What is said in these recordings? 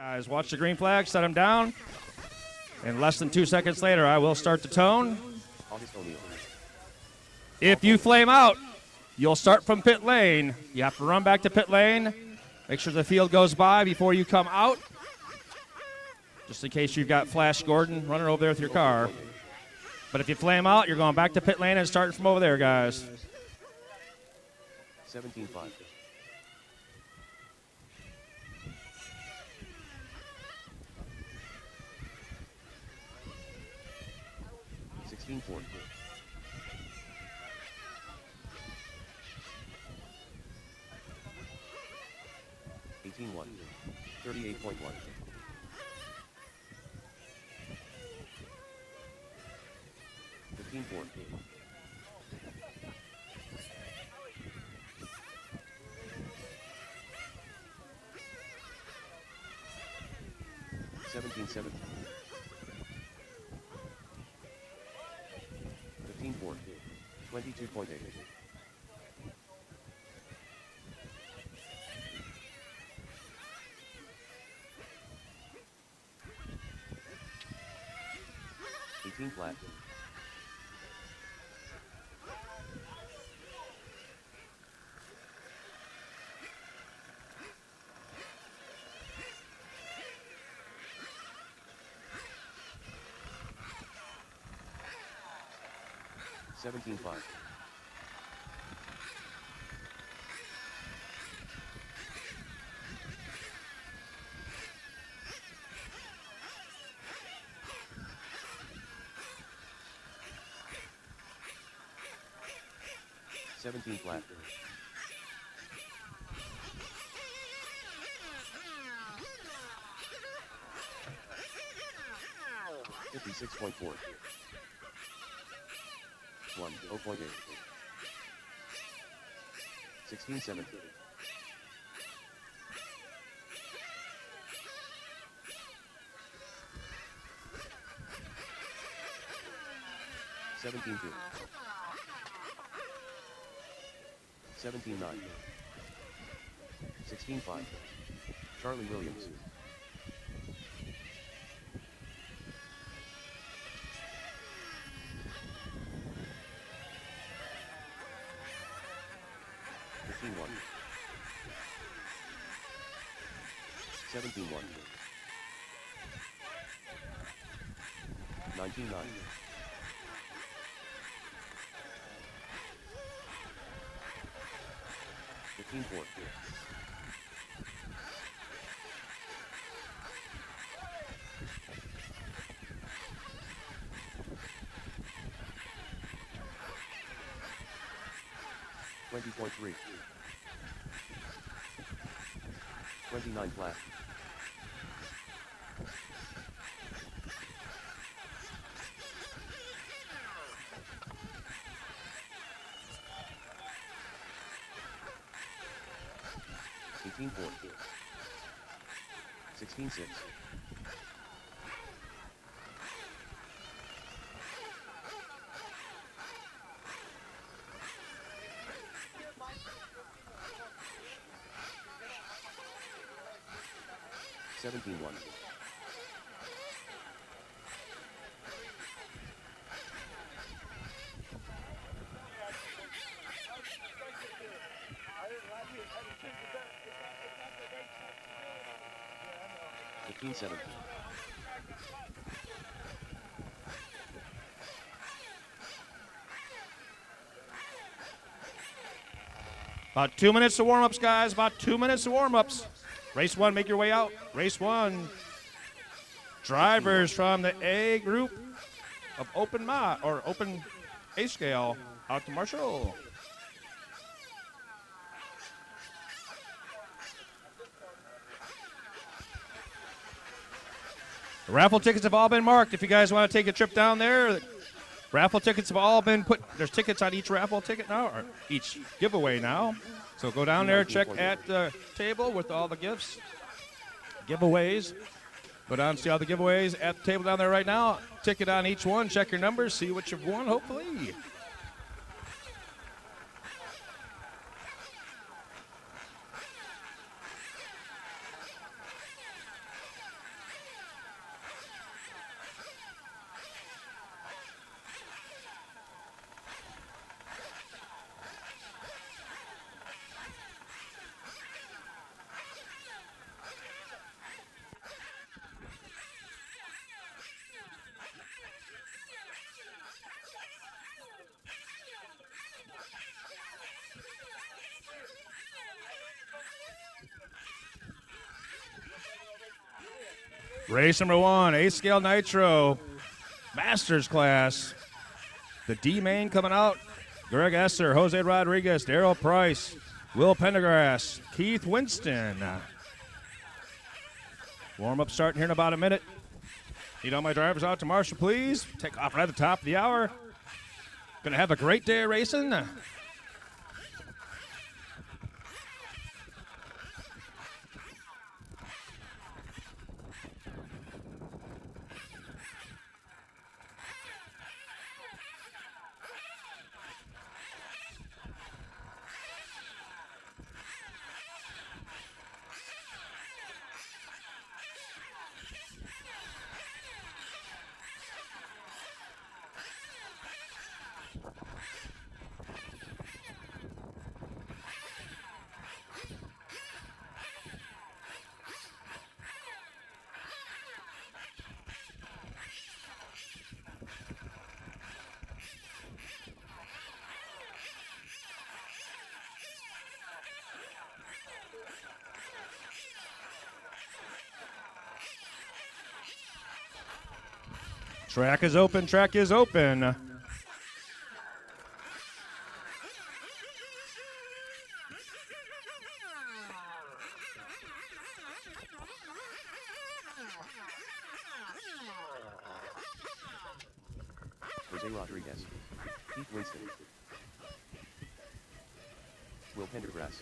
Guys, watch the green flag, set them down. And less than 2 seconds later, I will start the tone. If you flame out, you'll start from pit lane. You have to run back to pit lane. Make sure the field goes by before you come out. Just in case you've got Flash Gordon running over there with your car. But if you flame out, you're going back to pit lane and starting from over there, guys. 17-5. 16-4. 18-1. 38.1. 15-4. 17-7. 15-4. 22.8. 18 flat. 17-5. 17 flat. 56.4. 1, 0.8. 16-7. 17-2. 17-9. 16-5. Charlie Williams. 15-1. 17-1. 19-9. 15-4. 20.3. 29 flat. 18-4. 16-6. 17-1. 15-7. 'About 2 minutes of warm-ups, guys. About 2 minutes of warm-ups. Race 1, make your way out. Race 1. Drivers from the A group of open A scale out to Marshall. The raffle tickets have all been marked. If you guys want to take a trip down there, raffle tickets have all been put. There's tickets on each raffle ticket now, or each giveaway now. So go down there, check at the table with all the gifts, giveaways. Go down and see all the giveaways at the table down there right now. Ticket on each one, check your numbers, see what you've won, hopefully. Race number 1, A-Scale Nitro, Masters class. The D main coming out. Greg Esser, Jose Rodriguez, Daryl Price, Will Pendergrass, Keith Winston. Warm-up starting here in about a minute. Need all my drivers out to marshal, please. Take off right at the top of the hour. Gonna have a great day of racing. Track is open, track is open. Jose Rodriguez. Keith Winston. Will Pendergrass.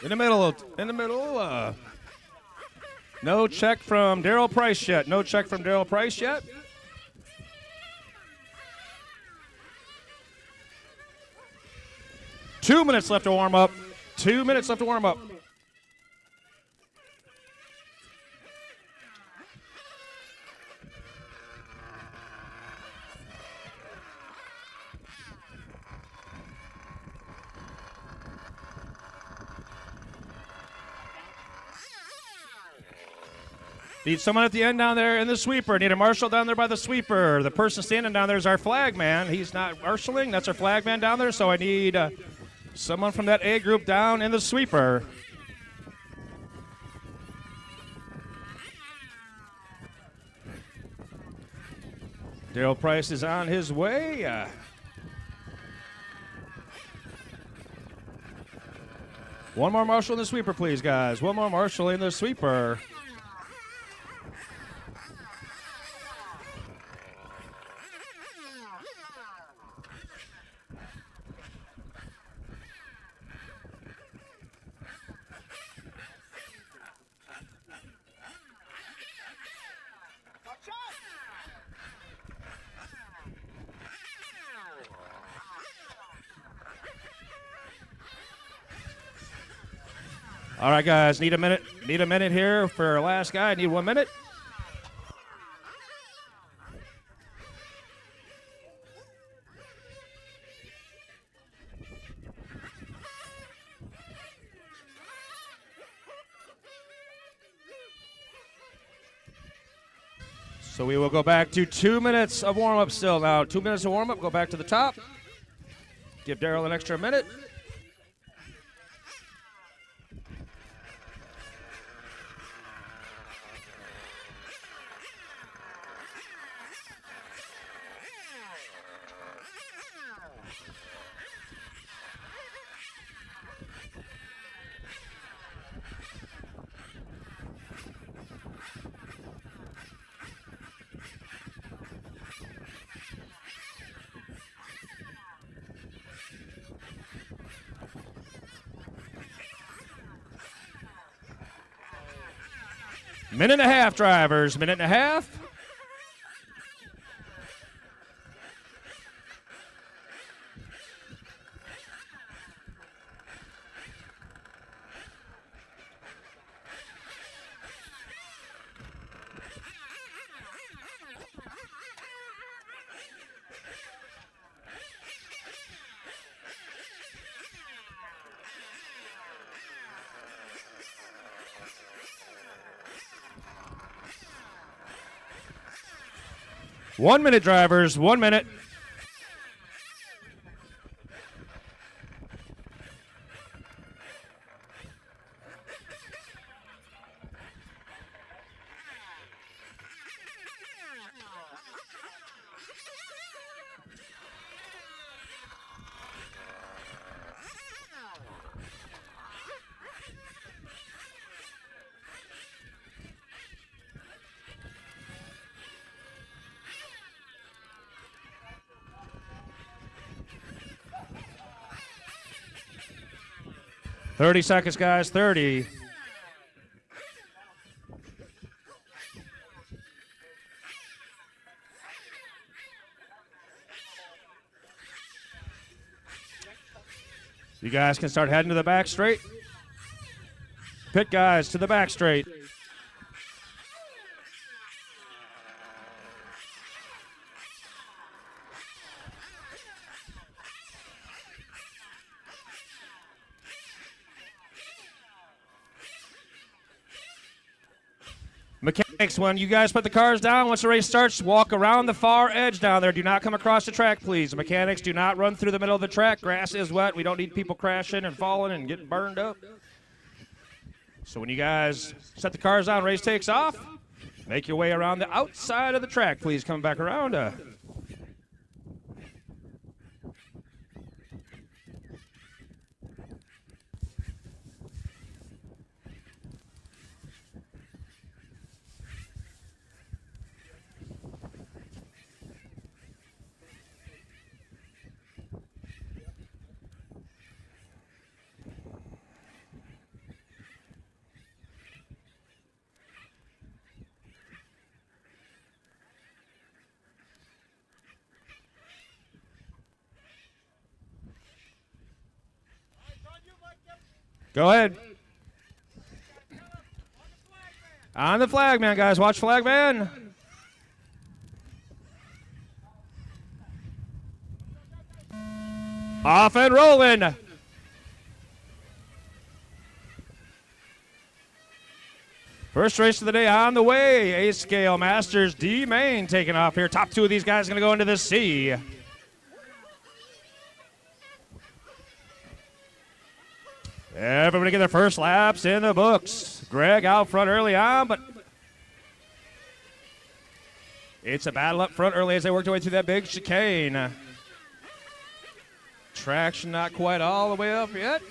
In the middle. No check from Daryl Price yet. No check from Daryl Price yet. Two minutes left to warm up. 2 minutes left to warm up. Need someone at the end down there in the sweeper. Need a marshal down there by the sweeper. The person standing down there is our flag man. He's not marshaling. That's our flag man down there. So I need someone from that A group down in the sweeper. Daryl Price is on his way. One more marshal in the sweeper, please, guys. One more marshal in the sweeper. All right, guys, need a minute. Need a minute here for our last guy. Need 1 minute. So we will go back to 2 minutes of warm-up still now. 2 minutes of warm-up, go back to the top. Give Daryl an extra minute. Minute and a half, drivers. Minute and a half. One minute, drivers. 1 minute. Thirty seconds, guys. 30. You guys can start heading to the back straight. Pit guys to the back straight. Mechanics, when you guys put the cars down, once the race starts, walk around the far edge down there. Do not come across the track, please. Mechanics, do not run through the middle of the track. Grass is wet. We don't need people crashing and falling and getting burned up. So when you guys set the cars down, race takes off, make your way around the outside of the track, please. Come back around. Go ahead. On the flag man, guys. Watch flag man. Off and rolling. First race of the day on the way. A-Scale Masters D Main taking off here. Top two of these guys going to go into the C. Everybody get their first laps in the books. Greg out front early on, but it's a battle up front early as they work their way through that big chicane. Traction not quite all the way up yet.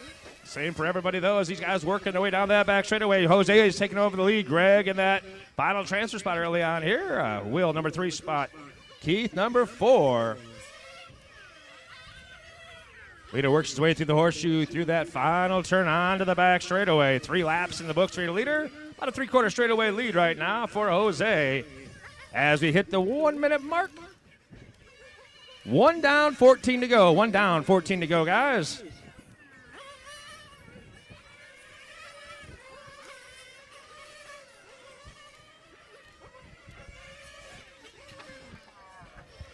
Same for everybody, though, as these guys working their way down that back straightaway. Jose is taking over the lead. Greg in that final transfer spot early on here. Will, number 3 spot. Keith, number 4. Leader works his way through the horseshoe, through that final turn onto the back straightaway. 3 laps in the books for your leader. About a 3/4 straightaway lead right now for Jose. As we hit the 1 minute mark. 1 down, 14 to go. 1 down, 14 to go, guys.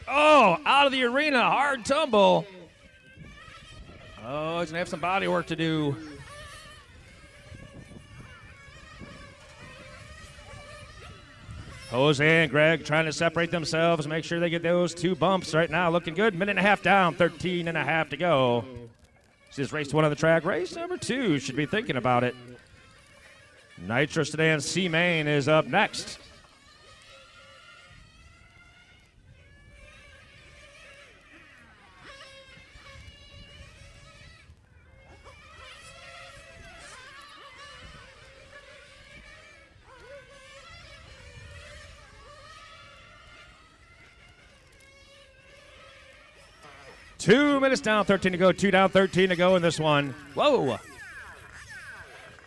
Oh, out of the arena, hard tumble. Oh, he's going to have some body work to do. Jose and Greg trying to separate themselves, make sure they get those 2 bumps right now. Looking good. Minute and a half down, 13 and a half to go. This is race 1 on the track. Race number 2, should be thinking about it. Nitro Sedan C Main is up next. $2 minutes down, 13 to go. 2 down, 13 to go in this one. Whoa.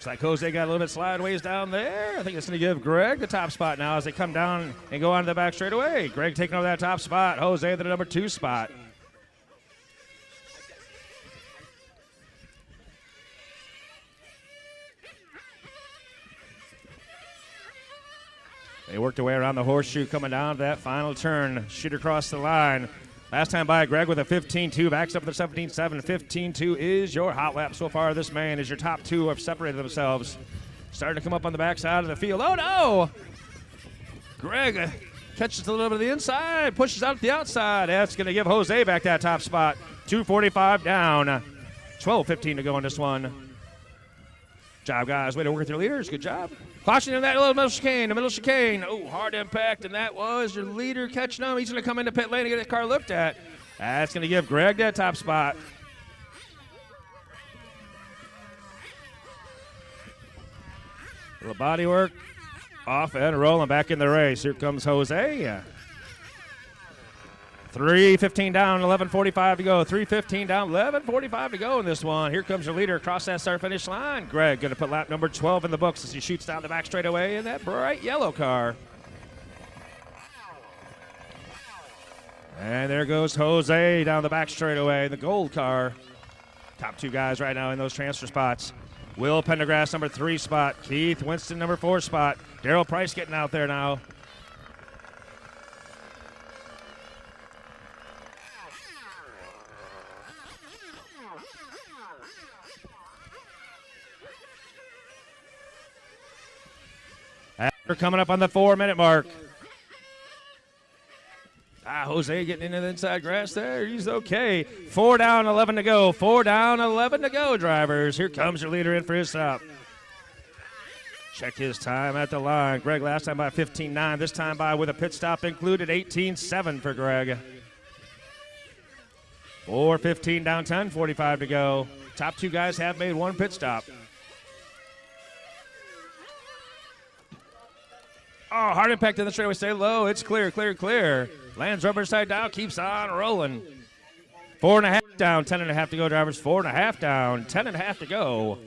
Looks like Jose got a little bit slideways down there. I think it's going to give Greg the top spot now as they come down and go onto the back straightaway. Greg taking over that top spot. Jose the number 2 spot. They worked their way around the horseshoe coming down to that final turn. Shoot across the line. Last time by, Greg with a 15-2, backs up to the 17-7. 15-2 is your hot lap so far this man as your top 2 have separated themselves. Starting to come up on the backside of the field. Oh, no! Greg catches a little bit of the inside, pushes out to the outside. That's going to give Jose back that top spot. 2:45 down. 12:15 to go in this one. Job, guys. Way to work with your leaders. Good job. Caution in that little middle chicane. The middle chicane. Oh, hard impact, and that was your leader catching him. He's going to come into pit lane and get that car looked at. That's going to give Greg that top spot. Little body work. Off and rolling back in the race. Here comes Jose. 3:15 down, 11:45 to go. 3:15 down, 11:45 to go in this one. Here comes your leader across that start-finish line. Greg going to put lap number 12 in the books as he shoots down the back straightaway in that bright yellow car. And there goes Jose down the back straightaway, the gold car. Top 2 guys right now in those transfer spots. Will Pendergrass, number 3 spot. Keith Winston, number 4 spot. Darrell Price getting out there now. After coming up on the 4-minute mark. Jose getting into the inside grass there. He's okay. 4 down, 11 to go. 4 down, 11 to go, drivers. Here comes your leader in for his stop. Check his time at the line. Greg last time by 15.9. This time by with a pit stop included 18.7 for Greg. 4:15 down, 10:45 to go. Top 2 guys have made 1 pit stop. Oh, hard impact in the straightaway. Stay low. It's clear, clear, clear. Lands rubber side down. Keeps on rolling. 4.5 down. 10.5 to go, drivers. 4.5 down. 10.5 to go.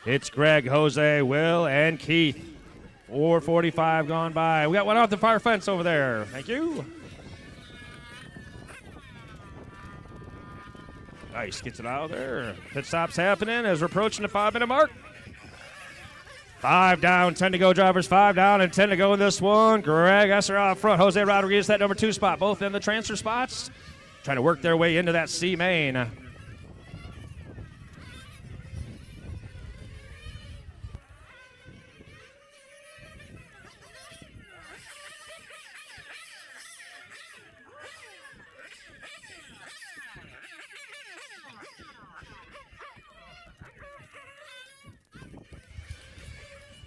It's Greg, Jose, Will, and Keith. 4:45 gone by. We got one off the far fence over there. Thank you. Nice, gets it out of there. Pit stop's happening as we're approaching the 5-minute mark. 5 down, 10 to go, drivers. 5 down and 10 to go in this one. Greg Esser out front. Jose Rodriguez, that number 2 spot. Both in the transfer spots. Trying to work their way into that C main.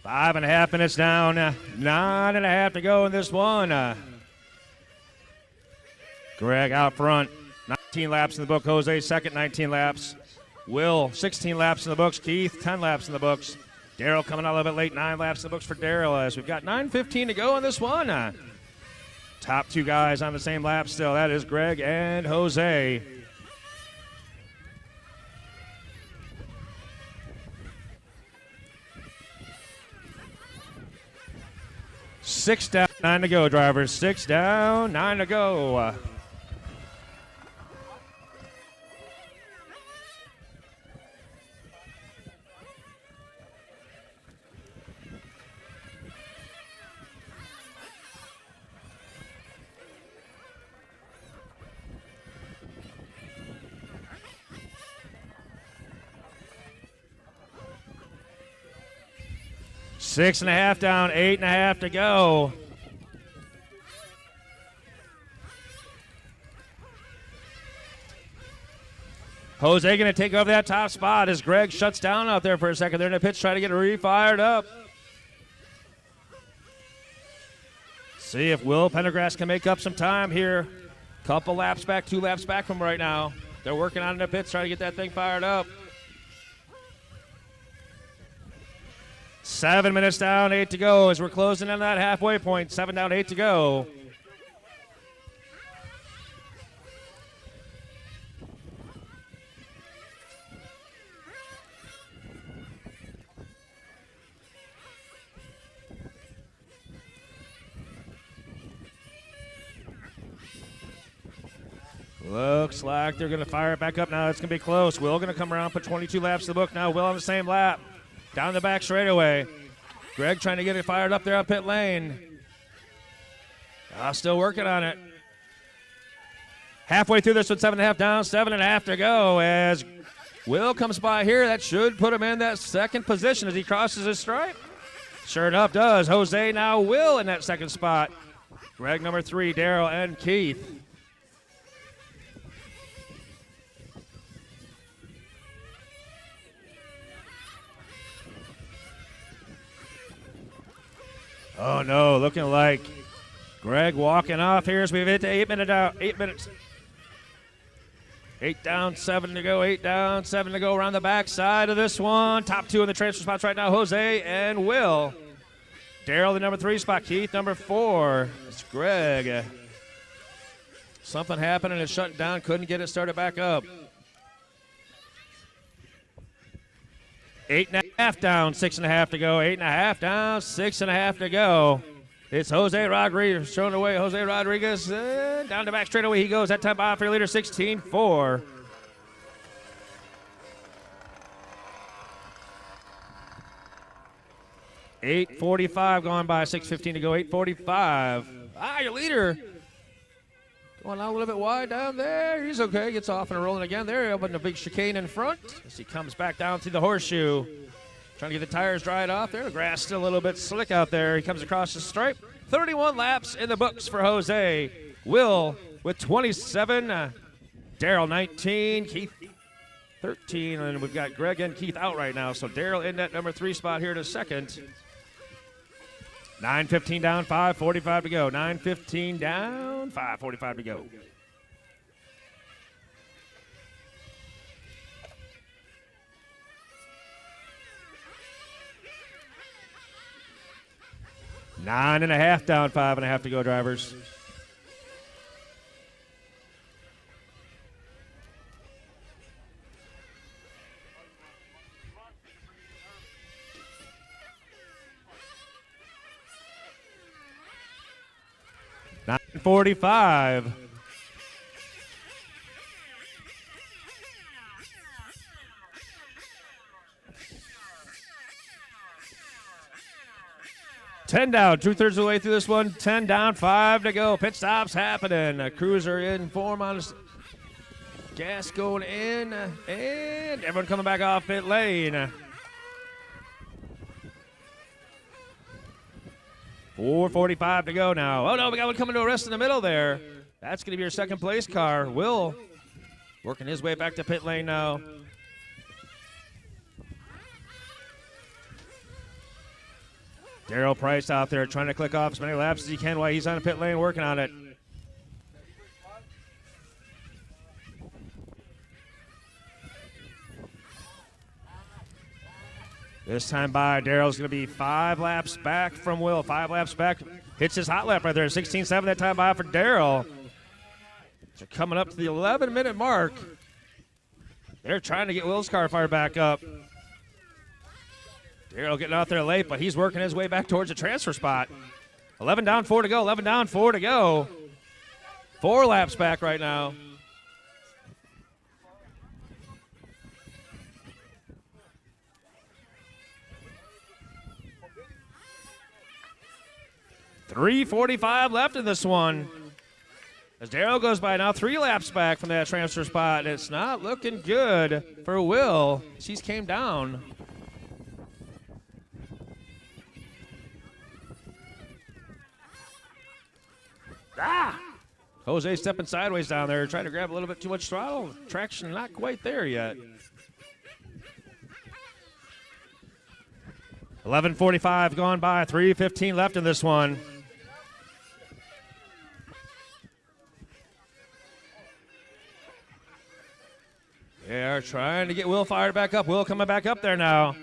Five and a half minutes down, 9.5 to go in this one. Greg out front, 19 laps in the book. Jose second, 19 laps. Will, 16 laps in the books. Keith, 10 laps in the books. Darrell coming out a little bit late, 9 laps in the books for Darrell as we've got 9:15 to go in this one. Top 2 guys on the same lap still. That is Greg and Jose. Six down, 9 to go, drivers. 6 down, 9 to go. Six and a half down, 8.5 to go. Jose going to take over that top spot as Greg shuts down out there for a second. They're in the pits trying to get it re-fired up. See if Will Pendergrass can make up some time here. Couple laps back, 2 laps back from right now. They're working on in the pits trying to get that thing fired up. 7 minutes down, 8 to go as we're closing in that halfway point. 7 down, 8 to go. Looks like they're going to fire it back up now. It's going to be close. Will going to come around, put 22 laps to the book now. Will on the same lap. Down the back straightaway. Greg trying to get it fired up there on pit lane. Still working on it. Halfway through this one, 7.5 down, 7.5 to go as Will comes by here. That should put him in that second position as he crosses his stripe. Sure enough, does. Jose now Will in that second spot. Greg number 3, Daryl, and Keith. Oh no, looking like Greg walking off here as we've hit the 8 minutes. 8 down, 7 to go, 8 down, 7 to go around the back side of this one. Top 2 in the transfer spots right now, Jose and Will. Daryl, the number 3 spot. Keith, number 4. It's Greg. Something happened and it shut down. Couldn't get it started back up. 8.5 down, 6.5 to go. 8.5 down, 6.5 to go. It's Jose Rodriguez showing the way. Jose Rodriguez down the back straightaway he goes. That time by for leader 16-4. $8:45 gone by, 6:15 to go. 8:45. Your leader going out a little bit wide down there. He's okay. Gets off and rolling again. There, opening a big chicane in front as he comes back down through the horseshoe. Trying to get the tires dried off there. The grass still a little bit slick out there. He comes across the stripe. 31 laps in the books for Jose. Will with 27. Daryl 19. Keith 13. And we've got Greg and Keith out right now. So Daryl in that number 3 spot here to second. 9:15 down, 5:45 to go. 9:15 down, 5:45 to go. Nine and a half down, 5.5 to go, drivers. $9:45. $10 down, 2/3 of the way through this one. 10 down, 5 to go. Pit stops happening. A cruiser in form on his gas going in, and everyone coming back off pit lane. 4:45 to go now. Oh no, we got one coming to a rest in the middle there. That's going to be your second place car. Will working his way back to pit lane now. Daryl Price out there trying to click off as many laps as he can while he's on the pit lane working on it. This time by, Daryl's going to be 5 laps back from Will. 5 laps back. Hits his hot lap right there. 16-7 that time by for Daryl. So coming up to the 11-minute mark. They're trying to get Will's car fired back up. Daryl getting out there late, but he's working his way back towards the transfer spot. 11 down, 4 to go. 11 down, 4 to go. 4 laps back right now. $3:45 left in this one. As Daryl goes by now, 3 laps back from that transfer spot. It's not looking good for Will. She's came down. Jose stepping sideways down there, trying to grab a little bit too much throttle. Traction not quite there yet. 11:45 gone by, 3:15 left in this one. They're trying to get Will fired back up. Will coming back up there now.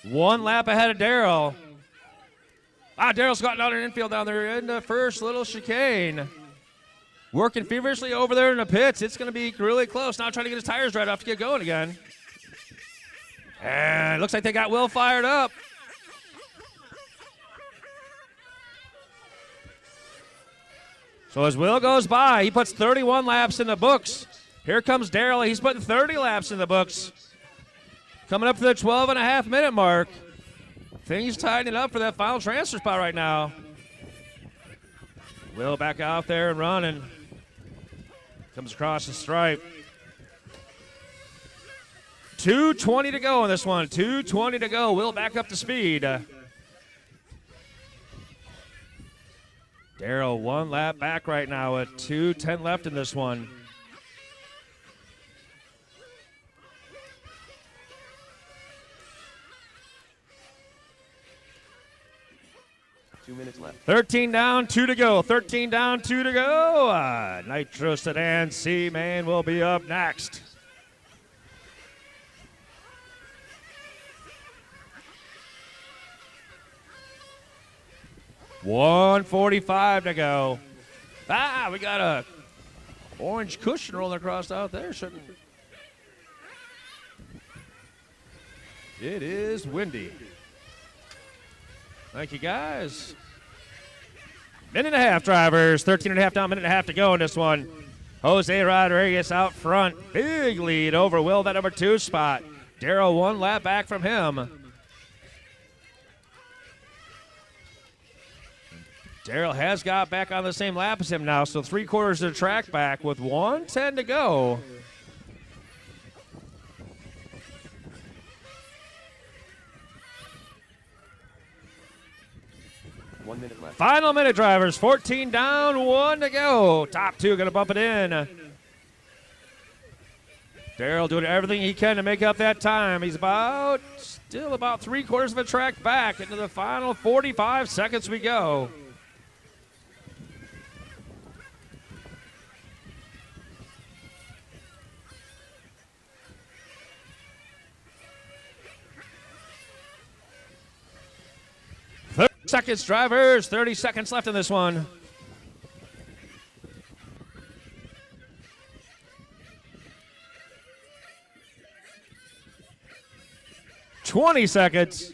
1 lap ahead of Daryl. Daryl's gotten out in infield down there in the first little chicane. Working feverishly over there in the pits. It's going to be really close. Now trying to get his tires right off to get going again. And it looks like they got Will fired up. So as Will goes by, he puts 31 laps in the books. Here comes Daryl. He's putting 30 laps in the books. Coming up to the 12.5-minute mark. Things tightening up for that final transfer spot right now. Will back out there and running. Comes across the stripe. 2:20 to go in this one. 2:20 to go. Will back up to speed. Daryl 1 lap back right now with 2:10 left in this one. Minutes left. 13 down, 2 to go. 13 down, 2 to go. Nitro Sedan C-Main will be up next. $1:45 to go. We got a orange cushion rolling across out there, shouldn't it? It is windy. Thank you, guys. Minute and a half, drivers. 13.5 down, minute and a half to go in this one. Jose Rodriguez out front. Big lead over Will, that number 2 spot. Daryl 1 lap back from him. Daryl has got back on the same lap as him now, so 3/4 of the track back with 1:10 to go. One minute left. Final minute, drivers. 14 down, 1 to go. Top 2 going to bump it in. Daryl doing everything he can to make up that time. He's still about 3/4 of a track back into the final 45 seconds we go. Seconds, drivers. 30 seconds left in this one. $20 seconds.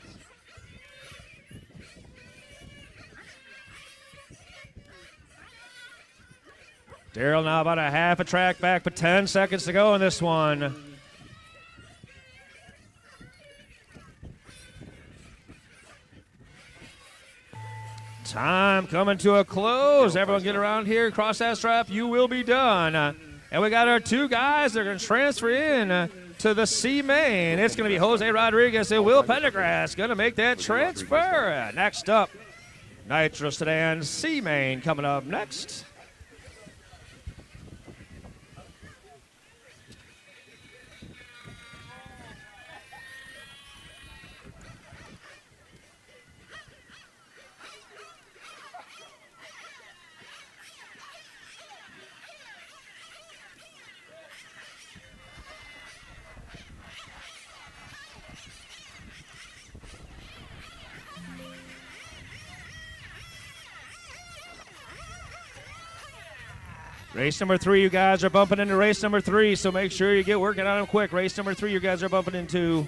Daryl now about a half a track back, but 10 seconds to go in this one. Time coming to a close. Everyone get around here. Cross that strap. You will be done. And we got our 2 guys that are going to transfer in to the C-Main. It's going to be Jose Rodriguez and Will Pendergrass going to make that transfer. Next up, Nitro Sedan C-Main coming up next. Race number 3, you guys are bumping into race number 3, so make sure you get working on them quick. Race number 3, you guys are bumping into.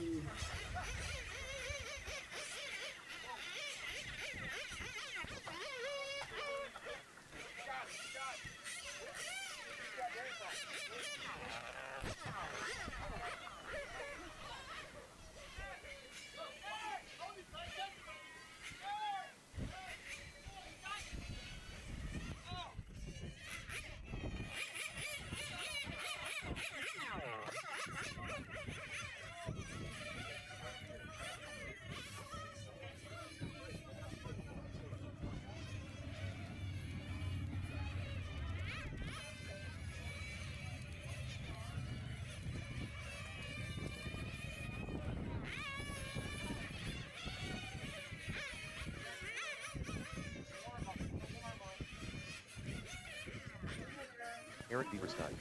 Eric Beaverstein.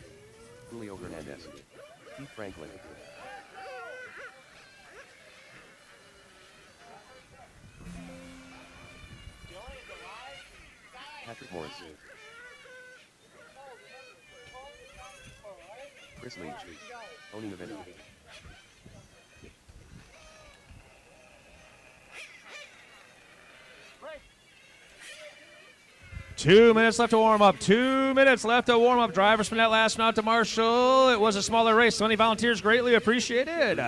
Julio Hernandez. Keith Franklin. Patrick Morris. Chris Leach. Owning event. 2 minutes left to warm up. 2 minutes left to warm up. Drivers from that last one out to Marshall. It was a smaller race. So many volunteers greatly appreciated.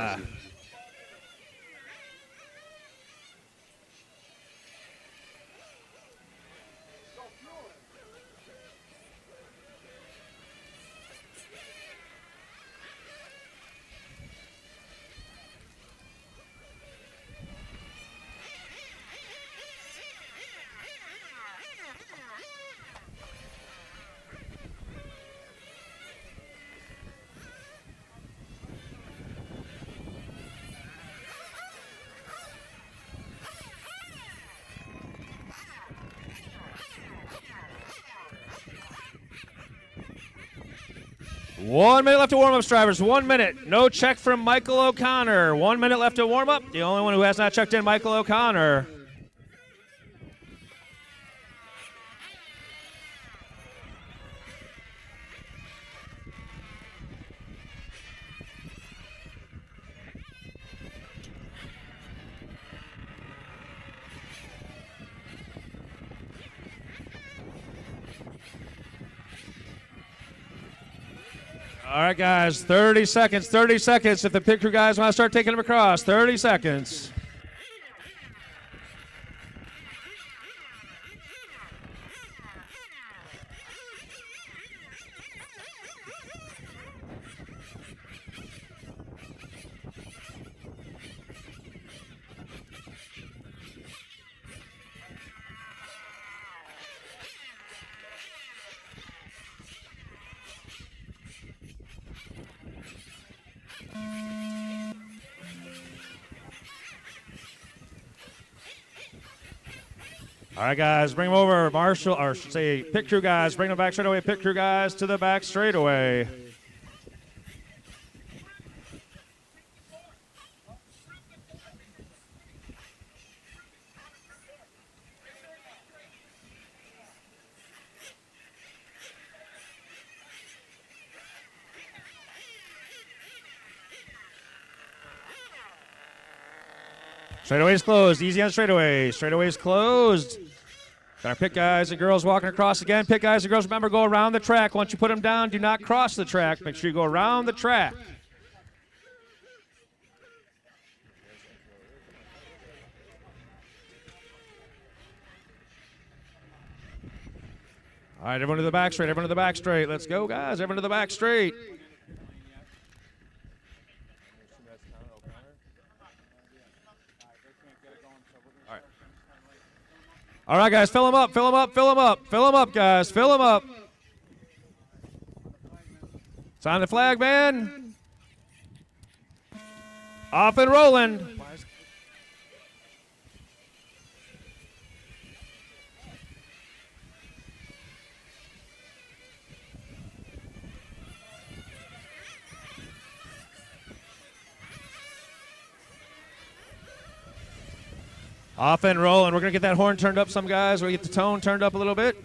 One minute left to warm up, drivers. 1 minute. No check from Michael O'Connor. 1 minute left to warm up. The only one who has not checked in, Michael O'Connor. All right, guys, 30 seconds, 30 seconds. If the pit crew guys want to start taking them across, 30 seconds. All right, guys, bring them over. Marshall, or say pit crew guys, bring them back straight away. Pit crew guys to the back straightaway. Straightaway's closed. Easy on straightaway. Straightaway's closed. Got our pit guys and girls walking across again. Pit guys and girls, remember, go around the track. Once you put them down, do not cross the track. Make sure you go around the track. All right, everyone to the back straight. Everyone to the back straight. Let's go, guys. Everyone to the back straight. All right, guys, fill them up, fill them up, fill them up. Fill them up, guys, fill them up. Sign the flag, man. Off and rolling. Off and rolling. We're going to get that horn turned up some, guys. We're going to get the tone turned up a little bit.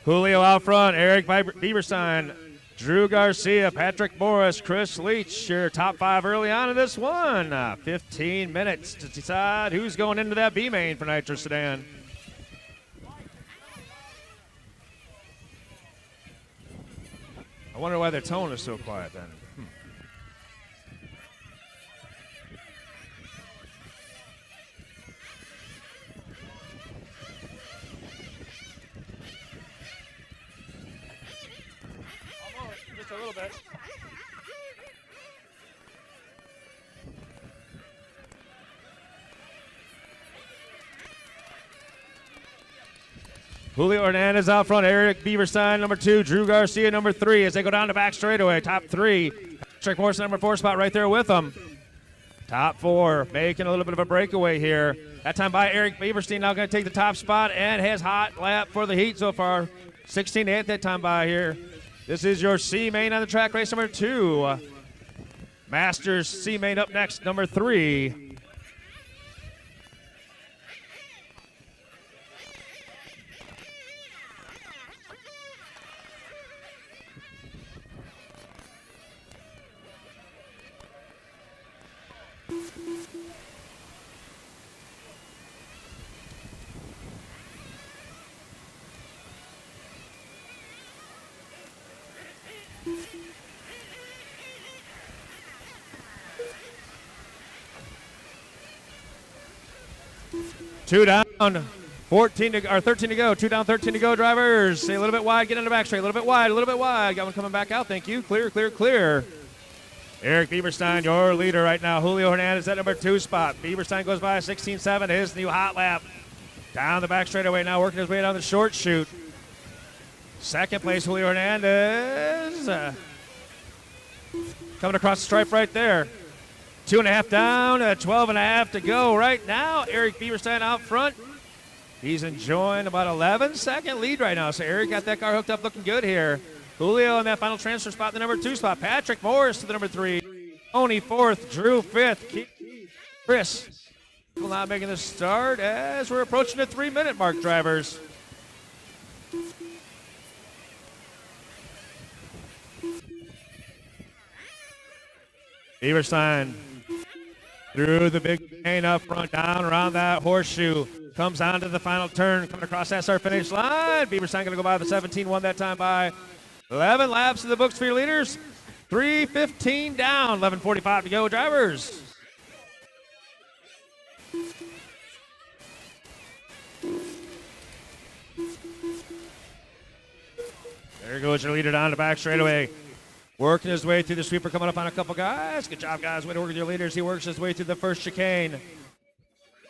Julio out front. Eric Bieberstein. Drew Garcia. Patrick Morris. Chris Leach. Your top five early on in this one. 15 minutes to decide who's going into that B main for Nitro Sedan. I wonder why their tone is so quiet then. A little bit. Julio Hernandez out front. Eric Bieberstein, number 2. Drew Garcia, number 3. As they go down the back straightaway, top 3. Patrick Morris, number 4 spot right there with them. Top 4, making a little bit of a breakaway here. That time by Eric Bieberstein, now going to take the top spot and has hot lap for the heat so far. 16-8 that time by here. This is your C main on the track, race number 2. Masters C main up next, number 3. 2 down, 13 to go. 2 down, 13 to go, drivers. Stay a little bit wide, get in the back straight. A little bit wide, a little bit wide. Got one coming back out, thank you. Clear, clear, clear. Eric Bieberstein, your leader right now. Julio Hernandez at number 2 spot. Bieberstein goes by 16-7, his new hot lap. Down the back straightaway now, working his way down the short chute. Second place, Julio Hernandez. Coming across the stripe right there. 2.5 down, 12.5 to go right now. Eric Bieberstein out front. He's enjoying about 11-second lead right now. So Eric got that car hooked up, looking good here. Julio in that final transfer spot, the number 2 spot. Patrick Morris to the number 3. Tony 4th, Drew 5th. Chris will not making the start as we're approaching the 3-minute mark, drivers. Bieberstein through the big chicane up front, down around that horseshoe. Comes on to the final turn, coming across that start finish line. Bieberstein going to go by the 17-1 that time by 11 laps in the books for your leaders. 3:15 down, 11:45 to go, drivers. There goes your leader down the back straightaway. Working his way through the sweeper, coming up on a couple guys. Good job, guys. Way to work with your leaders. He works his way through the first chicane.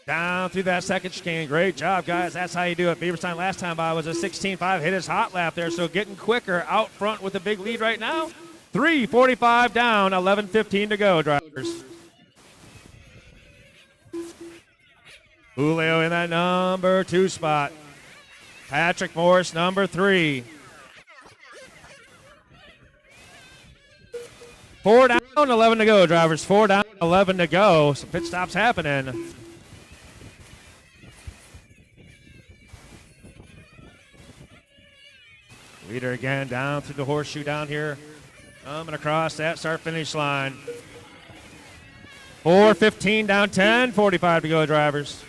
Down through that second chicane. Great job, guys. That's how you do it. Bieberstein last time by was a 16.5. Hit his hot lap there, so getting quicker out front with a big lead right now. 3:45 down, 11:15 to go, drivers. Julio in that number 2 spot. Patrick Morris, number 3. 4 down, 11 to go, drivers. 4 down, 11 to go. Some pit stops happening. Leader again down through the horseshoe down here. Coming across that start-finish line. 4:15 down, 10:45 to go, drivers.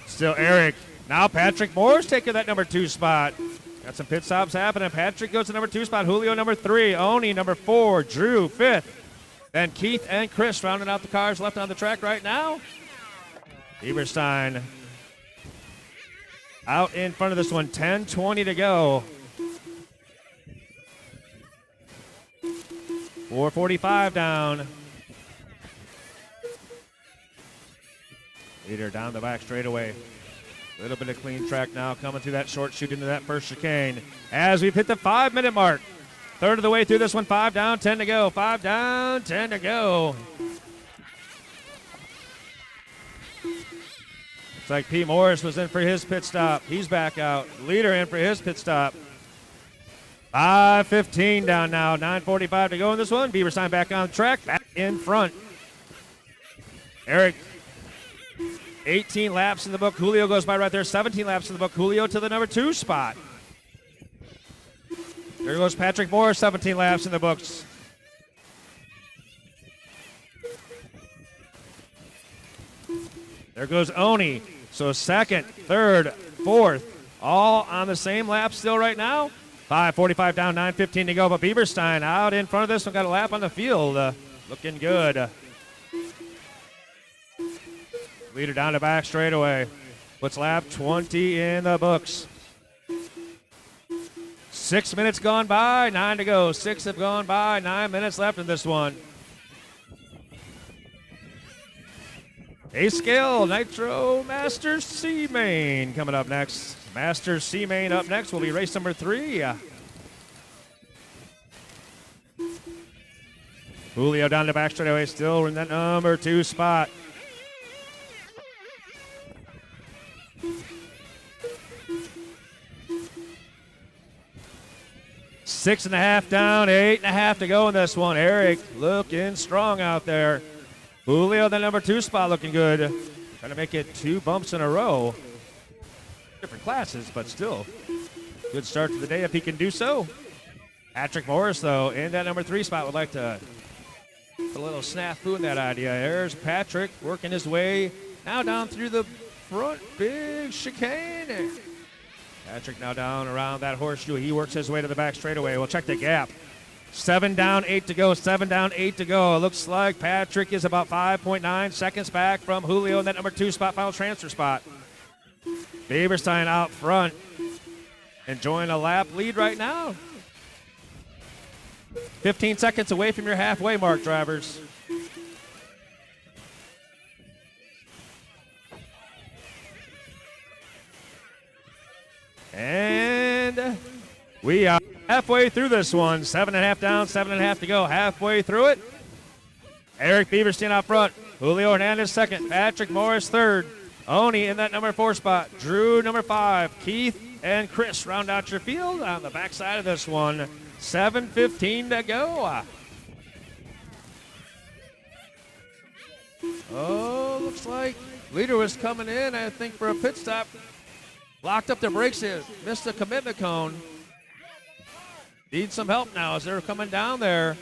Still Eric. Now Patrick Moore's taking that number 2 spot. Got some pit stops happening. Patrick goes to number 2 spot. Julio number 3. Oni number 4. Drew 5th. Then Keith and Chris rounding out the cars left on the track right now. Bieberstein out in front of this one. 10:20 to go. 4:45 down. Leader down the back straightaway. A little bit of clean track now coming through that short chute into that first chicane. As we've hit the 5-minute mark. Third of the way through this one. 5 down, 10 to go. 5 down, 10 to go. Looks like P. Morris was in for his pit stop. He's back out. Leader in for his pit stop. 5:15 down now. 9:45 to go in this one. Bieberstein back on the track. Back in front. Eric, 18 laps in the book. Julio goes by right there. 17 laps in the book. Julio to the number 2 spot. There goes Patrick Morris. 17 laps in the books. There goes Oni. So second, third, fourth, all on the same lap still right now. 5:45 down, 9:15 to go. But Bieberstein out in front of this one, got a lap on the field. Looking good. Leader down the back straightaway. Puts lap 20 in the books. 6 minutes gone by, 9 to go. 6 have gone by, 9 minutes left in this one. A-Scale Nitro Masters C-Main coming up next. Masters C-Main up next will be race number 3. Julio down the back straightaway, still in that number 2 spot. Six and a half down, 8.5 to go in this one. Eric looking strong out there. Julio, the number 2 spot, looking good. Trying to make it 2 bumps in a row. Different classes, but still. Good start to the day if he can do so. Patrick Morris, though, in that number 3 spot, would like to put a little snafu in that idea. There's Patrick working his way now down through the front big chicane. Patrick now down around that horseshoe. He works his way to the back straightaway. We'll check the gap. 7 down, 8 to go. 7 down, 8 to go. It looks like Patrick is about 5.9 seconds back from Julio in that number 2 spot, final transfer spot. Bieberstein out front, enjoying a lap lead right now. 15 seconds away from your halfway mark, drivers. And we are halfway through this one. 7.5 down, 7.5 to go. Halfway through it. Eric Bieberstein out front. Julio Hernandez second. Patrick Morris third. Oni in that number 4 spot. Drew number 5. Keith and Chris round out your field on the backside of this one. 7:15 to go. Oh, looks like leader was coming in, I think, for a pit stop. Locked up the brakes, missed the commitment cone. Need some help now as they're coming down there.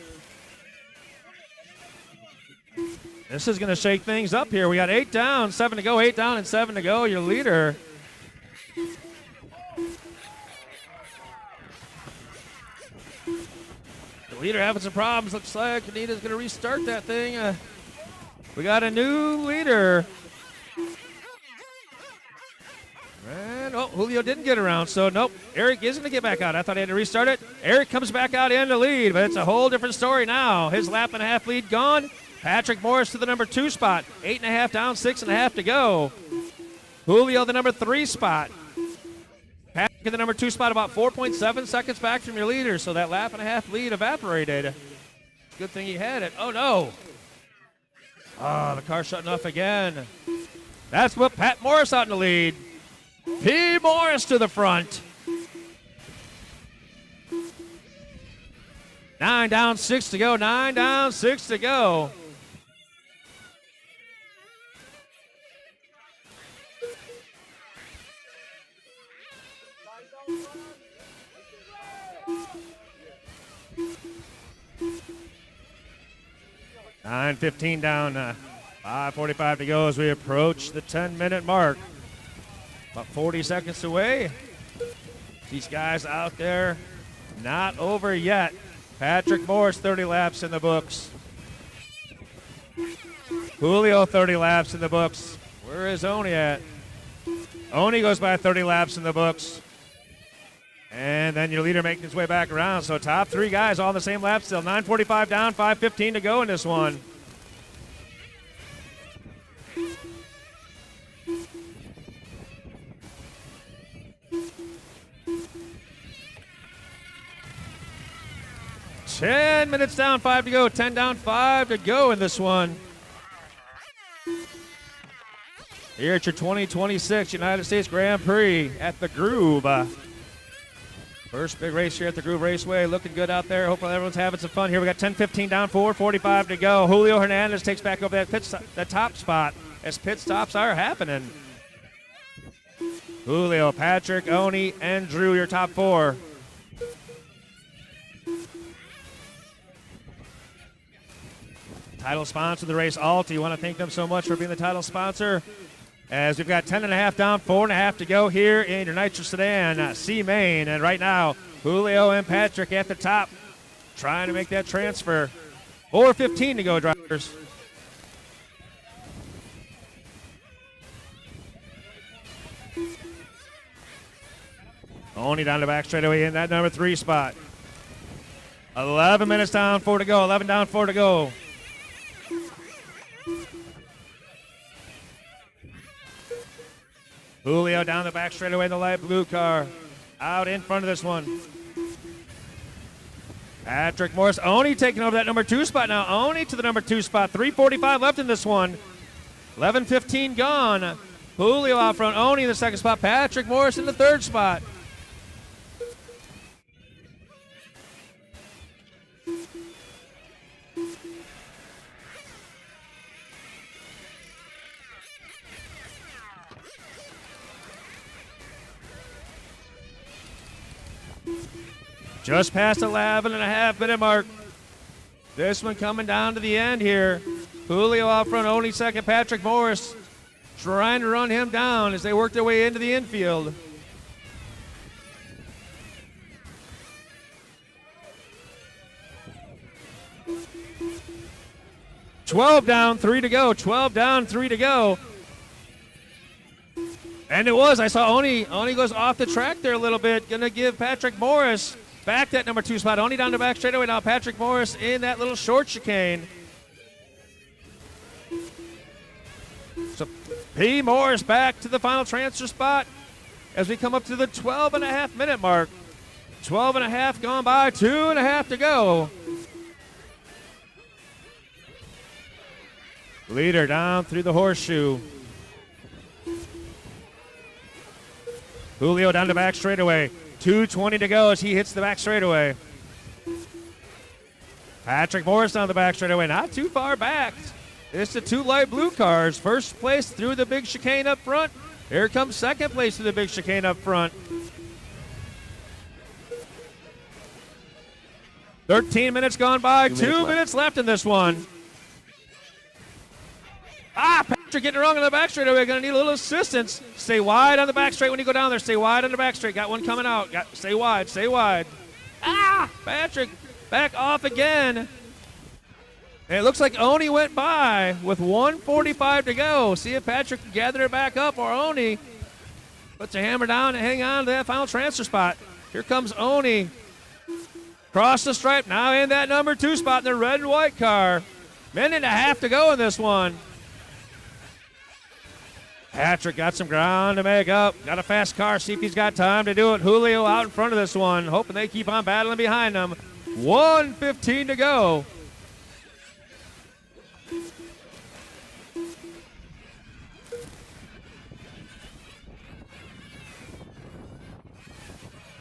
This is going to shake things up here. We got 8 down, 7 to go, 8 down and 7 to go. Your leader. The leader having some problems. Looks like Anita's going to restart that thing. We got a new leader. And, Julio didn't get around, so nope. Eric is going to get back out. I thought he had to restart it. Eric comes back out in the lead, but it's a whole different story now. His lap and a half lead gone. Patrick Morris to the number 2 spot. 8.5 down, 6.5 to go. Julio, the number 3 spot. Patrick in the number 2 spot, about 4.7 seconds back from your leader, so that lap and a half lead evaporated. Good thing he had it. Oh, no. Oh, the car's shutting off again. That's what Pat Morris out in the lead. P. Morris to the front. 9 down, 6 to go. 9 down, 6 to go. $9:15 down, 5:45 to go as we approach the 10-minute mark. About 40 seconds away. These guys out there, not over yet. Patrick Morris, 30 laps in the books. Julio, 30 laps in the books. Where is Oni at? Oni goes by 30 laps in the books. And then your leader making his way back around. So top 3 guys all on the same lap still. 9:45 down, 5:15 to go in this one. Ten minutes down, 5 to go. 10 down, 5 to go in this one. Here at your 2026 United States Grand Prix at the Groove. First big race here at the Groove Raceway. Looking good out there. Hopefully everyone's having some fun here. We got 10:15 down, 4:45 to go. Julio Hernandez takes back over that top spot as pit stops are happening. Julio, Patrick, Oni, and Drew, your top 4. Title sponsor of the race, Alti. You want to thank them so much for being the title sponsor. As we've got 10.5 down, 4.5 to go here in your Nitro Sedan, C-Main. And right now, Julio and Patrick at the top, trying to make that transfer. 4:15 to go, drivers. Only down the back straightaway in that number 3 spot. 11 minutes down, 4 to go. 11 down, 4 to go. Julio down the back straightaway in the light blue car. Out in front of this one. Patrick Morris. Oni taking over that number 2 spot now. Oni to the number 2 spot. 3:45 left in this one. 11:15 gone. Julio out front. Oni in the 2nd spot. Patrick Morris in the 3rd spot. Just past 11.5 minute mark. This one coming down to the end here. Julio out front, only 2nd. Patrick Morris trying to run him down as they work their way into the infield. 12 down, 3 to go. 12 down, 3 to go. And it was. I saw Oni. Oni goes off the track there a little bit. Going to give Patrick Morris back that number 2 spot. Oni down the back straightaway now. Patrick Morris in that little short chicane. So P. Morris back to the final transfer spot as we come up to the 12.5-minute mark. 12.5 gone by, 2.5 to go. Leader down through the horseshoe. Julio down the back straightaway. 2:20 to go as he hits the back straightaway. Patrick Morris down the back straightaway, not too far back. It's the 2 light blue cars. First place through the big chicane up front. Here comes second place through the big chicane up front. 13 minutes gone by, 2 minutes left in this one. Patrick getting it wrong on the back straightaway. Going to need a little assistance. Stay wide on the back straight when you go down there. Stay wide on the back straight. Got one coming out. Stay wide, stay wide. Patrick back off again. And it looks like Oni went by with 1:45 to go. See if Patrick can gather it back up or Oni puts a hammer down and hang on to that final transfer spot. Here comes Oni. Cross the stripe, now in that number 2 spot in the red and white car. Minute and a half to go in this one. Patrick got some ground to make up. Got a fast car, see if he's got time to do it. Julio out in front of this one, hoping they keep on battling behind them. 1:15 to go.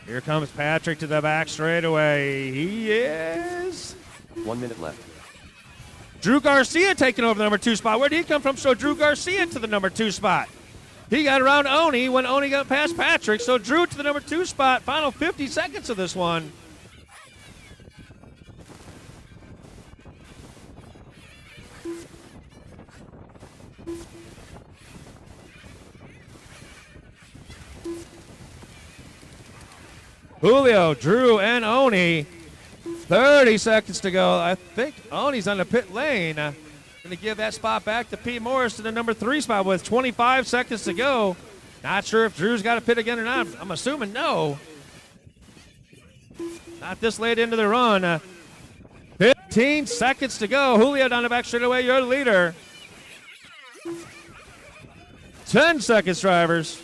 Here comes Patrick to the back straightaway. He is 1 minute left. Drew Garcia taking over the number 2 spot. Where did he come from? So Drew Garcia to the number 2 spot. He got around Oni when Oni got past Patrick. So Drew to the number 2 spot. Final 50 seconds of this one. Julio, Drew, and Oni. 30 seconds to go. I think Oni's on the pit lane. Going to give that spot back to P. Morris to the number 3 spot with 25 seconds to go. Not sure if Drew's got to pit again or not. I'm assuming no. Not this late into the run. 15 seconds to go. Julio down the back straightaway, your leader. 10 seconds, drivers.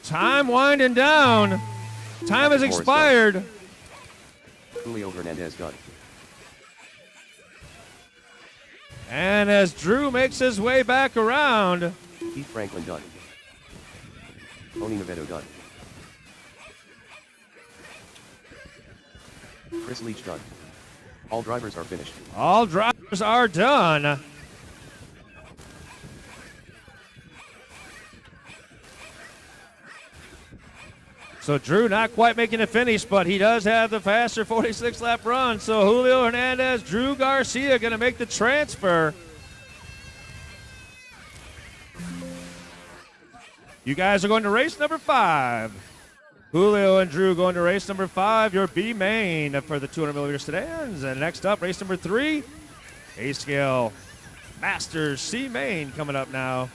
Time winding down. Time has expired. Julio Hernandez done. And as Drew makes his way back around. Keith Franklin done. Oni Navedo done. Chris Leach done. All drivers are finished. All drivers are done. So Drew not quite making the finish, but he does have the faster 46-lap run. So Julio Hernandez, Drew Garcia going to make the transfer. You guys are going to race number 5. Julio and Drew going to race number 5, your B main for the 200mm sedans. And next up, race number 3, A-Scale Masters C main coming up now.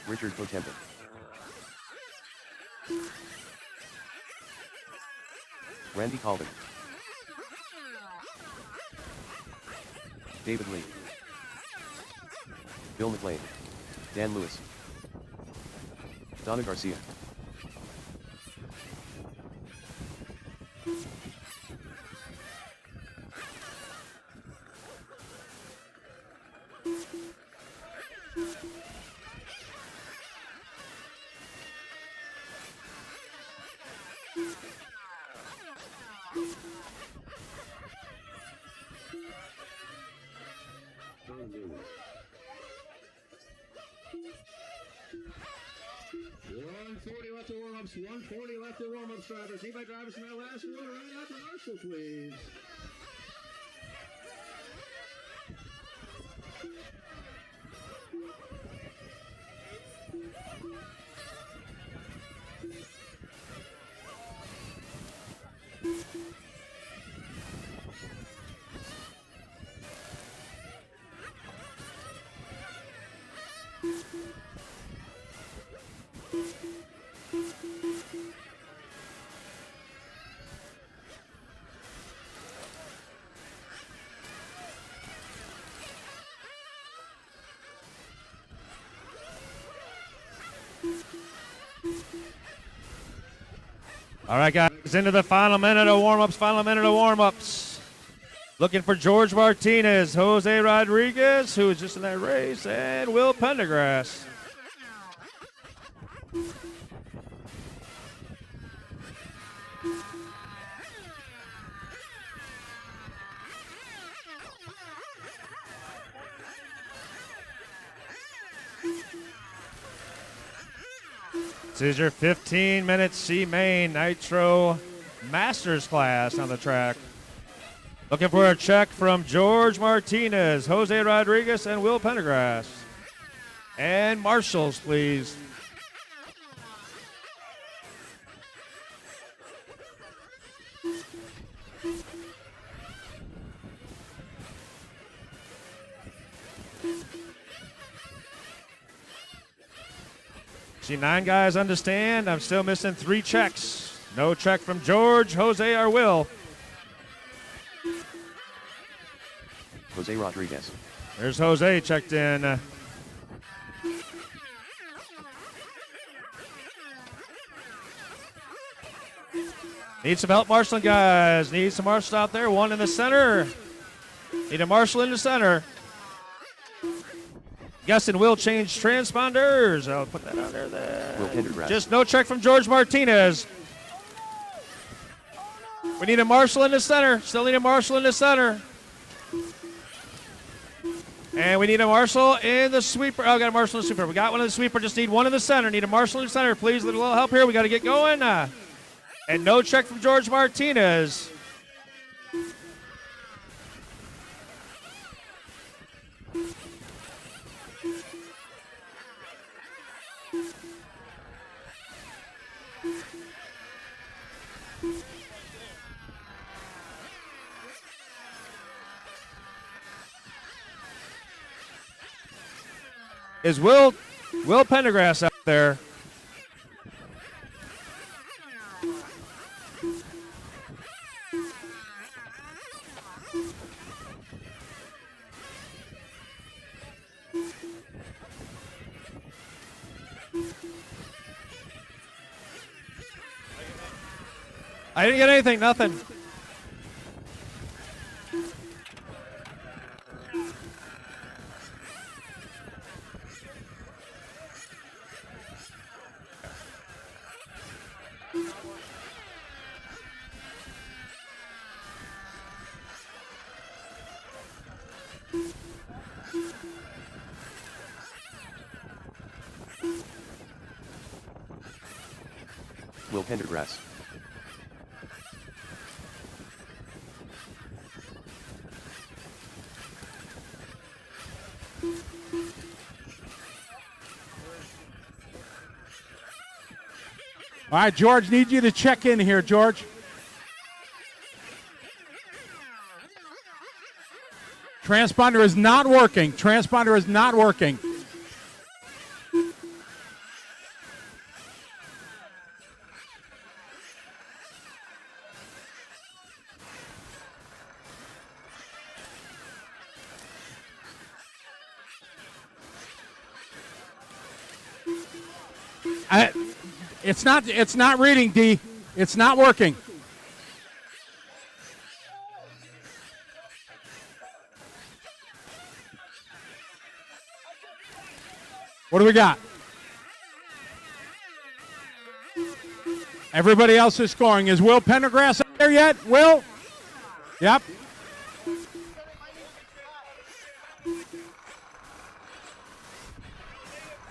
Richard Potemkin. Randy Colvin. David Lee. Bill McLean. Dan Lewis. Donna Garcia. Left to warm-ups, 140 left to warm-ups, drivers. Need by drivers in that last one, right after Marshall, please. All right, guys, into the final minute of warm-ups, Looking for George Martinez, Jose Rodriguez, who is just in that race, and Will Pendergrass. This is your 15-minute C-Main Nitro Masters class on the track. Looking for a check from George Martinez, Jose Rodriguez, and Will Pendergrass. And marshals, please. See 9 guys understand. I'm still missing 3 checks. No check from George, Jose, or Will. Jose Rodriguez. There's Jose checked in. Need some help marshaling, guys. Need some marshals out there. One in the center. Need a marshal in the center. Guessing will change transponders. I'll put that on there. Will Pendergrass. Just no check from George Martinez. We need a marshal in the center. Still need a marshal in the center. And we need a marshal in the sweeper. Oh, got a marshal in the sweeper. We got one in the sweeper. Just need one in the center. Need a marshal in the center. Please, a little help here. We got to get going. And no check from George Martinez. Is Will Pendergrass out there? I didn't get anything, nothing. Will Pendergrass. All right, George, need you to check in here, George. Transponder is not working. Transponder is not working. It's not reading, D. It's not working. What do we got? Everybody else is scoring. Is Will Pendergrass up there yet? Will? Yep.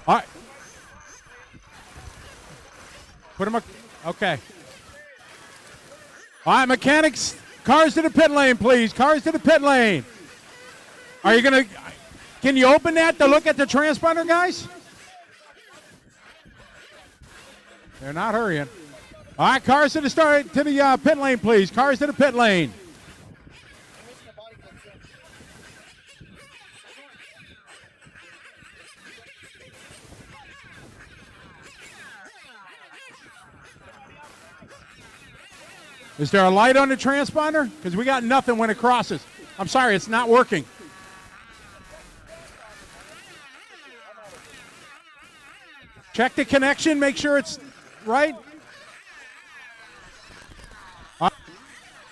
All right. Put him. Okay. All right, mechanics, cars to the pit lane, please. Cars to the pit lane. Are you going to, can you open that to look at the transponder, guys? They're not hurrying. All right, cars to the pit lane, please. Cars to the pit lane. Is there a light on the transponder? Because we got nothing when it crosses. I'm sorry, it's not working. Check the connection, make sure it's right.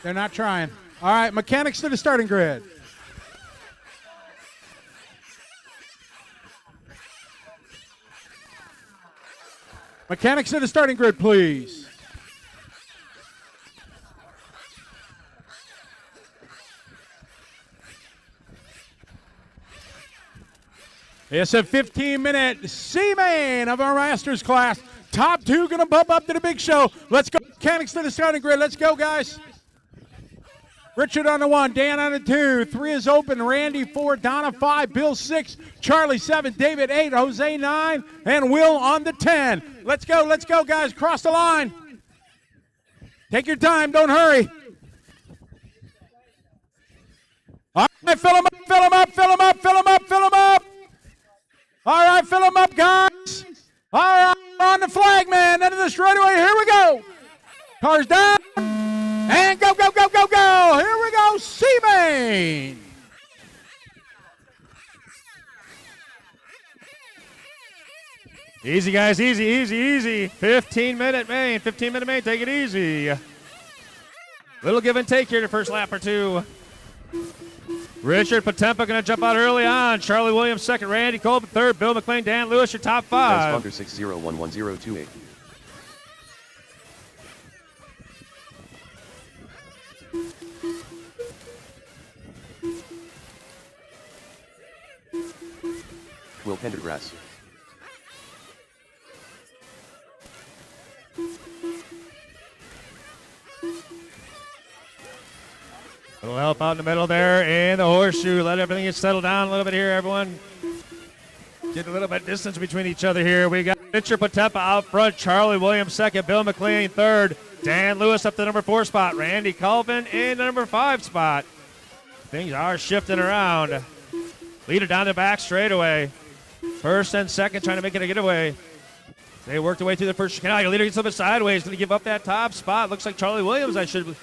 They're not trying. All right, mechanics to the starting grid. Mechanics to the starting grid, please. It's a 15-minute C-main of our Masters class. Top two going to bump up to the big show. Let's go. Mechanics to the starting grid. Let's go, guys. Richard on the 1, Dan on the 2, 3 is open, Randy 4, Donna 5, Bill 6, Charlie 7, David 8, Jose 9, and Will on the 10. Let's go, guys. Cross the line. Take your time. Don't hurry. All right, fill them up, fill them up, fill them up, fill them up, fill them up. All right, fill them up, guys. All right, on the flag, man. End of the straightaway. Here we go. Cars down. And go, go, go, go, go. Here we go, C-main. Easy, guys, easy, easy, easy. 15-minute main, 15-minute main. Take it easy. Little give and take here the first lap or two. Richard Potempa going to jump out early on. Charlie Williams second, Randy Colvin third, Bill McLean, Dan Lewis, your top five. Transponder 60111028. Will Pendergrass. Little help out in the middle there, and the horseshoe. Let everything get settled down a little bit here, everyone. Get a little bit of distance between each other here. We got Richard Potempa out front, Charlie Williams second, Bill McLean third, Dan Lewis up to number 4 spot, Randy Colvin in the number 5 spot. Things are shifting around. Leader down the back straightaway. First and second trying to make it a getaway. They work their way through the first chicane. Leader gets a little bit sideways, going to give up that top spot. Looks like Charlie Williams, I should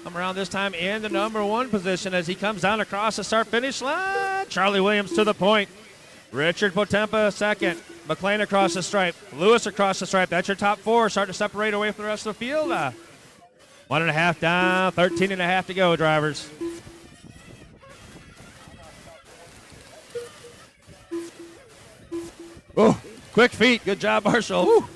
come around this time in the number 1 position as he comes down across the start-finish line. Charlie Williams to the point. Richard Potempa second. McLean across the stripe. Lewis across the stripe. That's your top 4. Starting to separate away from the rest of the field. 1.5 down, 13.5 to go, drivers. Oh, quick feet. Good job, Marshall. Woo.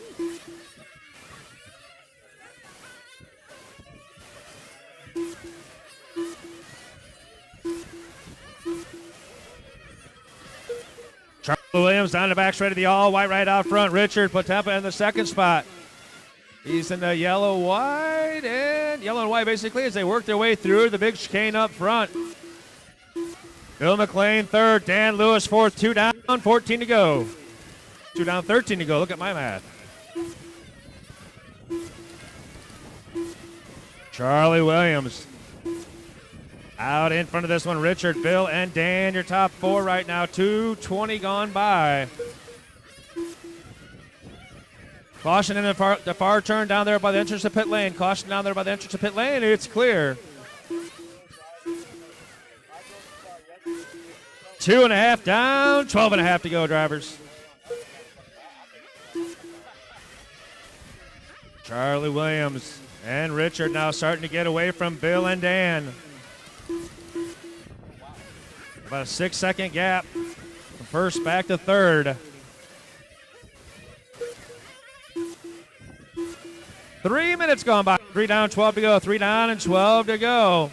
Charlie Williams down the back straight of the all-white right out front. Richard Potempa in the second spot. He's in the yellow, white, and yellow and white basically as they work their way through the big chicane up front. Bill McLean third, Dan Lewis fourth, 2 down, 14 to go. 2 down, 13 to go. Look at my math. Charlie Williams out in front of this one. Richard, Bill, and Dan, your top 4 right now. 2:20 gone by. Caution in the far turn down there by the entrance to pit lane. Caution down there by the entrance to pit lane. It's clear. 2.5 down, 12.5 to go, drivers. Charlie Williams and Richard now starting to get away from Bill and Dan. About a 6-second gap from first back to third. 3 minutes gone by. 3 down, 12 to go. 3 down and 12 to go.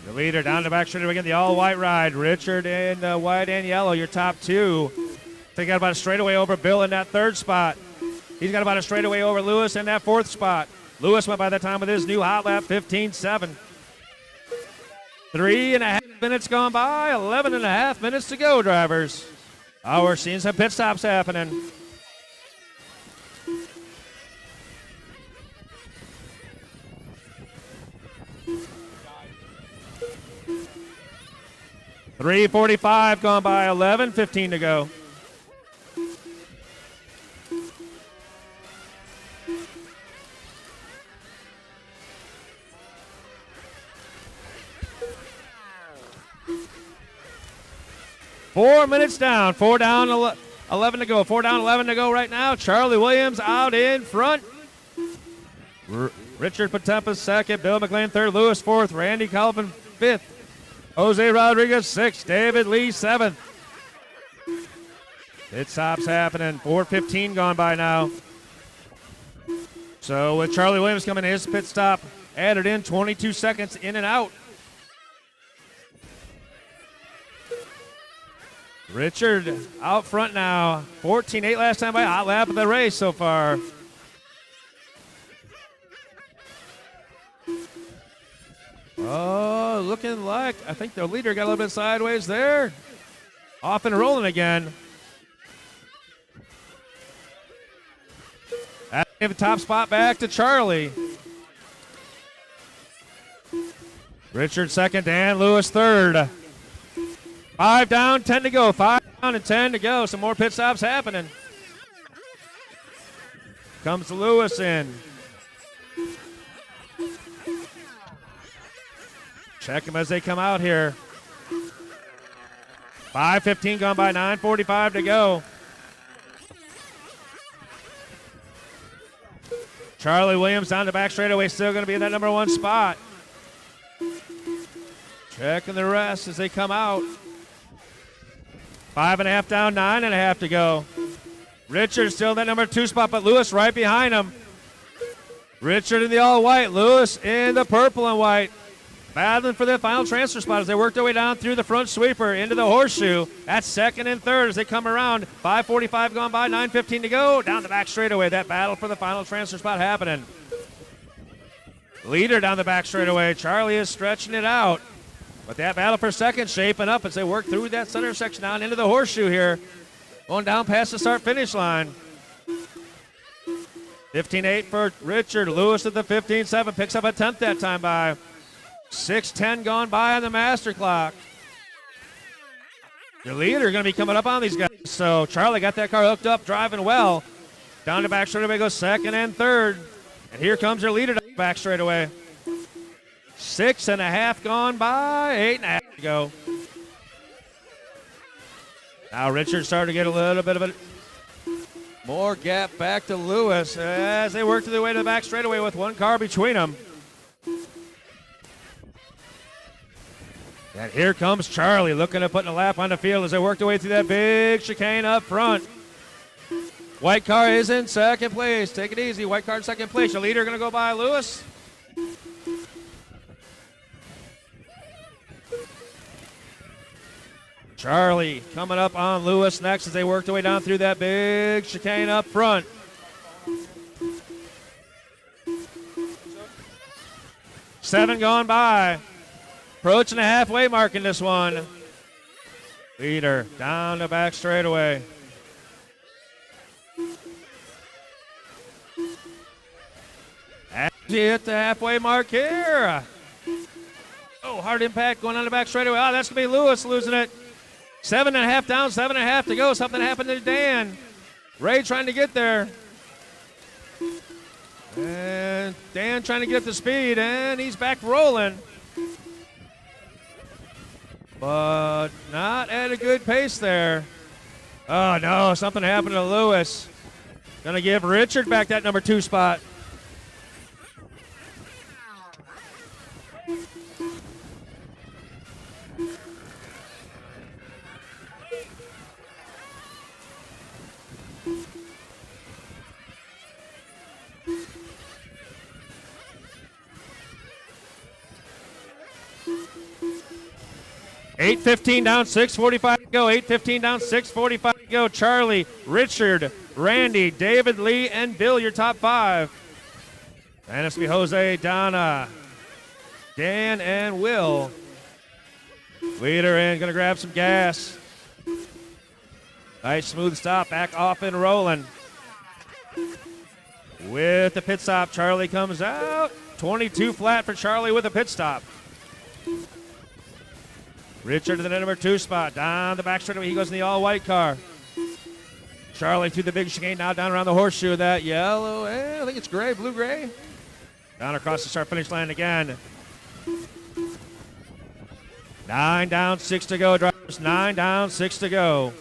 The leader down the back straightaway again, the all-white ride. Richard in white and yellow, your top two. They got about a straightaway over Bill in that third spot. He's got about a straightaway over Lewis in that fourth spot. Lewis went by that time with his new hot lap, 15.7. 3.5 minutes gone by, 11.5 minutes to go, drivers. Oh, we're seeing some pit stops happening. .345 gone by, 11:15 to go. Four minutes down, 4 down, 11 to go. 4 down, 11 to go right now. Charlie Williams out in front. Richard Potempus second, Bill McLean third, Lewis fourth, Randy Calvin fifth, Jose Rodriguez sixth, David Lee seventh. Pit stops happening. 4:15 gone by now. So with Charlie Williams coming in, his pit stop added in 22 seconds in and out. Richard out front now. 14.8 last time by. Hot lap of the race so far. Oh, looking like I think the leader got a little bit sideways there. Off and rolling again. Give the top spot back to Charlie. Richard second, Dan Lewis third. 5 down, 10 to go. 5 down and 10 to go. Some more pit stops happening. Comes Lewis in. Check them as they come out here. 5:15 gone by, 9:45 to go. Charlie Williams down the back straightaway, still going to be in that number one spot. Checking the rest as they come out. 5.5 down, 9.5 to go. Richard still in that number two spot, but Lewis right behind him. Richard in the all white, Lewis in the purple and white. Battling for the final transfer spot as they work their way down through the front sweeper into the horseshoe. That's second and third as they come around. 5:45 gone by, 9:15 to go. Down the back straightaway, that battle for the final transfer spot happening. Leader down the back straightaway. Charlie is stretching it out. But that battle for second shaping up as they work through that center section down into the horseshoe here. Going down past the start-finish line. 15.8 for Richard. Lewis at the 15.7. Picks up a 10th that time by. 6:10 gone by on the master clock. Your leader going to be coming up on these guys. So Charlie got that car hooked up, driving well. Down the back straightaway goes second and third. And here comes your leader down the back straightaway. 6.5 gone by, 8.5 to go. Now Richard starting to get a little bit of a more gap back to Lewis as they work their way to the back straightaway with one car between them. And here comes Charlie looking at putting a lap on the field as they work their way through that big chicane up front. White car is in second place. Take it easy. White car in second place. Your leader going to go by Lewis. Charlie coming up on Lewis next as they work their way down through that big chicane up front. Seven gone by. Approaching the halfway mark in this one. Leader down the back straightaway. As you hit the halfway mark here. Oh, hard impact going on the back straightaway. Oh, that's going to be Lewis losing it. 7.5 down, 7.5 to go. Something happened to Dan. Ray trying to get there. And Dan trying to get the speed, and he's back rolling. But not at a good pace there. Oh, no, something happened to Lewis. Going to give Richard back that number two spot. $8:15 down, 6:45 to go. 8:15 down, 6:45 to go. Charlie, Richard, Randy, David, Lee, and Bill, your top five. And it's going to be Jose, Donna, Dan, and Will. Leader in, going to grab some gas. Nice smooth stop, back off and rolling. With the pit stop, Charlie comes out. 22 flat for Charlie with a pit stop. Richard to the number 2 spot. Down the back straightaway, he goes in the all-white car. Charlie through the big chicane, now down around the horseshoe of that yellow, I think it's gray, blue-gray. Down across the start-finish line again. 9 down, 6 to go, drivers. 9 down, 6 to go.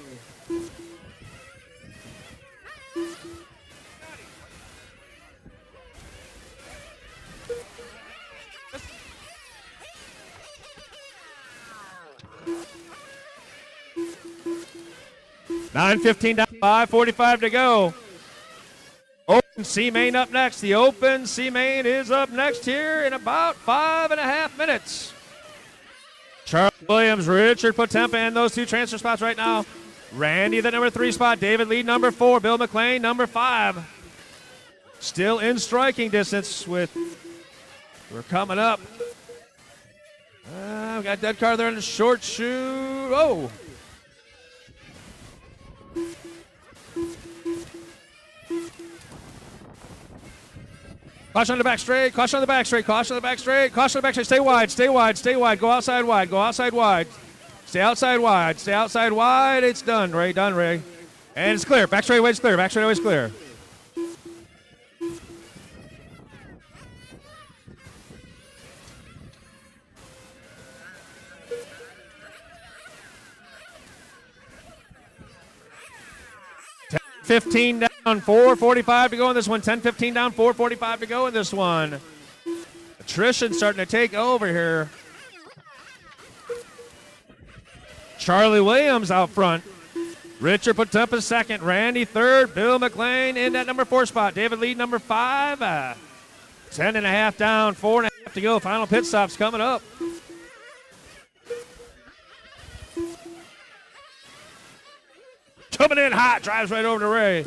$9:15 down, 5:45 to go. Open C main up next. The open C main is up next here in about 5.5 minutes. Charles Williams, Richard Potempa in those 2 transfer spots right now. Randy, the number 3 spot. David Lee, number 4. Bill McLean, number 5. Still in striking distance with, we're coming up. We got dead car there in the short shoe. Oh. Caution on the back straight, caution on the back straight, caution on the back straight, caution on the back straight. Stay wide, stay wide, stay wide. Go outside wide, go outside wide. Stay outside wide, stay outside wide. It's done, Ray, done, Ray. And it's clear. Back straight away's clear, back straight away's clear. $10:15 down, 4:45 to go in this one. 10:15 down, 4:45 to go in this one. Attrition starting to take over here. Charlie Williams out front. Richard Potempa second. Randy third. Bill McLean in that number 4 spot. David Lee number 5. 10.5 down, 4.5 to go. Final pit stops coming up. Coming in hot, drives right over to Ray.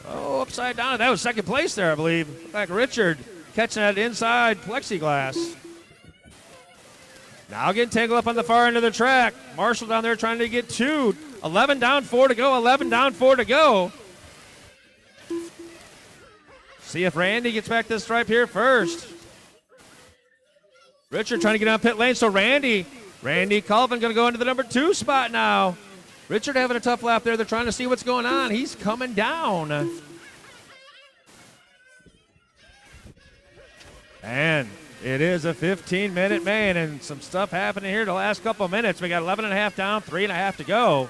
Oh, upside down. That was second place there, I believe. Looked like Richard catching that inside plexiglass. Now getting tangled up on the far end of the track. Marshall down there trying to get 2. 11 down, 4 to go. 11 down, 4 to go. See if Randy gets back this stripe here first. Richard trying to get on pit lane, so Randy Colvin going to go into the number 2 spot now. Richard having a tough lap there. They're trying to see what's going on. He's coming down. And it is a 15-minute main, and some stuff happening here the last couple of minutes. We got 11.5 down, 3.5 to go.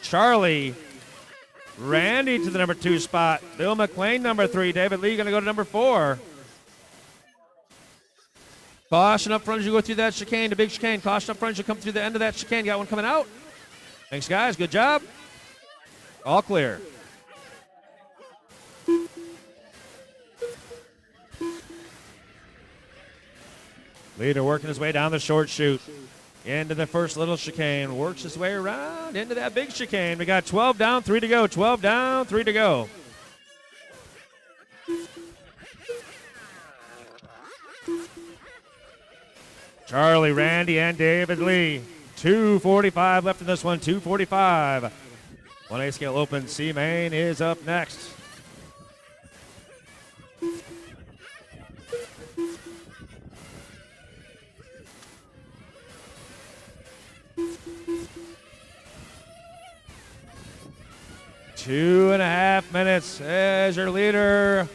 Charlie, Randy to the number 2 spot. Bill McLean, number 3. David Lee going to go to number 4. Caution up front as you go through that chicane, the big chicane. Caution up front as you come through the end of that chicane. Got one coming out. Thanks, guys. Good job. All clear. Leader working his way down the short chute into the first little chicane. Works his way around into that big chicane. We got 12 down, 3 to go. 12 down, 3 to go. Charlie, Randy, and David Lee. 2:45 left in this one, 2:45. 1A scale open, C main is up next. Two and a half minutes as your leader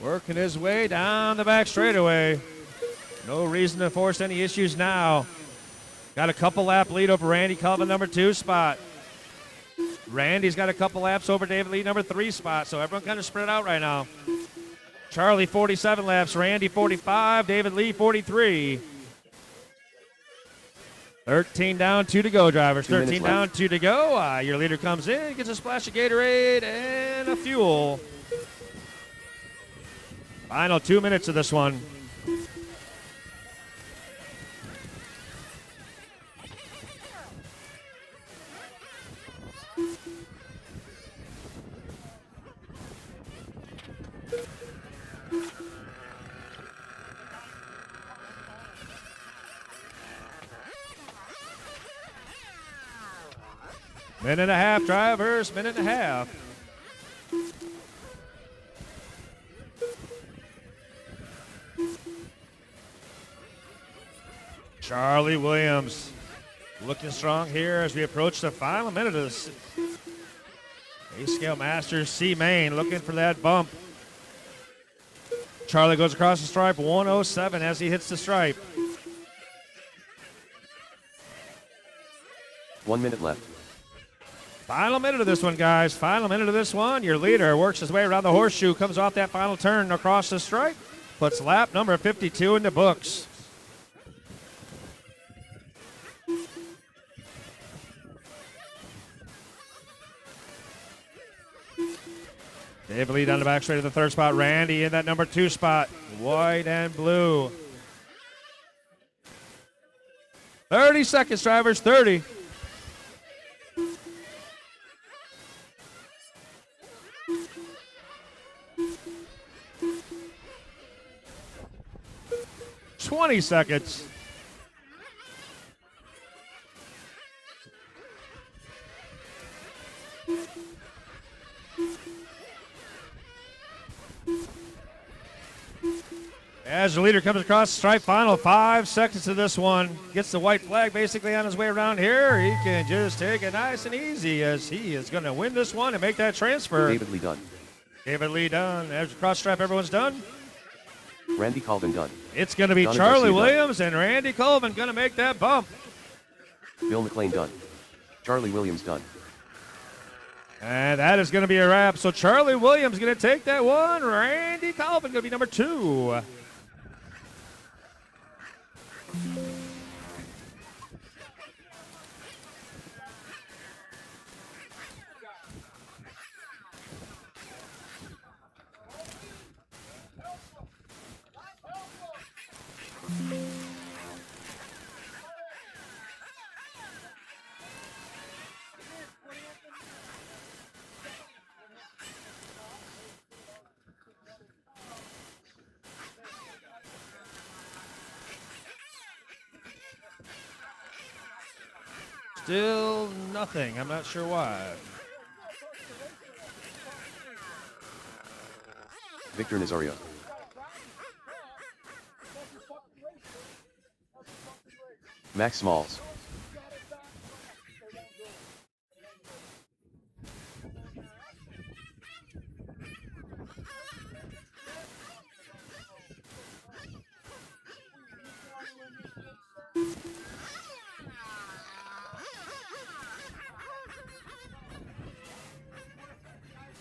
working his way down the back straightaway. No reason to force any issues now. Got a couple lap lead over Randy Colvin, number 2 spot. Randy's got a couple laps over David Lee, number 3 spot. So everyone kind of spread out right now. Charlie 47 laps, Randy 45, David Lee 43. 13 down, 2 to go, drivers. 2 minutes 13 down, left. 2 to go. Your leader comes in, gets a splash of Gatorade and a fuel. Final 2 minutes of this one. Minute and a half, drivers. Minute and a half. Charlie Williams looking strong here as we approach the final minute of this. A-Scale Masters C Main looking for that bump. Charlie goes across the stripe, 107 as he hits the stripe. 1 minute left. Final minute of this one, guys. Final minute of this one. Your leader works his way around the horseshoe, comes off that final turn across the stripe, puts lap number 52 in the books. Dave Lee down the back straight at the third spot. Randy in that number 2 spot. White and blue. 30 seconds, drivers. 30. $20 seconds. As the leader comes across the stripe, final 5 seconds to this one. Gets the white flag basically on his way around here. He can just take it nice and easy as he is going to win this one and make that transfer. David Lee done. David Lee done. As across stripe, everyone's done. Randy Colvin done. It's going to be Donna Charlie Garcia done. Williams and Randy Colvin going to make that bump. Bill McLean done. Charlie Williams done. And that is going to be a wrap. So Charlie Williams going to take that one. Randy Colvin going to be number 2. Still nothing. I'm not sure why. Victor Nazario. Max Smalls.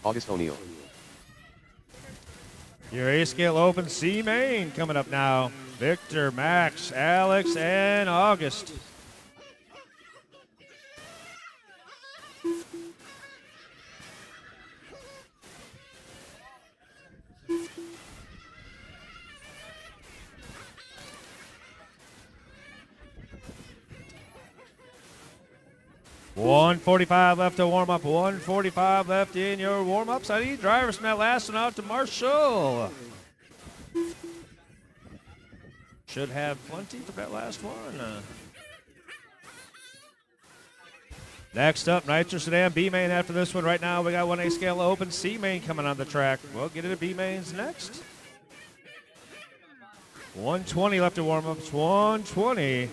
August O'Neill. Your A-Scale Open C Main coming up now. Victor, Max, Alex, and August. $145 left to warm up. $145 left in your warm ups. I need drivers from that last one out to Marshall. Should have plenty for that last one. Next up, Nitro Sedan B main after this one. Right now, we got one A-Scale Open C main coming on the track. We'll get into B mains next. 120 left to warm ups. 120.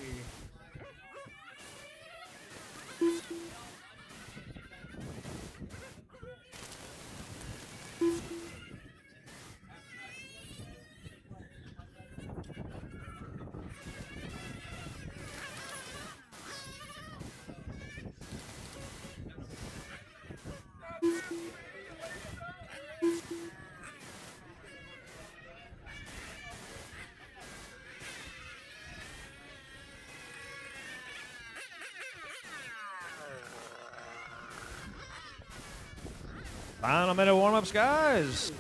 Final minute warm-ups, guys.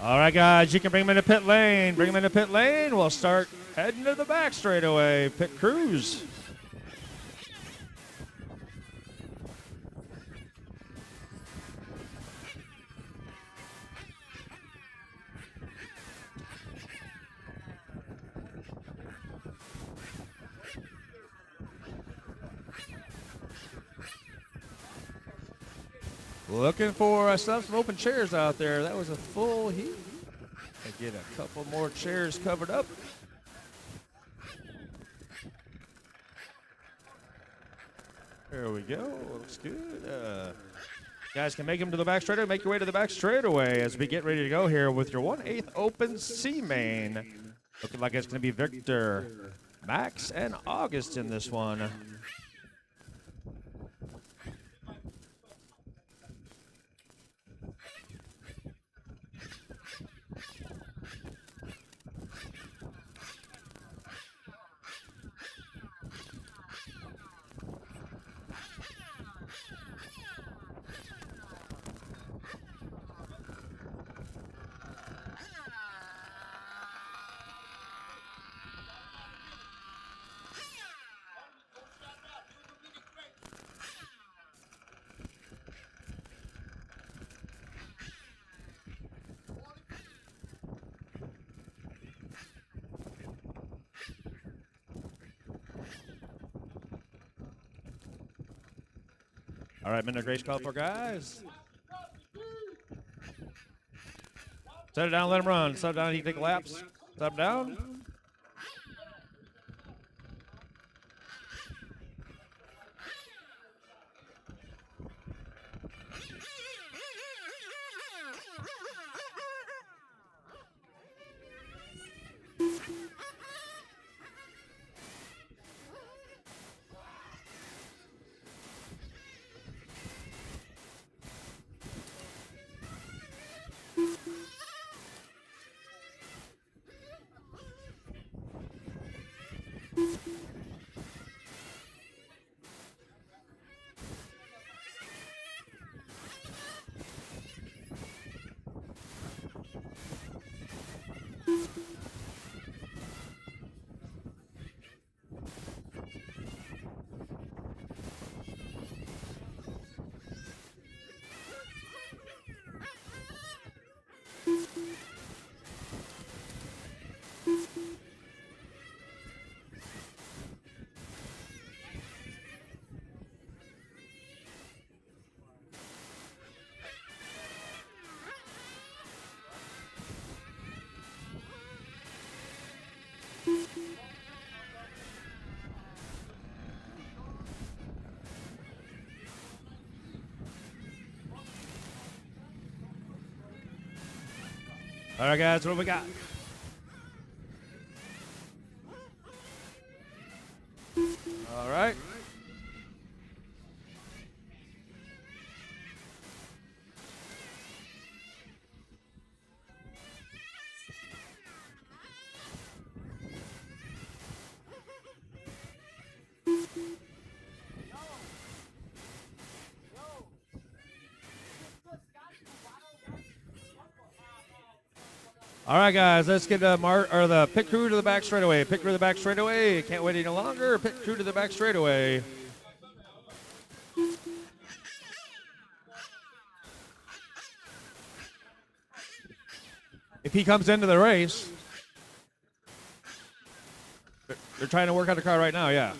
All right, guys, you can bring them into pit lane. Bring them into pit lane. We'll start heading to the back straightaway. Pit crews. Looking for some open chairs out there. That was a full heat. I get a couple more chairs covered up. There we go. Looks good. Guys can make them to the back straightaway. Make your way to the back straightaway as we get ready to go here with your 1/8 open C main. Looking like it's going to be Victor, Max, and August in this one. All right, minute of grace call for guys. Set it down, let him run. Set it down, he can take laps. Set him down. All right, guys, what do we got? All right. All right, guys, let's get the pit crew to the back straightaway. Pit crew to the back straightaway. Can't wait any longer. Pit crew to the back straightaway. If he comes into the race, they're trying to work out the car right now, yeah.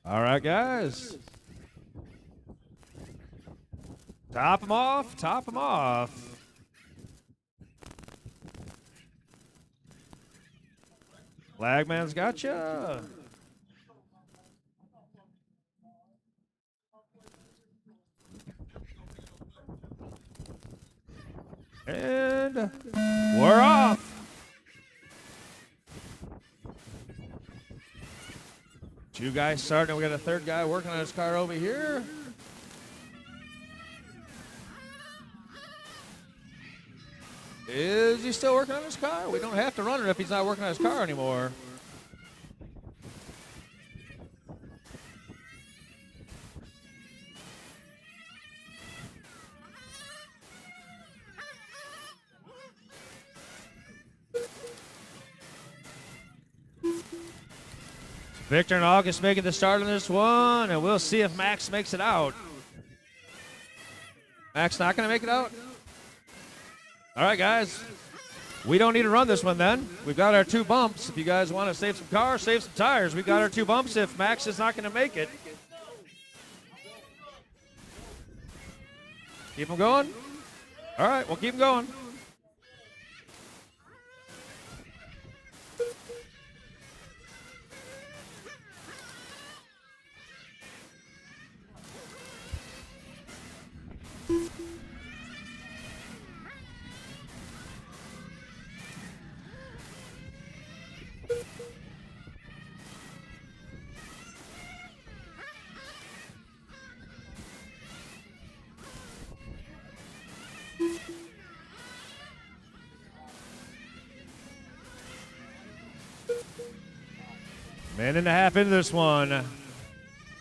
All right, guys. Top him off, top him off. Flagman's got you. And we're off. Two guys starting. We got a third guy working on his car over here. Is he still working on his car? We don't have to run it if he's not working on his car anymore. Victor and August making the start on this one, and we'll see if Max makes it out. Max not going to make it out? All right, guys. We don't need to run this one then. We've got our 2 bumps. If you guys want to save some cars, save some tires. We've got our 2 bumps if Max is not going to make it. Keep them going? All right, we'll keep them going. Minute and a half into this one.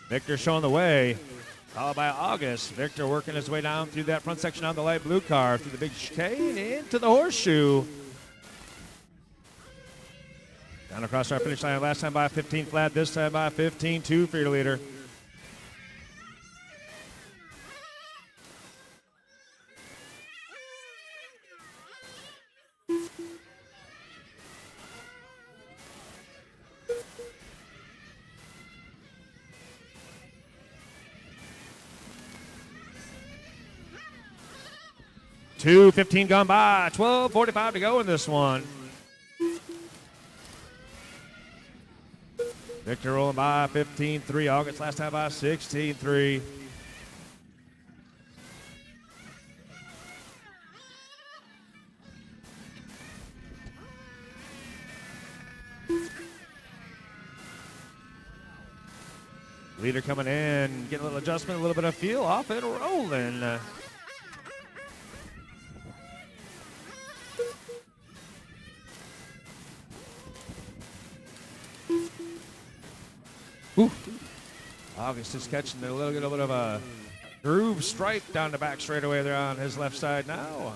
Victor showing the way. Followed by August. Victor working his way down through that front section on the light blue car, through the big chicane, into the horseshoe. Down across our finish line last time by 15 flat, this time by 15-2 for your leader. $2:15 gone by, 12:45 to go in this one. Victor rolling by 15-3. August last time by 16-3. Leader coming in, getting a little adjustment, a little bit of feel, off and rolling. August is catching a little bit of a groove stripe down the back straightaway there on his left side now.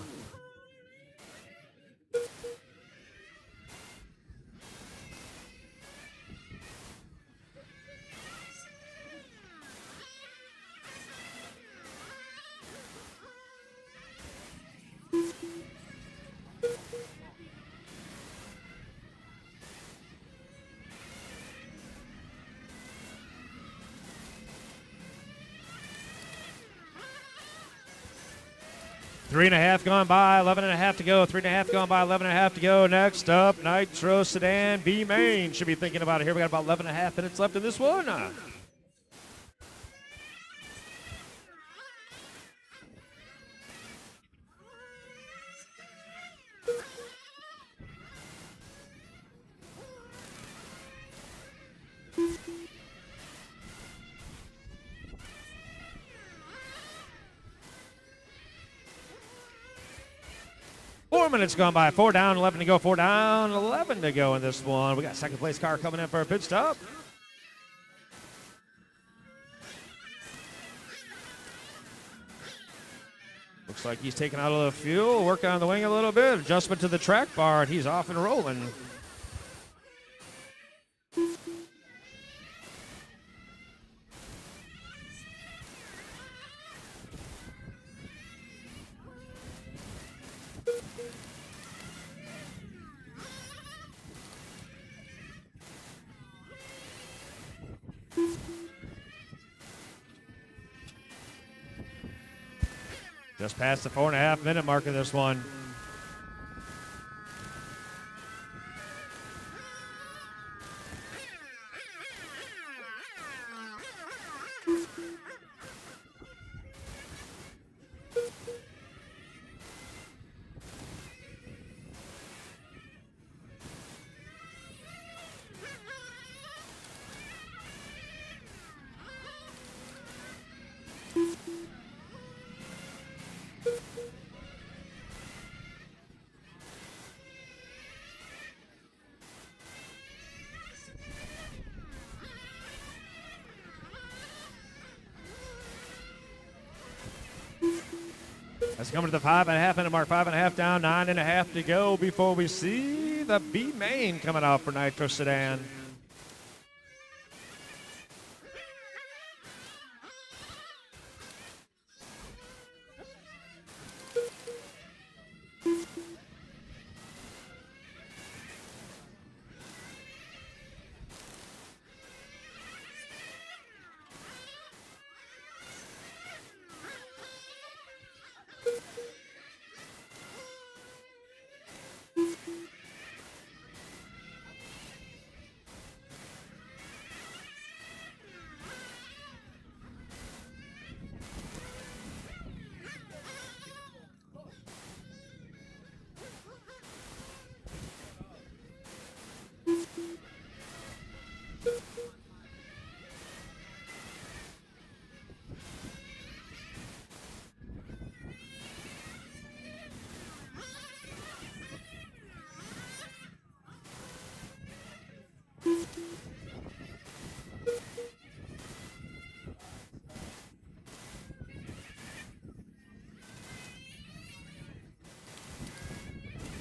Three and a half gone by, 11 and a half to go. 3.5 gone by, 11 and a half to go. Next up, Nitro Sedan B Main. Should be thinking about it here. We got about 11 and a half minutes left in this one. Four minutes gone by. 4 down, 11 to go. 4 down, 11 to go in this one. We got second place car coming in for a pit stop. Looks like he's taking out a little fuel, working on the wing a little bit. Adjustment to the track bar, and he's off and rolling. Just past the 4.5 minute mark of this one. That's coming to the 5.5 minute mark. 5.5 down, 9.5 to go before we see the B main coming out for Nitro Sedan.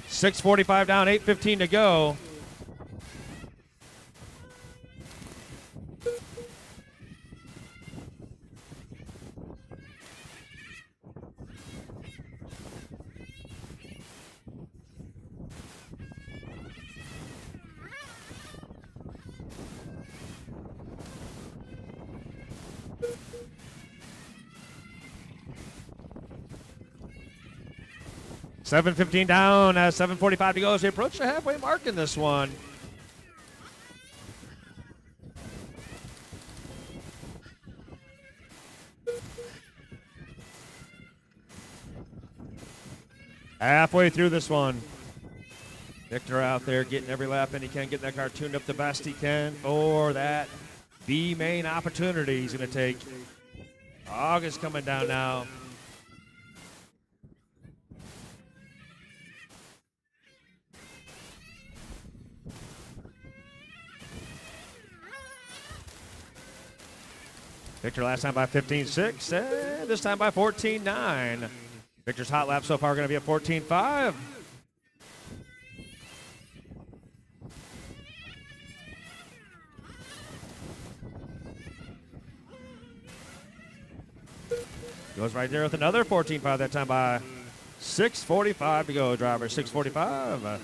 $6:45 down, 8:15 to go. $7:15 down, 7:45 to go as we approach the halfway mark in this one. Halfway through this one. Victor out there getting every lap in he can, getting that car tuned up the best he can for that B main opportunity he's going to take. August coming down now. Victor last time by 15.6, and this time by 14.9. Victor's hot lap so far going to be a 14.5. Goes right there with another 14.5, that time by 6:45 to go, driver, 6:45.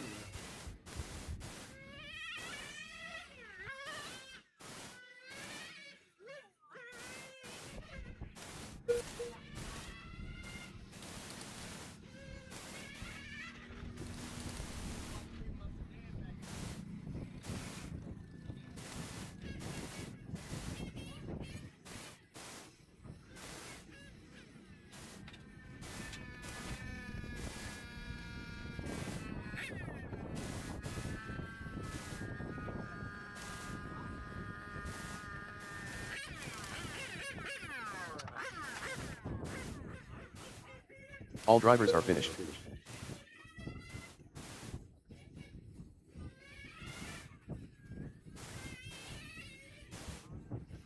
All drivers are finished.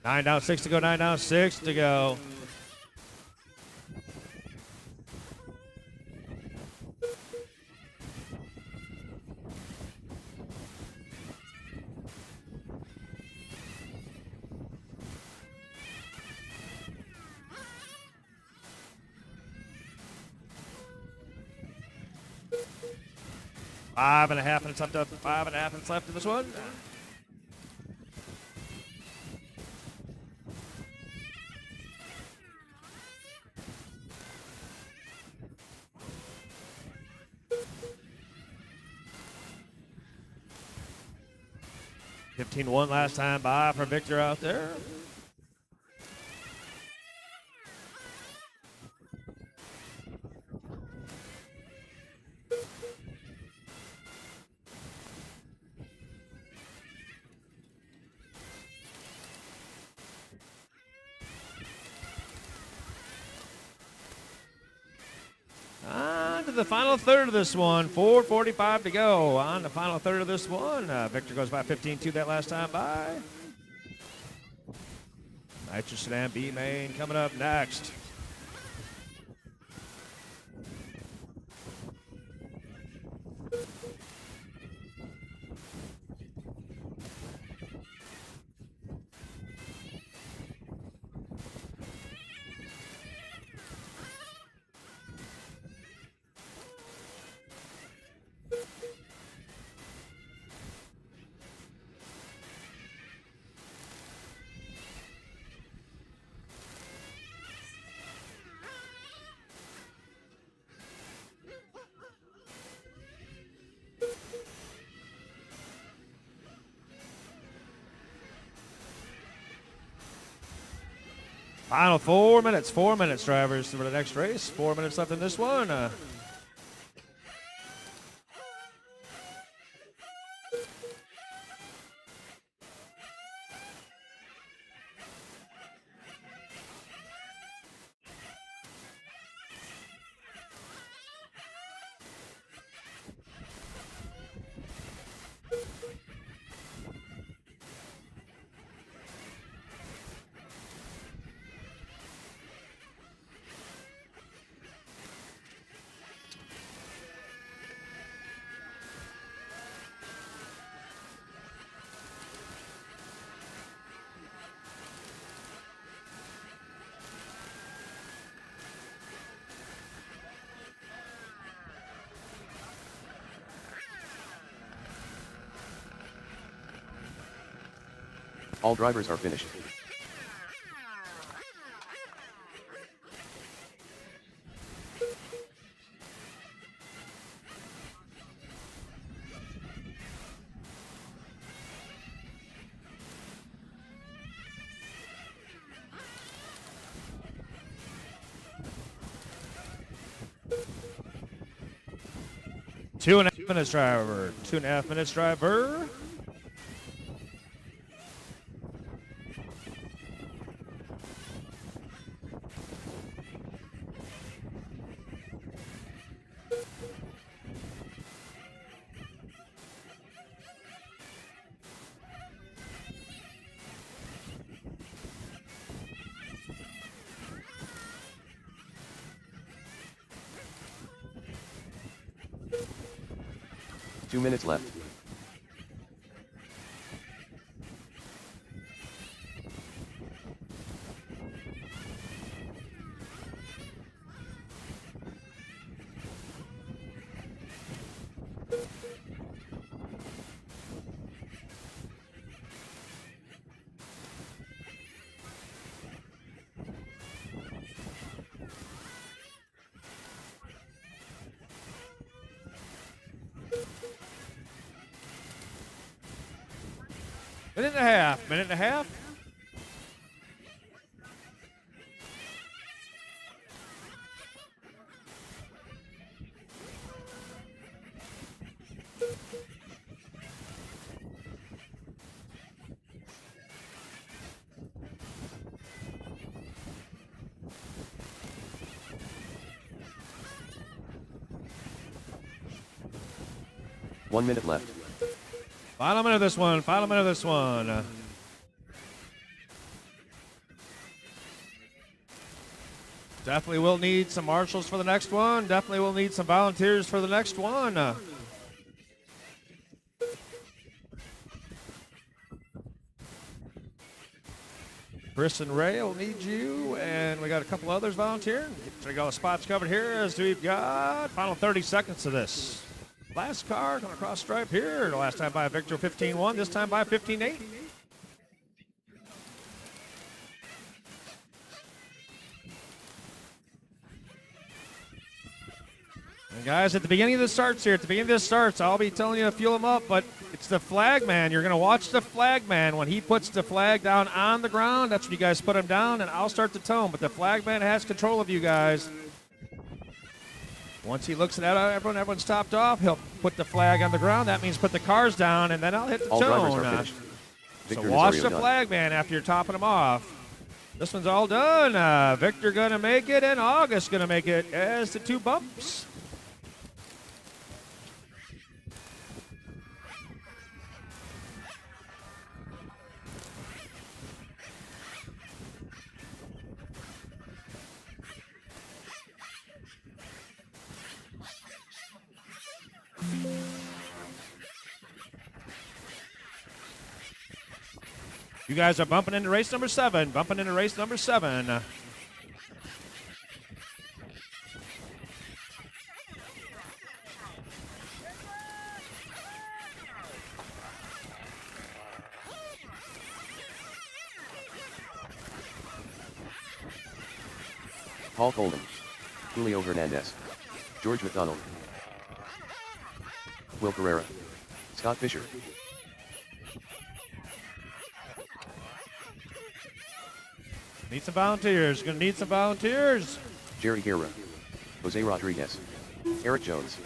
Nine down, 6 to go, 9 down, 6 to go. Five and a half minutes left up. 5.5 minutes left in this one. 15-1 last time by for Victor out there. On to the final third of this one. 4:45 to go. On the final third of this one. Victor goes by 15-2 that last time by. Nitro Sedan B main coming up next. Final 4 minutes. 4 minutes, drivers, for the next race. 4 minutes left in this one. 'All drivers are finished. Two and a half minutes, driver. 2.5 minutes, driver. Two minutes left. Minute and a half. Minute and a half. One minute left. Final minute of this one. Final minute of this one. Definitely will need some marshals for the next one. Definitely will need some volunteers for the next one. Chris and Ray will need you, and we got a couple others volunteering. So we got all the spots covered here as we've got final 30 seconds of this. Last car going across stripe here. The last time by Victor 15-1, this time by 15-8. And guys, at the beginning of the starts here, I'll be telling you to fuel them up, but It's the flag man. You're going to watch the flag man. When he puts the flag down on the ground, that's when you guys put him down, and I'll start the tone. But the flag man has control of you guys. Once he looks at everyone's topped off, he'll put the flag on the ground. That means put the cars down, and then I'll hit the All drivers tone. are finished. So Victor watch Nazario the done. flag man after you're topping them off. This one's all done. Victor going to make it, and August going to make it as the 2 bumps. You guys are bumping into race number 7. Bumping into race number 7. Paul Colden. Julio Hernandez. George McDonald. Will Pereira. Scott Fisher. Need some volunteers. Gonna need some volunteers. Jerry Guerra. Jose Rodriguez. Eric Jones.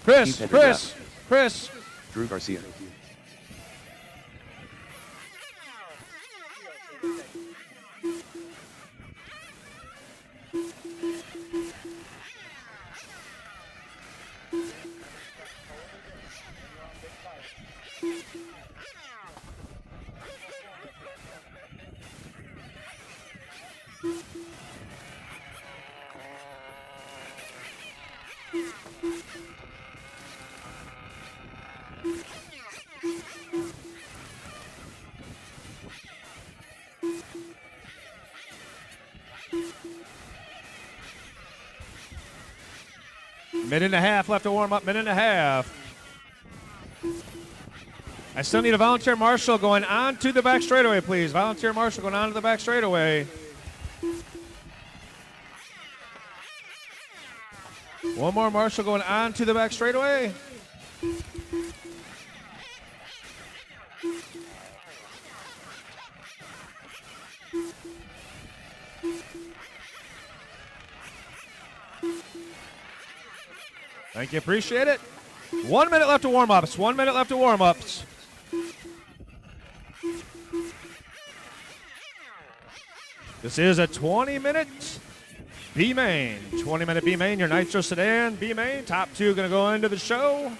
Chris, Keith Chris, Chris. Drew Garcia. Minute and a half left to warm up. Minute and a half. I still need a volunteer marshal going on to the back straightaway, please. Volunteer marshal going on to the back straightaway. One more marshal going on to the back straightaway. Thank you, appreciate it. 1 minute left to warm-ups. 1 minute left to warm-ups. This is a 20-minute B-Main. 20-minute B-Main, your Nitro Sedan B-Main. Top 2 going to go into the show.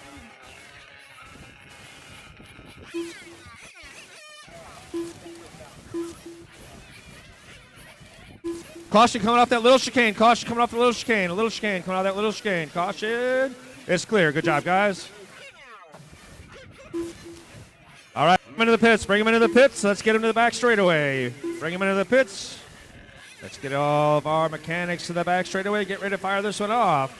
Caution coming off that little chicane. Caution coming off the little chicane. A little chicane coming off that little chicane. Caution. It's clear. Good job, guys. All right, bring him into the pits. Bring him into the pits. Let's get him to the back straightaway. Bring him into the pits. Let's get all of our mechanics to the back straightaway. Get ready to fire this one off.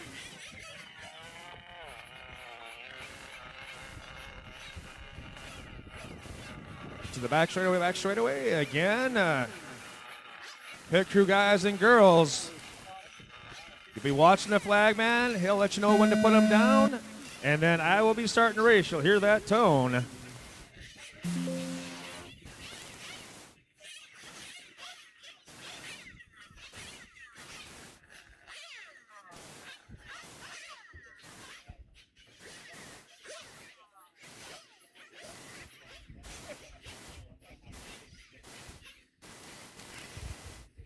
To the back straightaway again. Pit crew guys and girls. You'll be watching the flag man. He'll let you know when to put him down. And then I will be starting the race. You'll hear that tone.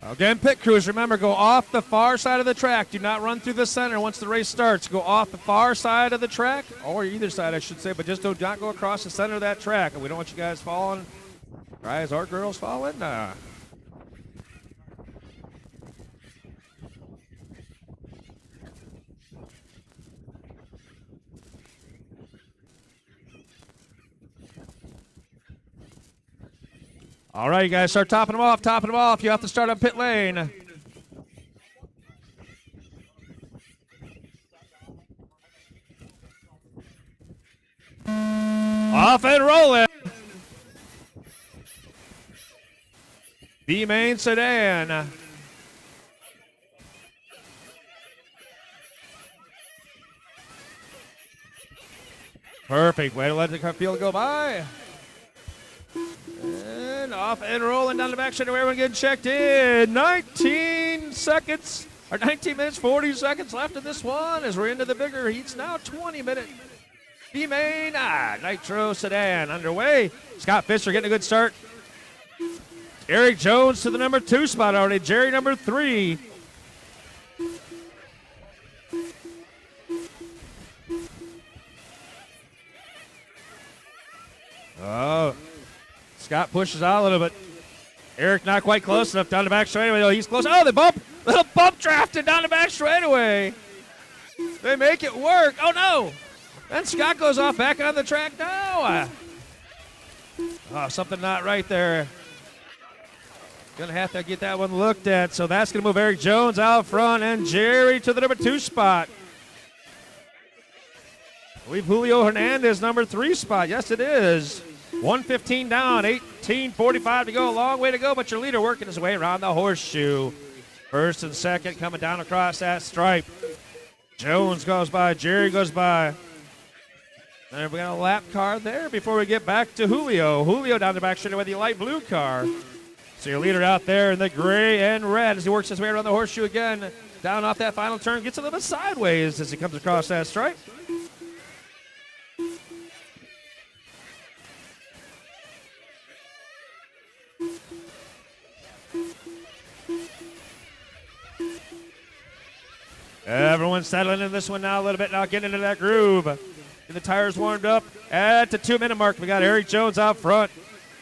Again, pit crews, remember, go off the far side of the track. Do not run through the center once the race starts. Go off the far side of the track, or either side, I should say, but just do not go across the center of that track. And we don't want you guys falling, guys or girls falling. All right, you guys, start topping them off, topping them off. You have to start on pit lane. Off and rolling. B-Main Sedan. Perfect. Way to let the field go by. And off and rolling down the back straight away. Everyone getting checked in. 19 seconds, or 19 minutes, 40 seconds left of this one as we're into the bigger heats now. 20-minute B-Main Nitro Sedan underway. Scott Fisher getting a good start. Eric Jones to the number 2 spot already. Jerry number 3. Oh, Scott pushes out a little bit. Eric not quite close enough down the back straightaway. Oh, he's close. Oh, the bump. Little bump drafted down the back straightaway. They make it work. Oh, no. Then Scott goes off back on the track now. Oh, something not right there. Going to have to get that one looked at. So that's going to move Eric Jones out front and Jerry to the number 2 spot. I believe Julio Hernandez, number 3 spot. Yes, it is. 1:15 down, 18:45 to go. A long way to go, but your leader working his way around the horseshoe. First and second coming down across that stripe. Jones goes by, Jerry goes by. And we got a lap car there before we get back to Julio. Julio down the back straight with the light blue car. So your leader out there in the gray and red as he works his way around the horseshoe again. Down off that final turn, gets a little bit sideways as he comes across that stripe. Everyone's settling in this one now a little bit, now getting into that groove. Get the tires warmed up. At the 2-minute mark, we got Eric Jones out front.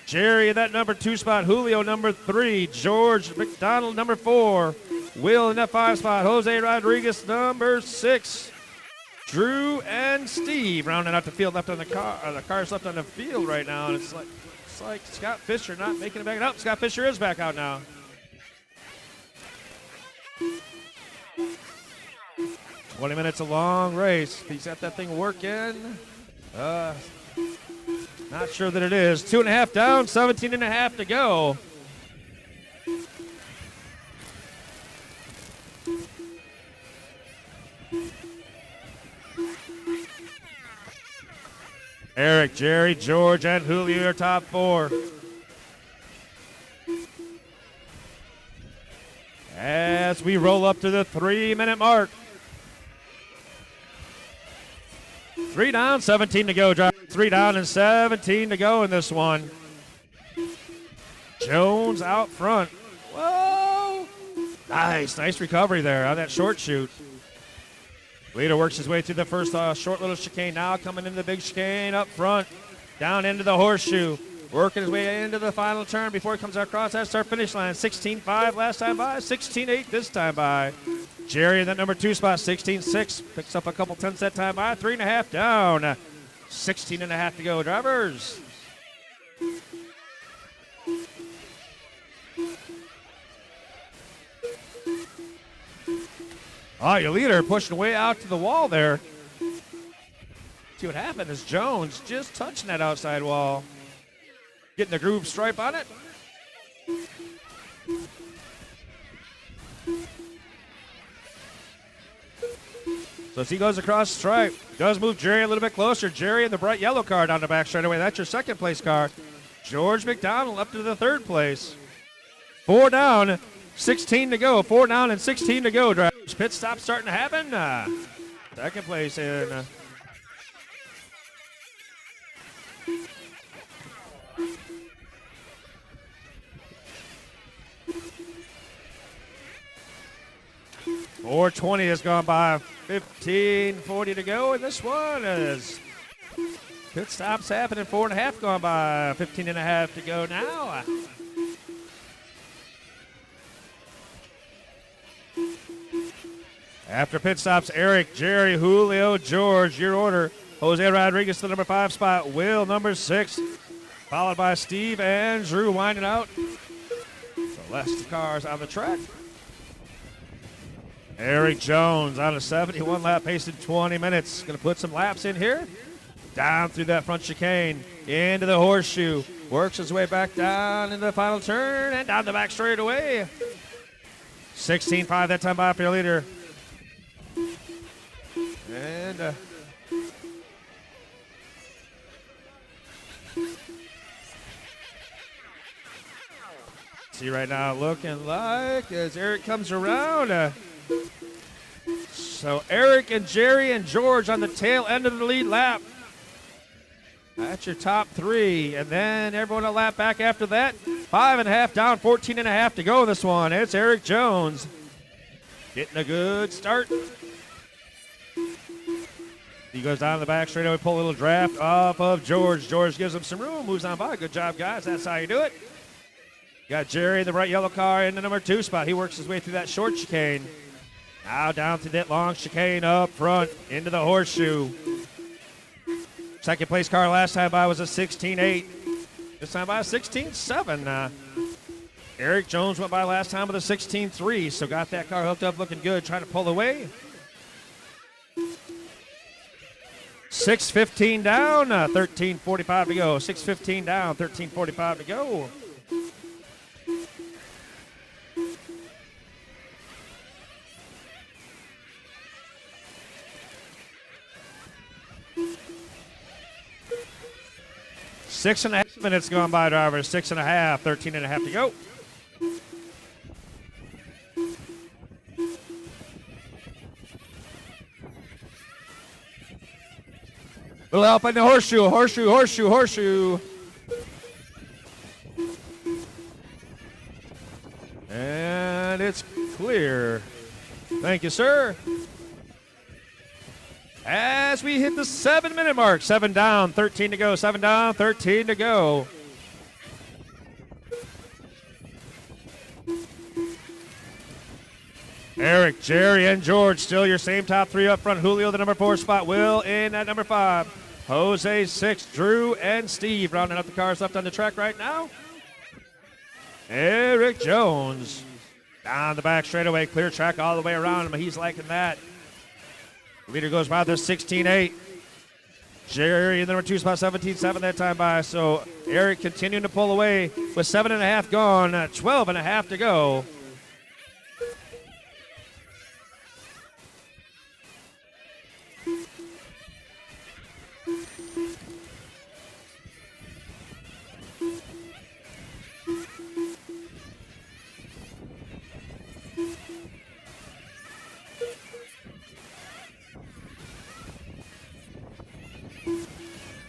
Jerry in that number 2 spot. Julio number 3. George McDonald number 4. Will in that 5 spot. Jose Rodriguez number 6. Drew and Steve rounding out the field left on the car. The car's left on the field right now, and it's like Scott Fisher not making it back out. Scott Fisher is back out now. 20 minutes, a long race. He's got that thing working. Not sure that it is. 2.5 down, 17.5 to go. Eric, Jerry, George, and Julio are top 4. As we roll up to the 3-minute mark. 3 down, 17 to go, driver. 3 down and 17 to go in this one. Jones out front. Whoa! Nice recovery there on that short shoot. Leader works his way through the first short little chicane. Now coming into the big chicane up front. Down into the horseshoe. Working his way into the final turn before he comes across that start-finish line. 16.5 last time by, 16.8 this time by. Jerry in that number 2 spot, 16.6. Picks up a couple tenths that time by. 3.5 down. 16.5 to go, drivers. Oh, your leader pushing way out to the wall there. See what happened is Jones just touching that outside wall. Getting the groove stripe on it. So as he goes across the stripe, does move Jerry a little bit closer. Jerry in the bright yellow car down the back straightaway. That's your second place car. George McDonald up to the 3rd place. 4 down, 16 to go. 4 down and 16 to go, drivers. Pit stop starting to happen. Second place in. .420 has gone by. 15:40 to go, and this one is pit stops happening. 4.5 gone by. 15.5 to go now. After pit stops, Eric, Jerry, Julio, George, your order. Jose Rodriguez to the number 5 spot. Will, number 6. Followed by Steve and Drew winding out. The last cars on the track. Eric Jones on a 71-lap pace in 20 minutes. Going to put some laps in here. Down through that front chicane. Into the horseshoe. Works his way back down into the final turn. And down the back straightaway. 16.5 that time by for your leader. See right now, looking like as Eric comes around. So Eric and Jerry and George on the tail end of the lead lap. That's your top three. And then everyone a lap back after that. 5.5 down, 14.5 to go in this one. It's Eric Jones getting a good start. He goes down the back straightaway, pull a little draft off of George. George gives him some room, moves on by. Good job, guys. That's how you do it. Got Jerry in the bright yellow car in the number 2 spot. He works his way through that short chicane. Now down to that long chicane up front into the horseshoe. Second place car last time by was a 16.8. This time by a 16.7. Eric Jones went by last time with a 16.3, so got that car hooked up looking good, trying to pull away. 6:15 down, 13:45 to go. 6:15 down, 13:45 to go. Six and a half minutes gone by, drivers. 6.5, 13.5 to go. Little help in the horseshoe, horseshoe, horseshoe, horseshoe. And it's clear. Thank you, sir. As we hit the 7-minute mark, 7 down, 13 to go, 7 down, 13 to go. Eric, Jerry, and George still your same top three up front. Julio, the number 4 spot. Will in at number 5. Jose, 6. Drew and Steve rounding up the cars left on the track right now. Eric Jones down the back straightaway. Clear track all the way around him. He's liking that. Leader goes by the 16.8. Jerry in the number 2 spot, 17.7 that time by. So Eric continuing to pull away with 7.5 gone, 12.5 to go.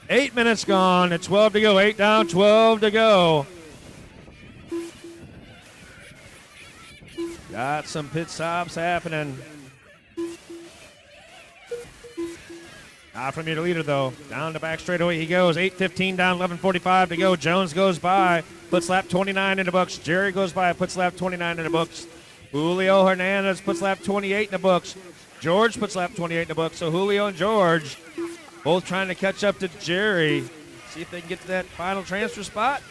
Eight minutes gone at 12 to go. 8 down, 12 to go. Got some pit stops happening. Not from your leader, though. Down the back straightaway he goes. 8:15 down, 11:45 to go. Jones goes by, puts lap 29 in the books. Jerry goes by, puts lap 29 in the books. Julio Hernandez puts lap 28 in the books. George puts lap 28 in the books. So Julio and George both trying to catch up to Jerry. See if they can get to that final transfer spot.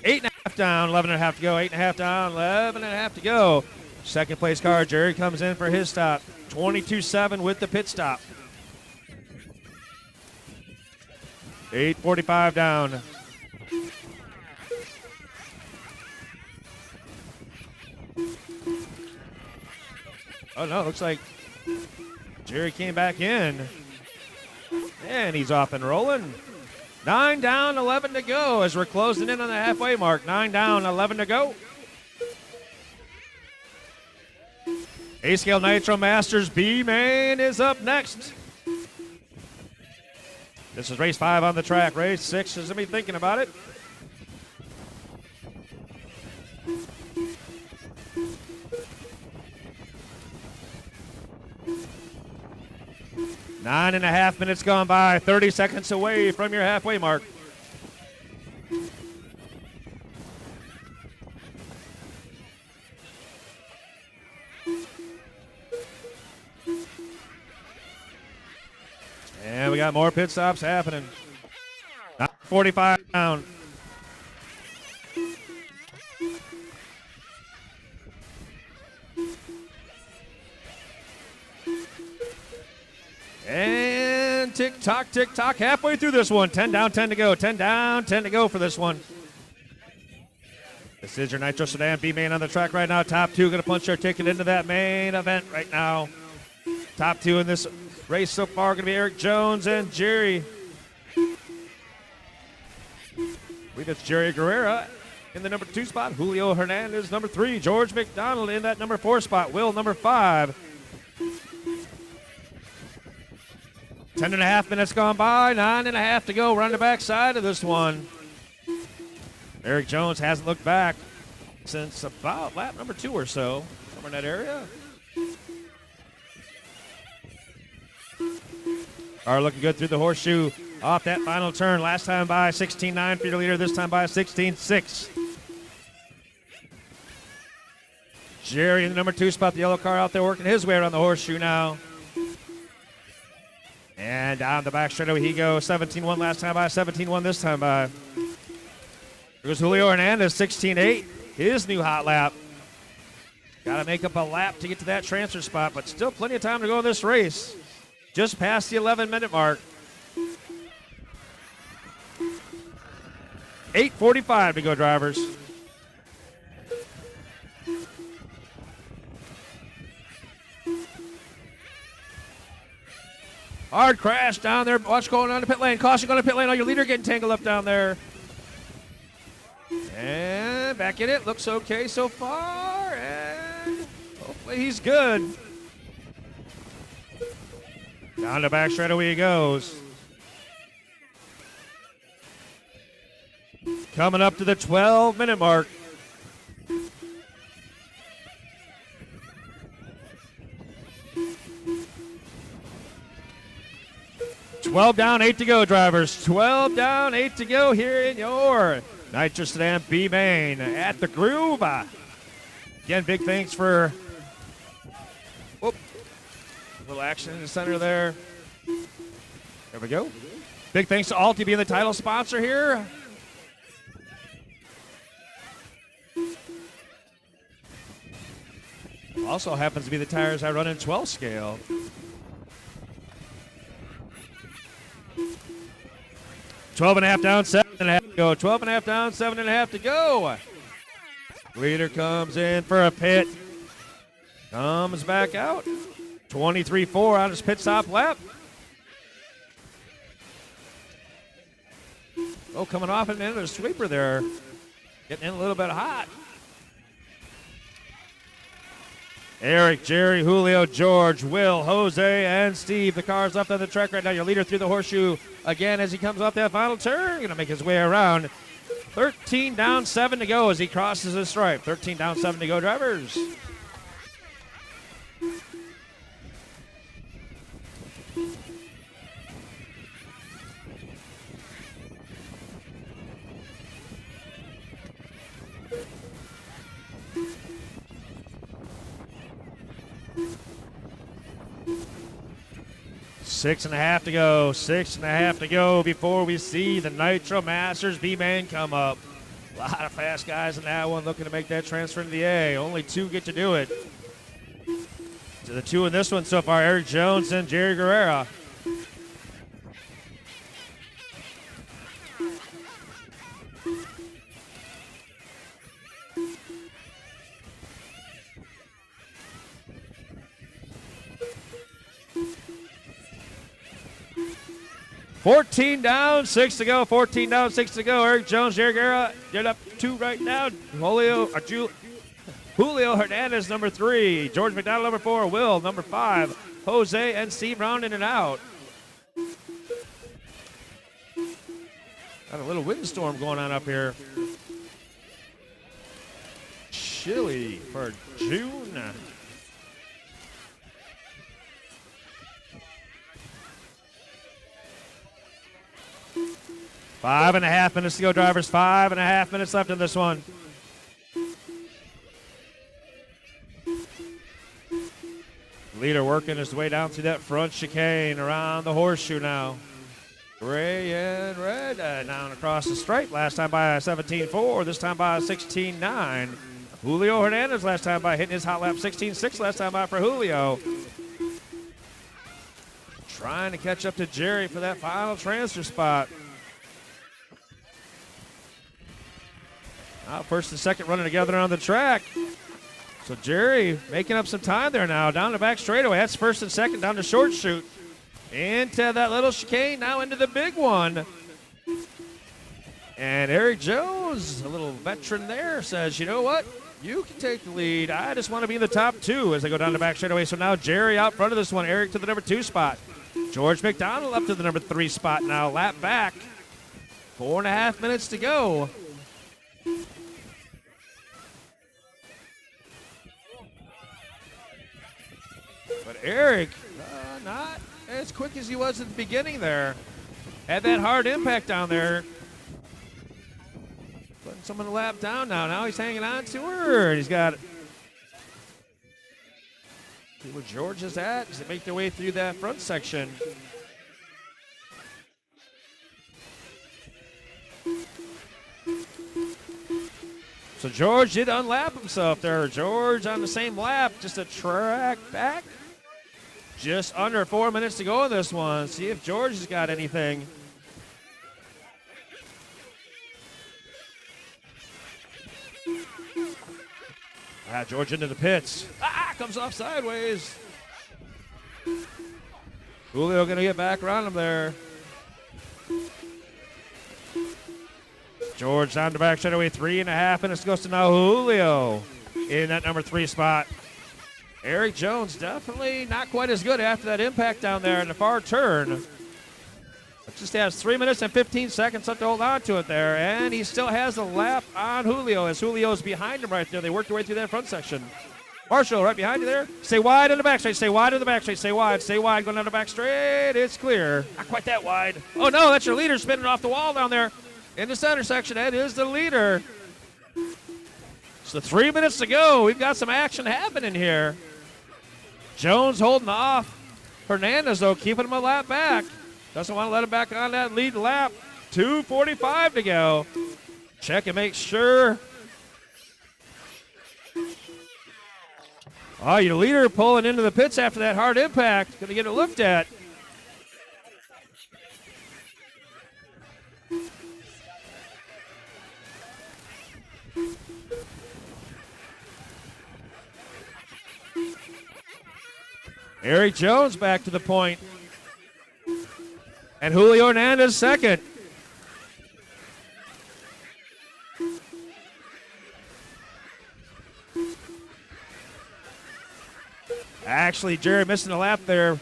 8.5 down, 11.5 to go. 8.5 down, 11.5 to go. Second place car, Jerry comes in for his stop. 22.7 with the pit stop. 8:45 down. Oh no, looks like Jerry came back in. And he's off and rolling. 9 down, 11 to go as we're closing in on the halfway mark. 9 down, 11 to go. A-Scale Nitro Masters B-Main is up next. This is race 5 on the track. Race 6 is going to be thinking about it. Nine and a half minutes gone by, 30 seconds away from your halfway mark. And we got more pit stops happening. 45 down. And tick tock, halfway through this one. 10 down, 10 to go. 10 down, 10 to go for this one. This is your Nitro Sedan B-Main on the track right now. Top 2 going to punch their ticket into that main event right now. Top 2 in this race so far going to be Eric Jones and Jerry. I believe it's Jerry Guerrera. in the number 2 spot. Julio Hernandez, number 3. George McDonald in that number 4 spot. Will, number 5. 10.5 minutes gone by. 9.5 to go. We're on the back side of this one. Eric Jones hasn't looked back since about lap number 2 or so. Somewhere in that area. Are looking good through the horseshoe off that final turn. Last time by 16.9 for your leader. This time by 16.6. Jerry in the number 2 spot. The yellow car out there working his way around the horseshoe now. And down the back straightaway he goes. 17.1 last time by. 17.1 this time by. Here goes Julio Hernandez. 16.8. His new hot lap. Got to make up a lap to get to that transfer spot, but still plenty of time to go in this race. Just past the 11-minute mark. 8:45 to go, drivers. Hard crash down there. Watch going on the pit lane. Caution going to pit lane. Oh, your leader getting tangled up down there. And back in it. Looks okay so far. And hopefully he's good. Down the back straightaway he goes. Coming up to the 12-minute mark. $12 down, 8 to go, drivers. 12 down, 8 to go here in your Nitro Sedan B main at the Groove. Again, big thanks for a little action in the center there. There we go. Big thanks to Alti being the title sponsor here. Also happens to be the tires I run in 12 scale. Twelve and a half down, 7.5 to go. 12.5 down, 7.5 to go. Leader comes in for a pit. Comes back out. 23.4 on his pit stop lap. Oh, coming off and into the sweeper there. Getting in a little bit hot. Eric, Jerry, Julio, George, Will, Jose, and Steve. The car's up on the track right now. Your leader through the horseshoe again as he comes off that final turn. Going to make his way around. 13 down, 7 to go as he crosses the stripe. 13 down, 7 to go, drivers. Six and a half to go. 6.5 to go before we see the Nitro Masters B-Main come up. A lot of fast guys in that one looking to make that transfer into the A. Only 2 get to do it. To the 2 in this one so far, Eric Jones and Jerry Guerrera. $14 down, 6 to go. 14 down, 6 to go. Eric Jones, Jerry Guerra, get up 2 right now. Julio Hernandez, number 3. George McDonald, number 4. Will, number 5. Jose and Steve rounding it out. Got a little windstorm going on up here. Chilly for June. Five and a half minutes to go, drivers. 5.5 minutes left in this one. Leader working his way down through that front chicane around the horseshoe now. Gray and red down across the stripe. Last time by 17.4. This time by 16.9. Julio Hernandez last time by hitting his hot lap. 16.6 last time by for Julio. Trying to catch up to Jerry for that final transfer spot. Now first and second running together on the track. So Jerry making up some time there now. Down the back straightaway. That's first and second down the short chute. Into that little chicane. Now into the big one. And Eric Jones, a little veteran there, says, you know what? You can take the lead. I just want to be in the top 2 as they go down the back straightaway. So now Jerry out front of this one. Eric to the number 2 spot. George McDonald up to the number 3 spot now. Lap back. 4.5 minutes to go. But Eric, not as quick as he was at the beginning there. Had that hard impact down there. Putting someone a lap down now. Now he's hanging on to her. And he's got. See where George is at as they make their way through that front section. So George did unlap himself there. George on the same lap, just a track back. Just under 4 minutes to go in this one. See if George has got anything. George into the pits. Comes off sideways. Julio going to get back around him there. George down the back straightaway, 3.5 minutes goes to now Julio in that number 3 spot. Eric Jones definitely not quite as good after that impact down there in the far turn. It just has 3 minutes and 15 seconds left to hold on to it there, and he still has a lap on Julio as Julio's behind him right there. They worked their way through that front section. Marshall right behind you there. Stay wide in the back straight. Stay wide in the back straight. Stay wide. Stay wide. Going down the back straight. It's clear. Not quite that wide. Oh, no, that's your leader spinning off the wall down there in the center section. That is the leader. So 3 minutes to go. We've got some action happening here. Jones holding off Hernandez, though, keeping him a lap back. Doesn't want to let him back on that lead lap. 2:45 to go. Check and make sure. Oh, your leader pulling into the pits after that hard impact. Going to get it looked at. Eric Jones back to the point. And Julio Hernandez second. Actually, Jerry missing a lap there.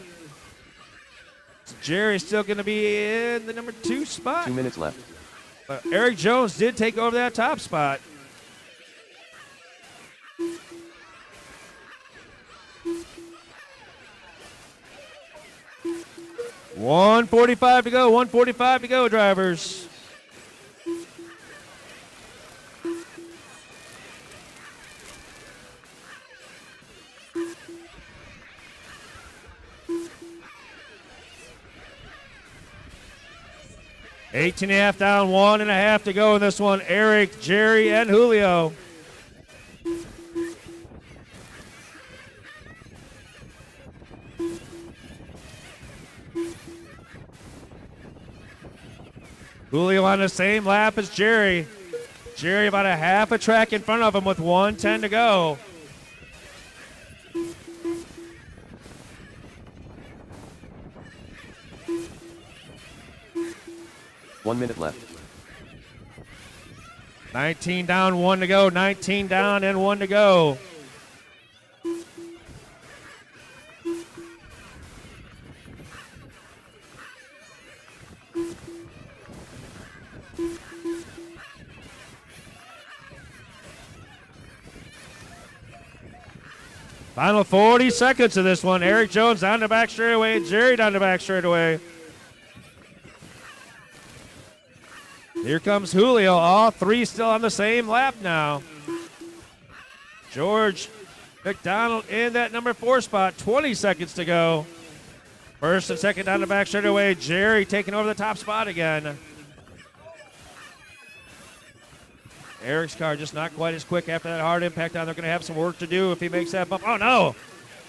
So Jerry's still going to be in the number 2 spot. 2 minutes left. Eric Jones did take over that top spot. $1:45 to go. $1:45 to go, drivers. $18.5 down, 1.5 to go in this one. Eric, Jerry, and Julio. Julio on the same lap as Jerry. Jerry about a half a track in front of him with 1:10 to go. One minute left. 19 down, 1 to go. 19 down and 1 to go. Final 40 seconds of this one. Eric Jones down the back straightaway. Jerry down the back straightaway. Here comes Julio. All 3 still on the same lap now. George McDonald in that number 4 spot. 20 seconds to go. First and second down the back straightaway. Jerry taking over the top spot again. Eric's car just not quite as quick after that hard impact down. They're going to have some work to do if he makes that bump. Oh, no.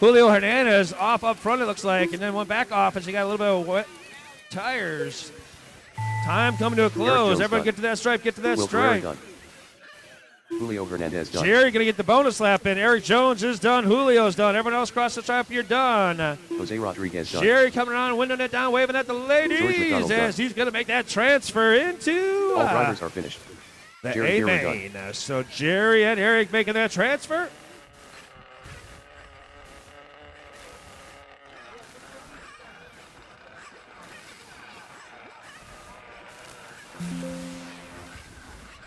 Julio Hernandez off up front, it looks like, and then went back off as he got a little bit of wet tires. Time coming to a close. Everyone done. get to that stripe. Get to that Will stripe. Done. Julio Hernandez done. Jerry going to get the bonus lap in. Eric Jones is done. Julio's done. Everyone else cross the stripe. You're done. Jose Rodriguez done. Jerry coming around, winding it down, waving at the ladies McDonald as done. he's going to make that transfer into All drivers are finished. The Jerry, here we go. A-main. So Jerry and Eric making that transfer.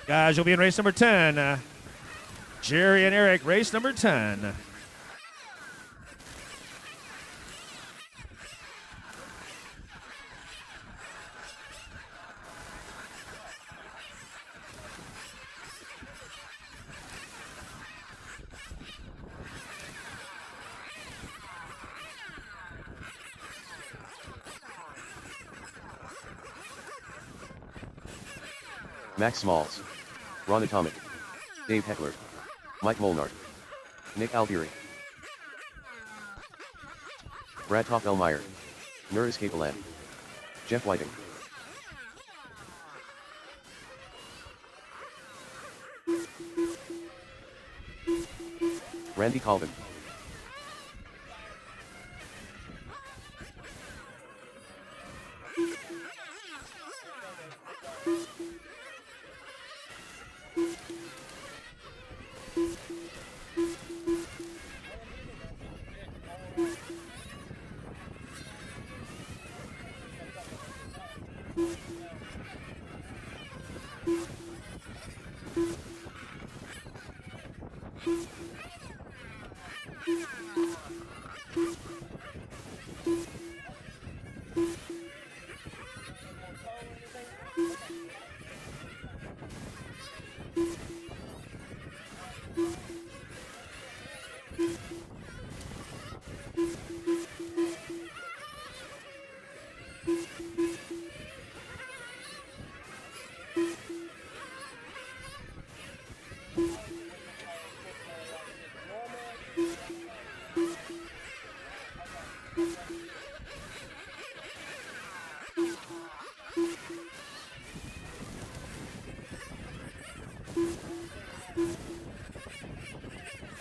Guys, you'll be in race number 10. Jerry and Eric, race number 10. Max Smalls. Ron Atomic. Dave Heckler. Mike Molnart. Nick Alfieri. Brad Toffelmeyer. Nuris Capelan. Jeff Whiting. Randy Colvin.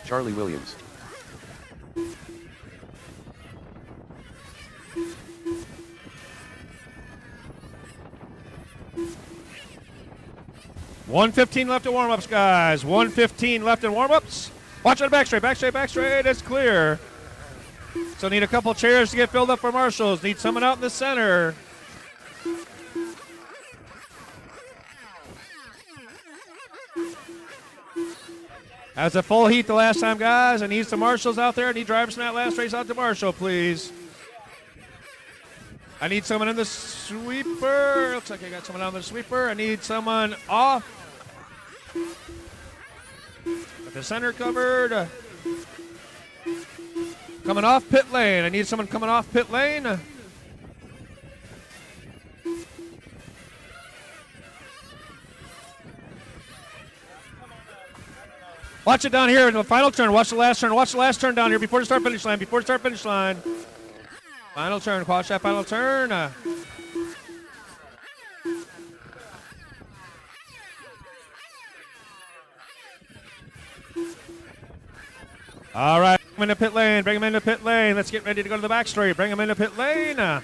Charlie Williams. $1:15 left in warm-ups, guys. $1:15 left in warm-ups. Watch out, back straight, back straight, back straight. It's clear. So need a couple chairs to get filled up for marshals. Need someone out in the center. That's a full heat the last time, guys. I need some marshals out there. I need drivers from that last race out to marshal, please. I need someone in the sweeper. Looks like I got someone on the sweeper. I need someone off. With the center covered. Coming off pit lane. I need someone coming off pit lane. Watch it down here in the final turn. Watch the last turn. Watch the last turn down here before the start finish line. Before the start finish line. Final turn. Watch that final turn. All right. Bring him into pit lane. Bring him into pit lane. Let's get ready to go to the back straight. Bring him into pit lane.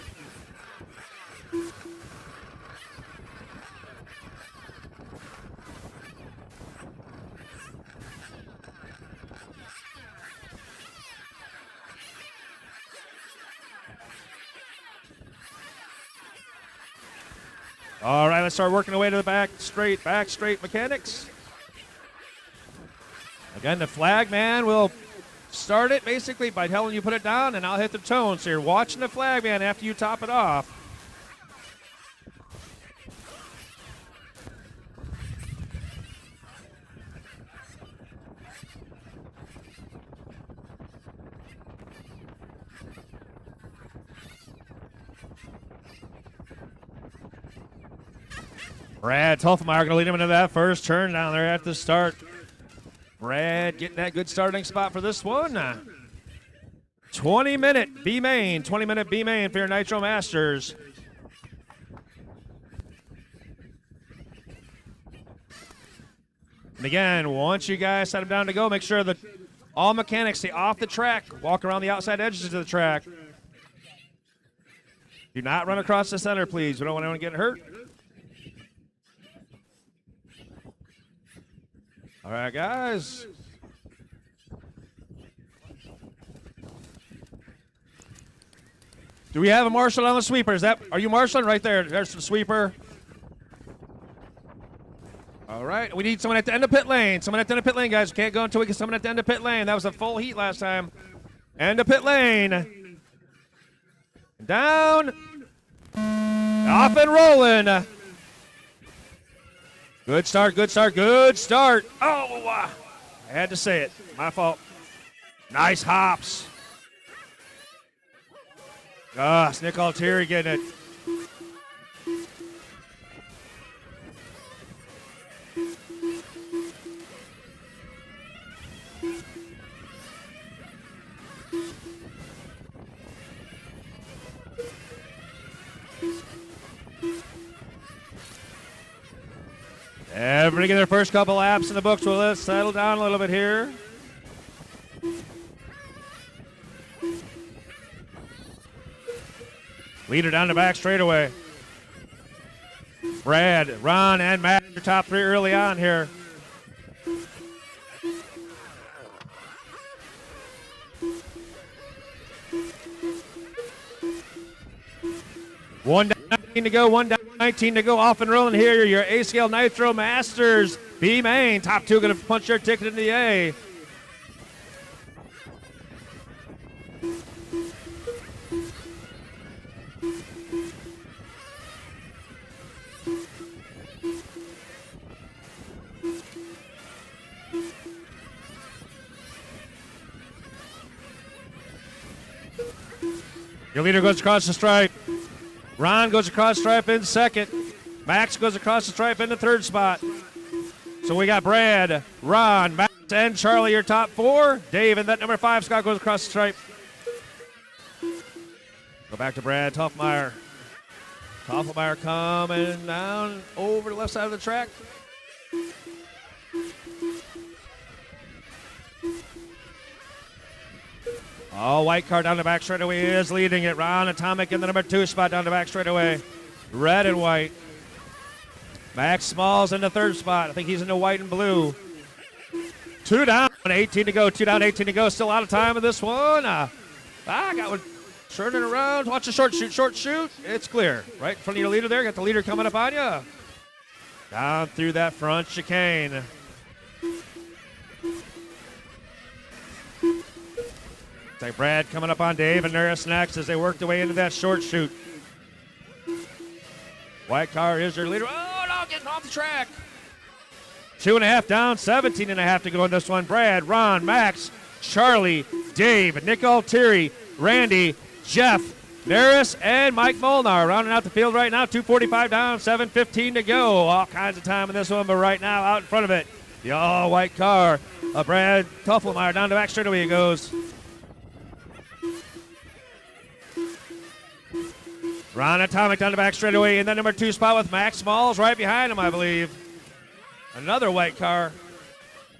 All right, let's start working our way to the back straight mechanics. Again, the flag man will start it basically by telling you put it down, and I'll hit the tone. So you're watching the flag man after you top it off. Brad Tolfmeyer going to lead him into that first turn down there at the start. Brad getting that good starting spot for this one. 20-minute B-main. 20-minute B-main for your Nitro Masters. And again, once you guys set them down to go, make sure that all mechanics stay off the track. Walk around the outside edges of the track. Do not run across the center, please. We don't want anyone getting hurt. All right, guys. Do we have a marshal on the sweeper? Are you marshaling right there? There's the sweeper. All right, we need someone at the end of pit lane. Someone at the end of pit lane, guys. We can't go until we get someone at the end of pit lane. That was a full heat last time. End of pit lane. Down. Off and rolling. Good start, good start, good start. Oh, I had to say it. My fault. Nice hops. Gosh, Nick Altieri getting it. Everybody get their first couple laps in the books. Well, let's settle down a little bit here. Leader down the back straightaway. Brad, Ron, and Matt, your top three early on here. One down 19 to go, 1 down 19 to go, off and rolling here. Your A-Scale Nitro Masters, B main. Top two going to punch their ticket into the A. Your leader goes across the stripe. Ron goes across the stripe in second. Max goes across the stripe in the third spot. So we got Brad, Ron, Max, and Charlie, your top four. Dave in that number 5 Scott goes across the stripe. Go back to Brad Toffmeyer. Toffmeyer coming down over the left side of the track. Oh, white car down the back straightaway is leading it. Ron Atomic in the number 2 spot down the back straightaway. Red and white. Max Smalls in the third spot. I think he's in the white and blue. 2 down, 18 to go. 2 down, 18 to go. Still out of time in this one. Got one turning around. Watch the short shoot. Short shoot. It's clear. Right in front of your leader there. Got the leader coming up on you. Down through that front chicane. Like Brad coming up on Dave and Norris next as they work their way into that short shoot. White car is your leader. Oh, no, getting off the track. 2.5 down, 17.5 to go in this one. Brad, Ron, Max, Charlie, Dave, Nick Altieri, Randy, Jeff, Norris, and Mike Molnar rounding out the field right now. 2:45 down, 7:15 to go. All kinds of time in this one, but right now out in front of it, the all-white car of Brad Toffmeyer down the back straightaway he goes. Ron Atomic down the back straightaway in that number 2 spot with Max Smalls right behind him, I believe. Another white car.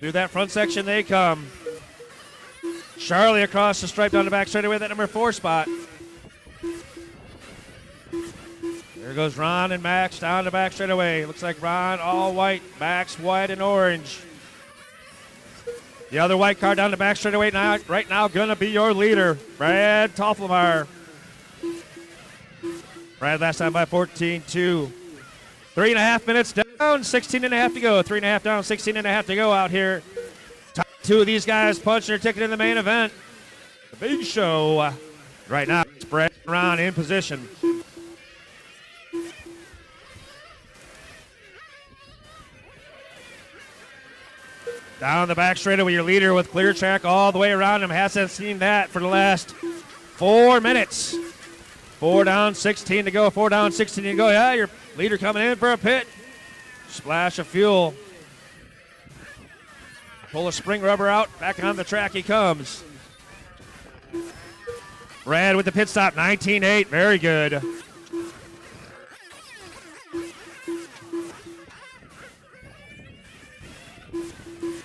Through that front section they come. Charlie across the stripe down the back straightaway, that number 4 spot. There goes Ron and Max down the back straightaway. Looks like Ron all white, Max white and orange. The other white car down the back straightaway now, right now gonna be your leader, Brad Toffmeyer. Brad last time by 14-2. 3.5 minutes down, 16.5 to go. 3.5 down, 16.5 to go out here. Top 2 of these guys punching their ticket in the main event. The big show. Right now, it's Brad and Ron in position. Down the back straightaway, your leader with clear track all the way around him. Hasn't seen that for the last 4 minutes. 4 down, 16 to go. 4 down, 16 to go. Yeah, your leader coming in for a pit. Splash of fuel. Pull the spring rubber out. Back on the track he comes. Brad with the pit stop, 19.8. Very good.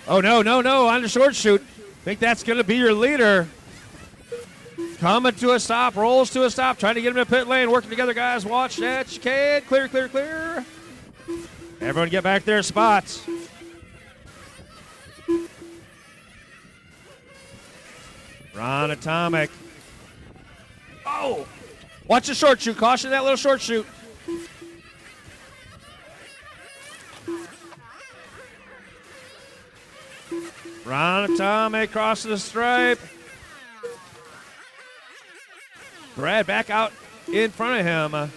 Oh, no, no, no. On the short shoot. Think that's going to be your leader. Coming to a stop, rolls to a stop, trying to get him to pit lane. Working together, guys. Watch that chicane. Clear, clear, clear. Everyone get back their spots. Ron Atomic. Oh! Watch the short shoot. Caution that little short shoot. Ron Atomic crosses the stripe. Brad back out in front of him.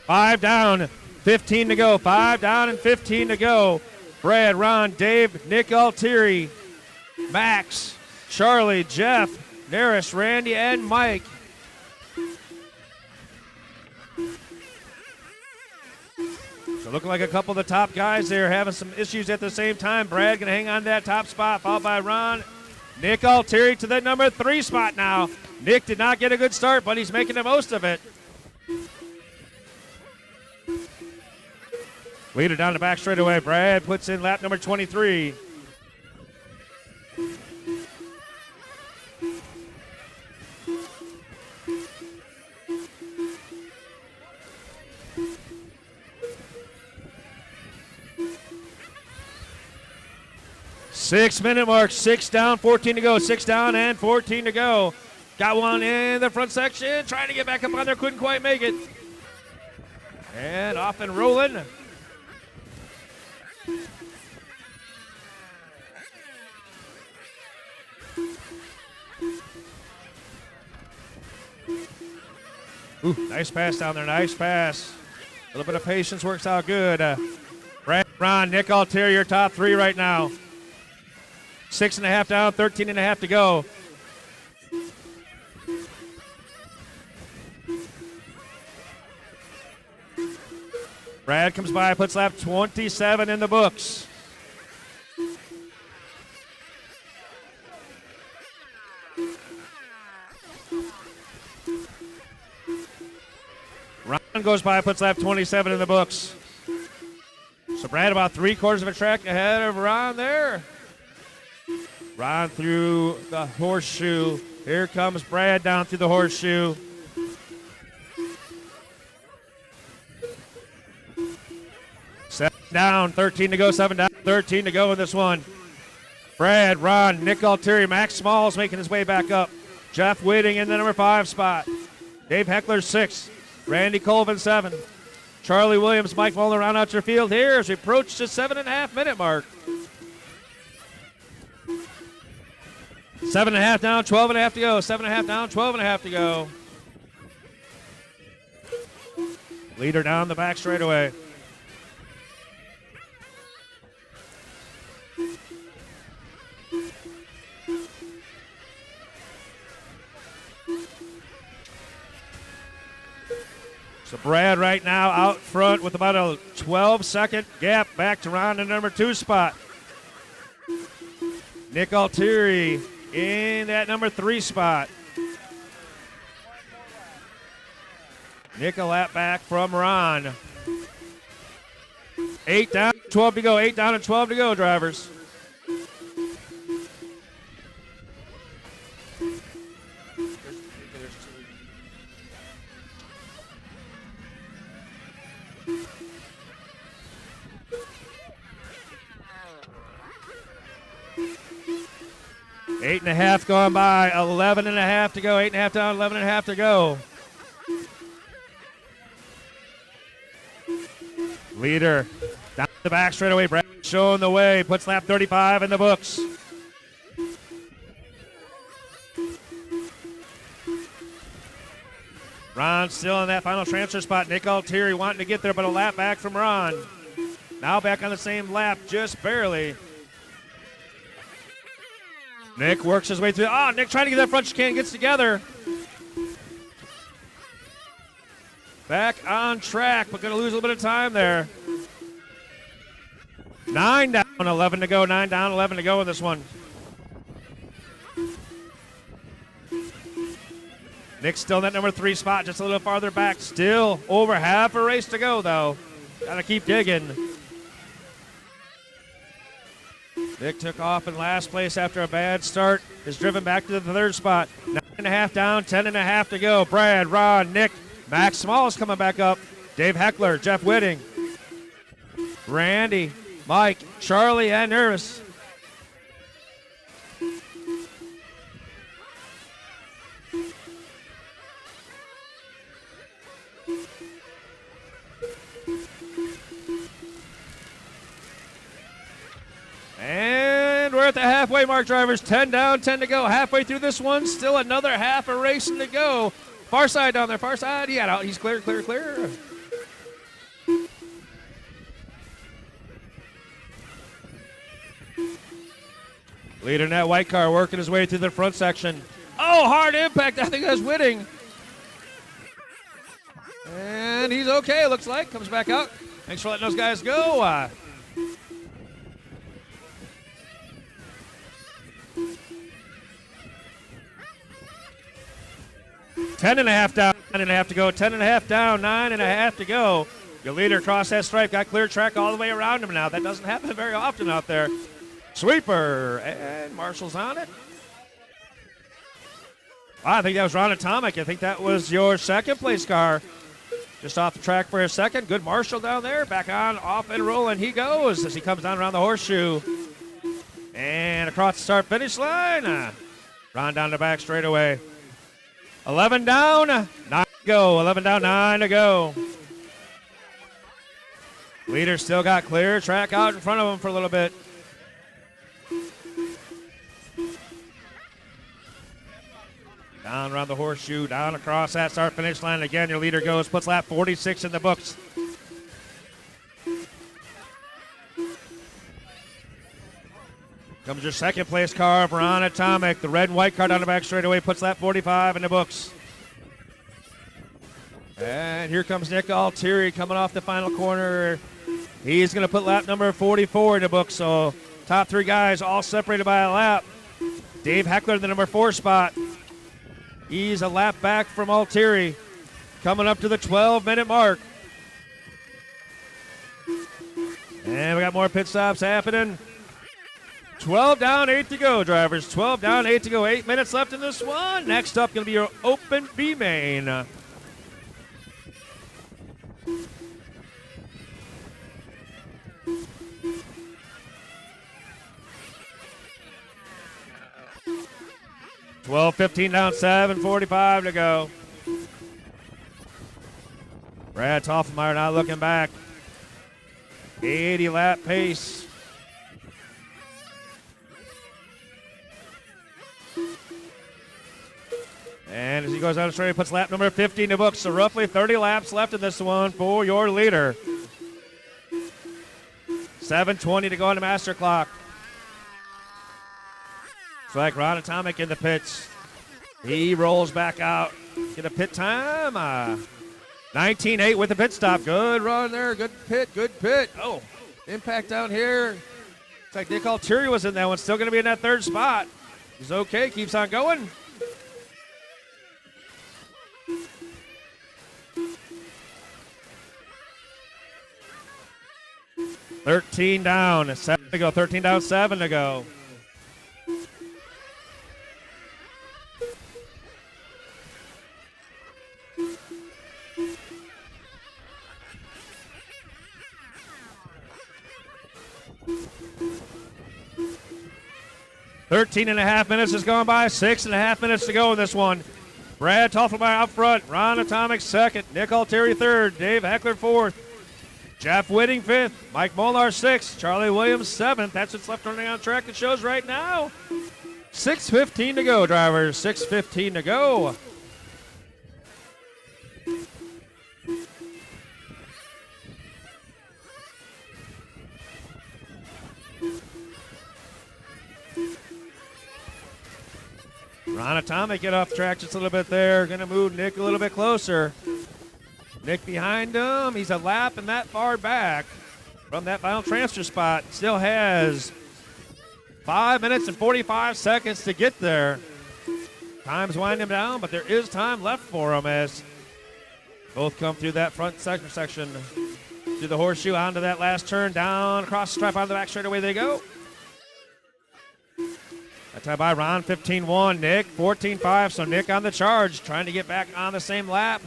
5 down, 15 to go. 5 down and 15 to go. Brad, Ron, Dave, Nick Altieri, Max, Charlie, Jeff, Naris, Randy, and Mike. So looking like a couple of the top guys there having some issues at the same time. Brad going to hang on to that top spot, followed by Ron. Nick Altieri to the number 3 spot now. Nick did not get a good start, but he's making the most of it. Leader down the back straightaway. Brad puts in lap number 23. Six-minute mark, 6 down, 14 to go. 6 down and 14 to go. Got one in the front section, trying to get back up on there, couldn't quite make it. And off and rolling. Ooh, nice pass down there, nice pass. A little bit of patience works out good. Brad, Ron, Nick Altieri, your top 3 right now. 6.5 down, 13.5 to go. Brad comes by, puts lap 27 in the books. Ron goes by, puts lap 27 in the books. So Brad about 3/4 of a track ahead of Ron there. Ron through the horseshoe. Here comes Brad down through the horseshoe. Seven down, 13 to go, 7 down, 13 to go in this one. Brad, Ron, Nick Altieri, Max Smalls making his way back up. Jeff Whitting in the number 5 spot. Dave Heckler 6. Randy Colvin 7. Charlie Williams, Mike Muller round out your field here as we approach the 7.5-minute mark. 7.5 down, 12.5 to go. 7.5 down, 12.5 to go. Leader down the back straightaway. So Brad right now out front with about a 12-second gap back to Ron in the number 2 spot. Nick Altieri in that number 3 spot. Nick a lap back from Ron. 8 down, 12 to go. 8 down and 12 to go, drivers. Eight and a half gone by, 11.5 to go. 8.5 down, 11.5 to go. Leader down the back straightaway. Brad showing the way, puts lap 35 in the books. Ron still in that final transfer spot. Nick Altieri wanting to get there, but a lap back from Ron. Now back on the same lap, just barely. Nick works his way through. Oh, Nick trying to get that front chicane, gets together. Back on track, but going to lose a little bit of time there. 9 down, 11 to go. 9 down, 11 to go in this one. Nick's still in that number 3 spot, just a little farther back. Still over half a race to go, though. Got to keep digging. Nick took off in last place after a bad start. Is driven back to the 3rd spot. 9.5 down, 10.5 to go. Brad, Ron, Nick, Max Smalls coming back up. Dave Heckler, Jeff Whitting. Randy, Mike, Charlie, and Nervous. And we're at the halfway mark, drivers. 10 down, 10 to go. Halfway through this one, still another half a racing to go. Far side down there, far side. He got out. He's clear, clear, clear. Leader in that white car working his way through the front section. Oh, hard impact. I think that's Whitting. And he's okay, it looks like. Comes back out. Thanks for letting those guys go. 10.5 down, 9.5 to go. 10.5 down, 9.5 to go. Your leader across that stripe, got clear track all the way around him now. That doesn't happen very often out there. Sweeper, and Marshall's on it. I think that was Ron Atomic. I think that was your second place car. Just off the track for a second. Good Marshall down there. Back on, off and rolling he goes as he comes down around the horseshoe. And across the start-finish line. Ron down the back straightaway. 11 down, 9 to go. 11 down, 9 to go. Leader still got clear track out in front of him for a little bit. Down around the horseshoe, down across that start-finish line. Again, your leader goes, puts lap 46 in the books. Comes your second place car, Ron Atomic. The red and white car down the back straightaway puts lap 45 in the books. And here comes Nick Altieri coming off the final corner. He's going to put lap number 44 in the books. So top three guys all separated by a lap. Dave Heckler in the number 4 spot. He's a lap back from Altieri. Coming up to the 12-minute mark. And we got more pit stops happening. 12 down, 8 to go, drivers. 12 down, 8 to go. 8 minutes left in this one. Next up, going to be your open B main. $12:15 down, 7:45 to go. Brad Toffenmeyer not looking back. 80 lap pace. And as he goes down the straight, he puts lap number 50 in the books. So roughly 30 laps left in this one for your leader. 7:20 to go on the master clock. It's like Ron Atomic in the pits. He rolls back out. Get a pit time. 19.8 with the pit stop. Good run there. Good pit. Good pit. Oh, impact down here. It's like Nick Altieri was in that one. Still going to be in that third spot. He's okay. Keeps on going. $13 down. 7 to go. 13 down, 7 to go. Thirteen and a half minutes has gone by. 6.5 minutes to go in this one. Brad Toffenmeyer out front. Ron Atomic second. Nick Altieri third. Dave Heckler fourth. Jeff Whitting fifth. Mike Molnar sixth. Charlie Williams seventh. That's what's left running on track. It shows right now. 6:15 to go, drivers. 6:15 to go. Ron Atomic get off track just a little bit there. Going to move Nick a little bit closer. Nick behind him. He's a lap and that far back from that final transfer spot. Still has 5 minutes and 45 seconds to get there. Time's winding down, but there is time left for him as both come through that front section. Through the horseshoe, onto that last turn, down across the stripe, on the back straightaway they go. That time by Ron, 15-1. Nick, 14-5. So Nick on the charge, trying to get back on the same lap.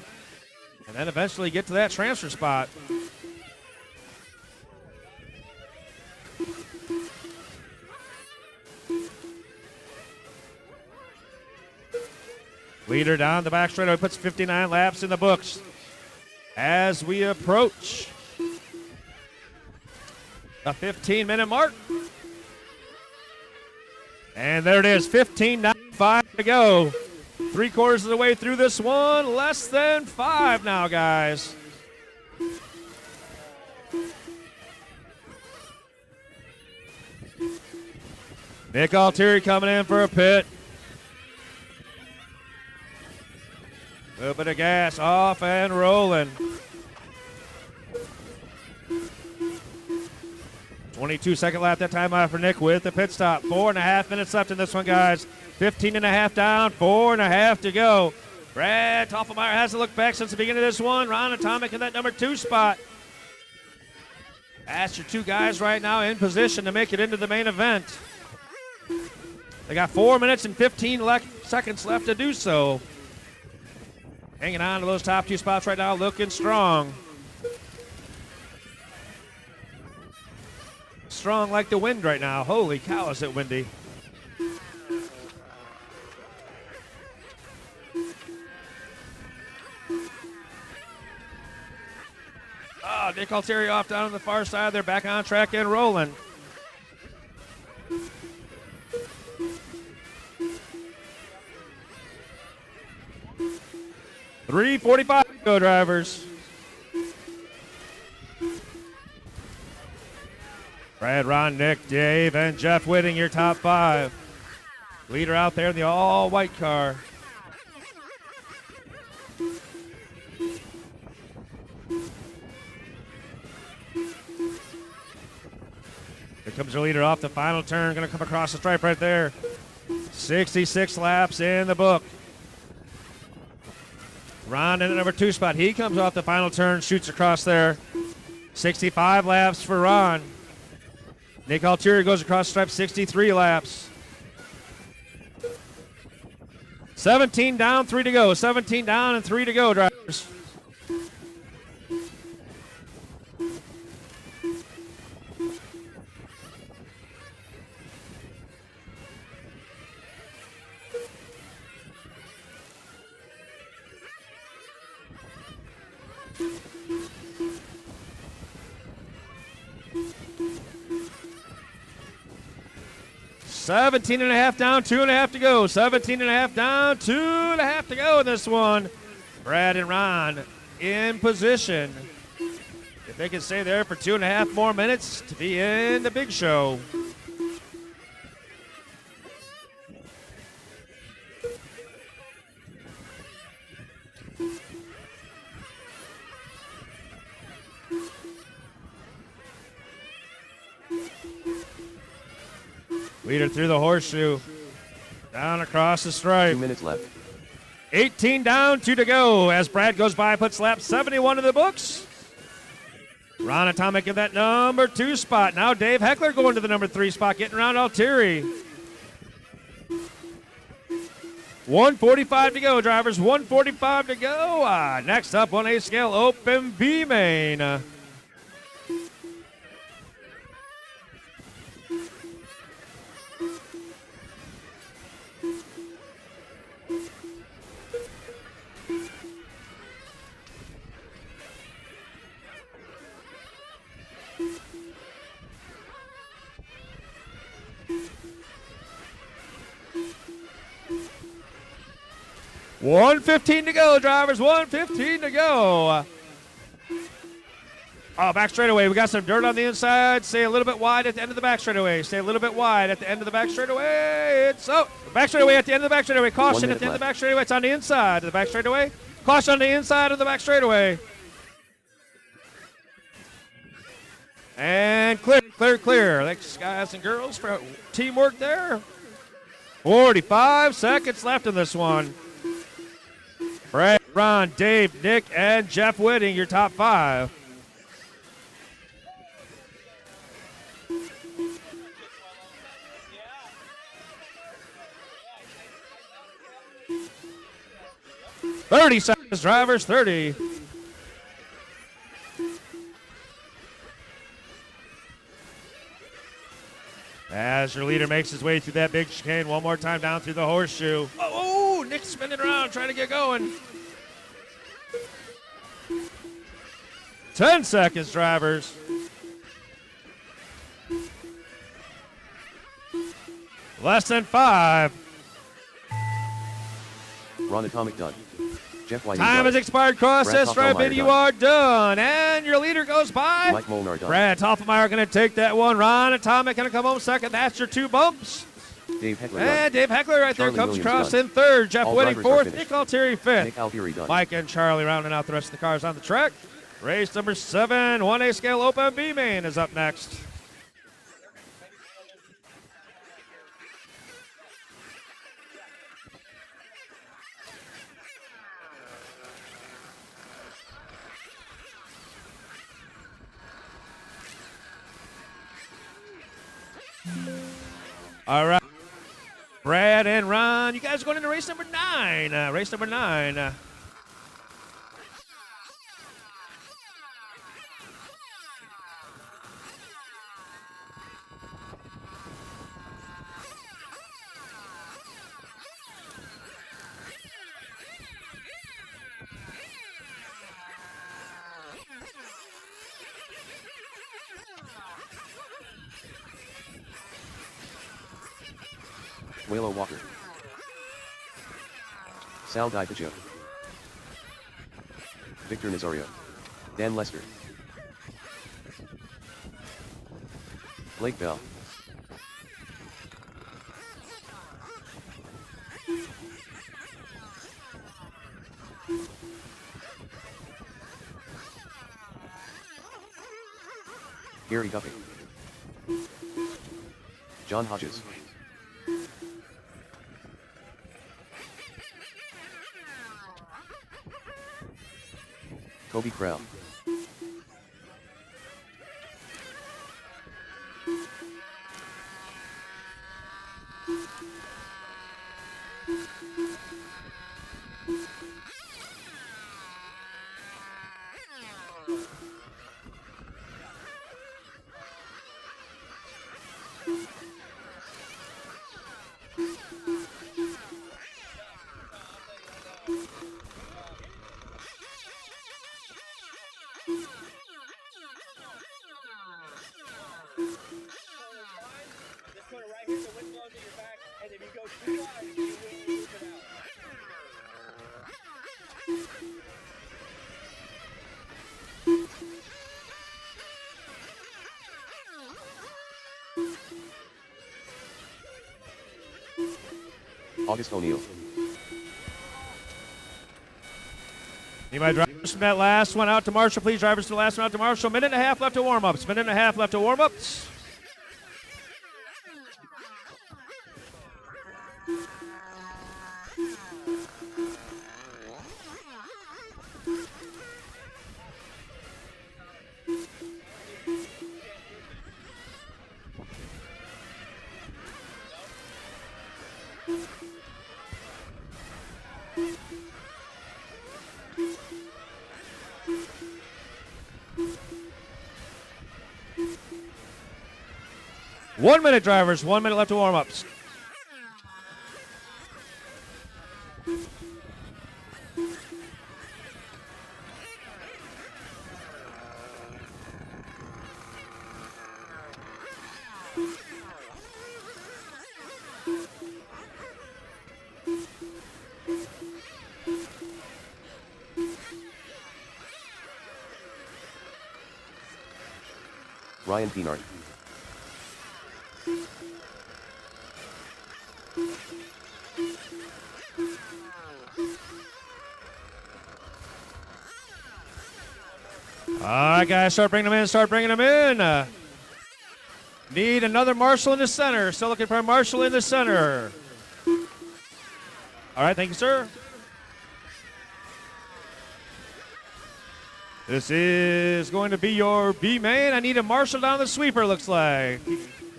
And then eventually get to that transfer spot. Leader down the back straightaway puts 59 laps in the books. As we approach the 15-minute mark. And there it is, 15:95 to go. 3/4 of the way through this one, less than 5 now, guys. Nick Altieri coming in for a pit. A little bit of gas, off and rolling. 22-second lap that time out for Nick with the pit stop. 4.5 minutes left in this one, guys. 15.5 down, 4.5 to go. Brad Toffelmeyer hasn't looked back since the beginning of this one. Ron Atomic in that number 2 spot. That's your 2 guys right now in position to make it into the main event. They got 4 minutes and 15 seconds left to do so. Hanging on to those top 2 spots right now, looking strong. Strong like the wind right now. Holy cow, is it windy. Oh, Nick Altieri off down on the far side. They're back on track and rolling. .345 to go, drivers. Brad, Ron, Nick, Dave, and Jeff Whitting, your top 5. Leader out there in the all-white car. Here comes your leader off the final turn. Going to come across the stripe right there. 66 laps in the book. Ron in the number 2 spot. He comes off the final turn, shoots across there. 65 laps for Ron. Nick Altieri goes across the stripe, 63 laps. 17 down, 3 to go. 17 down and 3 to go, drivers. $17.5 down, 2.5 to go. 17.5 down, 2.5 to go in this one. Brad and Ron in position. If they can stay there for 2.5 more minutes to be in the big show. Leader through the horseshoe. Down across the stripe. 2 minutes left. 18 down, 2 to go. As Brad goes by, puts lap 71 in the books. Ron Atomic in that number 2 spot. Now Dave Heckler going to the number 3 spot, getting around Altieri. 1:45 to go, drivers. 1:45 to go. Next up, 1A scale, open B main. $1:15 to go, drivers. $1:15 to go. Oh, back straightaway. We got some dirt on the inside. Stay a little bit wide at the end of the back straightaway. Stay a little bit wide at the end of the back straightaway. It's back straightaway at the end of the back straightaway. Caution at the end of the back straightaway. It's on the inside of the back straightaway. Caution on the inside of the back straightaway. And clear, clear, clear. Thanks, guys and girls, for teamwork there. 45 seconds left in this one. Brad, Ron, Dave, Nick, and Jeff Whitting, your top 5. $30 seconds, drivers, 30. As your leader makes his way through that big chicane one more time down through the horseshoe. Oh, Nick's spinning around trying to get going. 10 seconds, drivers. Less than 5. Ron Atomic done. Jeff Whiting Time done. has expired. Cross Brad test stripe, Toffelmeyer and you done. are done. And your leader goes by. Mike Molnar done. Brad Toffelmeyer going to take that one. Ron Atomic going to come home second. That's your 2 bumps. Dave Heckler done. And Dave Heckler right Charlie there comes Williams across done. in third. Jeff All Whiting drivers are fourth. finished. Nick Altieri fifth. Nick Altieri done. Mike and Charlie rounding out the rest of the cars on the track. Race number 7, 1A scale Open B main is up next. All right. Brad and Ron, you guys are going into race number 9. Race number 9. Waylon Walker. Sal Dipacho. Victor Nazario. Dan Lester. Blake Bell. Gary Duffy. John Hodges. Kobe Krell. August O'Neill. Need my drivers from that last one out to Marshall. Please, drivers to the last one out to Marshall. Minute and a half left to warm-ups. Minute and a half left to warm-ups. One minute, drivers. 1 minute left to warm-ups. Ryan Pinard. All right, guys, start bringing them in. Start bringing them in. Need another Marshall in the center. Still looking for a Marshall in the center. All right, thank you, sir. This is going to be your B main. I need a Marshall down the sweeper, looks like.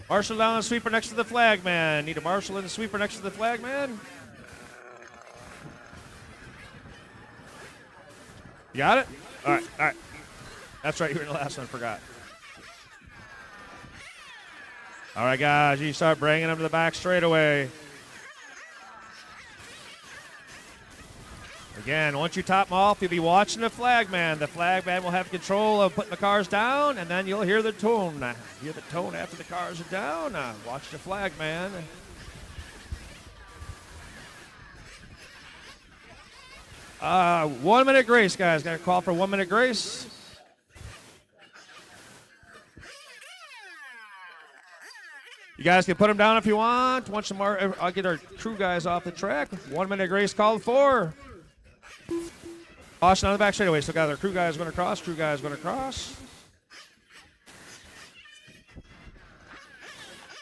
Marshall down the sweeper next to the flag man. Need a Marshall in the sweeper next to the flag man. You got it? All right, all right. That's right, you were in the last one, forgot. All right, guys, you start bringing them to the back straightaway. Again, once you top them off, you'll be watching the flagman. The flagman will have control of putting the cars down, and then you'll hear the tone. Hear the tone after the cars are down. Watch the flagman. One minute grace, guys. Got a call for 1 minute grace. You guys can put them down if you want. Once some more, I'll get our crew guys off the track. 1 minute grace called for. Caution on the back straightaway. So, guys, our crew guys going to cross. Crew guys going to cross.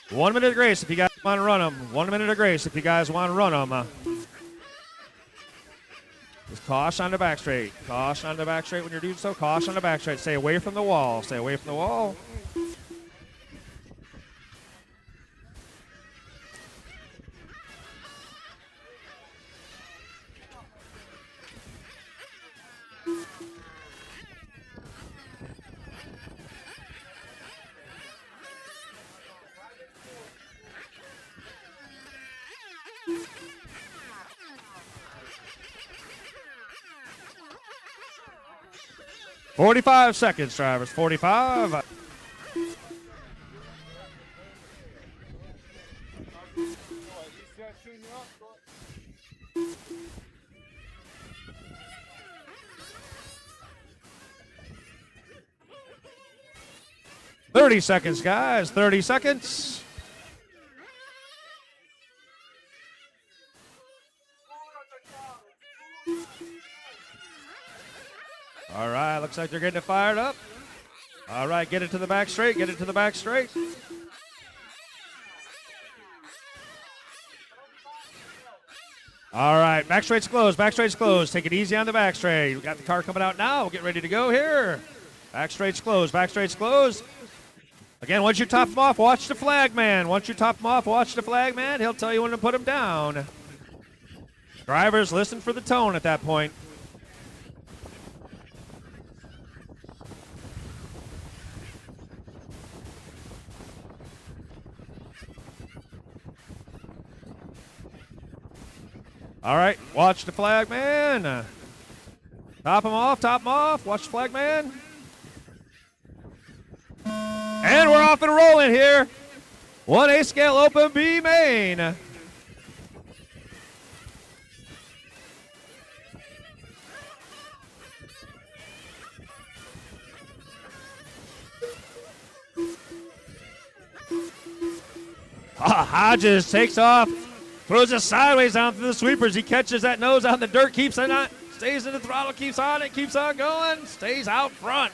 1 minute of grace if you guys want to run them. 1 minute of grace if you guys want to run them. Just caution on the back straight. Caution on the back straight when you're doing so. Caution on the back straight. Stay away from the wall. Stay away from the wall. "45 seconds, drivers. 45. "30 seconds, guys. 30 seconds. All right, looks like they're getting it fired up. All right, get it to the back straight. Get it to the back straight. All right, back straight's closed. Back straight's closed. Take it easy on the back straight. We got the car coming out now. We'll get ready to go here. Back straight's closed. Back straight's closed. Again, once you top them off, watch the flag man. Once you top them off, watch the flag man. He'll tell you when to put them down. Drivers, listen for the tone at that point. All right, watch the flag man. Top him off, watch the flag man. And we're off and rolling here. 1A scale open B main. Hodges takes off. Throws it sideways down through the sweepers. He catches that nose on the dirt, keeps it on, stays in the throttle, keeps on it, keeps on going, stays out front.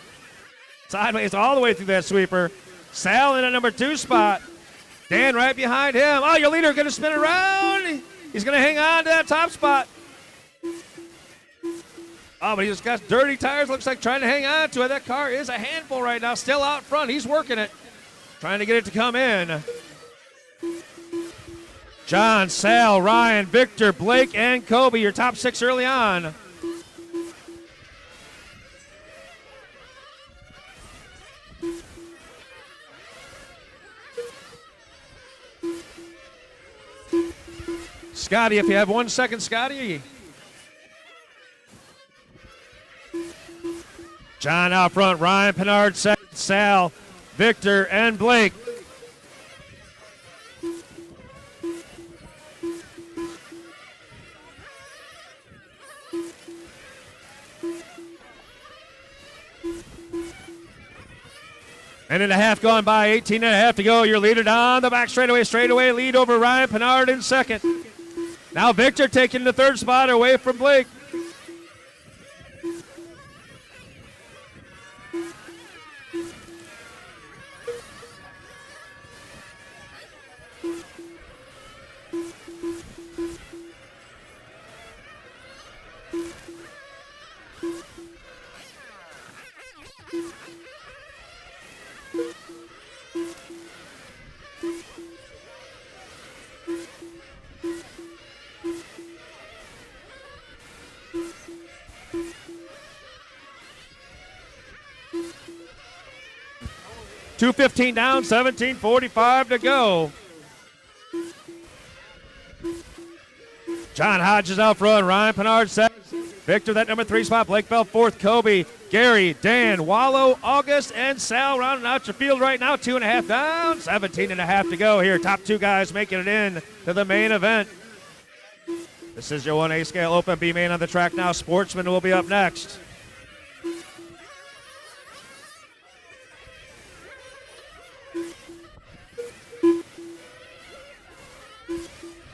Sideways all the way through that sweeper. Sal in a number 2 spot. Dan right behind him. Oh, your leader going to spin around. He's going to hang on to that top spot. Oh, but he just got dirty tires. Looks like trying to hang on to it. That car is a handful right now. Still out front. He's working it. Trying to get it to come in. John, Sal, Ryan, Victor, Blake, and Kobe, your top 6 early on. Scotty, if you have 1 second, Scotty. John out front, Ryan Pinard second, Sal, Victor, and Blake. Minute and a half gone by, 18 and a half to go. Your leader down the back straightaway, lead over Ryan Pinard in second. Now Victor taking the 3rd spot away from Blake. .215 down, 17:45 to go. John Hodges out front, Ryan Pinard second. Victor, that number 3 spot. Blake Bell, 4th. Kobe, Gary, Dan, Wallow, August, and Sal rounding out your field right now. 2.5 down, 17.5 to go here. Top 2 guys making it in to the main event. This is your 1A scale open B main on the track now. Sportsman will be up next.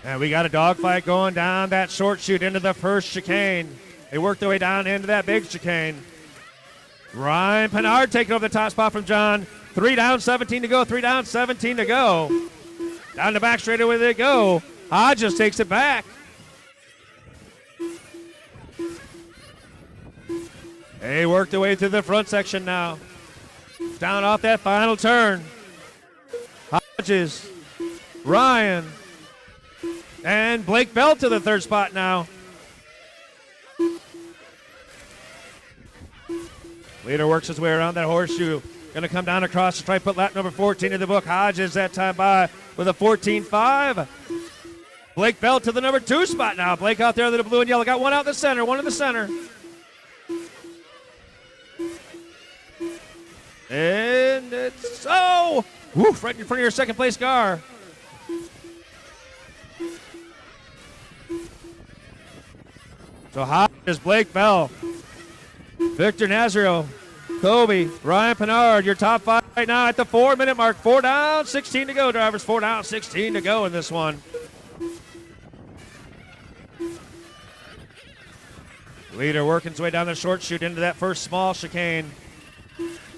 And we got a dogfight going down that short chute into the first chicane. They work their way down into that big chicane. Ryan Pinard taking over the top spot from John. 3 down, 17 to go. 3 down, 17 to go. Down the back straightaway they go. Hodges takes it back. They work their way through the front section now. Down off that final turn. Hodges, Ryan, and Blake Bell to the 3rd spot now. Leader works his way around that horseshoe. Going to come down across to try to put lap number 14 in the book. Hodges that time by with a 14.5. Blake Bell to the number 2 spot now. Blake out there in the blue and yellow. Got one out in the center, one in the center. And it's, oh, woof, right in front of your second place car. So Hodges, Blake Bell, Victor Nazrio, Kobe, Ryan Pinard, your top 5 right now at the 4-minute mark. 4 down, 16 to go, drivers. 4 down, 16 to go in this one. Leader working his way down the short chute into that first small chicane.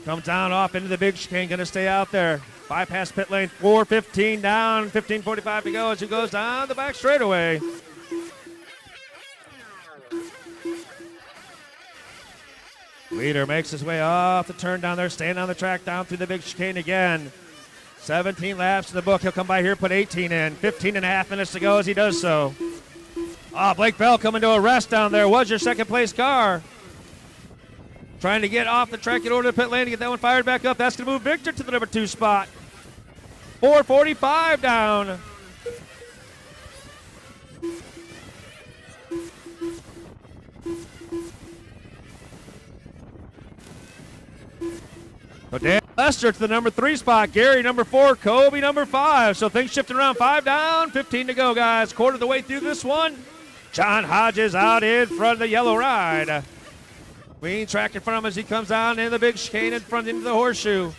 Comes down off into the big chicane, going to stay out there. Bypass pit lane, 4:15 down, 15:45 to go as he goes down the back straightaway. Leader makes his way off the turn down there, staying on the track down through the big chicane again. 17 laps in the book. He'll come by here, put 18 in. 15.5 minutes to go as he does so. Blake Bell coming to a rest down there. Was your second place car. Trying to get off the track, get over to the pit lane to get that one fired back up. That's going to move Victor to the number 2 spot. 4:45 down. So Dan Lester to the number 3 spot. Gary, number 4. Kobe, number 5. So things shifting around. 5 down, 15 to go, guys. Quarter of the way through this one. John Hodges out in front of the yellow ride. Green track in front of him as he comes down in the big chicane in front into the horseshoe.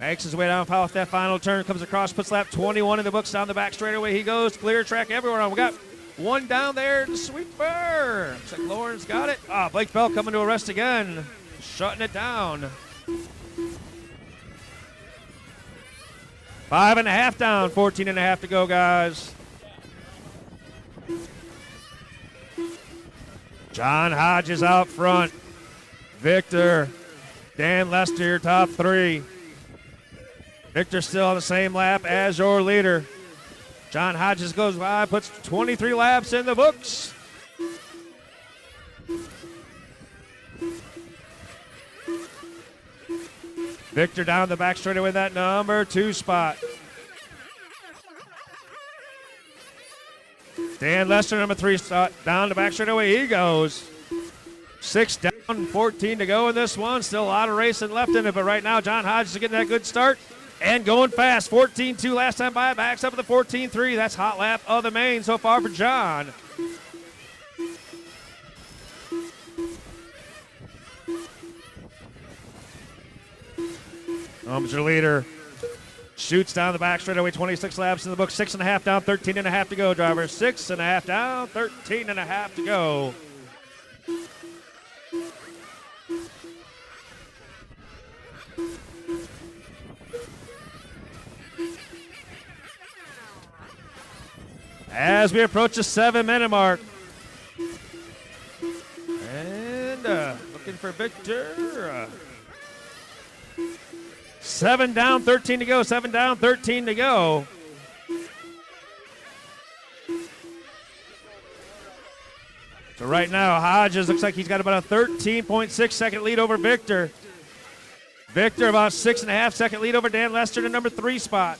Makes his way down off that final turn. Comes across, puts lap 21 in the books down the back straightaway. He goes. Clear track everywhere. We got one down there in the sweeper. Looks like Lauren's got it. Blake Bell coming to a rest again. Shutting it down. 5.5 down, 14.5 to go, guys. John Hodges out front. Victor, Dan Lester, your top 3. Victor still on the same lap as your leader. John Hodges goes by, puts 23 laps in the books. Victor down the back straightaway, that number 2 spot. Dan Lester, number 3 spot, down the back straightaway he goes. 6 down, 14 to go in this one. Still a lot of racing left in it, but right now John Hodges is getting that good start and going fast. 14.2 last time by, backs up to the 14.3. That's hot lap of the main so far for John. Comes your leader. Shoots down the back straightaway, 26 laps in the book. 6.5 down, 13.5 to go, drivers. 6.5 down, 13.5 to go. As we approach the 7-minute mark. And looking for Victor. 7 down, 13 to go. 7 down, 13 to go. So right now, Hodges looks like he's got about a 13.6 second lead over Victor. Victor about 6.5 second lead over Dan Lester to number 3 spot.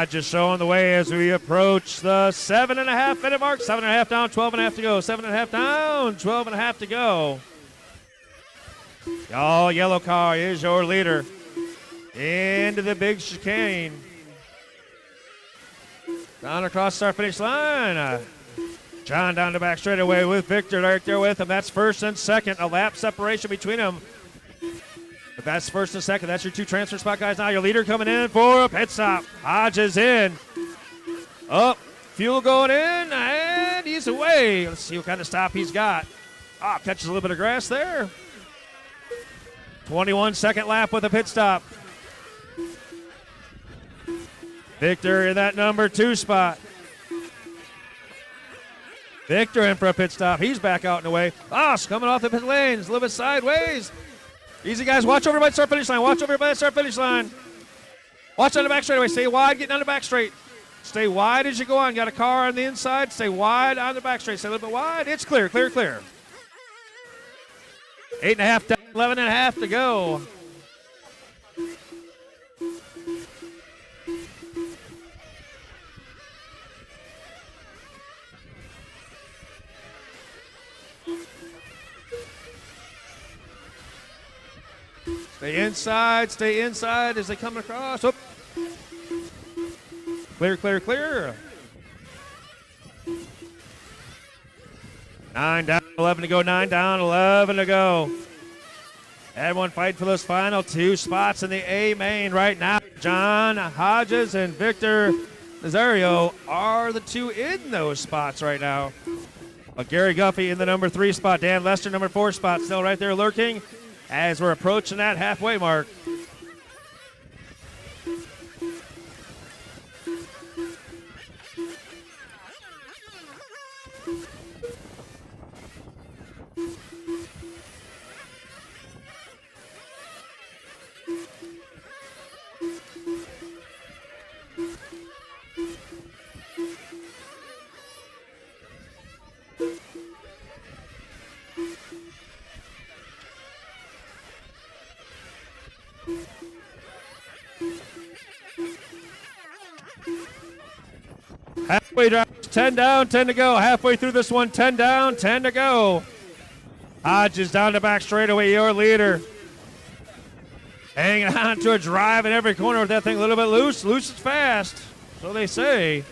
Just showing the way as we approach the 7.5 minute mark. 7.5 down, 12.5 to go. 7.5 down, 12.5 to go. Y'all, yellow car is your leader into the big chicane. Down across the start finish line. John down the back straightaway with Victor right there with him. That's first and second. A lap separation between them. But that's first and second. That's your two transfer spot guys now. Your leader coming in for a pit stop. Hodges in. Up. Fuel going in. And he's away. Let's see what kind of stop he's got. Catches a little bit of grass there. 21-second lap with a pit stop. Victor in that number 2 spot. Victor in for a pit stop. He's back out and away. Coming off the pit lanes. A little bit sideways. Easy, guys. Watch over by the start finish line. Watch over by the start finish line. Watch on the back straightaway. Stay wide, getting on the back straight. Stay wide as you go on. Got a car on the inside. Stay wide on the back straight. Stay a little bit wide. It's clear, clear, clear. 8.5 down, 11.5 to go. Stay inside as they come across. Oop. Clear, clear, clear. 9 down, 11 to go, 9 down, 11 to go. Everyone fighting for those final 2 spots in the A main right now. John Hodges and Victor Nazario are the 2 in those spots right now. Gary Guffey in the number 3 spot. Dan Lester, number 4 spot, still right there lurking as we're approaching that halfway mark. Halfway drive, 10 down, 10 to go. Halfway through this one, 10 down, 10 to go. Hodges down the back straightaway, your leader. Hanging on to a drive in every corner with that thing a little bit loose. Loose is fast, so they say.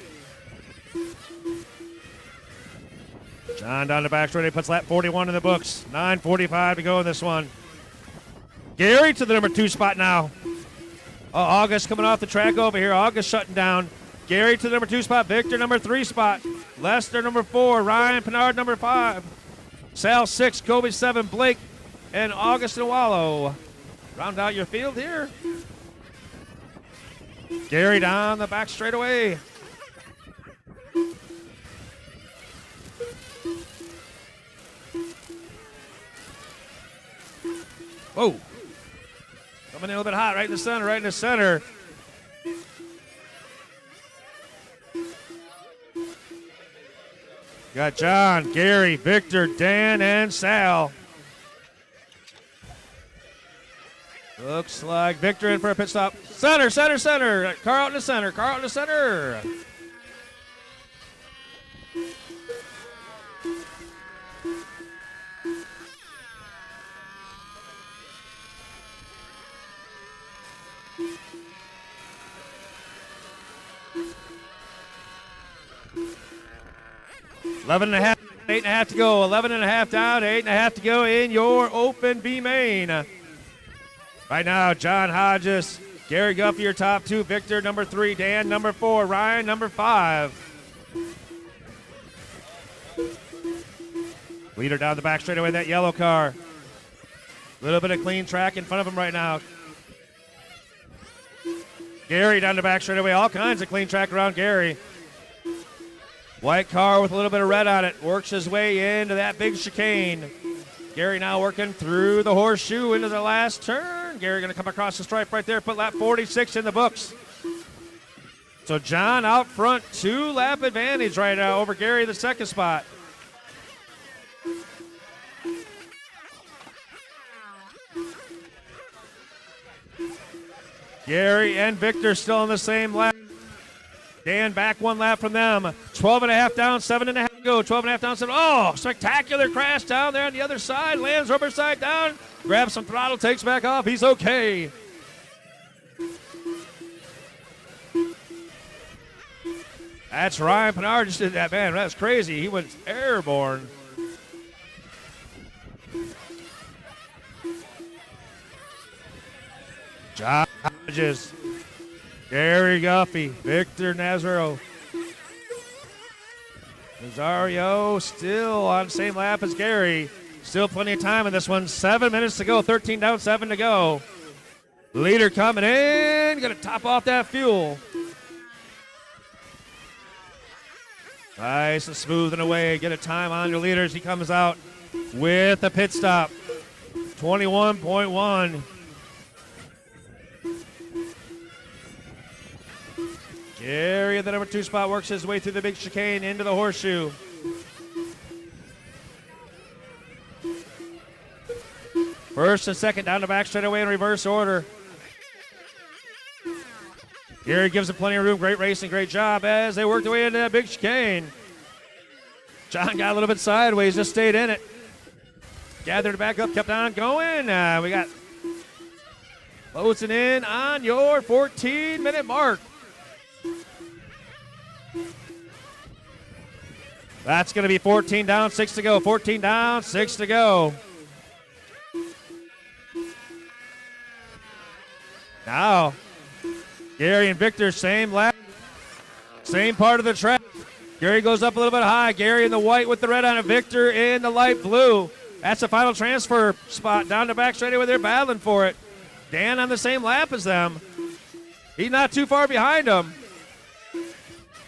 John down the back straightaway, puts lap 41 in the books. 9:45 to go in this one. Gary to the number 2 spot now. August coming off the track over here. August shutting down. Gary to the number 2 spot. Victor, number 3 spot. Lester, number 4. Ryan Pinard, number 5. Sal, 6. Kobe, 7. Blake and August and Wallow. Round out your field here. Gary down the back straightaway. Whoa. Coming in a little bit hot, right in the center, right in the center. Got John, Gary, Victor, Dan, and Sal. Looks like Victor in for a pit stop. Center, center, center. Car out in the center, car out in the center. Eleven and a half, 8.5 to go. 11.5 down, 8.5 to go in your open B main. Right now, John Hodges, Gary Guffey, your top 2. Victor, number 3. Dan, number 4. Ryan, number 5. Leader down the back straightaway, that yellow car. A little bit of clean track in front of him right now. Gary down the back straightaway, all kinds of clean track around Gary. White car with a little bit of red on it. Works his way into that big chicane. Gary now working through the horseshoe into the last turn. Gary going to come across the stripe right there. Put lap 46 in the books. So John out front. 2-lap advantage right now over Gary, the second spot. Gary and Victor still on the same lap. Dan back one lap from them. 12.5 down, 7.5 to go. 12.5 down, 7. Oh, spectacular crash down there on the other side. Lands rubber side down. Grabs some throttle, takes back off. He's okay. That's Ryan Pinard just did that, man. That's crazy. He went airborne. John Hodges, Gary Guffey, Victor Nazario. Nazario still on the same lap as Gary. Still plenty of time in this one. 7 minutes to go. 13 down, 7 to go. Leader coming in. Going to top off that fuel. Nice and smooth and away. Get a time on your leaders. He comes out with a pit stop. 21.1. Gary at the number 2 spot works his way through the big chicane into the horseshoe. First and second down the back straightaway in reverse order. Gary gives him plenty of room. Great racing, great job as they work their way into that big chicane. John got a little bit sideways, just stayed in it. Gathered it back up, kept on going. We got closing in on your 14-minute mark. That's going to be 14 down, 6 to go. 14 down, 6 to go. Now, Gary and Victor, same lap, same part of the track. Gary goes up a little bit high. Gary in the white with the red on it. Victor in the light blue. That's the final transfer spot down the back straightaway. They're battling for it. Dan on the same lap as them. He's not too far behind them.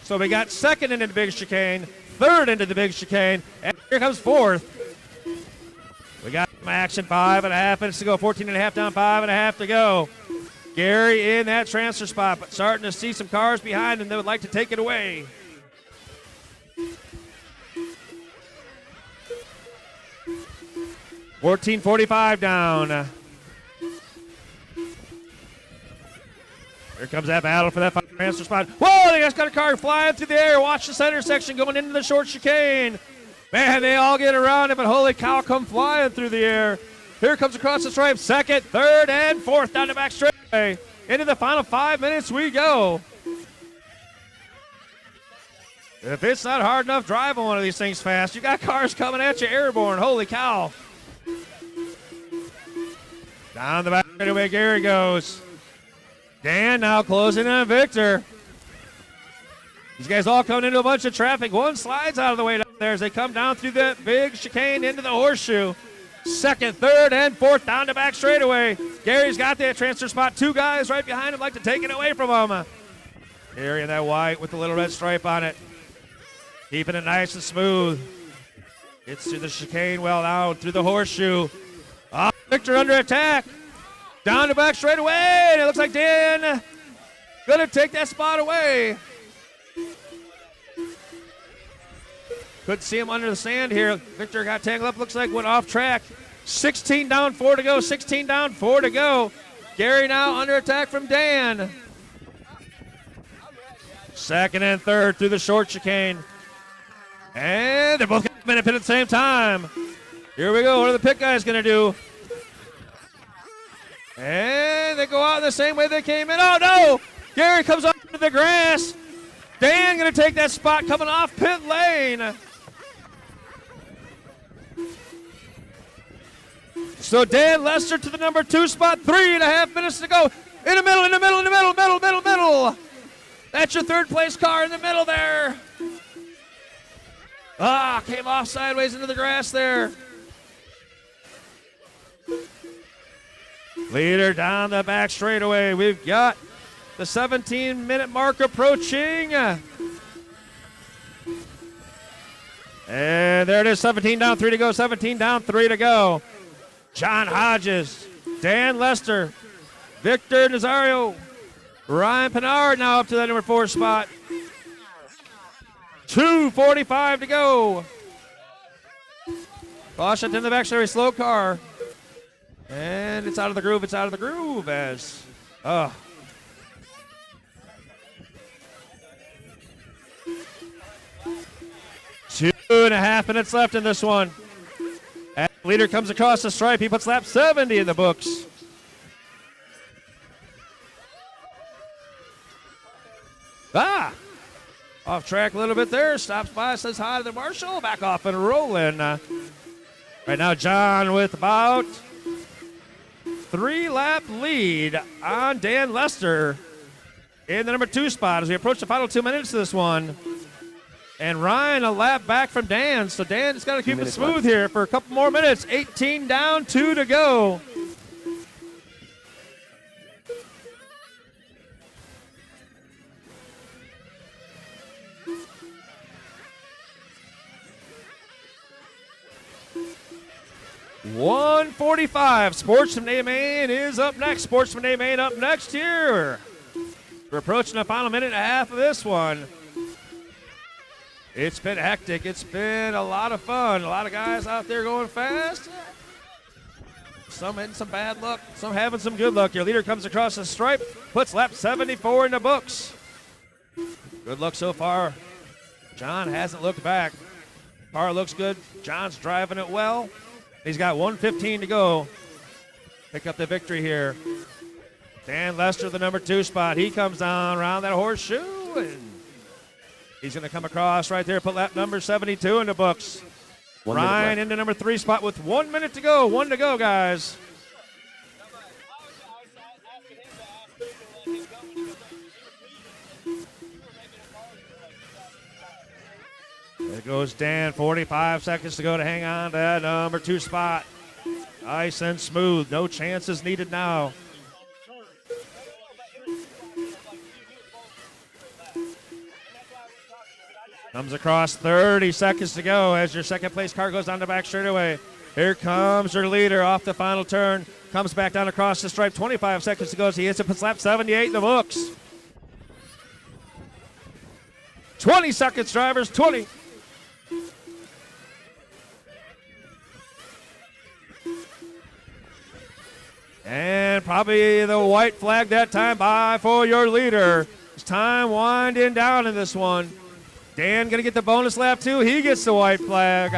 So we got second into the big chicane, third into the big chicane, and here comes fourth. We got some action, 5.5 minutes to go, 14.5 down, 5.5 to go. Gary in that transfer spot, but starting to see some cars behind him that would like to take it away. $14.45 down. Here comes that battle for that final transfer spot. Whoa, they just got a car flying through the air. Watch the center section going into the short chicane. Man, they all get around it, but holy cow, come flying through the air. Here comes across the stripe, second, third, and fourth down the back straightaway. Into the final 5 minutes we go. If it's not hard enough driving one of these things fast, you got cars coming at you airborne. Holy cow. Down the back straightaway, Gary goes. Dan now closing on Victor. These guys all coming into a bunch of traffic. One slides out of the way down there as they come down through the big chicane into the horseshoe. Second, third, and fourth down the back straightaway. Gary's got that transfer spot. 2 guys right behind him like to take it away from him. Gary in that white with the little red stripe on it. Keeping it nice and smooth. Gets through the chicane well down through the horseshoe. Oh, Victor under attack. Down the back straightaway. And it looks like Dan going to take that spot away. Couldn't see him under the sand here. Victor got tangled up. Looks like went off track. 16 down, 4 to go. 16 down, 4 to go. Gary now under attack from Dan. Second and third through the short chicane. And they're both coming in a pit at the same time. Here we go. What are the pit guys going to do? And they go out in the same way they came in. Oh, no! Gary comes up into the grass. Dan going to take that spot coming off pit lane. So Dan Lester to the number 2 spot. 3.5 minutes to go. In the middle, in the middle, in the middle, middle, middle, middle. That's your third place car in the middle there. Ah, came off sideways into the grass there. Leader down the back straightaway. We've got the 17-minute mark approaching. And there it is, 17 down, 3 to go, 17 down, 3 to go. John Hodges, Dan Lester, Victor Nazario, Ryan Pinard now up to that number 4 spot. 2:45 to go. Caution in the back, very slow car. And it's out of the groove, it's out of the groove as, 2.5 minutes left in this one. And the leader comes across the stripe. He puts lap 70 in the books. Off track a little bit there. Stops by, says hi to the marshal. Back off and rolling. Right now, John with about 3-lap lead on Dan Lester in the number 2 spot as we approach the final 2 minutes of this one. And Ryan a lap back from Dan, so Dan's got to keep it smooth here for a couple more minutes. 18 down, 2 to go. .145. Sportsman A Main is up next. Sportsman A Main up next here. We're approaching the final minute and a half of this one. It's been hectic. It's been a lot of fun. A lot of guys out there going fast. Some having some bad luck. Some having some good luck. Your leader comes across the stripe, puts lap 74 in the books. Good luck so far. John hasn't looked back. Car looks good. John's driving it well. He's got 1:15 to go. Pick up the victory here. Dan Lester, the number 2 spot. He comes down around that horseshoe, and he's going to come across right there, put lap number 72 in the books. Ryan into number 3 spot with 1 minute to go. 1 to go, guys. There goes Dan, 45 seconds to go to hang on to that number 2 spot. Nice and smooth, no chances needed now. Comes across, 30 seconds to go as your second place car goes down the back straightaway. Here comes your leader off the final turn. Comes back down across the stripe, 25 seconds to go as he hits it, puts lap 78 in the books. 20 seconds, drivers, 20. And probably the white flag that time by for your leader. It's time winding down in this one. Dan going to get the bonus lap too. He gets the white flag.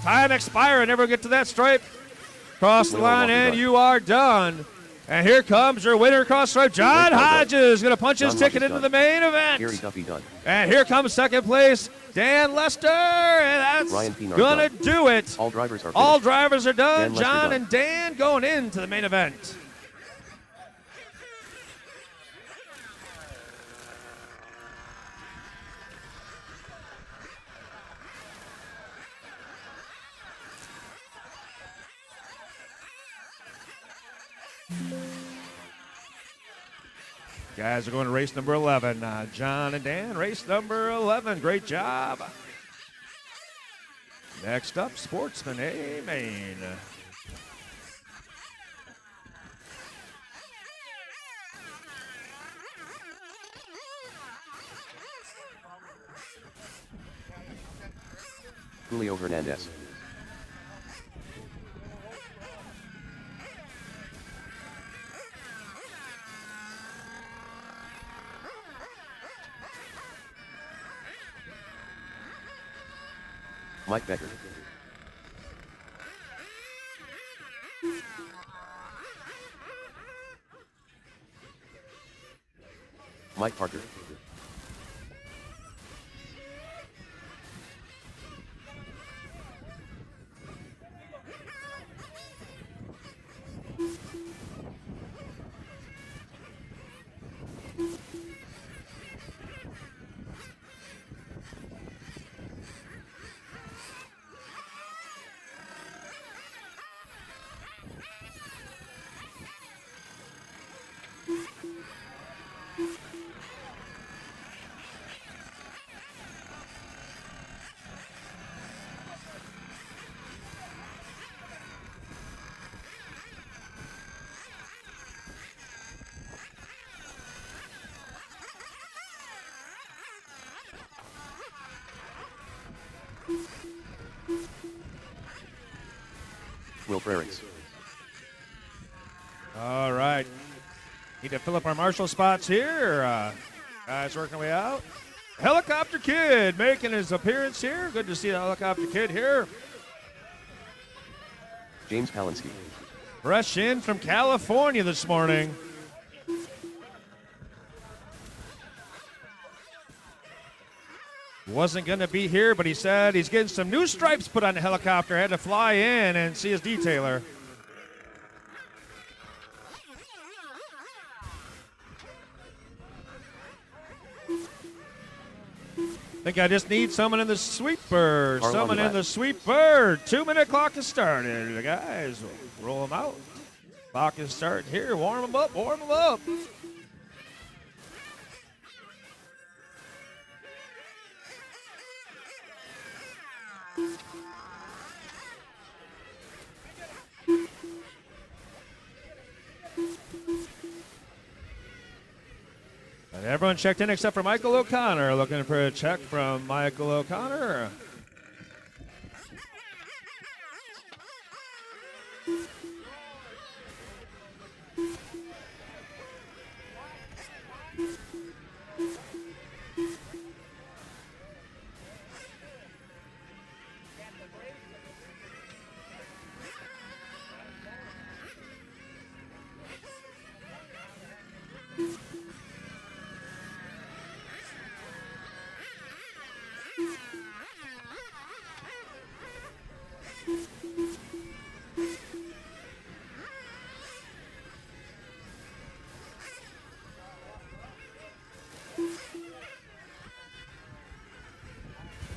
Time expiring. Never get to that stripe. Cross the line and you are done. And here comes your winner across stripe. John Hodges going to punch his ticket into the main event. And here comes second place, Dan Lester. And that's going to do it. All drivers are All drivers are done. John and Dan going into the main event. Guys are going to race number 11. John and Dan, race number 11. Great job. Next up, Sportsman A Main. Julio Hernandez. Mike Becker. Mike Parker. Will Frericks. All right. Need to fill up our marshal spots here. Guys working way out. Helicopter Kid making his appearance here. Good to see the Helicopter Kid here. James Palinski. Fresh in from California this morning. Wasn't going to be here, but he said he's getting some new stripes put on the helicopter. Had to fly in and see his detailer. I think I just need someone in the sweeper. Someone in the sweeper. 2-minute clock is started. The guys, roll them out. Clock is starting here. Warm them up. Warm them up. And everyone checked in except for Michael O'Connor. Looking for a check from Michael O'Connor.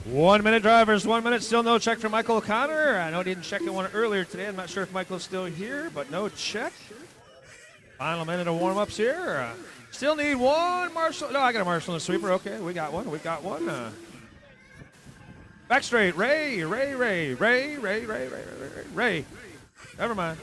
One minute, drivers. 1 minute. Still no check from Michael O'Connor. I know he didn't check in one earlier today. I'm not sure if Michael's still here, but no check. Final minute of warm-ups here. Still need one marshal. No, I got a marshal and a sweeper. Okay, we got one. We got one. Back straight. Ray. Never mind.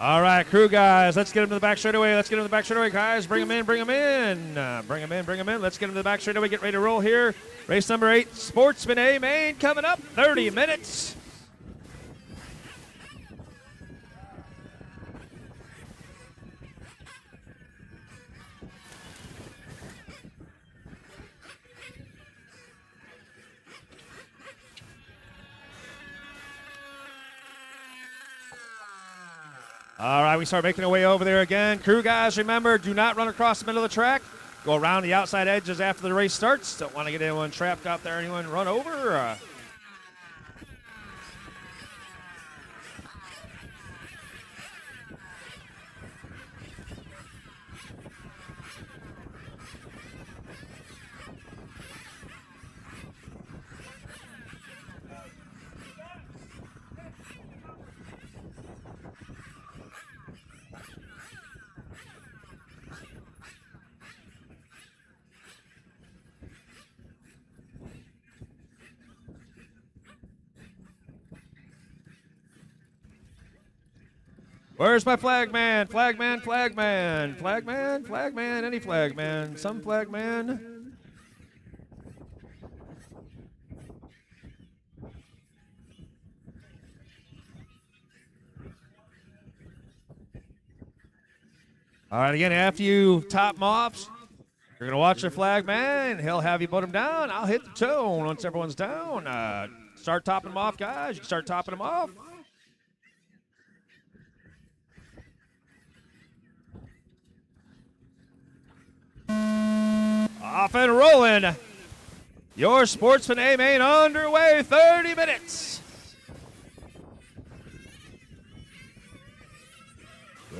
All right, crew guys, let's get him to the back straightaway. Let's get him to the back straightaway, guys. Bring him in, bring him in. Bring him in, bring him in. Let's get him to the back straightaway. Get ready to roll here. Race number 8, Sportsman A Main coming up. 30 minutes. All right, we start making our way over there again. Crew guys, remember, do not run across the middle of the track. Go around the outside edges after the race starts. Don't want to get anyone trapped out there, anyone run over. Where's my flag man? Flag man, flag man, flag man, flag man, any flag man, some flag man. All right, again, after you top him off, you're going to watch the flag man. He'll have you put him down. I'll hit the tone once everyone's down. Start topping them off, guys. You can start topping them off. Off and rolling. Your Sportsman A Main underway, 30 minutes.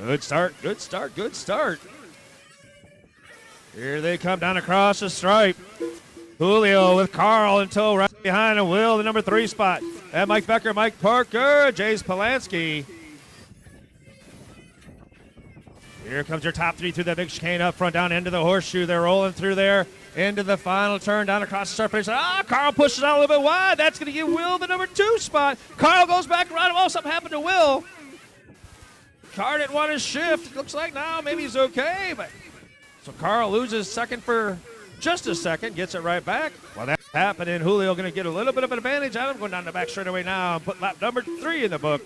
Good start, good start, good start. Here they come down across the stripe. Julio with Carl until right behind him. Will, the number 3 spot. And Mike Becker, Mike Parker, Jace Polanski. Here comes your top 3 through that big chicane up front, down into the horseshoe. They're rolling through there into the final turn, down across the start finish. Carl pushes out a little bit wide. That's going to give Will the number 2 spot. Carl goes back around him. Oh, something happened to Will. Carl didn't want to shift. It looks like now maybe he's okay, but so Carl loses second for just a second, gets it right back. Well, that's happening. Julio going to get a little bit of an advantage out of him, going down the back straightaway now and put lap number 3 in the book.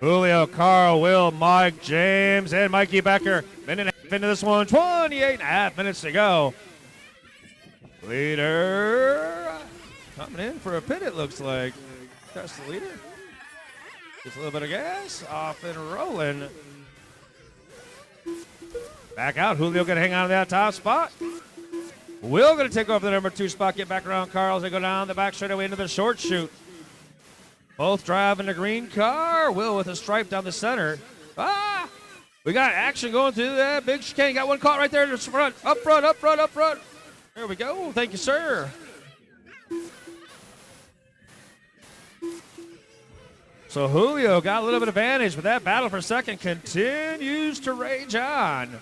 Julio, Carl, Will, Mike, James, and Mikey Becker. Minute and a half into this one, 28 and a half minutes to go. Leader coming in for a pit, it looks like. That's the leader. Gets a little bit of gas, off and rolling. Back out, Julio going to hang on to that top spot. Will going to take over the number 2 spot, get back around Carl as they go down the back straightaway into the short chute. Both driving the green car. Will with a stripe down the center. Ah! We got action going through that big chicane. Got one caught right there in the front. Up front, up front, up front. There we go. Thank you, sir. So Julio got a little bit of advantage, but that battle for second continues to rage on.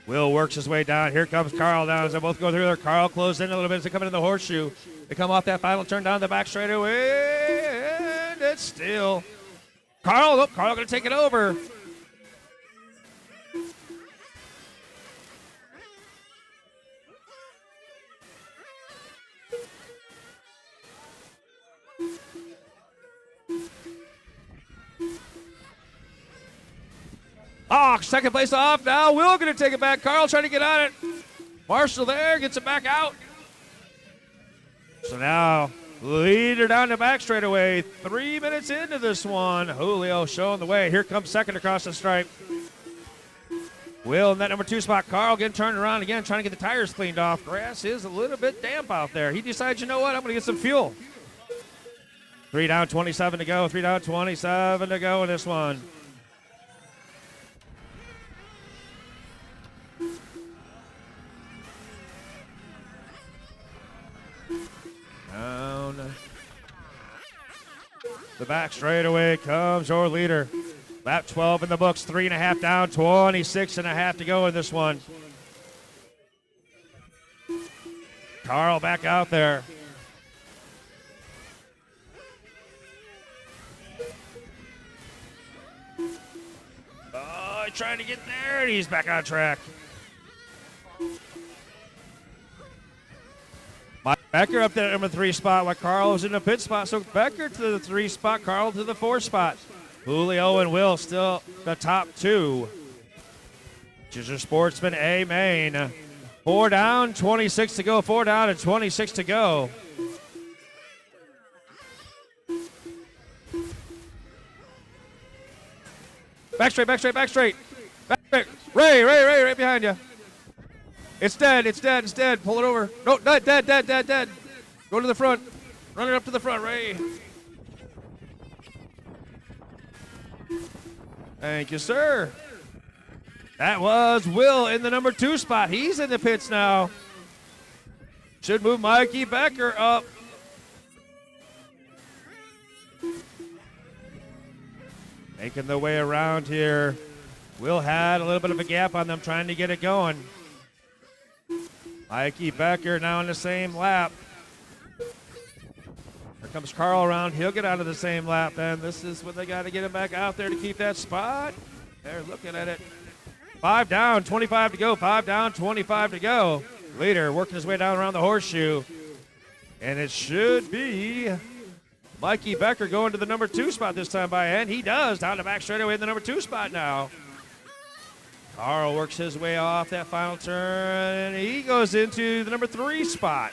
Will works his way down. Here comes Carl down as they both go through there. Carl closed in a little bit as they come into the horseshoe. They come off that final turn down the back straightaway, and it's still Carl. Oh, Carl going to take it over. Oh, second place off now. Will going to take it back. Carl trying to get on it. Marshall there gets it back out. So now, leader down the back straightaway. 3 minutes into this one. Julio showing the way. Here comes second across the stripe. Will in that number 2 spot. Carl getting turned around again, trying to get the tires cleaned off. Grass is a little bit damp out there. He decides, you know what, I'm going to get some fuel. 3 down, 27 to go. 3 down, 27 to go in this one. Down the back straightaway comes your leader. Lap 12 in the books, 3.5 down, 26.5 to go in this one. Carl back out there. Oh, trying to get there, and he's back on track. Mike Becker up there at number 3 spot while Carl was in the pit spot. So Becker to the 3 spot, Carl to the 4 spot. Julio and Will still the top 2. Ginger Sportsman A main. 4 down, 26 to go. 4 down and 26 to go. Back straight, back straight, back straight. Back straight. Ray, right behind you. It's dead, it's dead, it's dead. Pull it over. No, dead. Go to the front. Run it up to the front, Ray. Thank you, sir. That was Will in the number 2 spot. He's in the pits now. Should move Mikey Becker up. Making the way around here. Will had a little bit of a gap on them trying to get it going. Mikey Becker now in the same lap. Here comes Carl around. He'll get out of the same lap then. This is what they got to get him back out there to keep that spot. They're looking at it. 5 down, 25 to go. 5 down, 25 to go. Leader working his way down around the horseshoe. And it should be Mikey Becker going to the number 2 spot this time by hand. He does. Down the back straightaway in the number 2 spot now. Carl works his way off that final turn, and he goes into the number 3 spot.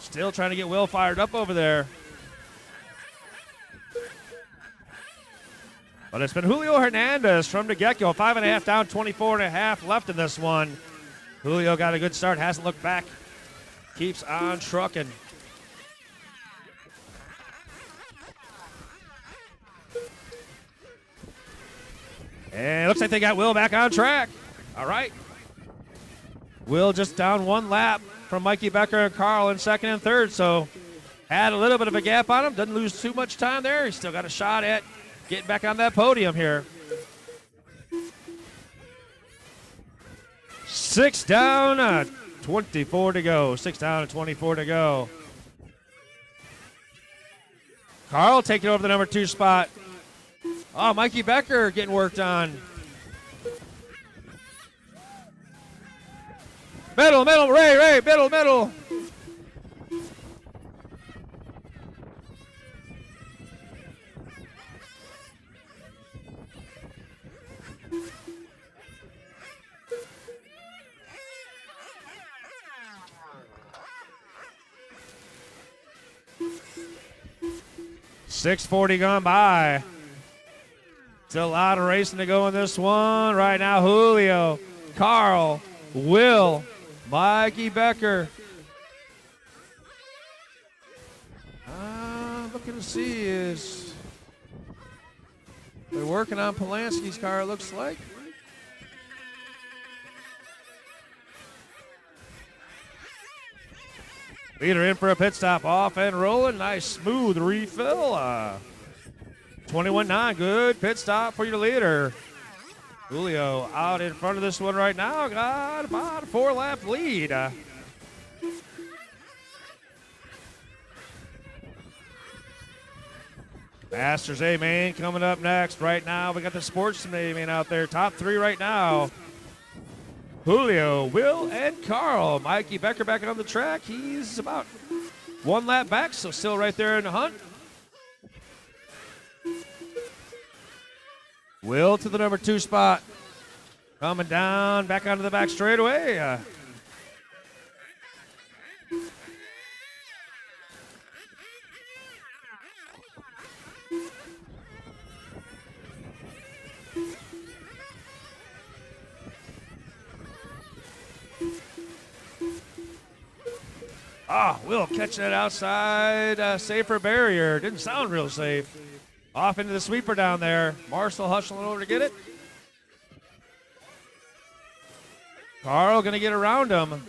Still trying to get Will fired up over there. But it's been Julio Hernandez from the get-go. 5.5 down, 24.5 left in this one. Julio got a good start, hasn't looked back. Keeps on trucking. And it looks like they got Will back on track. All right. Will just down one lap from Mikey Becker and Carl in second and third, so had a little bit of a gap on him. Doesn't lose too much time there. He's still got a shot at getting back on that podium here. 6 down, 24 to go. 6 down and 24 to go. Carl taking over the number 2 spot. Oh, Mikey Becker getting worked on. Middle, Ray, middle. .640 gone by. Still a lot of racing to go in this one. Right now, Julio, Carl, Will, Mikey Becker. Looking to see is they're working on Polanski's car, it looks like. Leader in for a pit stop, off and rolling. Nice smooth refill. 21.9, good pit stop for your leader. Julio out in front of this one right now. Got about a 4-lap lead. Masters A-Main coming up next. Right now, we got the Sportsman A-Main out there. Top 3 right now. Julio, Will, and Carl. Mikey Becker back on the track. He's about 1 lap back, so still right there in the hunt. Will to the number 2 spot. Coming down, back onto the back straightaway. Will catch that outside safer barrier. Didn't sound real safe. Off into the sweeper down there. Marshall hustling over to get it. Carl going to get around him.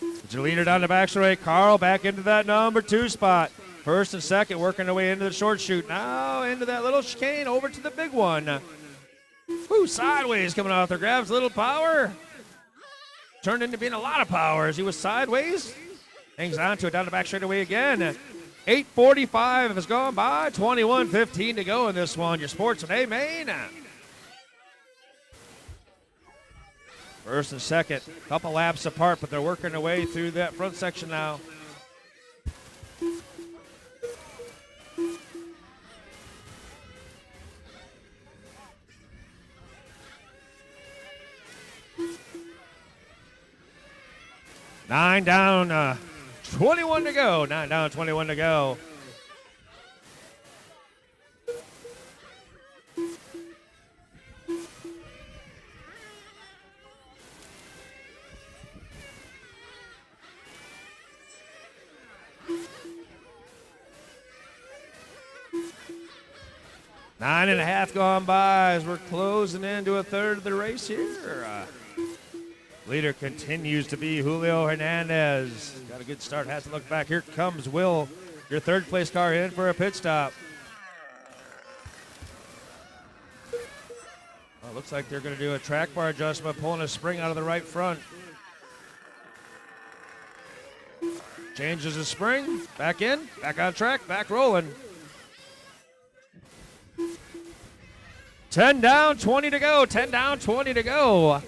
It's your leader down the back straight. Carl back into that number 2 spot. First and second working their way into the short chute. Now into that little chicane over to the big one. Ooh, sideways coming out there. Grabs a little power. Turned into being a lot of power as he was sideways. Hangs on to it down the back straightaway again. 8:45 has gone by. 21:15 to go in this one. Your Sportsman A-Main. First and second, couple laps apart, but they're working their way through that front section now. Nine down, 21 to go. 9 down, 21 to go. Nine and a half gone by as we're closing into a third of the race here. Leader continues to be Julio Hernandez. Got a good start, has to look back. Here comes Will, your third place car in for a pit stop. Well, looks like they're going to do a track bar adjustment, pulling a spring out of the right front. Changes the spring, back in, back on track, back rolling. 10 down, 20 to go, 10 down, 20 to go.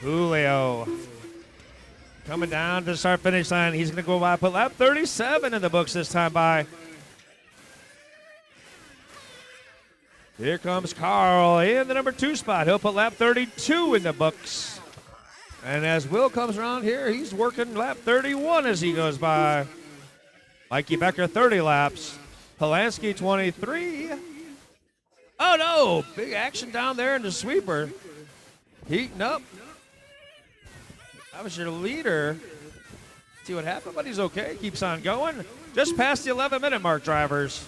Julio coming down to the start-finish line. He's going to go by, put lap 37 in the books this time by. Here comes Carl in the number 2 spot. He'll put lap 32 in the books. And as Will comes around here, he's working lap 31 as he goes by. Mikey Becker, 30 laps. Polanski, 23. Oh, no. Big action down there in the sweeper. Heating up. That was your leader. See what happened, but he's okay. Keeps on going. Just past the 11-minute mark, drivers.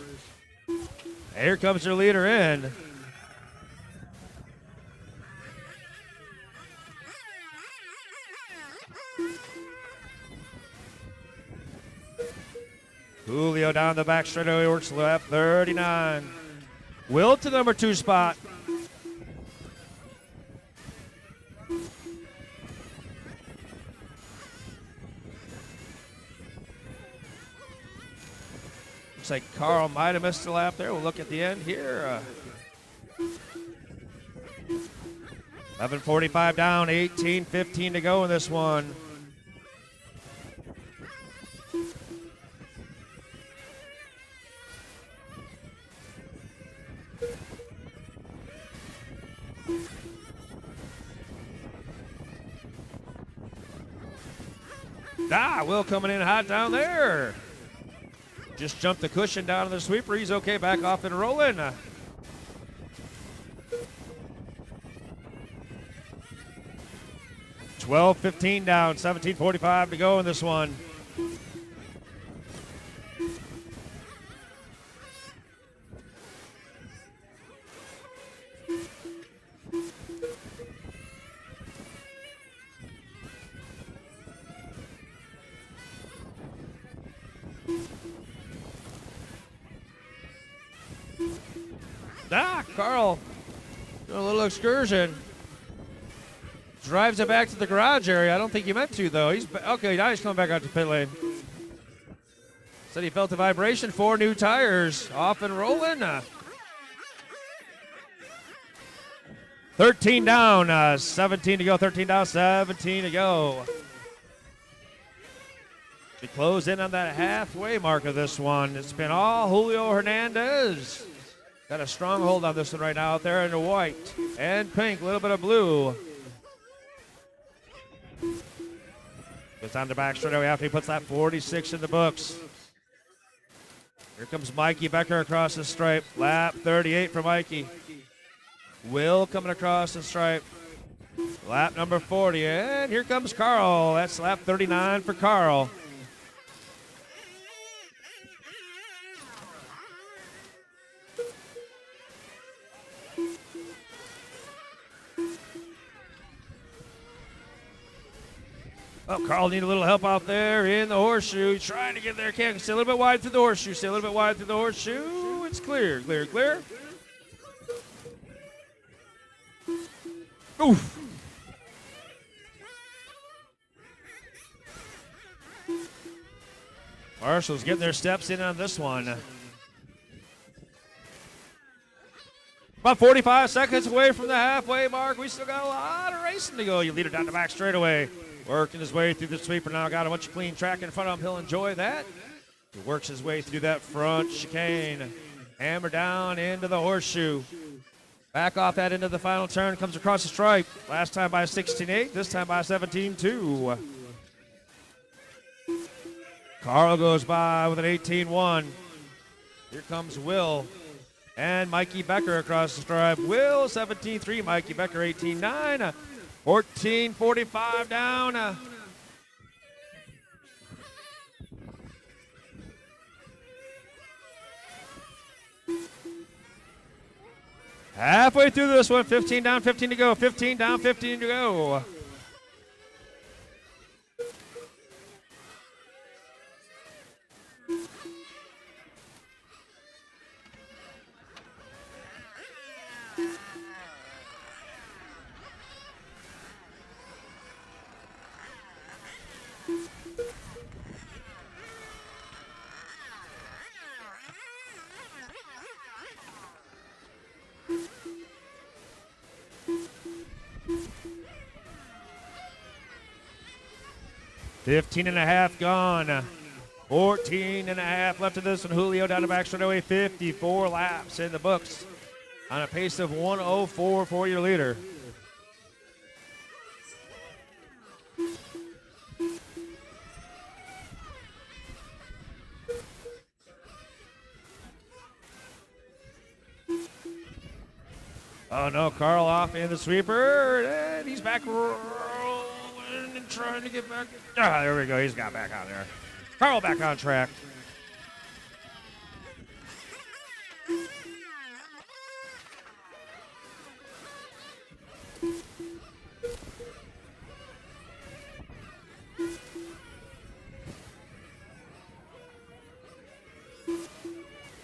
Here comes your leader in. Julio down the back straightaway, works lap 39. Will to the number 2 spot. Looks like Carl might have missed a lap there. We'll look at the end here. 11:45 down, 18:15 to go in this one. Will coming in hot down there. Just jumped the cushion down on the sweeper. He's okay, back off and rolling. 12:15 down, 17:45 to go in this one. Carl doing a little excursion. Drives it back to the garage area. I don't think he meant to, though. He's okay, now he's coming back out to pit lane. Said he felt the vibration. 4 new tires. Off and rolling. 13 down. 17 to go. 13 down. 17 to go. We close in on that halfway mark of this one. It's been all Julio Hernandez. Got a strong hold on this one right now out there in the white and pink, a little bit of blue. Gets on the back straightaway after he puts that 46 in the books. Here comes Mikey Becker across the stripe. Lap 38 for Mikey. Will coming across the stripe. Lap number 40. And here comes Carl. That's lap 39 for Carl. Oh, Carl need a little help out there in the horseshoe. He's trying to get there. Can't stay a little bit wide through the horseshoe. Stay a little bit wide through the horseshoe. It's clear, clear, clear. Oof. Marshall's getting their steps in on this one. About 45 seconds away from the halfway mark. We still got a lot of racing to go. You lead it down the back straightaway. Working his way through the sweeper now. Got a bunch of clean track in front of him. He'll enjoy that. He works his way through that front chicane. Hammer down into the horseshoe. Back off that into the final turn. Comes across the stripe. Last time by 16.8. This time by 17.2. Carl goes by with an 18.1. Here comes Will. And Mikey Becker across the stripe. Will, 17.3. Mikey Becker, 18.9. 14:45 down. Halfway through this one, 15 down, 15 to go. 15 down, 15 to go. $15 and a half gone. 14 and a half left of this one. Julio down the back straightaway. 54 laps in the books. on a pace of 1:04 for your leader. Oh no, Carl off in the sweeper, and he's back rolling and trying to get back. Ah, there we go, he's got back on there. Carl back on track.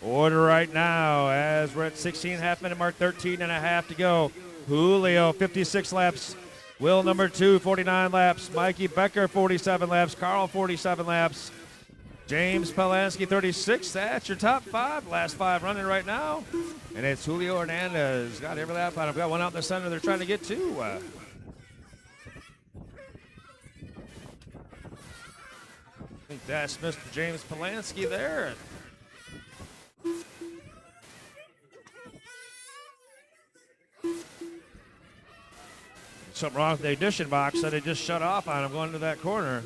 Order right now as we're at 16.5 minute mark, 13.5 to go. Julio, 56 laps. Will number 2, 49 laps. Mikey Becker, 47 laps. Carl, 47 laps. James Polanski, 36. That's your top 5. Last 5 running right now. And it's Julio Hernandez. Got every lap on him. Got one out in the center they're trying to get to. I think that's Mr. James Polanski there. Something wrong with the ignition box, so they just shut off on him going to that corner.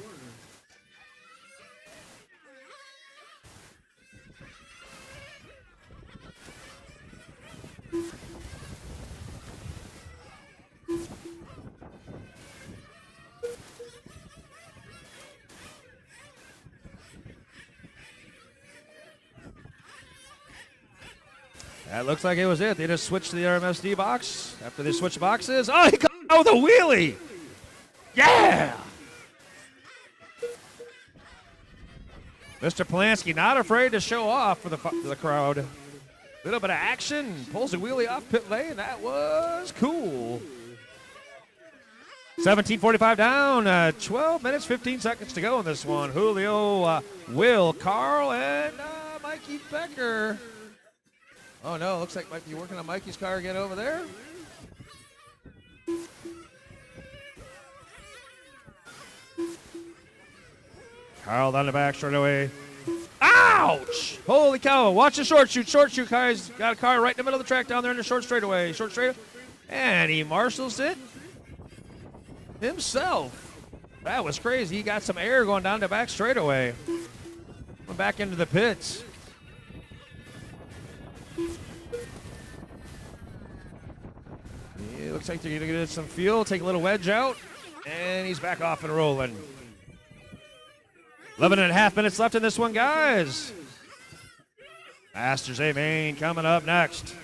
That looks like it was it. They just switched to the RMSD box. After they switched boxes, oh, he comes out with a wheelie. Yeah! Mr. Polanski not afraid to show off for the crowd. Little bit of action. Pulls a wheelie off pit lane. That was cool. 17:45 down. 12 minutes, 15 seconds to go in this one. Julio, Will, Carl, and Mikey Becker. Oh no, looks like might be working on Mikey's car again over there. Carl down the back straight away. Ouch! Holy cow, watch the short shoot. Short shoot, guys. Got a car right in the middle of the track down there in the short straightaway. Short straight. And he marshals it himself. That was crazy. He got some air going down the back straightaway. Went back into the pits. It looks like they're going to get some fuel, take a little wedge out, and he's back off and rolling. 11.5 minutes left in this one, guys. Masters A main coming up next.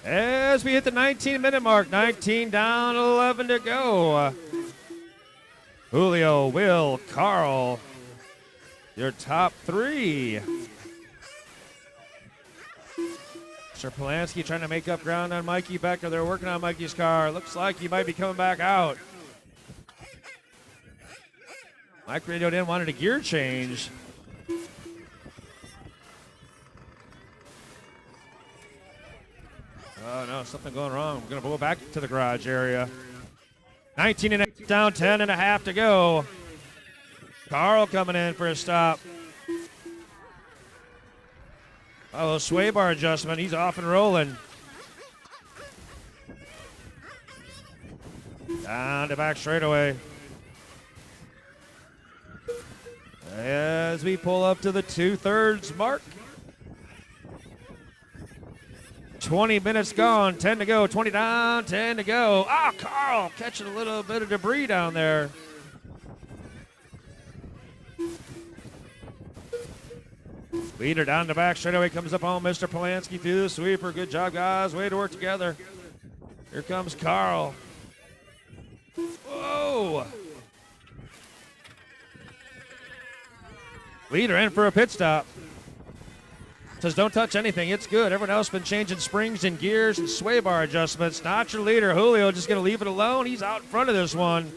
As we hit the 19-minute mark, 19 down, 11 to go. Julio, Will, Carl, your top 3. Mr. Polanski trying to make up ground on Mikey Becker. They're working on Mikey's car. Looks like he might be coming back out. Mike radioed in, wanted a gear change. Oh no, something going wrong. I'm gonna go back to the garage area. 19.5 down, 10.5 to go. Carl coming in for a stop. Oh, sway bar adjustment. He's off and rolling. Down to back straightaway. As we pull up to the 2/3 mark. 20 minutes gone, 10 to go, 20 down, 10 to go. Ah, Carl catching a little bit of debris down there. Leader down the back straightaway comes up on Mr. Polanski through the sweeper. Good job, guys. Way to work together. Here comes Carl. Whoa. Leader in for a pit stop. Says don't touch anything. It's good. Everyone else been changing springs and gears and sway bar adjustments. Not your leader. Julio just going to leave it alone. He's out in front of this one.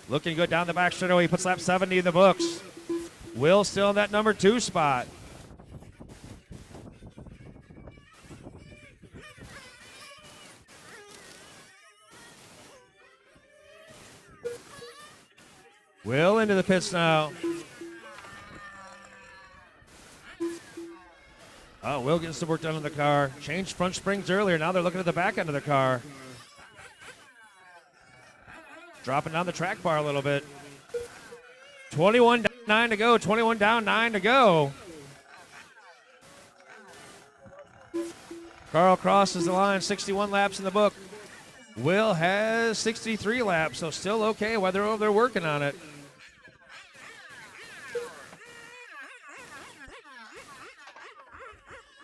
Looking good down the back straightaway. He puts lap 70 in the books. Will still in that number 2 spot. Will into the pits now. Oh, Will getting some work done on the car. Changed front springs earlier. Now they're looking at the back end of the car. Dropping down the track bar a little bit. 21 down, 9 to go. 21 down, 9 to go. Carl crosses the line. 61 laps in the book. Will has 63 laps, so still okay while they're over there working on it.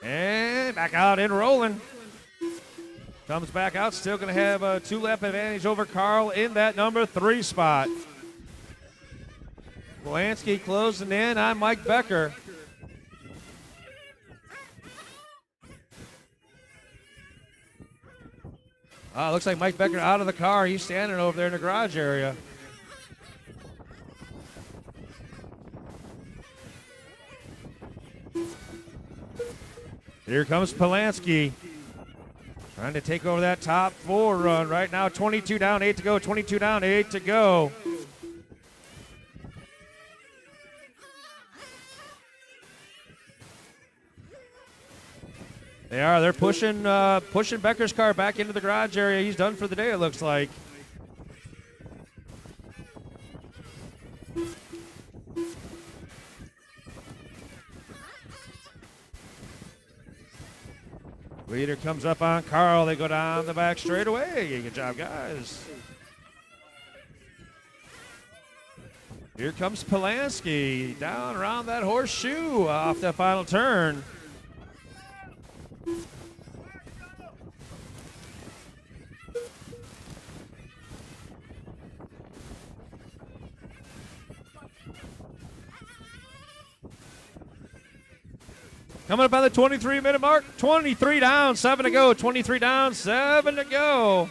And back out and rolling. Comes back out, still going to have a 2-lap advantage over Carl in that number 3 spot. Polanski closing in on Mike Becker. Looks like Mike Becker out of the car. He's standing over there in the garage area. Here comes Polanski. Trying to take over that top 4 run. Right now, 22 down, 8 to go. 22 down, 8 to go. They are. They're pushing Becker's car back into the garage area. He's done for the day, it looks like. Leader comes up on Carl. They go down the back straightaway. Good job, guys. Here comes Polanski down around that horseshoe off that final turn. Coming up on the 23-minute mark. 23 down, 7 to go. 23 down, 7 to go.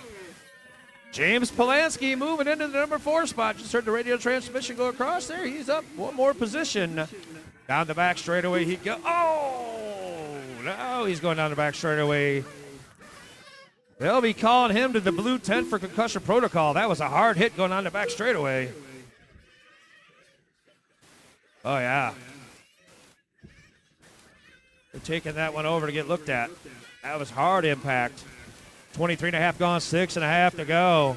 James Polanski moving into the number 4 spot. Just heard the radio transmission go across there. He's up one more position. Down the back straightaway he go. Oh, now he's going down the back straightaway. They'll be calling him to the blue tent for concussion protocol. That was a hard hit going on the back straightaway. Oh, yeah. They're taking that one over to get looked at. That was hard impact. 23 and a half gone, 6.5 to go.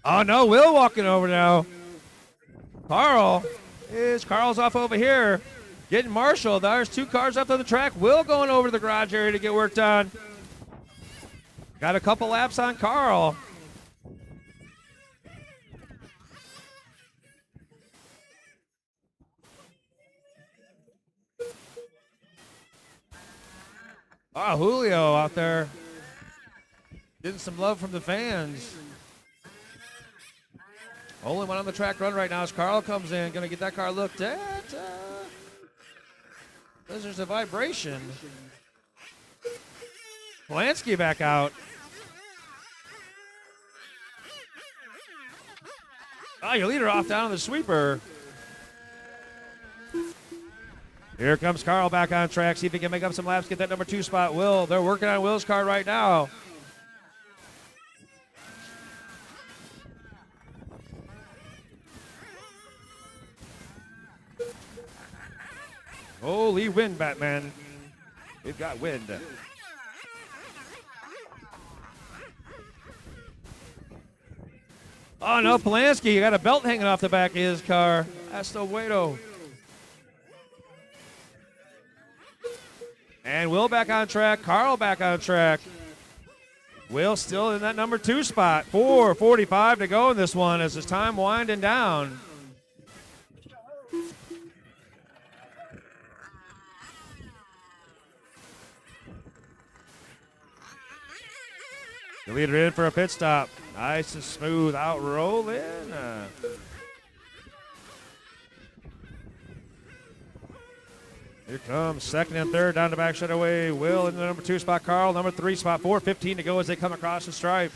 Oh, no, Will walking over now. Carl's off over here. Getting marshaled. There's 2 cars up on the track. Will going over to the garage area to get work done. Got a couple laps on Carl. Oh, Julio out there getting some love from the fans. Only one on the track run right now as Carl comes in. Going to get that car looked at. There's a vibration. Polanski back out. Oh, your leader off down on the sweeper. Here comes Carl back on track. See if he can make up some laps, get that number 2 spot. Will, they're working on Will's car right now. Holy wind, Batman. We've got wind. Oh, no, Polanski. You got a belt hanging off the back of his car. That's the Waito. And Will back on track. Carl back on track. Will still in that number 2 spot. 4:45 to go in this one as his time winding down. The leader in for a pit stop. Nice and smooth out rolling. Here comes second and third down the back straightaway. Will in the number 2 spot. Carl, number 3 spot. 4:15 to go as they come across the stripe.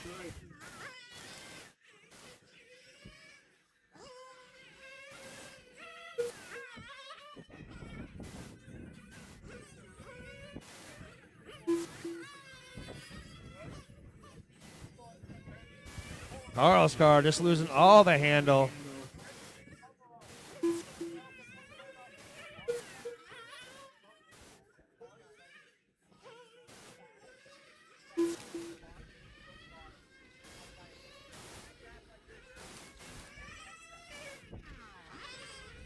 Carl's car just losing all the handle.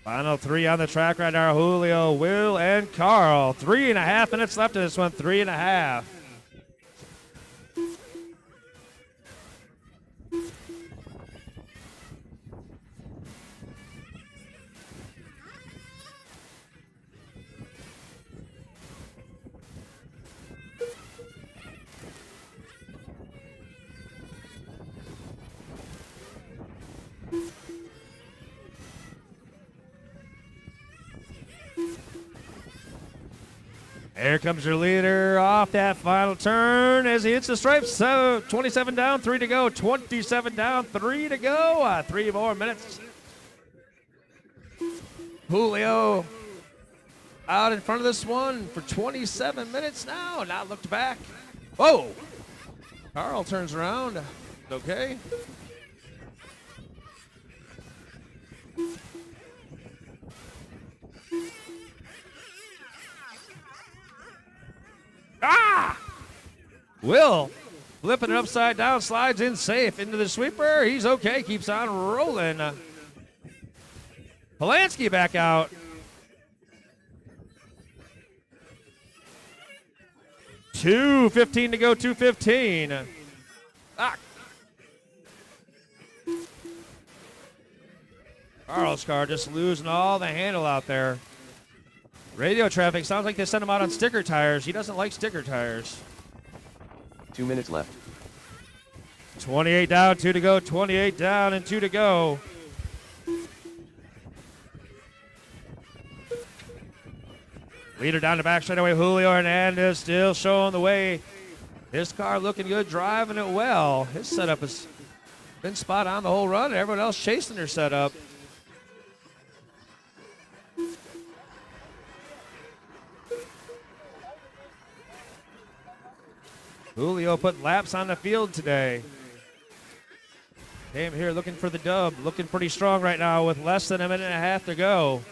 Final 3 on the track right now. Julio, Will, and Carl. 3.5 minutes left in this one. 3.5. Here comes your leader off that final turn as he hits the stripes. So 27 down, 3 to go. 27 down, 3 to go. 3 more minutes. Julio out in front of this one for 27 minutes now. Not looked back. Whoa. Carl turns around. Okay. Ah! Will flipping it upside down, slides in safe into the sweeper. He's okay, keeps on rolling. Polanski back out. $2:15 to go, 2:15. Ah. Carl's car just losing all the handle out there. Radio traffic sounds like they sent him out on sticker tires. He doesn't like sticker tires. 2 minutes left. 28 down, 2 to go. 28 down and 2 to go. Leader down the back straightaway. Julio Hernandez still showing the way. His car looking good, driving it well. His setup has been spot on the whole run. Everyone else chasing their setup. Julio put laps on the field today. Came here looking for the dub. Looking pretty strong right now with less than a minute and a half to go.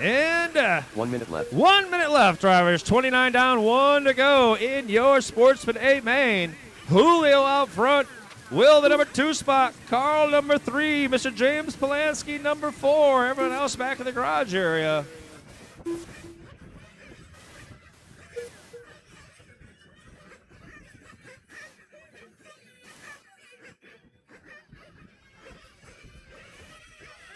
And 1 minute left. 1 minute left, drivers. 29 down, 1 to go in your Sportsman 8 main. Julio out front. Will, the number 2 spot. Carl, number 3. Mr. James Polanski, number 4. Everyone else back in the garage area.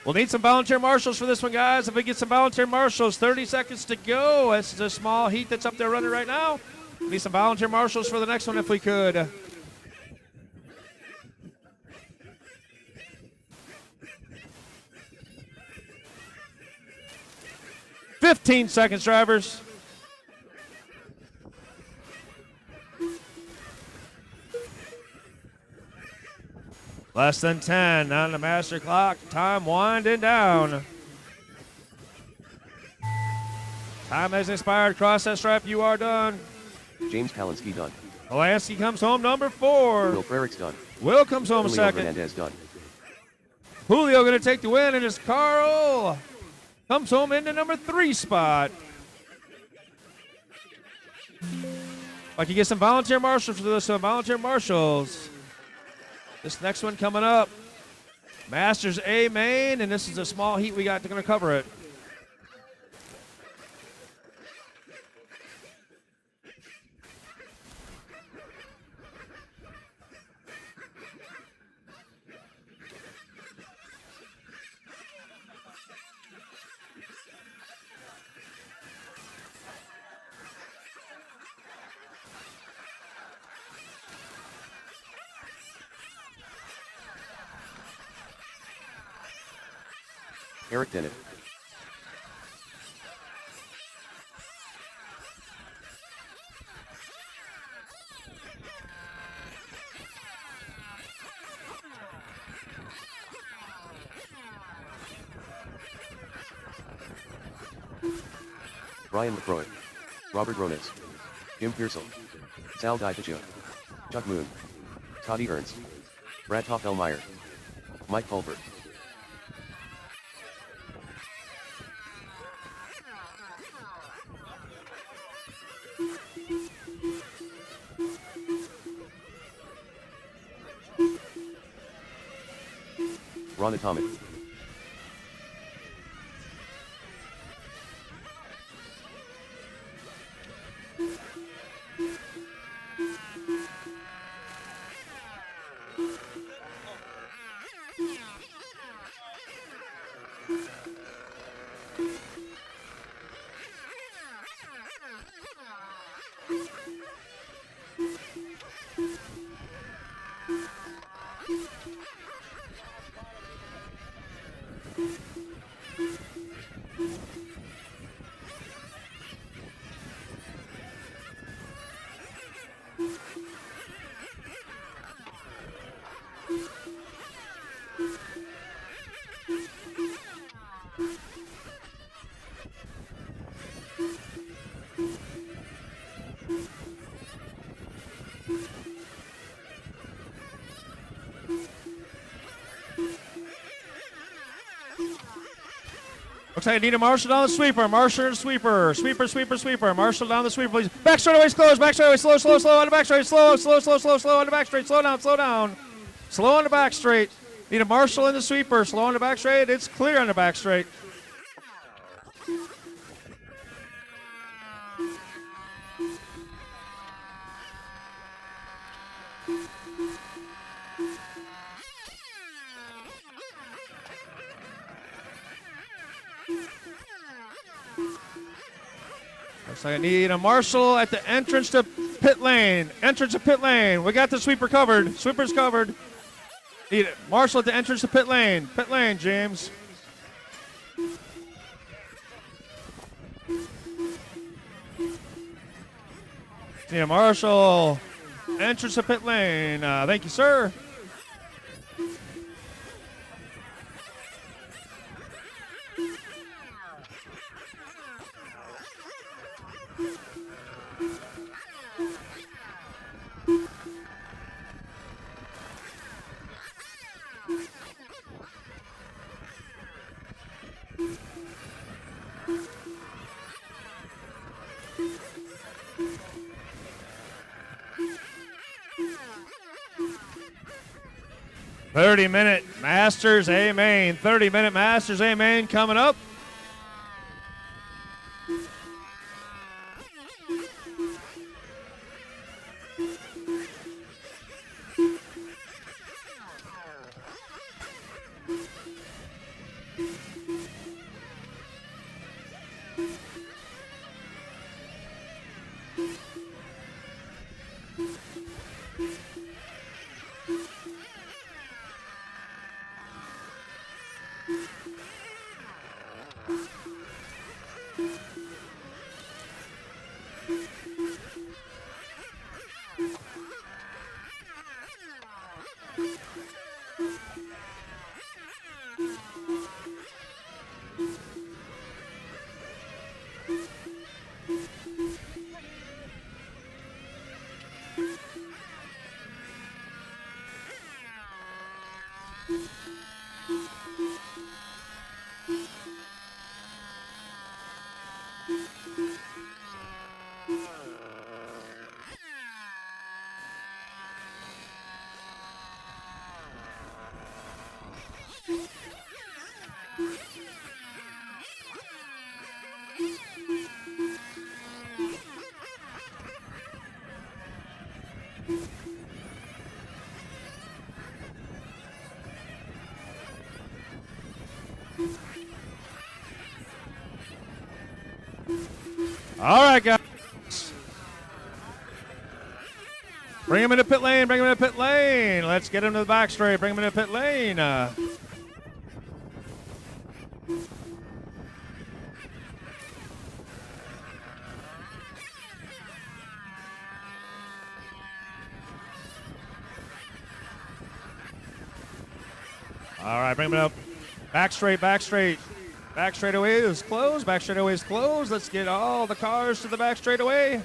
We'll need some volunteer marshals for this one, guys. If we get some volunteer marshals, 30 seconds to go. This is a small heat that's up there running right now. We need some volunteer marshals for the next one if we could. "15 seconds, drivers. Less than 10 on the master clock. Time winding down. Time has expired. Cross that stripe. You are done. James Polanski done. Polanski comes home number 4. Will Frericks done. Will comes home Julio second. Hernandez done. Julio going to take the win, and it's Carl. Comes home into number 3 spot. I can get some volunteer marshals for this. Some volunteer marshals. This next one coming up, Masters A main, and this is a small heat we got to cover it. Eric Dennett. Brian LaCroix, Robert Ronis, Jim Pearsall, Sal Dipatia, Chuck Moon, Toddy Ernst, Brad Toffelmeyer, Mike Colbert. Ron Atomic. Looks like I need a Marshall down the sweeper. Marshall and sweeper. Sweeper, sweeper, sweeper. Marshall down the sweeper, please. Back straightaways closed. Back straightaways slow, slow, slow on the back straight. Slow, slow, slow, slow, slow on the back straight. Slow down, slow down. Slow on the back straight. Need a Marshall in the sweeper. Slow on the back straight. It's clear on the back straight. Looks like I need a Marshall at the entrance to pit lane. Entrance to pit lane. We got the sweeper covered. Sweeper's covered. Need it. Marshall at the entrance to pit lane. Pit lane, James. Need a Marshall. Entrance to pit lane. Thank you, sir. Thirty-minute Masters A main. 30-minute Masters A main coming up. All right, guys. Bring him into pit lane. Bring him into pit lane. Let's get him to the back straight. Bring him into pit lane. All right, bring him up. Back straight, back straight. Back straightaway is closed. Back straightaway is closed. Let's get all the cars to the back straightaway.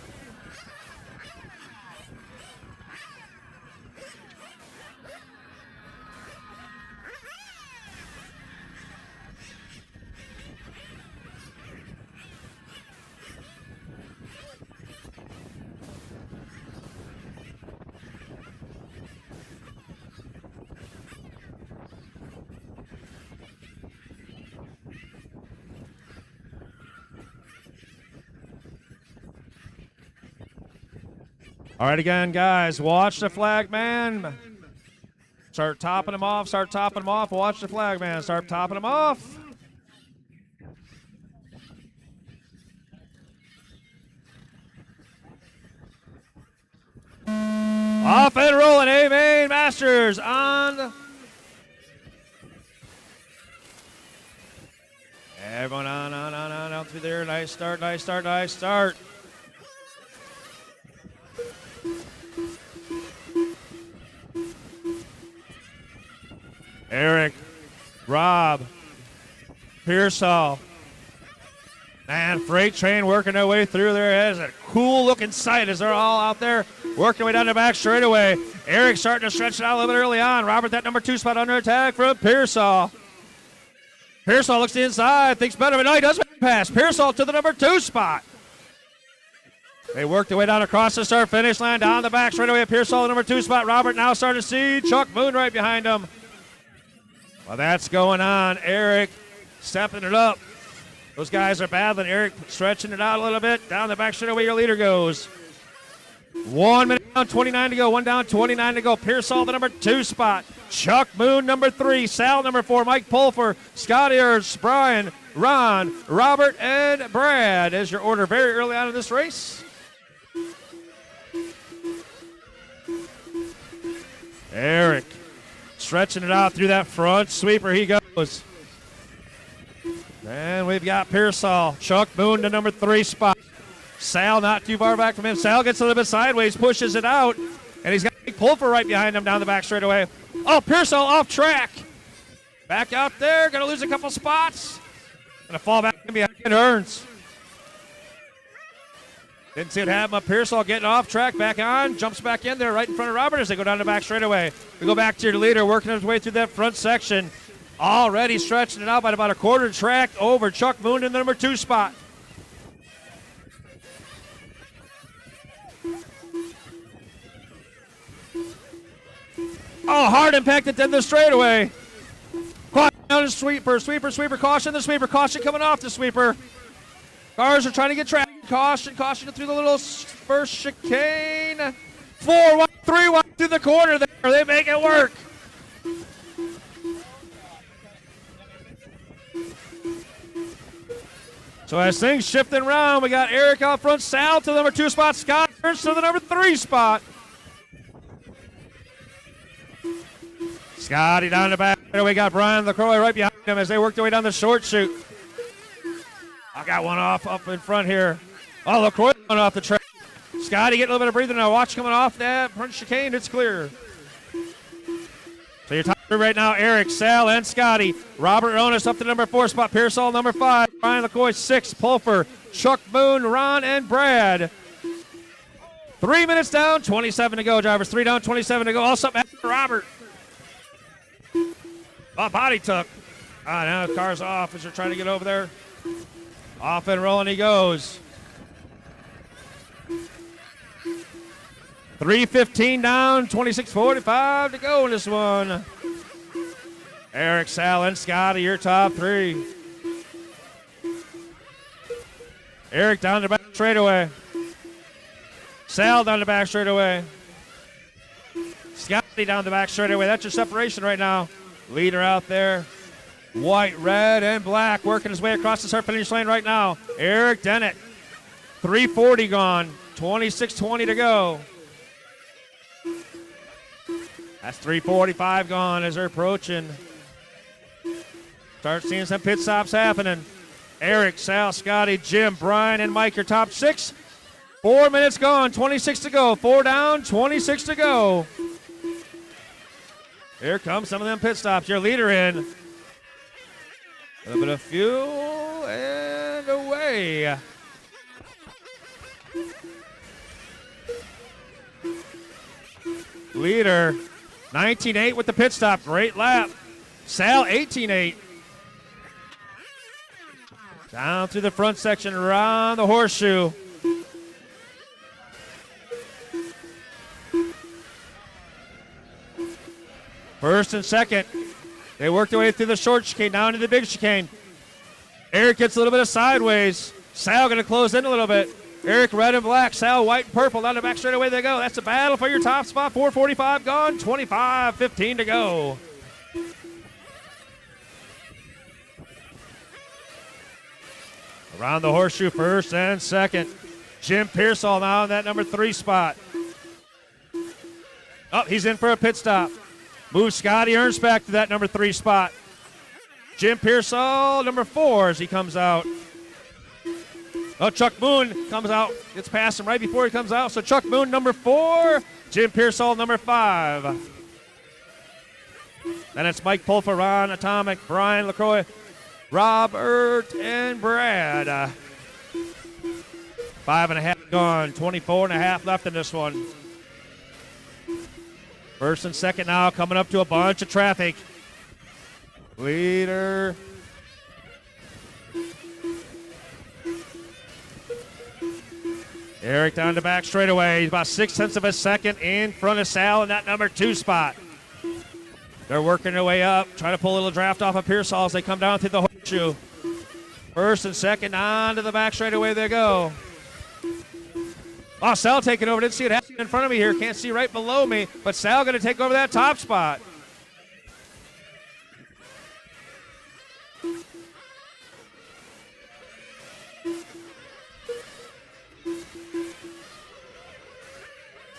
All right, again, guys, watch the flag man. Start topping them off, start topping them off. Watch the flag man, start topping them off. Off and rolling, A-Main Masters on. Everyone on through there. Nice start, nice start, nice start. Eric, Rob, Pearsall. Man, freight train working their way through there. It is a cool looking sight as they're all out there working their way down the back straightaway. Eric starting to stretch it out a little bit early on. Robert, that number 2 spot under attack from Pearsall. Pearsall looks to the inside, thinks better, but no, he does make a pass. Pearsall to the number 2 spot. They work their way down across the start finish line, down the back straightaway. Pearsall, the number 2 spot. Robert now starting to see Chuck Moon right behind him. Well, that's going on. Eric stepping it up. Those guys are battling. Eric stretching it out a little bit. Down the back straightaway, your leader goes. 1 minute down, 29 to go. 1 down, 29 to go. Pearsall, the number 2 spot. Chuck Moon, number 3. Sal, number 4. Mike Pulfer, Scotty Ernst, Brian, Ron, Robert, and Brad is your order very early on in this race. Eric stretching it out through that front sweeper. He goes. And we've got Pearsall. Chuck Moon, the number 3 spot. Sal not too far back from him. Sal gets a little bit sideways, pushes it out, and he's got Mike Pulfer right behind him down the back straightaway. Oh, Pearsall off track. Back out there, going to lose a couple spots. Going to fall back in behind Ernst. Didn't see it happen, but Pearsall getting off track, back on, jumps back in there right in front of Robert as they go down the back straightaway. We go back to your leader, working his way through that front section. Already stretching it out by about a quarter track over Chuck Moon in the number 2 spot. Oh, hard impact at the end of the straightaway. Caution down the sweeper, sweeper, caution the sweeper, caution coming off the sweeper. Cars are trying to get track. Caution through the little first chicane. 4 wide, 3 wide through the corner there. They make it work. So as things shifting around, we got Eric out front, Sal to the number 2 spot, Scott Ernst to the number 3 spot. Scotty down the back. We got Brian LaCroix right behind him as they work their way down the short chute. I got one off up in front here. Oh, LaCroix going off the track. Scotty getting a little bit of breathing now. Watch coming off that front chicane. It's clear. So your top 3 right now, Eric, Sal, and Scotty. Robert Onis up to number 4 spot. Pearsall, number 5. Brian LaCroix, 6. Pulfer, Chuck Moon, Ron, and Brad. 3 minutes down, 27 to go, drivers. 3 down, 27 to go. Also up after Robert. Oh, body tuck. Now the car's off as they're trying to get over there. Off and rolling he goes. 3:15 down, 26:45 to go in this one. Eric, Sal, and Scotty, your top 3. Eric down the back straightaway. Sal down the back straightaway. Scotty down the back straightaway. That's your separation right now. Leader out there. White, red, and black working his way across the start finish lane right now. Eric Dennett. 3:40 gone. 26:20 to go. That's 3:45 gone as they're approaching. Start seeing some pit stops happening. Eric, Sal, Scotty, Jim, Brian, and Mike, your top 6. 4 minutes gone, 26 to go. 4 down, 26 to go. Here comes some of them pit stops. Your leader in. A little bit of fuel and away. Leader, 19.8 with the pit stop. Great lap. Sal, 18.8. Down through the front section, around the horseshoe. First and second. They work their way through the short chicane, down to the big chicane. Eric gets a little bit of sideways. Sal going to close in a little bit. Eric red and black, Sal white and purple. Down the back straight away they go. That's a battle for your top spot. 4:45 gone, 25:15 to go. Around the horseshoe, first and second. Jim Pearsall now in that number 3 spot. Oh, he's in for a pit stop. Moves Scotty Ernst back to that number 3 spot. Jim Pearsall, number 4, as he comes out. Oh, Chuck Moon comes out. Gets past him right before he comes out. So Chuck Moon, number 4. Jim Pearsall, number 5. Then it's Mike Pulfa, Ron Atomic, Brian LaCroix, Robert, and Brad. 5.5 gone. 24.5 left in this one. First and second now, coming up to a bunch of traffic. Leader. Eric down the back straightaway. He's about 6/10 of a second in front of Sal in that number 2 spot. They're working their way up, trying to pull a little draft off of Pearsall as they come down through the horseshoe. First and second on to the back straightaway they go. Oh, Sal taking over. Didn't see it happen in front of me here. Can't see right below me. But Sal going to take over that top spot.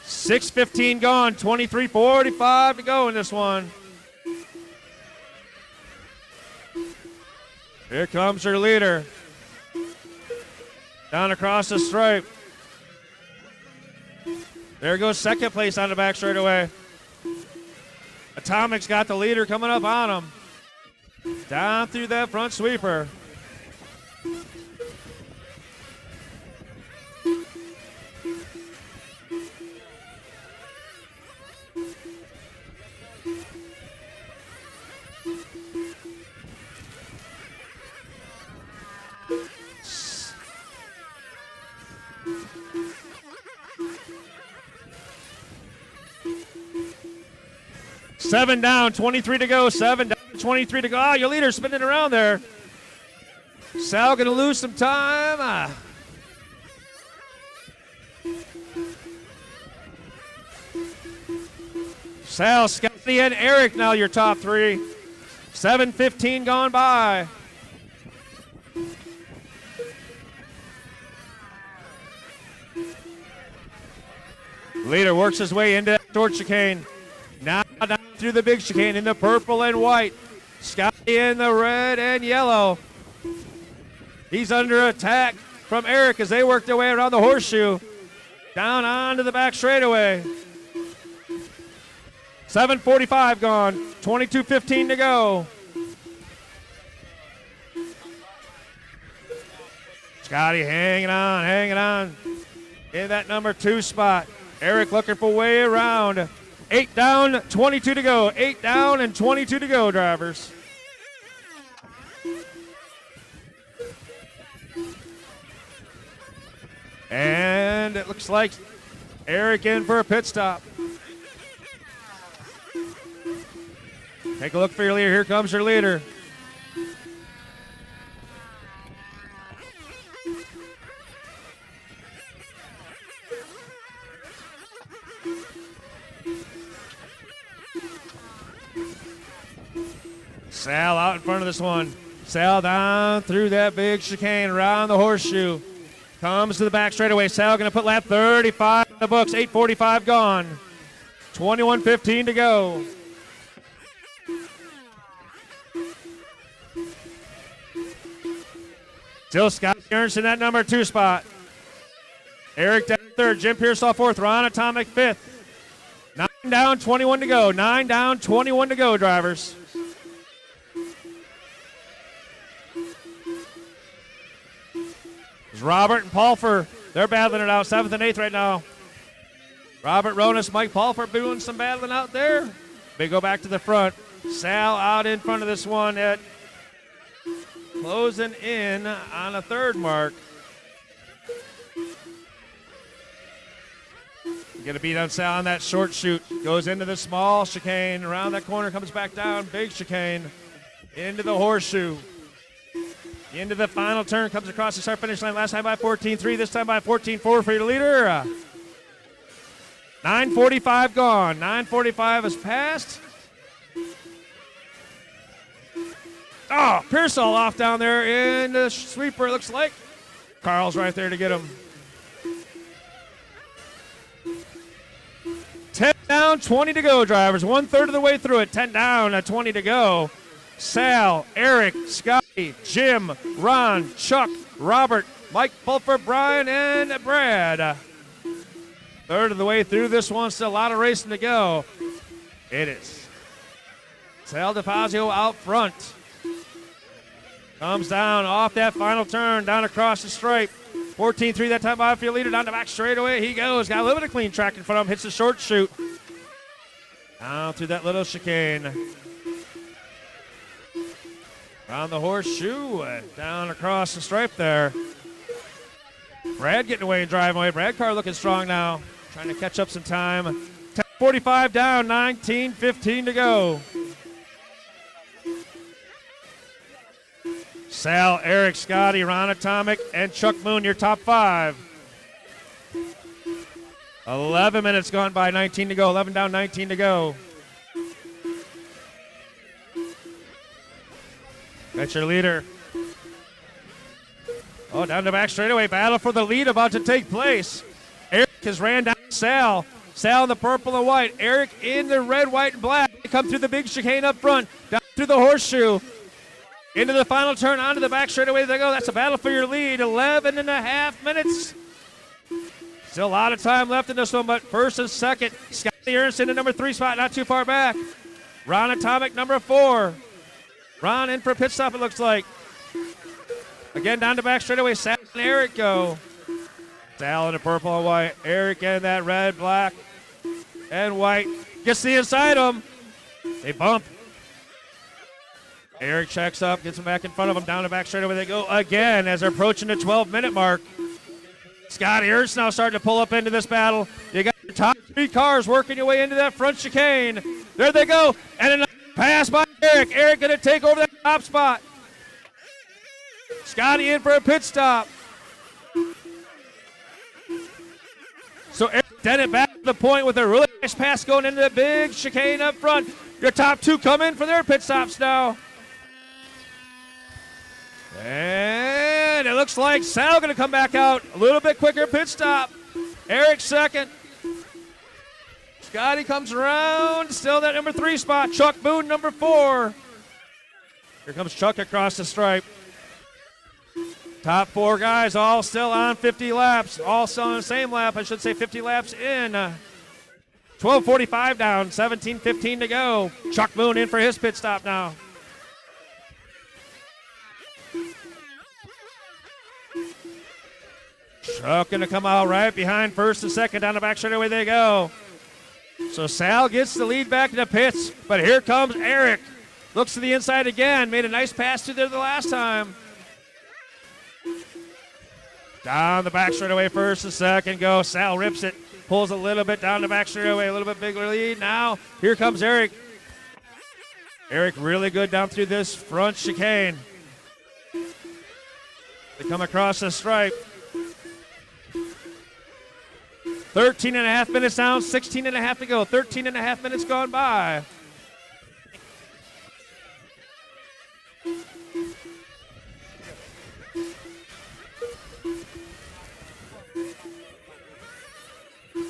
$6:15 gone. 23:45 to go in this one. Here comes your leader. Down across the stripe. There goes second place on the back straightaway. Atomic's got the leader coming up on him. Down through that front sweeper. Seven down, 23 to go. 7 down, 23 to go. Oh, your leader's spinning around there. Sal going to lose some time. Sal, Scotty, and Eric now your top 3. 7:15 gone by. Leader works his way into that short chicane. Now down through the big chicane in the purple and white. Scotty in the red and yellow. He's under attack from Eric as they work their way around the horseshoe. Down onto the back straightaway. 7:45 gone. 22:15 to go. Scotty hanging on. In that number 2 spot. Eric looking for way around. 8 down, 22 to go. 8 down and 22 to go, drivers. And it looks like Eric in for a pit stop. Take a look for your leader. Here comes your leader. Sal out in front of this one. Sal down through that big chicane around the horseshoe. Comes to the back straightaway. Sal going to put lap 35 in the books. 8:45 gone. 21:15 to go. Still Scott Ernst in that number 2 spot. Eric down 3rd. Jim Pearsall 4th. Ron Atomic 5th. 9 down, 21 to go. 9 down, 21 to go, drivers. It's Robert and Pulfer. They're battling it out, 7th and 8th right now. Robert Ronas, Mike Pulfer doing some battling out there. They go back to the front. Sal out in front of this one at closing in on a 3rd mark. Get a beat on Sal on that short shoot. Goes into the small chicane. Around that corner, comes back down. Big chicane. Into the horseshoe. Into the final turn. Comes across the start finish line. Last time by 14-3. This time by 14-4 for your leader. 9:45 gone. 9:45 has passed. Oh, Pearsall off down there in the sweeper, it looks like. Carl's right there to get him. 10 down, 20 to go, drivers. 1/3 of the way through it. 10 down, 20 to go. Sal, Eric, Scotty, Jim, Ron, Chuck, Robert, Mike, Pulfer, Brian, and Brad. 1/3 of the way through this one. Still a lot of racing to go. It is. Sal DeFazio out front. Comes down off that final turn, down across the stripe. 14-3 that time by field leader, down the back straightaway. He goes. Got a little bit of clean track in front of him. Hits the short shoot. Down through that little chicane. Around the horseshoe. Down across the stripe there. Brad getting away and driving away. Brad car looking strong now. Trying to catch up some time. 10:45 down, 19:15 to go. Sal, Eric, Scotty, Ron Atomic, and Chuck Moon, your top 5. 11 minutes gone by, 19 to go. 11 down, 19 to go. That's your leader. Oh, down the back straightaway. Battle for the lead about to take place. Eric has ran down Sal. Sal in the purple and white. Eric in the red, white, and black. They come through the big chicane up front. Down through the horseshoe. Into the final turn, onto the back straightaway they go. That's a battle for your lead. 11 and a half minutes. Still a lot of time left in this one, but first and second. Scotty Ernst in the number 3 spot, not too far back. Ron Atomic, number 4. Ron in for a pit stop, it looks like. Again, down the back straightaway, Sal and Eric go. Sal in the purple and white. Eric in that red, black, and white. Gets the inside of him. They bump. Eric checks up, gets him back in front of him. Down the back straightaway they go again as they're approaching the 12-minute mark. Scotty Ernst now starting to pull up into this battle. You got your top 3 cars working your way into that front chicane. There they go. And another pass by Eric. Eric going to take over that top spot. Scotty in for a pit stop. So Eric did it back to the point with a really nice pass going into the big chicane up front. Your top 2 come in for their pit stops now. And it looks like Sal going to come back out a little bit quicker pit stop. Eric second. Scotty comes around, still that number 3 spot. Chuck Boone, number 4. Here comes Chuck across the stripe. Top 4 guys all still on 50 laps. All still on the same lap, I should say 50 laps in. 12:45 down, 17:15 to go. Chuck Boone in for his pit stop now. Chuck going to come out right behind first and second. Down the back straightaway they go. So Sal gets the lead back in the pits, but here comes Eric. Looks to the inside again. Made a nice pass through there the last time. Down the back straightaway first and second go. Sal rips it. Pulls a little bit down the back straightaway. A little bit bigger lead. Now here comes Eric. Eric really good down through this front chicane. They come across the stripe. 13 and a half minutes down, 16 and a half to go. 13 and a half minutes gone by.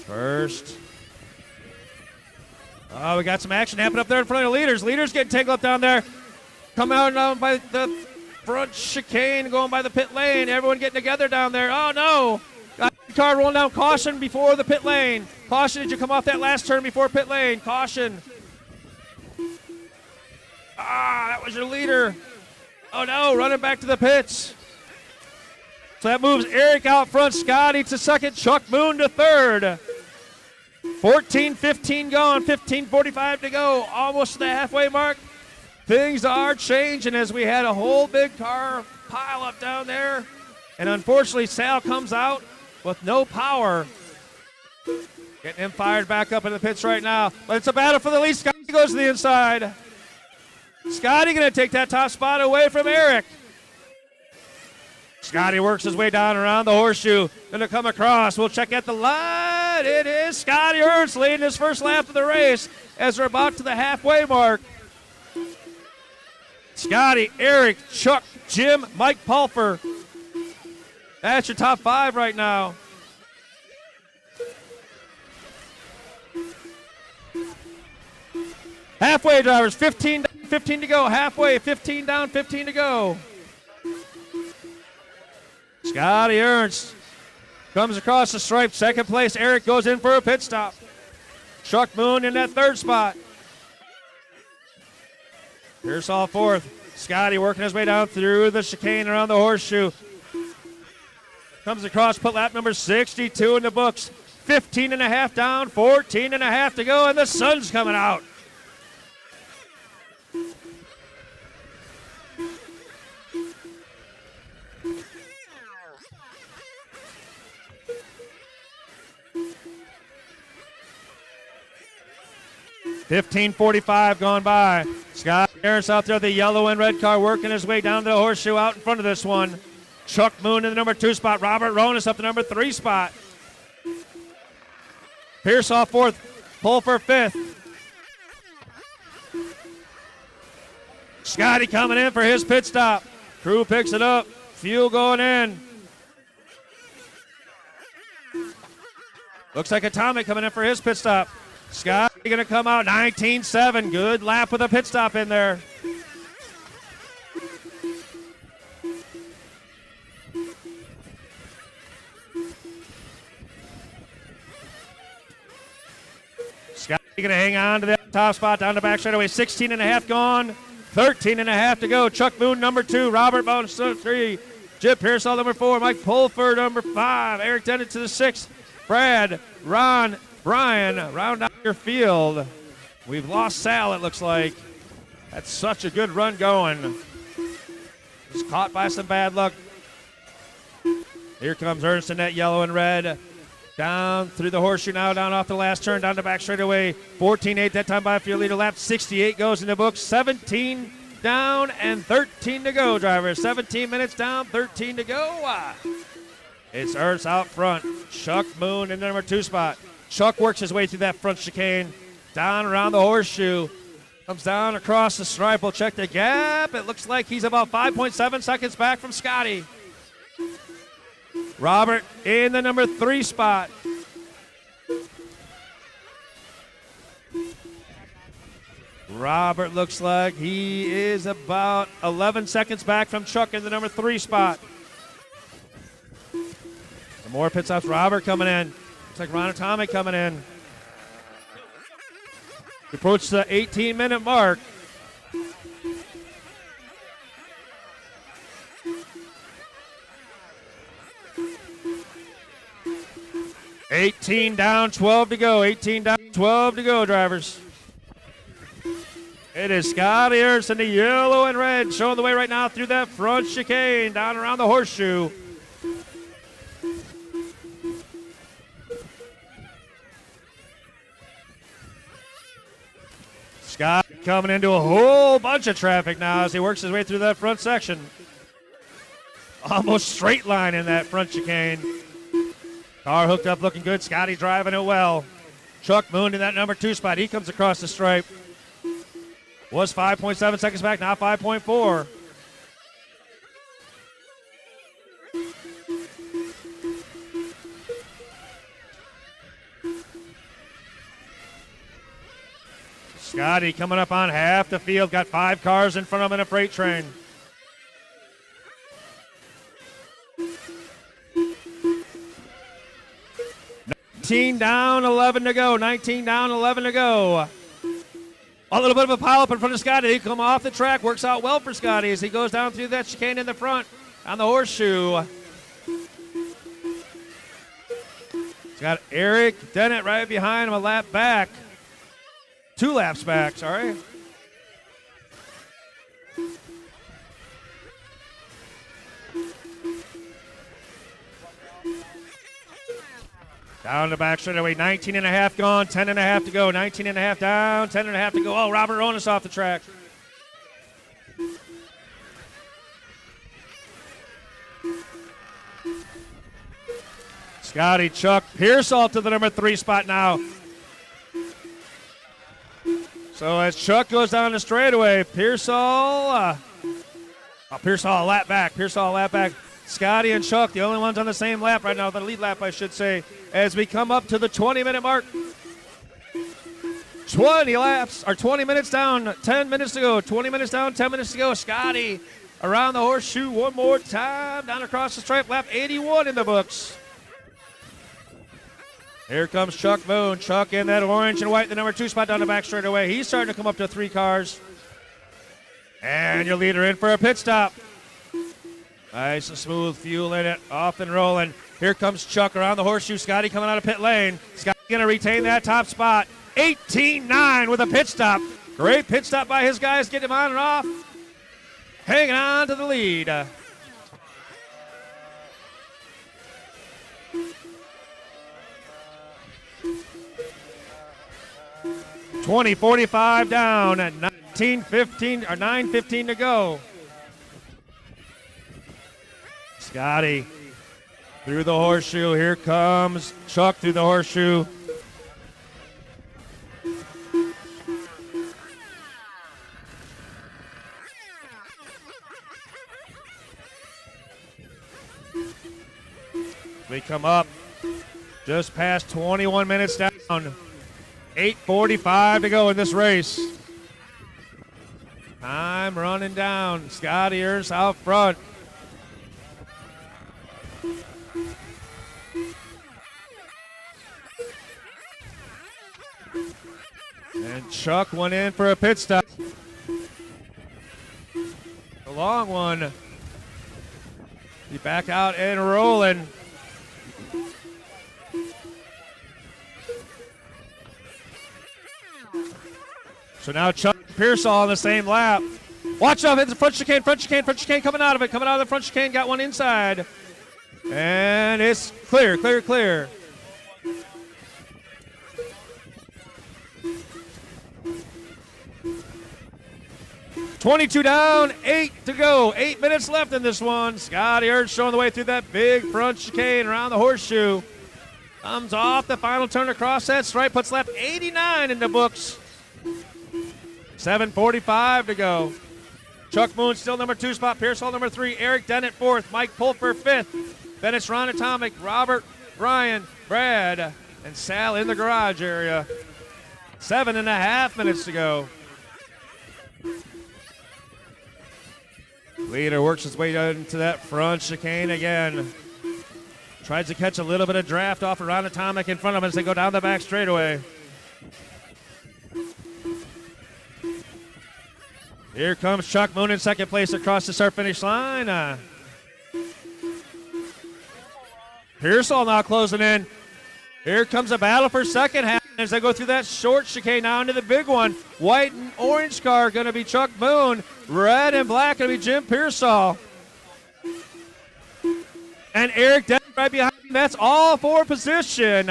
First. Oh, we got some action happening up there in front of the leaders. Leaders getting tangled up down there. Come out down by the front chicane, going by the pit lane. Everyone getting together down there. Oh, no. Got the car rolling down. Caution before the pit lane. Caution, did you come off that last turn before pit lane? Caution. Ah, that was your leader. Oh, no, running back to the pits. So that moves Eric out front, Scotty to second, Chuck Moon to third. 14:15 gone, 15:45 to go, almost to the halfway mark. Things are changing as we had a whole big car pile up down there. And unfortunately, Sal comes out with no power. Getting him fired back up in the pits right now. But it's a battle for the lead. Scotty goes to the inside. Scotty going to take that top spot away from Eric. Scotty works his way down around the horseshoe. Going to come across. We'll check at the line. It is Scotty Ernst leading his first lap of the race as we're about to the halfway mark. Scotty, Eric, Chuck, Jim, Mike Pulfer. That's your top five right now. Halfway drivers, 15 to go. Halfway, 15 down, 15 to go. Scotty Ernst comes across the stripe. Second place, Eric goes in for a pit stop. Chuck Moon in that third spot. Pearsall fourth. Scotty working his way down through the chicane around the horseshoe. Comes across, put lap number 62 in the books. 15 and a half down, 14 and a half to go, and the sun's coming out. $15:45 gone by. Scott Harris out there, the yellow and red car, working his way down to the horseshoe out in front of this one. Chuck Moon in the number 2 spot. Robert Ronis up the number 3 spot. Pearsall fourth. Pulfer fifth. Scotty coming in for his pit stop. Crew picks it up. Fuel going in. Looks like Atomic coming in for his pit stop. Scott going to come out 19.7. Good lap with a pit stop in there. Scott going to hang on to that top spot down the back straightaway. 16 and a half gone. 13 and a half to go. Chuck Moon number 2. Robert Bones 3. Jim Pearsall number 4. Mike Pulford number 5. Eric Dennett to the 6th. Brad, Ron, Brian, round out your field. We've lost Sal, it looks like. That's such a good run going. Just caught by some bad luck. Here comes Ernst in that yellow and red. Down through the horseshoe now, down off the last turn, down the back straightaway. 14.8 that time by field leader. Lap 68 goes in the books. 17 down and 13 to go, drivers. 17 minutes down, 13 to go. It's Ernst out front. Chuck Moon in the number 2 spot. Chuck works his way through that front chicane, down around the horseshoe, comes down across the stripe. We'll check the gap. It looks like he's about 5.7 seconds back from Scotty. Robert in the number 3 spot. Robert looks like he is about 11 seconds back from Chuck in the number 3 spot. Some more pit stops. Robert coming in. Looks like Ron Atomic coming in. We approach the 18-minute mark. $18 down, 12 to go. 18 down, 12 to go, drivers. It is Scotty Ernst in the yellow and red showing the way right now through that front chicane down around the horseshoe. Scott coming into a whole bunch of traffic now as he works his way through that front section. Almost straight line in that front chicane. Car hooked up looking good. Scotty driving it well. Chuck Moon in that number 2 spot. He comes across the stripe. Was 5.7 seconds back, now 5.4. Scotty coming up on half the field. Got 5 cars in front of him in a freight train. Down, 11 to go. 19 down, 11 to go. A little bit of a pile up in front of Scotty. He come off the track. Works out well for Scotty as he goes down through that chicane in the front on the horseshoe. Got Eric Dennett right behind him, a lap back. 2 laps back, sorry. Down the back straightaway, 19 and a half gone, 10 and a half to go, 19 and a half down, 10 and a half to go. Oh, Robert Ronis off the track. Scotty Chuck Pearsall to the number 3 spot now. So as Chuck goes down the straightaway, Pearsall a lap back. Scotty and Chuck, the only ones on the same lap right now, the lead lap, I should say, as we come up to the 20-minute mark. 20 laps, or 20 minutes down, 10 minutes to go. 20 minutes down, 10 minutes to go. Scotty around the horseshoe one more time, down across the stripe, lap 81 in the books. Here comes Chuck Moon. Chuck in that orange and white, the number 2 spot down the back straightaway. He's starting to come up to 3 cars. And your leader in for a pit stop. Nice and smooth, fuel in it, off and rolling. Here comes Chuck around the horseshoe. Scotty coming out of pit lane. Scotty going to retain that top spot. 18-9 with a pit stop. Great pit stop by his guys, getting him on and off. Hanging on to the lead. 20:45 down at 9:15 to go. Scotty through the horseshoe. Here comes Chuck through the horseshoe. We come up just past 21 minutes down. 8:45 to go in this race. Time running down. Scotty Ernst out front. And Chuck went in for a pit stop. The long one. He back out and rolling. So now Chuck Pearsall on the same lap. Watch out, it's a front chicane coming out of it. Coming out of the front chicane, got one inside. And it's clear. 22 down, 8 to go. 8 minutes left in this one. Scotty Ernst showing the way through that big front chicane around the horseshoe. Comes off the final turn across that stripe, puts lap 89 in the books. 7:45 to go. Chuck Moon still number 2 spot. Pearsall number 3. Eric Dennett 4th. Mike Pulfer 5th. Bennett's Ron Atomic. Robert, Brian, Brad, and Sal in the garage area. 7.5 minutes to go. Leader works his way into that front chicane again. Tries to catch a little bit of draft off of Ron Atomic in front of him as they go down the back straightaway. Here comes Chuck Moon in second place across the start finish line. Pearsall now closing in. Here comes a battle for second half as they go through that short chicane now into the big one. White and orange car going to be Chuck Moon. Red and black going to be Jim Pearsall. And Eric Dennett right behind him. That's all for position.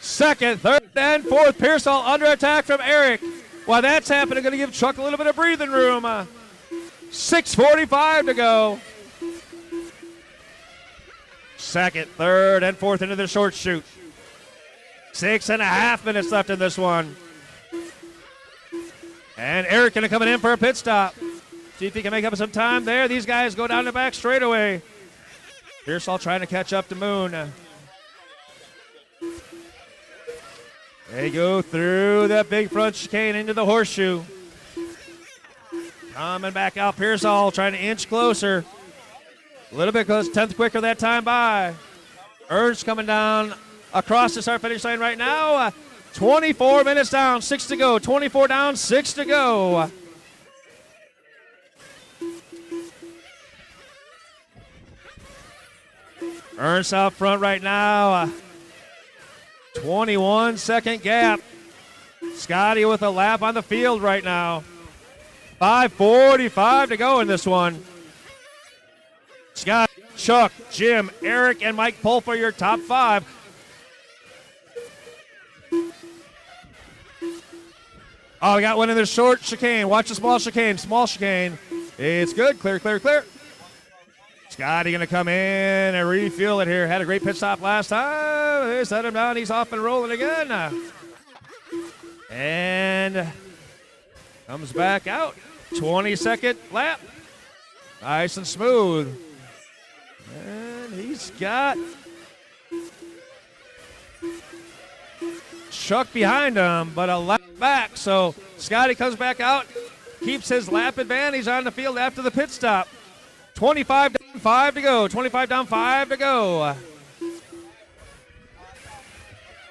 Second, third, and fourth. Pearsall under attack from Eric. While that's happening, going to give Chuck a little bit of breathing room. 6:45 to go. Second, third, and fourth into the short chute. 6.5 minutes left in this one. And Eric going to come in for a pit stop. See if he can make up some time there. These guys go down the back straightaway. Pearsall trying to catch up to Moon. They go through that big front chicane into the horseshoe. Coming back out, Pearsall trying to inch closer. A little bit close, 10th quicker that time by. Ernst coming down across the start finish line right now. 24 minutes down, 6 to go. 24 down, 6 to go. Ernst out front right now. 21-second gap. Scotty with a lap on the field right now. 5:45 to go in this one. Scott, Chuck, Jim, Eric, and Mike Pulfer, your top 5. Oh, we got one in the short chicane. Watch the small chicane. Small chicane. It's good. Clear, clear, clear. Scotty going to come in and refuel it here. Had a great pit stop last time. They set him down. He's off and rolling again. And comes back out. 22nd lap. Nice and smooth. And he's got Chuck behind him, but a lap back. So Scotty comes back out, keeps his lap advantage on the field after the pit stop. 25 down, 5 to go. 25 down, 5 to go.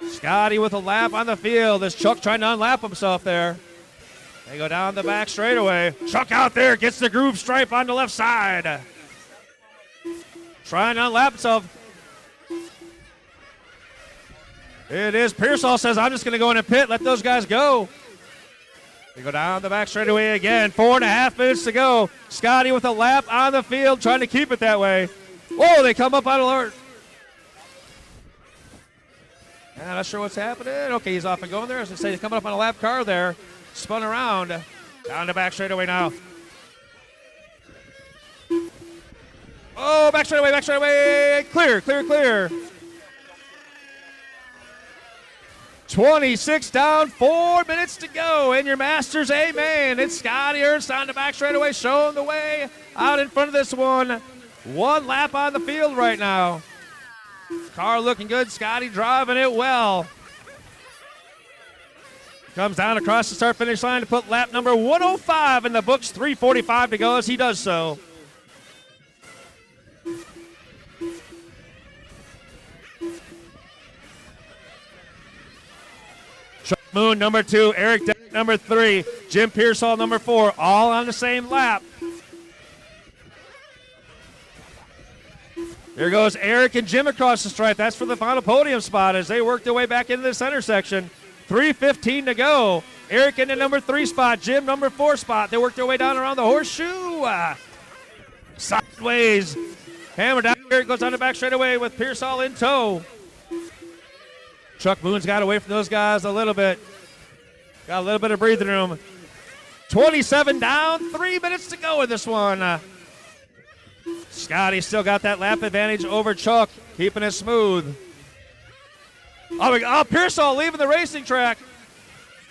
Scotty with a lap on the field as Chuck trying to unlap himself there. They go down the back straightaway. Chuck out there gets the groove stripe on the left side. Trying to unlap himself. It is. Pearsall says, I'm just going to go in and pit. Let those guys go. They go down the back straightaway again. 4.5 minutes to go. Scotty with a lap on the field trying to keep it that way. Whoa, they come up on alert. Yeah, not sure what's happening. Okay, he's off and going there. As I say, he's coming up on a lap car there. Spun around. Down the back straightaway now. Oh, back straightaway, back straightaway. Clear, clear, clear. 26 down, 4 minutes to go. And your Masters, amen. It's Scotty Ernst on the back straightaway, showing the way out in front of this one. One lap on the field right now. Car looking good. Scotty driving it well. Comes down across the start-finish line to put lap number 105 in the books. 3:45 to go as he does so. Chuck Moon, number 2. Eric Deck, number 3. Jim Pearsall, number 4. All on the same lap. There goes Eric and Jim across the stripe. That's for the final podium spot as they work their way back into the center section. 3:15 to go. Eric in the number 3 spot. Jim, number 4 spot. They work their way down around the horseshoe. Sideways. Hammer down. Eric goes on the back straightaway with Pearsall in tow. Chuck Boone's got away from those guys a little bit. Got a little bit of breathing room. 27 down, 3 minutes to go in this one. Scotty still got that lap advantage over Chuck, keeping it smooth. Oh, Pearsall leaving the racing track.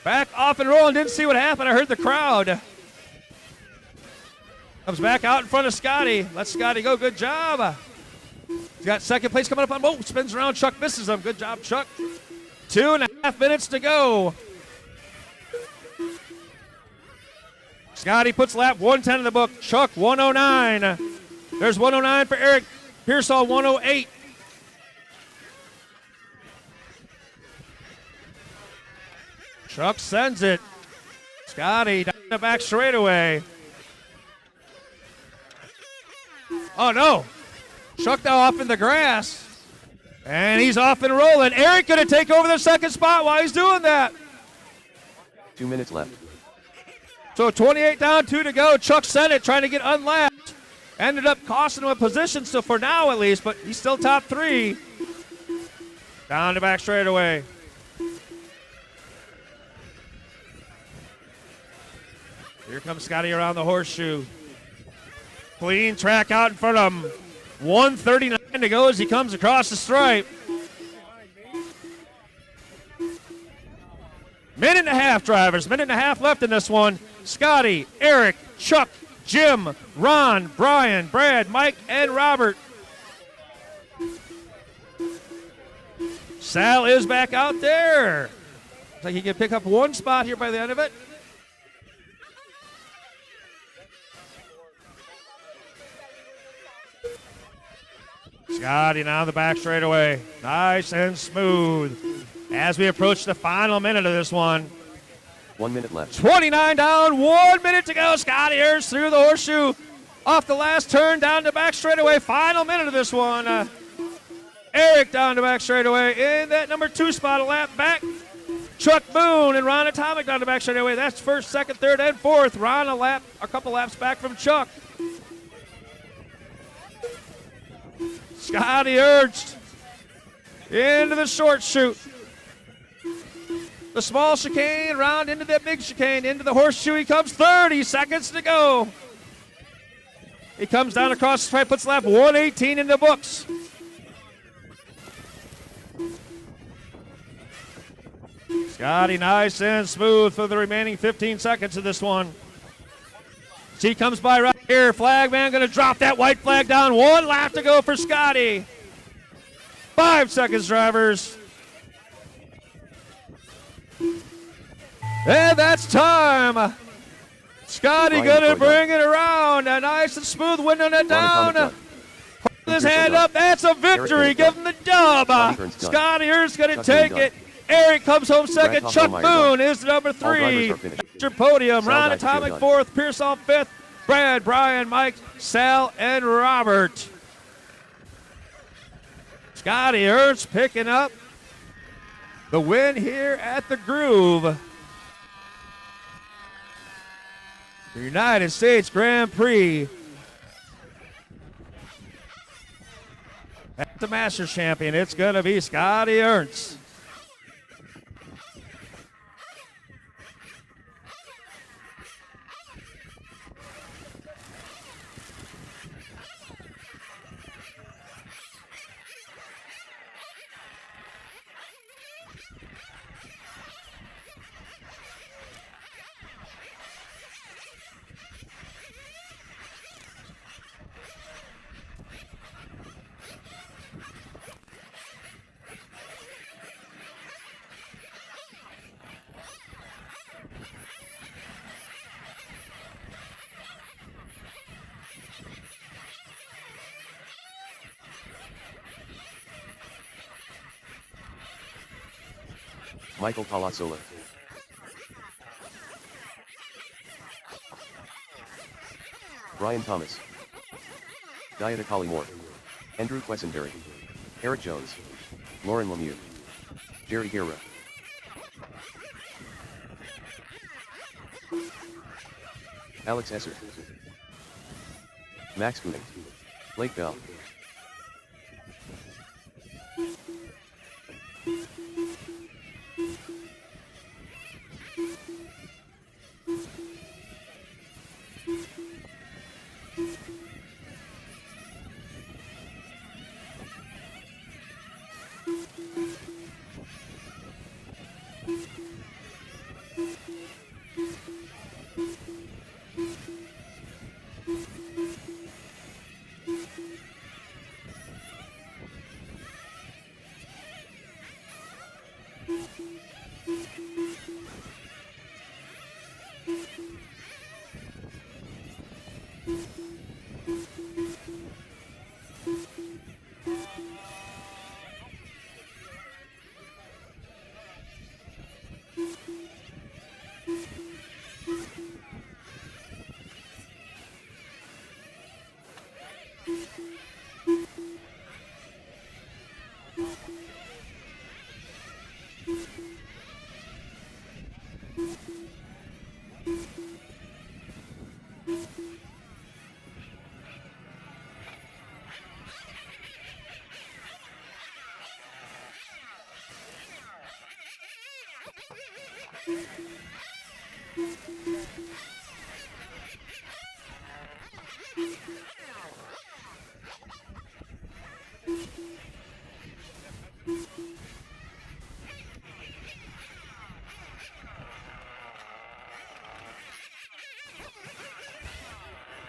Back off and rolling, didn't see what happened. I heard the crowd. Comes back out in front of Scotty. Let Scotty go, good job. He's got second place coming up on, whoa, spins around, Chuck misses him. Good job, Chuck. 2.5 minutes to go. Scotty puts lap 110 in the book. Chuck 109. There's 109 for Eric. Pearsall 108. Chuck sends it. Scotty down the back straightaway. Oh no. Chuck now off in the grass. And he's off and rolling. Eric going to take over the second spot while he's doing that. 2 minutes left. So 28 down, 2 to go. Chuck sent it, trying to get unlapped. Ended up costing him a position, so for now at least, but he's still top 3. Down the back straightaway. Here comes Scotty around the horseshoe. Clean track out in front of him. 1:39 to go as he comes across the stripe. Minute and a half, drivers. Minute and a half left in this one. Scotty, Eric, Chuck, Jim, Ron, Brian, Brad, Mike, and Robert. Sal is back out there. Looks like he can pick up one spot here by the end of it. Scotty now the back straightaway. Nice and smooth. As we approach the final minute of this one. 1 minute left. 29 down, 1 minute to go. Scotty Ernst through the horseshoe. Off the last turn, down the back straightaway. Final minute of this one. Eric down the back straightaway in that number 2 spot, a lap back. Chuck Moon and Ron Atomic down the back straightaway. That's first, second, third, and fourth. Ron a couple laps back from Chuck. Scotty Ernst into the short chute. The small chicane, round into the big chicane, into the horseshoe. He comes 30 seconds to go. He comes down across the stripe, puts lap 118 in the books. Scotty nice and smooth for the remaining 15 seconds of this one. She comes by right here. Flagman going to drop that white flag down. 1 lap to go for Scotty. 5 seconds, drivers. And that's time. Scotty going to bring it around. A nice and smooth, winding it down. Holding his hand up. That's a victory. Give him the dub. Scotty Ernst going to take it. Eric comes home second. Chuck Moon is number 3. Your podium. Ron Atomic 4th. Pearsall 5th. Brad, Brian, Mike, Sal, and Robert. Scotty Ernst picking up the win here at the Groove. The United States Grand Prix. At the Masters champion, it's going to be Scotty Ernst. Michael Palazzola. Brian Thomas. Dieta Collymore. Andrew Quesenberry. Eric Jones. Lauren Lemieux. Jerry Guerra. Alex Esser. Max Cooning. Blake Bell.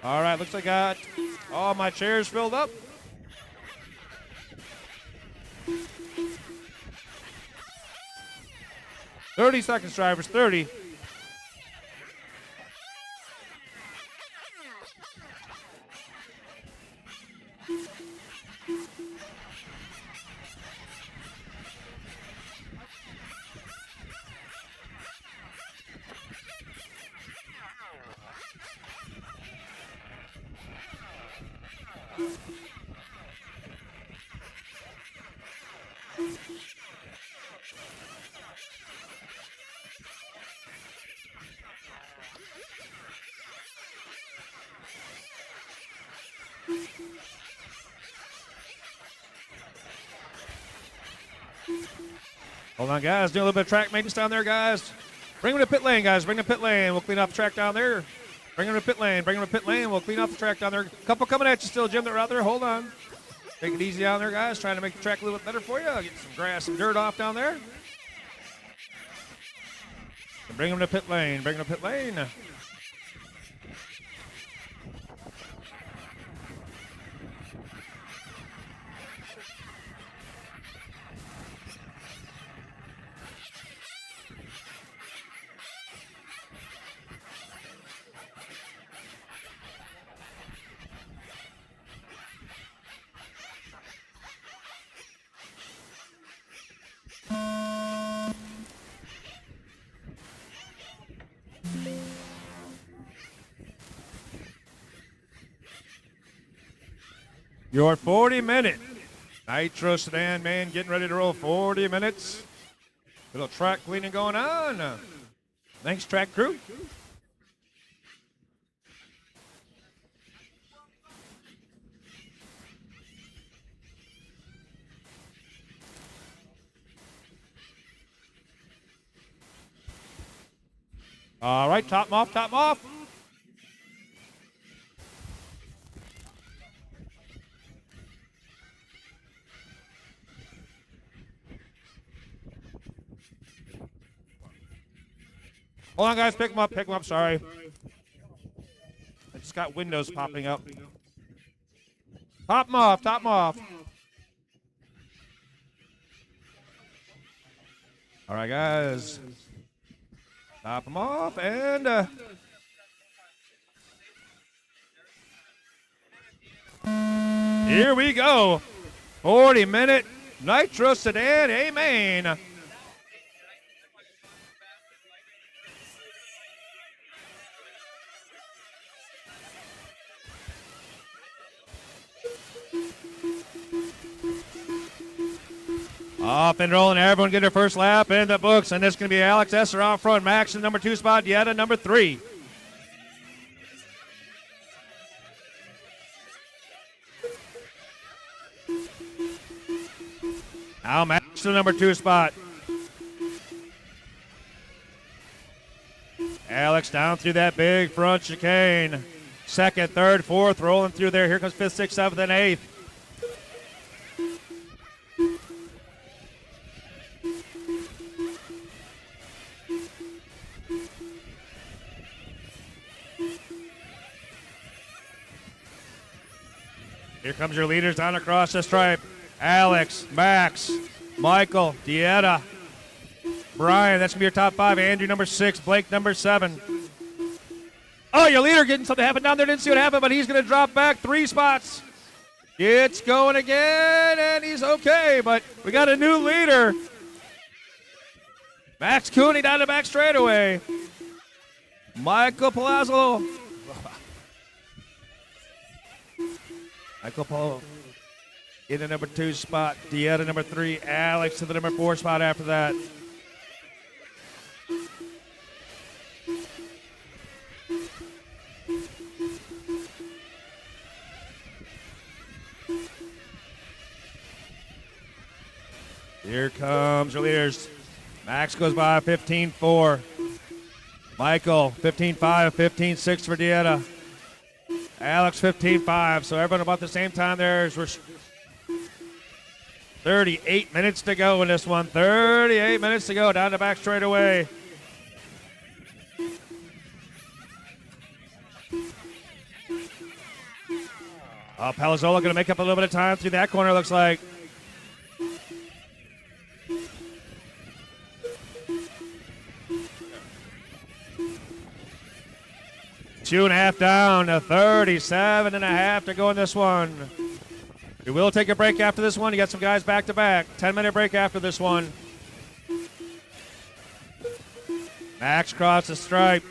All right, looks like I got all my chairs filled up. "30 seconds, drivers, 30. Hold on, guys. Do a little bit of track maintenance down there, guys. Bring them to pit lane, guys. Bring them to pit lane. We'll clean off the track down there. Bring them to pit lane. Bring them to pit lane. We'll clean off the track down there. Couple coming at you still, Jim. They're out there. Hold on. Take it easy down there, guys. Trying to make the track a little bit better for you. Get some grass and dirt off down there. And bring them to pit lane. Bring them to pit lane. Your 40-minute Nitro Sedan, man, getting ready to roll 40 minutes. Little track cleaning going on. Thanks, track crew. All right, top 'em off, top 'em off. Hold on, guys. Pick them up. Pick them up. Sorry. I just got windows popping up. Top them off. Top them off. All right, guys. Top them off. And here we go. 40-minute Nitro Sedan. Amen. Off and rolling. Everyone get their first lap in the books. And this is going to be Alex Esser out front. Max in number 2 spot. Dieta number 3. Now Max in the number 2 spot. Alex down through that big front chicane. Second, third, fourth, rolling through there. Here comes 5th, 6th, 7th, and 8th. Here comes your leaders down across the stripe. Alex, Max, Michael, Dieta, Brian, that's going to be your top 5. Andrew, number 6. Blake, number 7. Oh, your leader getting something happen down there. Didn't see what happened, but he's going to drop back 3 spots. It's going again, and he's okay, but we got a new leader. Max Cooney down the back straightaway. Michael Palazzo. Michael Paul in the number 2 spot. Dieta number 3. Alex to the number 4 spot after that. Here comes your leaders. Max goes by 15-4. Michael 15-5, 15-6 for Dieta. Alex 15-5. So everyone about the same time there as we're 38 minutes to go in this one. 38 minutes to go down the back straightaway. Palazzola going to make up a little bit of time through that corner, looks like. Two and a half down to 37 and a half to go in this one. We will take a break after this one. You got some guys back to back. 10-minute break after this one. Max crossed the stripe.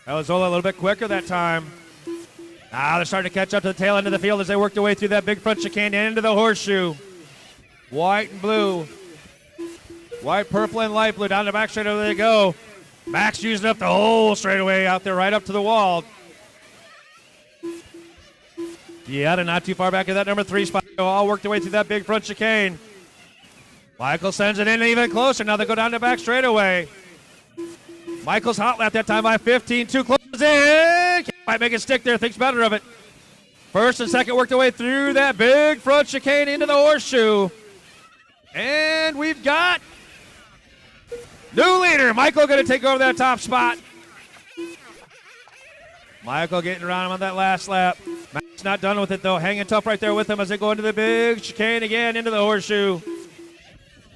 Palazzola a little bit quicker that time. Now they're starting to catch up to the tail end of the field as they work their way through that big front chicane into the horseshoe. White and blue. White, purple, and light blue. Down the back straight, there they go. Max using up the whole straightaway out there right up to the wall. Yeah, not too far back in that number 3 spot. They all worked their way through that big front chicane. Michael sends it in even closer. Now they go down the back straightaway. Michael's hot lap that time by 15. Too close in. Can't quite make it stick there. Thinks better of it. First and second worked their way through that big front chicane into the horseshoe. And we've got new leader. Michael going to take over that top spot. Michael getting around him on that last lap. Matt's not done with it, though. Hanging tough right there with him as they go into the big chicane again, into the horseshoe.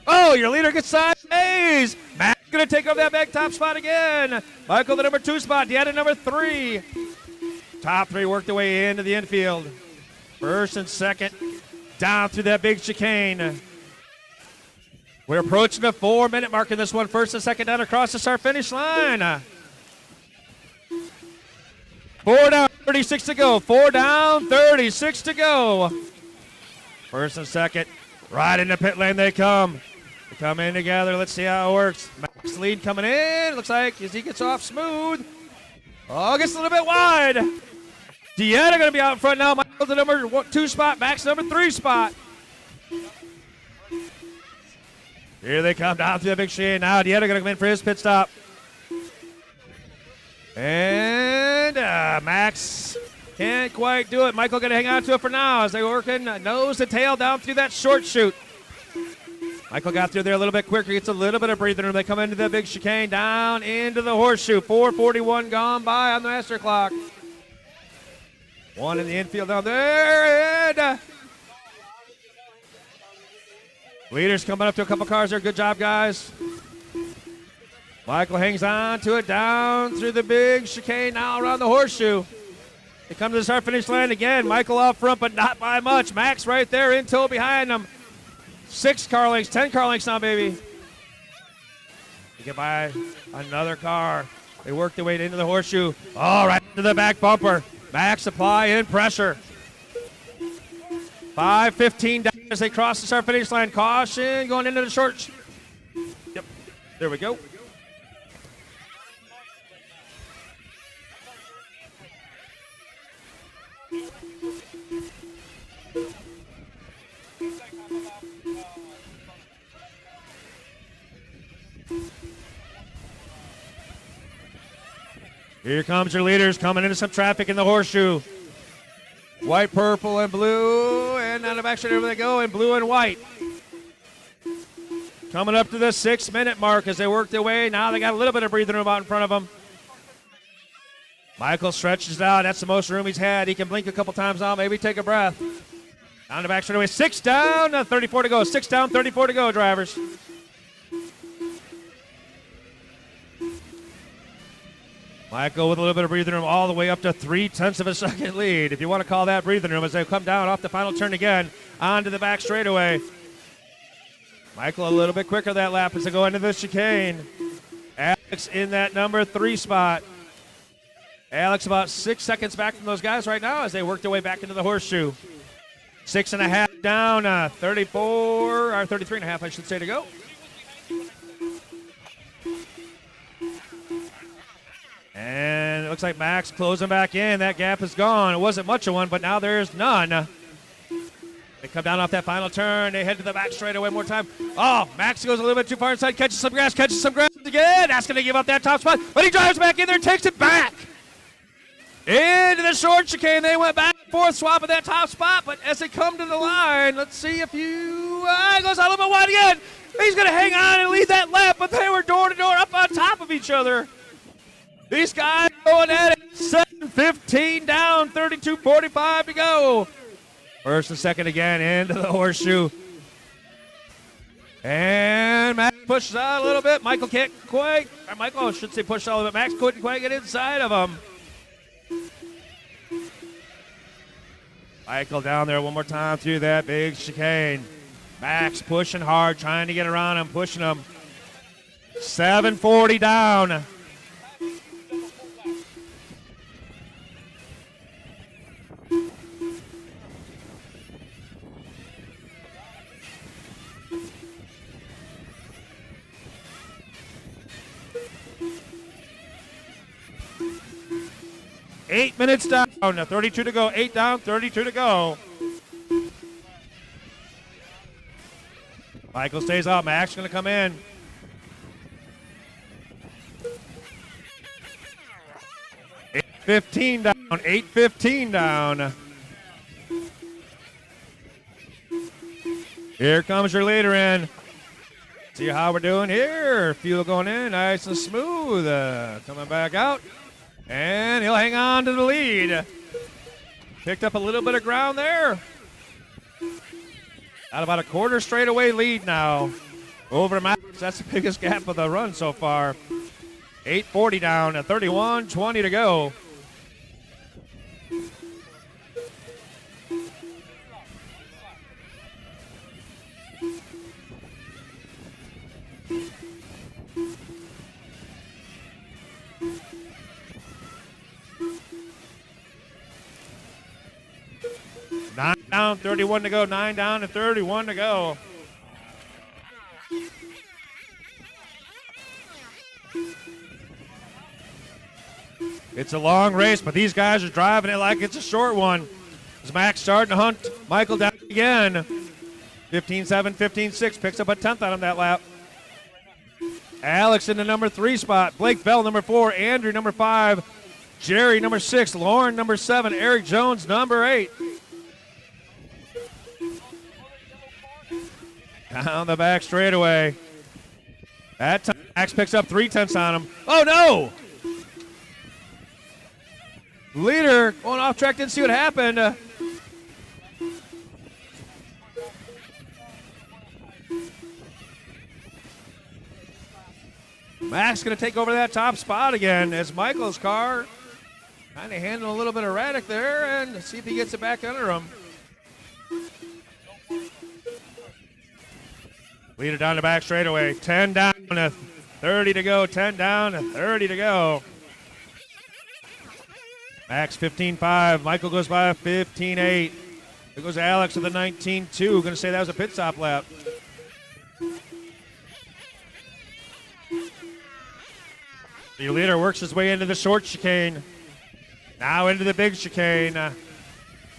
Oh, your leader gets sideways. Matt's going to take over that back top spot again. Michael, the number 2 spot. Deanna, number 3. Top 3 worked their way into the infield. First and second down through that big chicane. We're approaching the 4-minute mark in this one. First and second down across the start-finish line. 4 down, 36 to go. 4 down, 36 to go. First and second, right into pit lane they come. They come in together. Let's see how it works. Max lead coming in. Looks like as he gets off smooth. Oh, gets a little bit wide. Deanna going to be out in front now. Michael's the number 2 spot. Max number 3 spot. Here they come down through the big chicane. Now Deanna going to come in for his pit stop. And Max can't quite do it. Michael going to hang on to it for now as they're working nose to tail down through that short chute. Michael got through there a little bit quicker. Gets a little bit of breathing room. They come into the big chicane down into the horseshoe. 4:41 gone by on the master clock. 1 in the infield down there. And leaders coming up to a couple cars there. Good job, guys. Michael hangs on to it down through the big chicane, now around the horseshoe. They come to the start-finish line again. Michael out front, but not by much. Max right there in tow behind them. 6 car lengths, 10 car lengths now, baby. They get by another car. They work their way into the horseshoe. Oh, right into the back bumper. Max supply in pressure. 5:15 down as they cross the start-finish line. Caution going into the short. Yep, there we go. Here comes your leaders coming into some traffic in the horseshoe. White, purple, and blue. And on the back straight over they go in blue and white. Coming up to the 6-minute mark as they work their way. Now they got a little bit of breathing room out in front of them. Michael stretches out. That's the most room he's had. He can blink a couple times now, maybe take a breath. Down the back straight away. 6 down, 34 to go. 6 down, 34 to go, drivers. Michael with a little bit of breathing room all the way up to 0.3 of a second lead, if you want to call that breathing room, as they come down off the final turn again onto the back straightaway. Michael a little bit quicker that lap as they go into the chicane. Alex in that number 3 spot. Alex about 6 seconds back from those guys right now as they work their way back into the horseshoe. 6.5 down, 34, or 33.5, I should say, to go. And it looks like Max closing back in. That gap is gone. It wasn't much of one, but now there's none. They come down off that final turn. They head to the back straightaway one more time. Oh, Max goes a little bit too far inside, catches some grass again. Asking to give up that top spot, but he drives back in there and takes it back. Into the short chicane. They went back and forth, swapping that top spot, but as they come to the line, let's see if you... goes out a little bit wide again. He's going to hang on and lead that lap, but they were door to door up on top of each other. These guys going at it. 7:15 down, 32:45 to go. First and second again into the horseshoe. And Max pushes out a little bit. Michael can't quite, or Michael, I should say push out a little bit. Max couldn't quite get inside of him. Michael down there one more time through that big chicane. Max pushing hard, trying to get around him, pushing him. 7:40 down. 8 minutes down, 32 to go. 8 down, 32 to go. Michael stays out. Max going to come in. $8.15 down. 8.15 down. Here comes your leader in. See how we're doing here. Fuel going in, nice and smooth. Coming back out. And he'll hang on to the lead. Picked up a little bit of ground there. Got about a quarter straightaway lead now. Over Max. That's the biggest gap of the run so far. 8:40 down at 31:20 to go. Nine down, 31 to go. 9 down and 31 to go. It's a long race, but these guys are driving it like it's a short one. As Max starting to hunt Michael down again. 15-7, 15-6, picks up a 10th on him that lap. Alex in the number 3 spot. Blake Bell, number 4. Andrew, number 5. Jerry, number 6. Lauren, number 7. Eric Jones, number 8. Down the back straightaway. That time, Max picks up 3/10 on him. Oh, no! Leader going off track, didn't see what happened. Max going to take over that top spot again as Michael's car kind of handling a little bit erratic there, and see if he gets it back under him. Leader down the back straightaway. 10 down, 30 to go. 10 down, 30 to go. Max 15.5. Michael goes by 15.8. There goes Alex with a 19.2. Going to say that was a pit stop lap. The leader works his way into the short chicane. Now into the big chicane.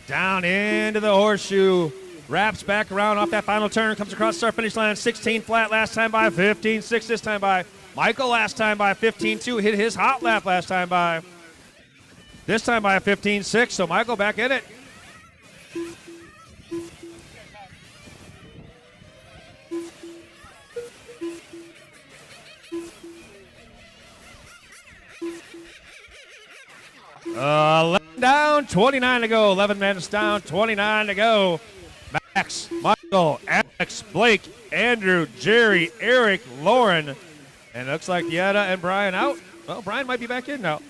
Down into the horseshoe. Wraps back around off that final turn. Comes across the start finish line. 16 flat last time by. 15.6 this time by. Michael last time by 15.2. Hit his hot lap last time by. This time by a 15.6. So Michael back in it. Down, 29 to go. 11 minutes down, 29 to go. Max, Michael, Alex, Blake, Andrew, Jerry, Eric, Lauren. And it looks like Yetta and Brian out. Well, Brian might be back in now.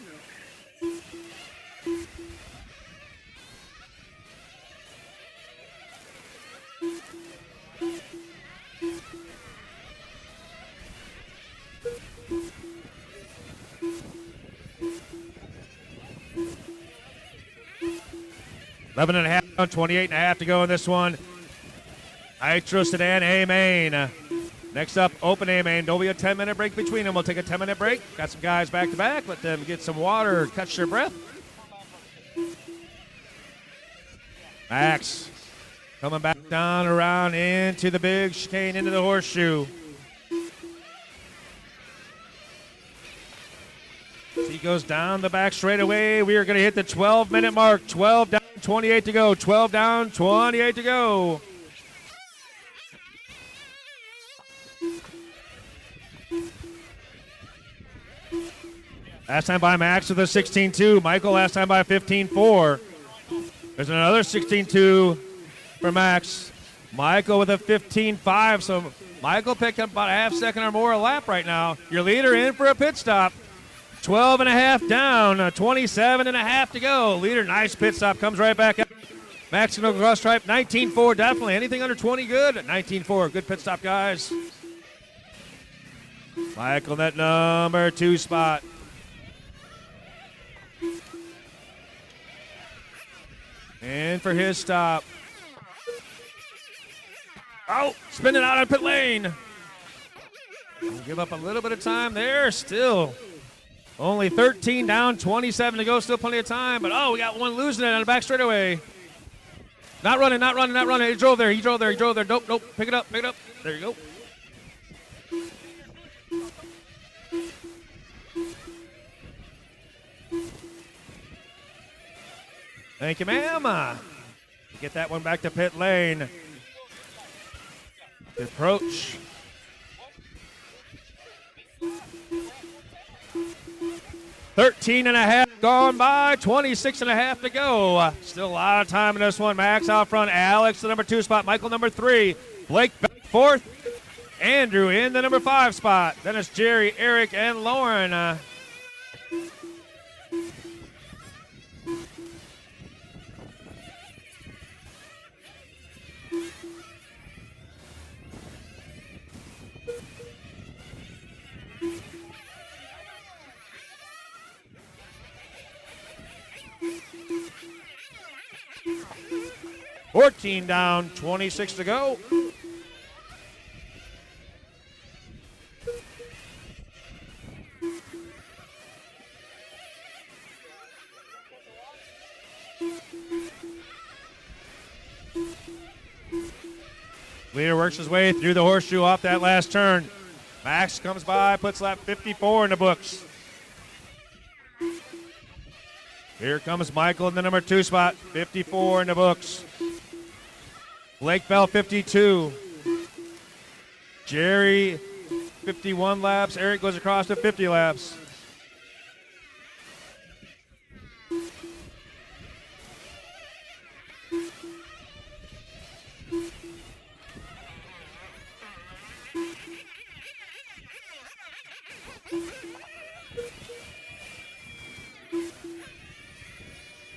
Eleven and a half down, 28 and a half to go in this one. Nitro Sedan A-Main. Next up, Open A-Main. There'll be a 10-minute break between them. We'll take a 10-minute break. Got some guys back-to-back. Let them get some water, catch their breath. Max coming back down around into the big chicane, into the horseshoe. He goes down the back straightaway. We are going to hit the 12-minute mark. 12 down, 28 to go. 12 down, 28 to go. Last time by Max with a 16.2. Michael last time by 15.4. There's another 16.2 for Max. Michael with a 15.5. So Michael picked up about a half second or more a lap right now. Your leader in for a pit stop. 12 and a half down, 27 and a half to go. Leader, nice pit stop, comes right back up. Max going to cross stripe, 19.4, definitely. Anything under 20, good. 19.4, good pit stop, guys. Michael, that number 2 spot. And for his stop. Oh, spinning out on pit lane. Give up a little bit of time there, still. Only 13 down, 27 to go. Still plenty of time. But, oh, we got one losing it on the back straightaway. Not running, not running, not running. He drove there. He drove there. He drove there. Nope, nope. Pick it up. Pick it up. There you go. Thank you, ma'am. Get that one back to pit lane. The approach. $13 and a half gone by, 26 and a half to go. Still a lot of time in this one. Max out front, Alex the number 2 spot, Michael number 3, Blake back 4th, Andrew in the number 5 spot. Then it's Jerry, Eric, and Lauren. 14 down, 26 to go. Leader works his way through the horseshoe off that last turn. Max comes by, puts lap 54 in the books. Here comes Michael in the number 2 spot, 54 in the books. Blake Bell, 52. Jerry, 51 laps. Eric goes across to 50 laps.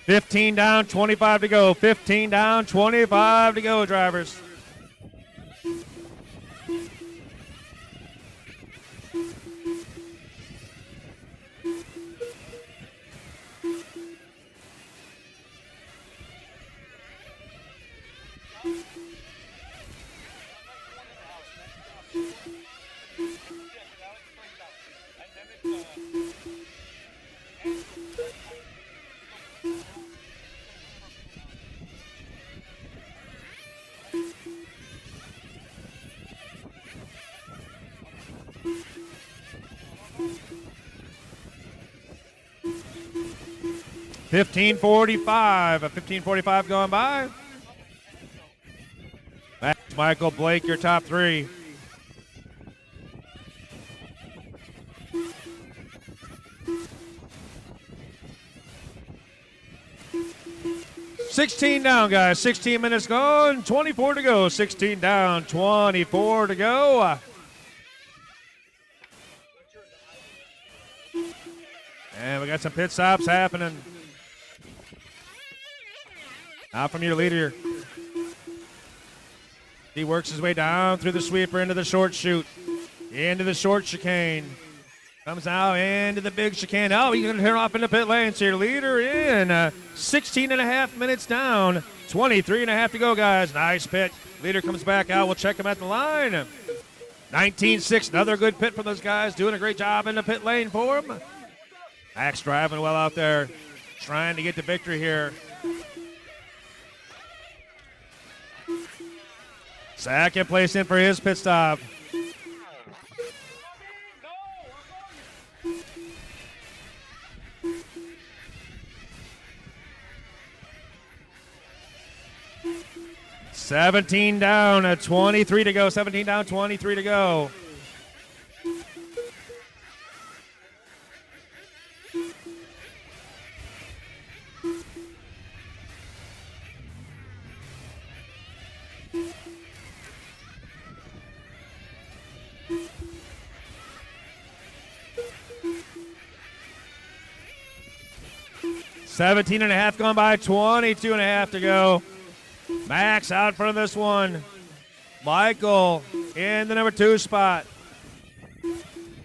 $15 down, 25 to go. 15 down, 25 to go, drivers. $15.45 going by. Max, Michael, Blake, your top 3. $16 down, guys. 16 minutes gone, 24 to go. 16 down, 24 to go. And we got some pit stops happening. Out from your leader. He works his way down through the sweeper into the short chute. Into the short chicane. Comes out into the big chicane. Oh, he's going to turn off into pit lane. So your leader in 16 and a half minutes down. 23 and a half to go, guys. Nice pit. Leader comes back out. We'll check him at the line. 19.6. Another good pit from those guys. Doing a great job in the pit lane for him. Max driving well out there. Trying to get the victory here. Second place in for his pit stop. $17 down at 23 to go. 17 down, 23 to go. $17 and a half gone by, 22 and a half to go. Max out front of this one. Michael in the number 2 spot.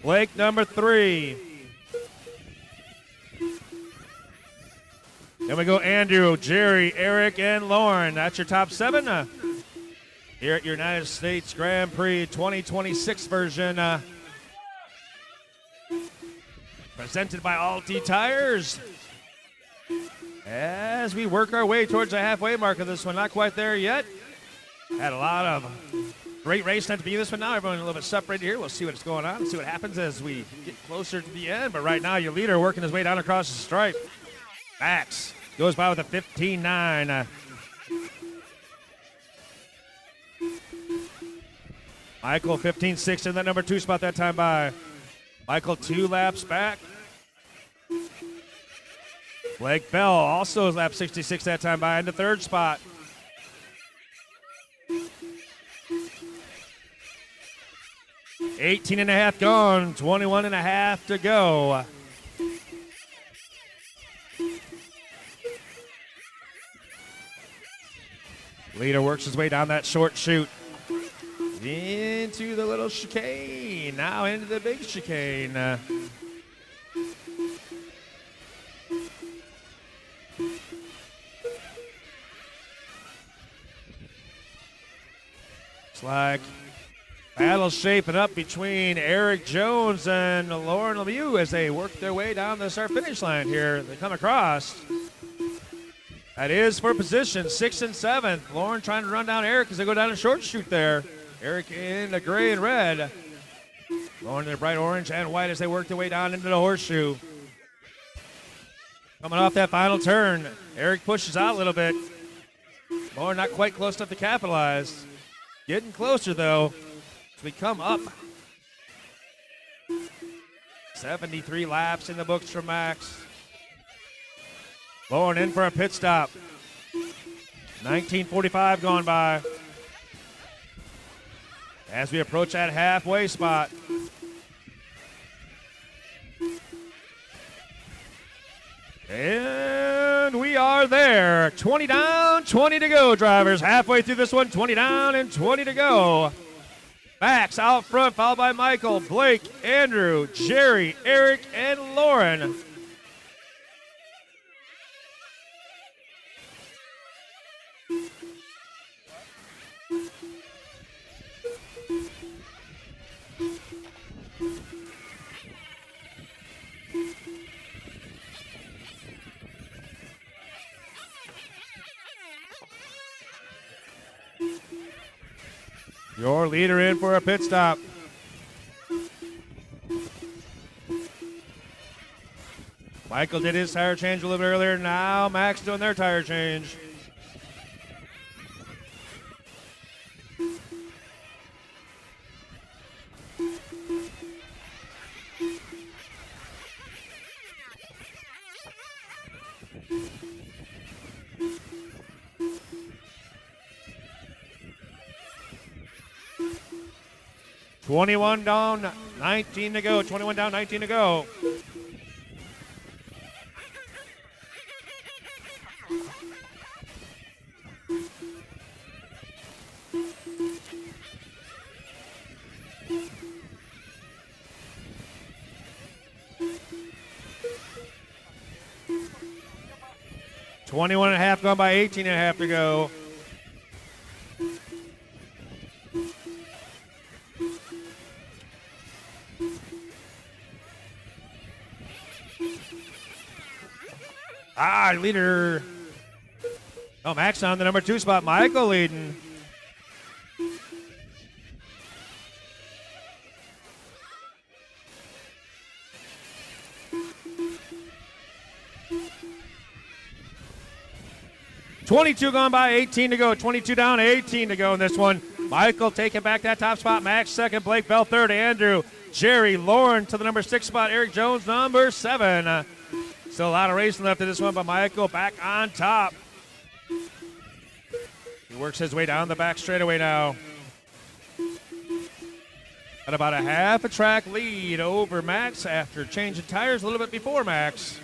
Blake number 3. Then we go Andrew, Jerry, Eric, and Lauren. That's your top 7 here at your United States Grand Prix 2026 version. presented by Alti Tires. As we work our way towards the halfway mark of this one, not quite there yet. Had a lot of great racing at the beginning of this one. Now everyone a little bit separated here. We'll see what's going on, see what happens as we get closer to the end. But right now, your leader working his way down across the stripe. Max goes by with a 15.9. Michael 15.6 in that number 2 spot that time by. Michael 2 laps back. Blake Bell also lap 66 that time by in the 3rd spot. $18.5 gone, 21.5 to go. Leader works his way down that short chute. Into the little chicane. Now into the big chicane. Looks like battle shaping up between Eric Jones and Lauren Lemieux as they work their way down the start finish line here. They come across. That is for position 6th and 7th. Lauren trying to run down Eric as they go down a short chute there. Eric in the gray and red. Lauren in the bright orange and white as they work their way down into the horseshoe. Coming off that final turn, Eric pushes out a little bit. Lauren not quite close enough to capitalize. Getting closer though as we come up. 73 laps in the books for Max. Lauren in for a pit stop. 19:45 gone by. As we approach that halfway spot. And we are there. 20 down, 20 to go, drivers. Halfway through this one, 20 down and 20 to go. Max out front, followed by Michael, Blake, Andrew, Jerry, Eric, and Lauren. Your leader in for a pit stop. Michael did his tire change a little bit earlier. Now Max doing their tire change. $21 down, 19 to go. 21 down, 19 to go. $21.5 gone by 18.5 to go. Leader. Oh, Max on the number 2 spot. Michael leading. $22 gone by, 18 to go. 22 down, 18 to go in this one. Michael taking back that top spot. Max second. Blake Bell third. Andrew, Jerry, Lauren to the number 6 spot. Eric Jones number 7. Still a lot of racing left in this one, but Michael back on top. He works his way down the back straightaway now. Got about a half a track lead over Max after changing tires a little bit before Max.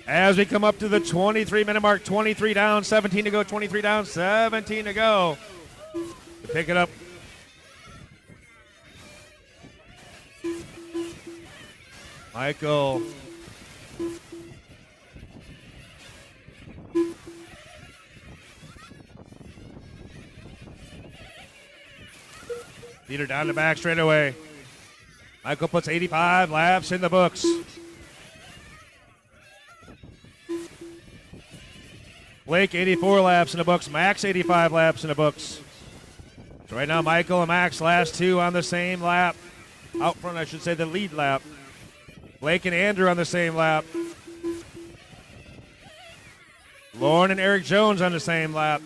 As we come up to the 23-minute mark, 23 down, 17 to go, 23 down, 17 to go. To pick it up. Michael. Leader down the back straight away. Michael puts 85 laps in the books. Blake, 84 laps in the books. Max, 85 laps in the books. So right now, Michael and Max, last two on the same lap. Out front, I should say, the lead lap. Blake and Andrew on the same lap. Lauren and Eric Jones on the same lap.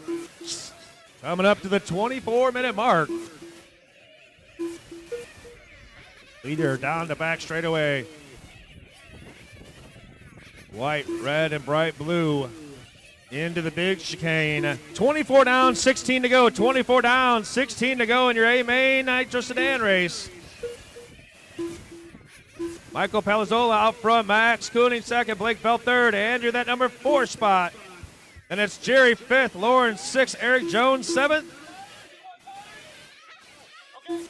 Coming up to the 24-minute mark. Leader down the back straight away. White, red, and bright blue. Into the big chicane. 24 down, 16 to go. 24 down, 16 to go in your A-Main Nitro Sedan race. Michael Palazzola out front. Max Cooning second. Blake Bell third. Andrew that number 4 spot. And it's Jerry 5th. Lauren 6th. Eric Jones 7th. Okay.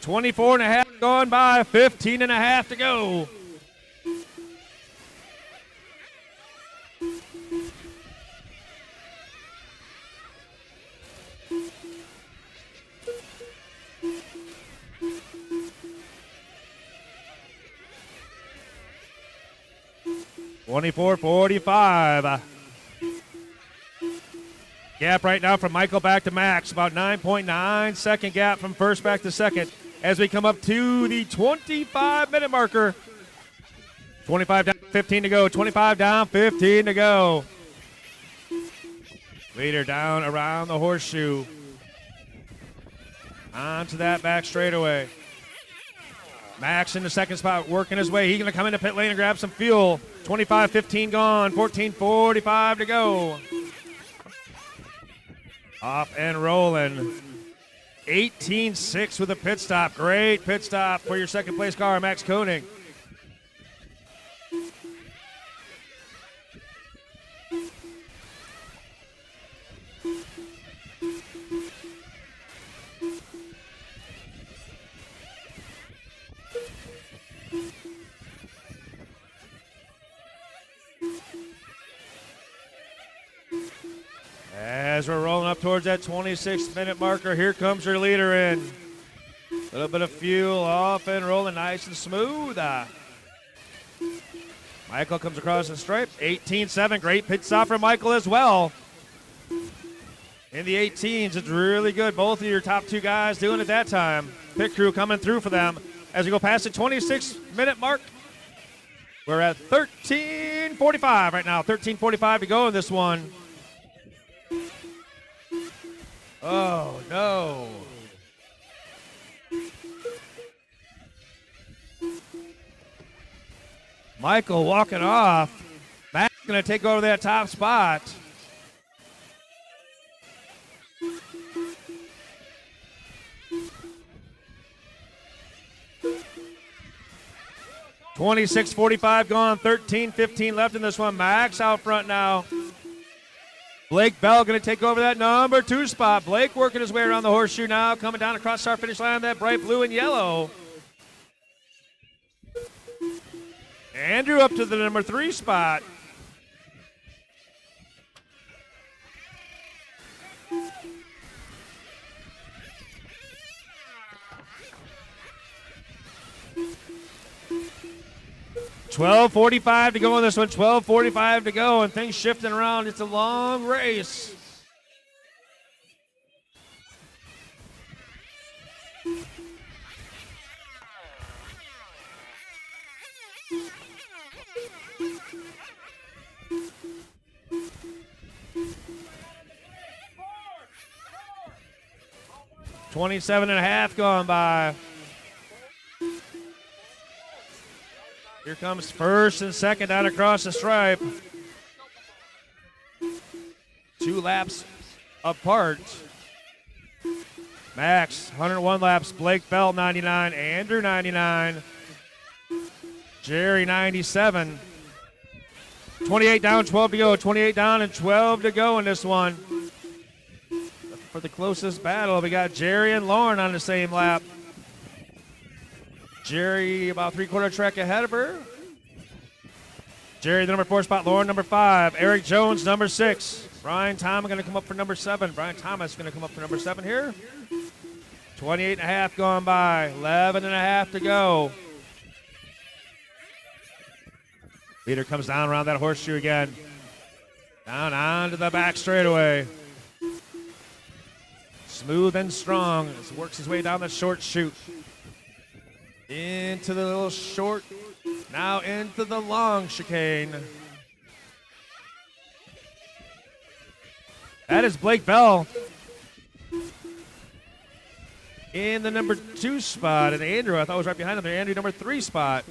24 and a half gone by. 15 and a half to go. .24.45. Gap right now from Michael back to Max. About 9.9 second gap from first back to second. As we come up to the 25-minute marker. 25 down, 15 to go. 25 down, 15 to go. Leader down around the horseshoe. Onto that back straightaway. Max in the second spot, working his way. He's going to come into pit lane and grab some fuel. 25-15 gone, 14.45 to go. Off and rolling. 18.6 with a pit stop. Great pit stop for your second place car, Max Koenig. As we're rolling up towards that 26-minute marker, here comes your leader in. A little bit of fuel off and rolling nice and smooth. Michael comes across the stripe. 18.7, great pit stop for Michael as well. In the 18s, it's really good. Both of your top two guys doing it that time. Pit crew coming through for them. As we go past the 26-minute mark, we're at 13.45 right now. 13.45 to go in this one. Oh, no. Michael walking off. Matt's going to take over that top spot. .26.45 gone, 13.15 left in this one. Max out front now. Blake Bell going to take over that number 2 spot. Blake working his way around the horseshoe now, coming down across our finish line, that bright blue and yellow. Andrew up to the number 3 spot. .12.45 to go in this one. 12.45 to go, and things shifting around. It's a long race. .27.5 gone by. Here comes first and second down across the stripe. 2 laps apart. Max, 101 laps. Blake Bell, 99. Andrew, 99. Jerry, 97. 28 down, 12 to go. 28 down and 12 to go in this one. For the closest battle, we got Jerry and Lauren on the same lap. Jerry about 3/4 track ahead of her. Jerry, the number 4 spot. Lauren, number 5. Eric Jones, number 6. Brian Thomas going to come up for number 7. Brian Thomas going to come up for number 7 here. 28 and a half gone by. 11 and a half to go. Leader comes down around that horseshoe again. Down onto the back straightaway. Smooth and strong. Works his way down the short chute. Into the little short. Now into the long chicane. That is Blake Bell in the number 2 spot. And Andrew, I thought was right behind him there. Andrew, number 3 spot.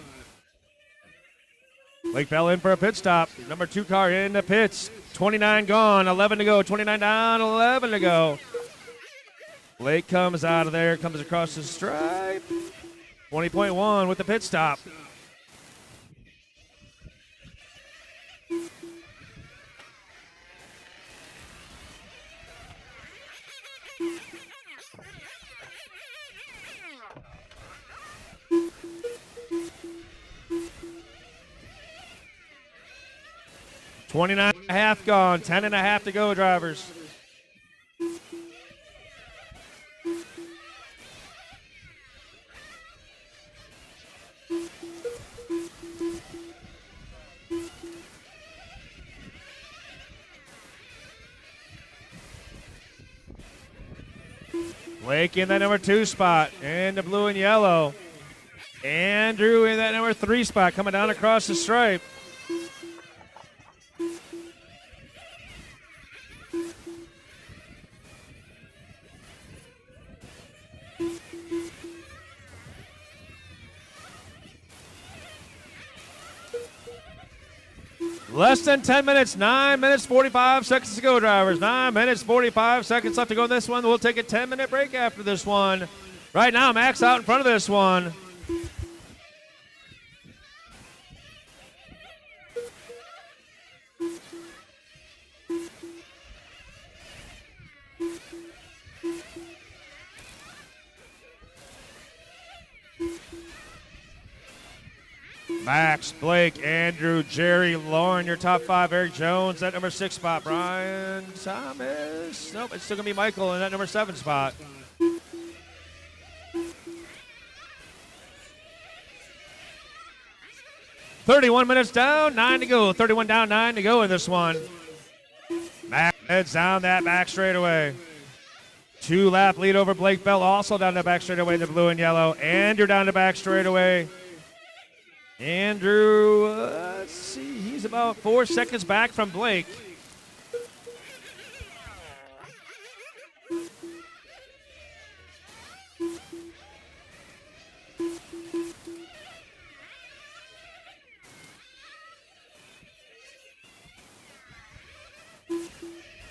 Blake Bell in for a pit stop. Number 2 car in the pits. 29 gone, 11 to go. 29 down, 11 to go. Blake comes out of there, comes across the stripe. 20.1 with the pit stop. $29 and a half gone, 10 and a half to go, drivers. Blake in that number 2 spot, in the blue and yellow. Andrew in that number 3 spot, coming down across the stripe. Less than 10 minutes, 9 minutes, 45 seconds to go, drivers. 9 minutes, 45 seconds left to go in this one. We'll take a 10-minute break after this one. Right now, Max out in front of this one. Max, Blake, Andrew, Jerry, Lauren, your top 5. Eric Jones, that number 6 spot. Brian Thomas. Nope, it's still going to be Michael in that number 7 spot. $31 minutes down, 9 to go. 31 down, 9 to go in this one. Max heads down that back straightaway. 2-lap lead over Blake Bell, also down the back straightaway in the blue and yellow. Andrew down the back straightaway. Andrew, let's see, he's about 4 seconds back from Blake.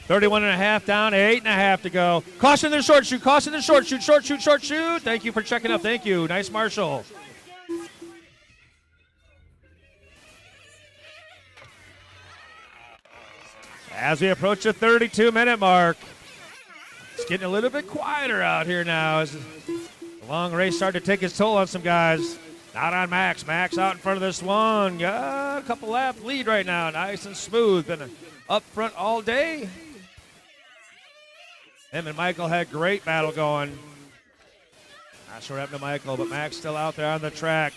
$31 and a half down, 8 and a half to go. Caution the short shoot, caution the short shoot, short shoot, short shoot. Thank you for checking up, thank you. Nice Marshall. As we approach the 32-minute mark, it's getting a little bit quieter out here now as the long race started to take its toll on some guys. Not on Max. Max out in front of this one. Got a couple lap lead right now. Nice and smooth. Been up front all day. Him and Michael had great battle going. Not sure what happened to Michael, but Max still out there on the track.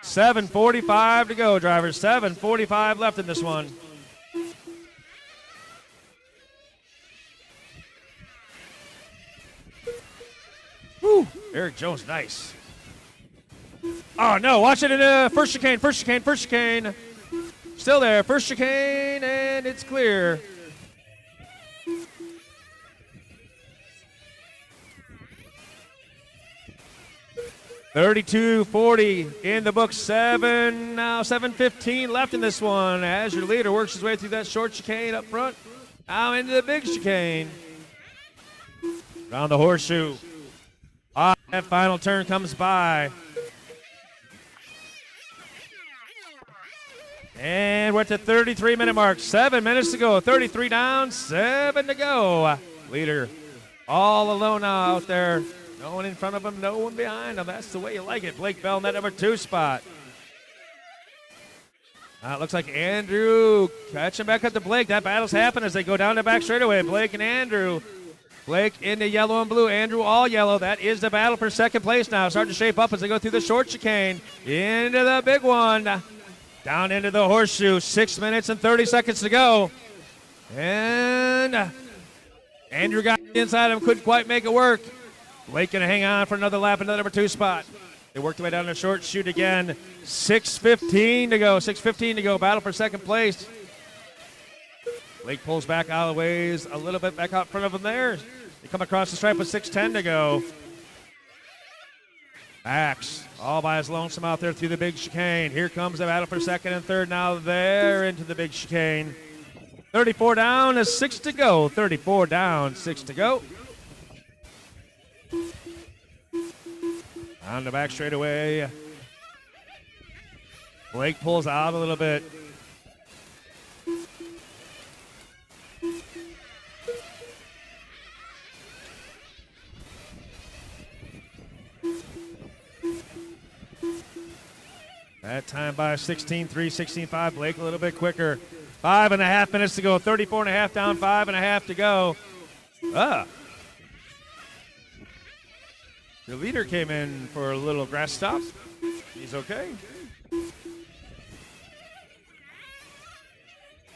7:45 to go, drivers. 7:45 left in this one. Woo! Eric Jones, nice. Oh, no, watch it in first chicane, first chicane, first chicane. Still there, first chicane, and it's clear. $32.40 in the book, 7:15 left in this one as your leader works his way through that short chicane up front. Now into the big chicane. Around the horseshoe. That final turn comes by. And we're at the 33-minute mark. 7 minutes to go. 33 down, 7 to go. Leader all alone now out there. No one in front of him, no one behind him. That's the way you like it. Blake Bell in that number 2 spot. It looks like Andrew catching back up to Blake. That battle's happening as they go down the back straightaway. Blake and Andrew. Blake into yellow and blue. Andrew all yellow. That is the battle for second place now. Starting to shape up as they go through the short chicane. Into the big one. Down into the horseshoe. 6 minutes and 30 seconds to go. And Andrew got inside him. Couldn't quite make it work. Blake going to hang on for another lap in the number 2 spot. They worked their way down the short chute again. 6:15 to go. 6:15 to go. Battle for second place. Blake pulls back out of the ways a little bit back out front of him there. They come across the stripe with 6:10 to go. Max all by his lonesome out there through the big chicane. Here comes the battle for second and third. Now they're into the big chicane. 34 down, 6 to go. 34 down, 6 to go. On the back straightaway. Blake pulls out a little bit. That time by 16-3, 16-5. Blake a little bit quicker. 5.5 minutes to go. 34.5 down, 5.5 to go. The leader came in for a little grass stop. He's okay.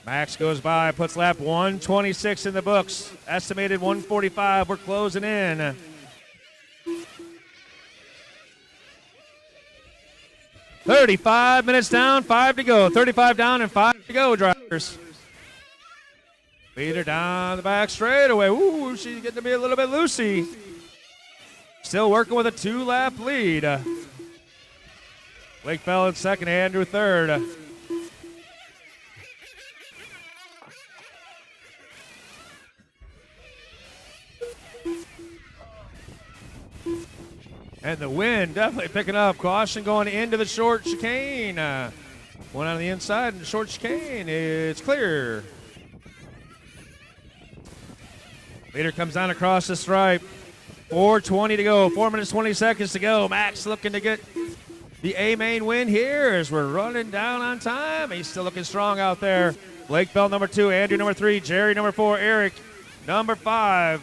Max goes by, puts lap 126 in the books. Estimated 145. We're closing in. "35 minutes down, 5 to go. 35 down and 5 to go, drivers. Leader down the back straightaway. Ooh, she's getting to be a little bit loosey. Still working with a 2-lap lead. Blake Bell in second, Andrew third. And the wind definitely picking up. Caution going into the short chicane. One on the inside and the short chicane. It's clear. Leader comes down across the stripe. 4:20 to go. 4 minutes, 20 seconds to go. Max looking to get the A-main win here as we're running down on time. He's still looking strong out there. Blake Bell, number 2. Andrew, number 3. Jerry, number 4. Eric, number 5.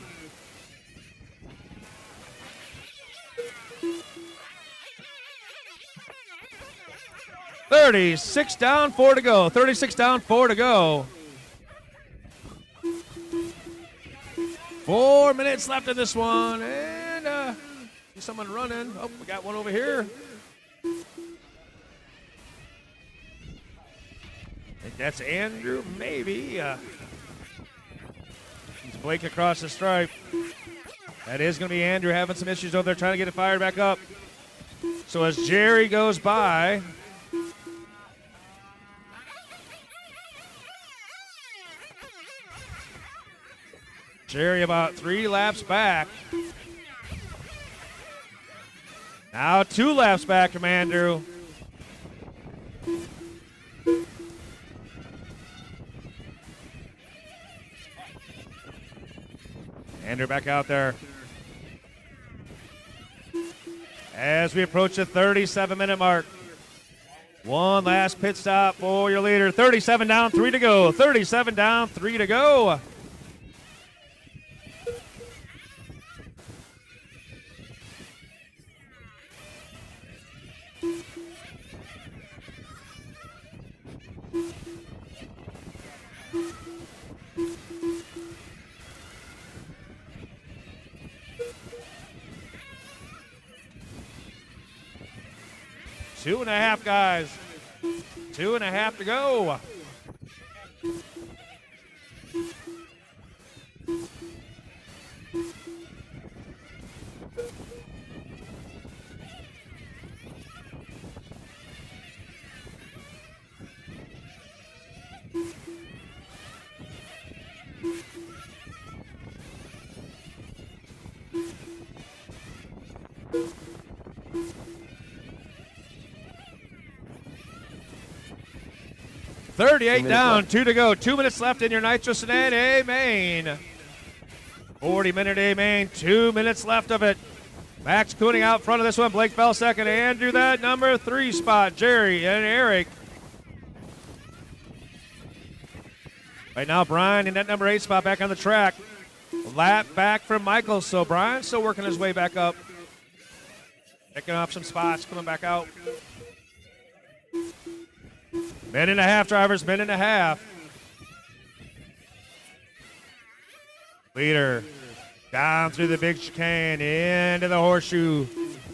"36 down, 4 to go. 36 down, 4 to go. 4 minutes left in this one, and see someone running. Oh, we got one over here. I think that's Andrew, maybe. He's Blake across the stripe. That is going to be Andrew having some issues over there trying to get it fired back up. So as Jerry goes by, Jerry about 3 laps back. Now 2 laps back from Andrew. Andrew back out there. As we approach the 37-minute mark. One last pit stop for your leader. 37 down, 3 to go. 37 down, 3 to go. Two and a half, guys. 2.5 to go. 38 minutes down, left. 2 to go. 2 minutes left in your nitro sedan A main. 40-minute A main, 2 minutes left of it. Max Cooning out front of this one. Blake Bell second. Andrew that number 3 spot. Jerry and Eric. Right now, Brian in that number 8 spot back on the track. Lap back from Michael. So Brian's still working his way back up. Picking off some spots, coming back out. Minute and a half, drivers, minute and a half. Leader down through the big chicane, into the horseshoe.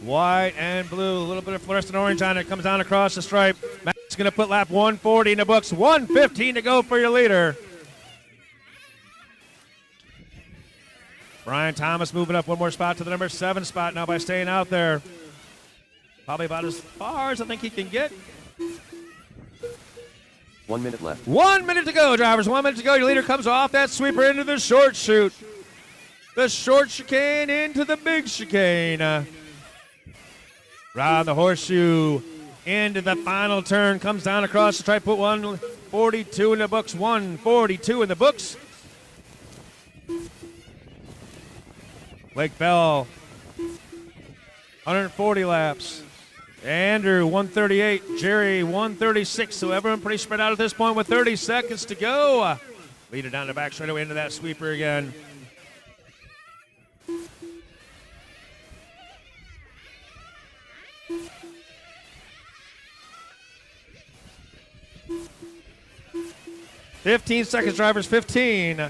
White and blue, a little bit of fluorescent orange on it. Comes down across the stripe. Matt's going to put lap 140 in the books. 115 to go for your leader. Brian Thomas moving up one more spot to the number 7 spot now by staying out there. Probably about as far as I think he can get. 1 minute left. 1 minute to go, drivers. 1 minute to go. Your leader comes off that sweeper into the short chute. The short chicane into the big chicane. Round the horseshoe into the final turn. Comes down across the stripe. Put 142 in the books. 142 in the books. Blake Bell, 140 laps. Andrew, 138. Jerry, 136. So everyone pretty spread out at this point with 30 seconds to go. Leader down the back straightaway into that sweeper again. "15 seconds, drivers, 15.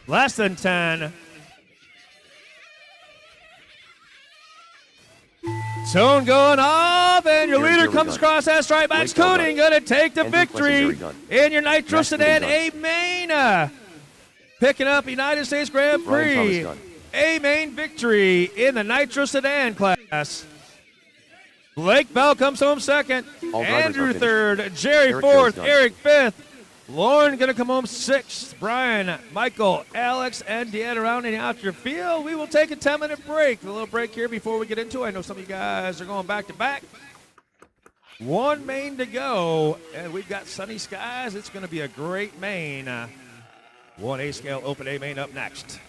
Less than 10. Zone going off, and your leader comes across that stripe. Max Cooning going to take the victory in your Nitro Sedan A main. Picking up United States Grand Prix. A main victory in the Nitro Sedan class. Blake Bell comes home second. Andrew third. Jerry fourth. Eric fifth. Lauren going to come home sixth. Brian, Michael, Alex, and Deanna rounding out your field. We will take a 10-minute break. A little break here before we get into it. I know some of you guys are going back to back. One main to go, and we've got sunny skies. It's going to be a great main. 1A scale open A main up next.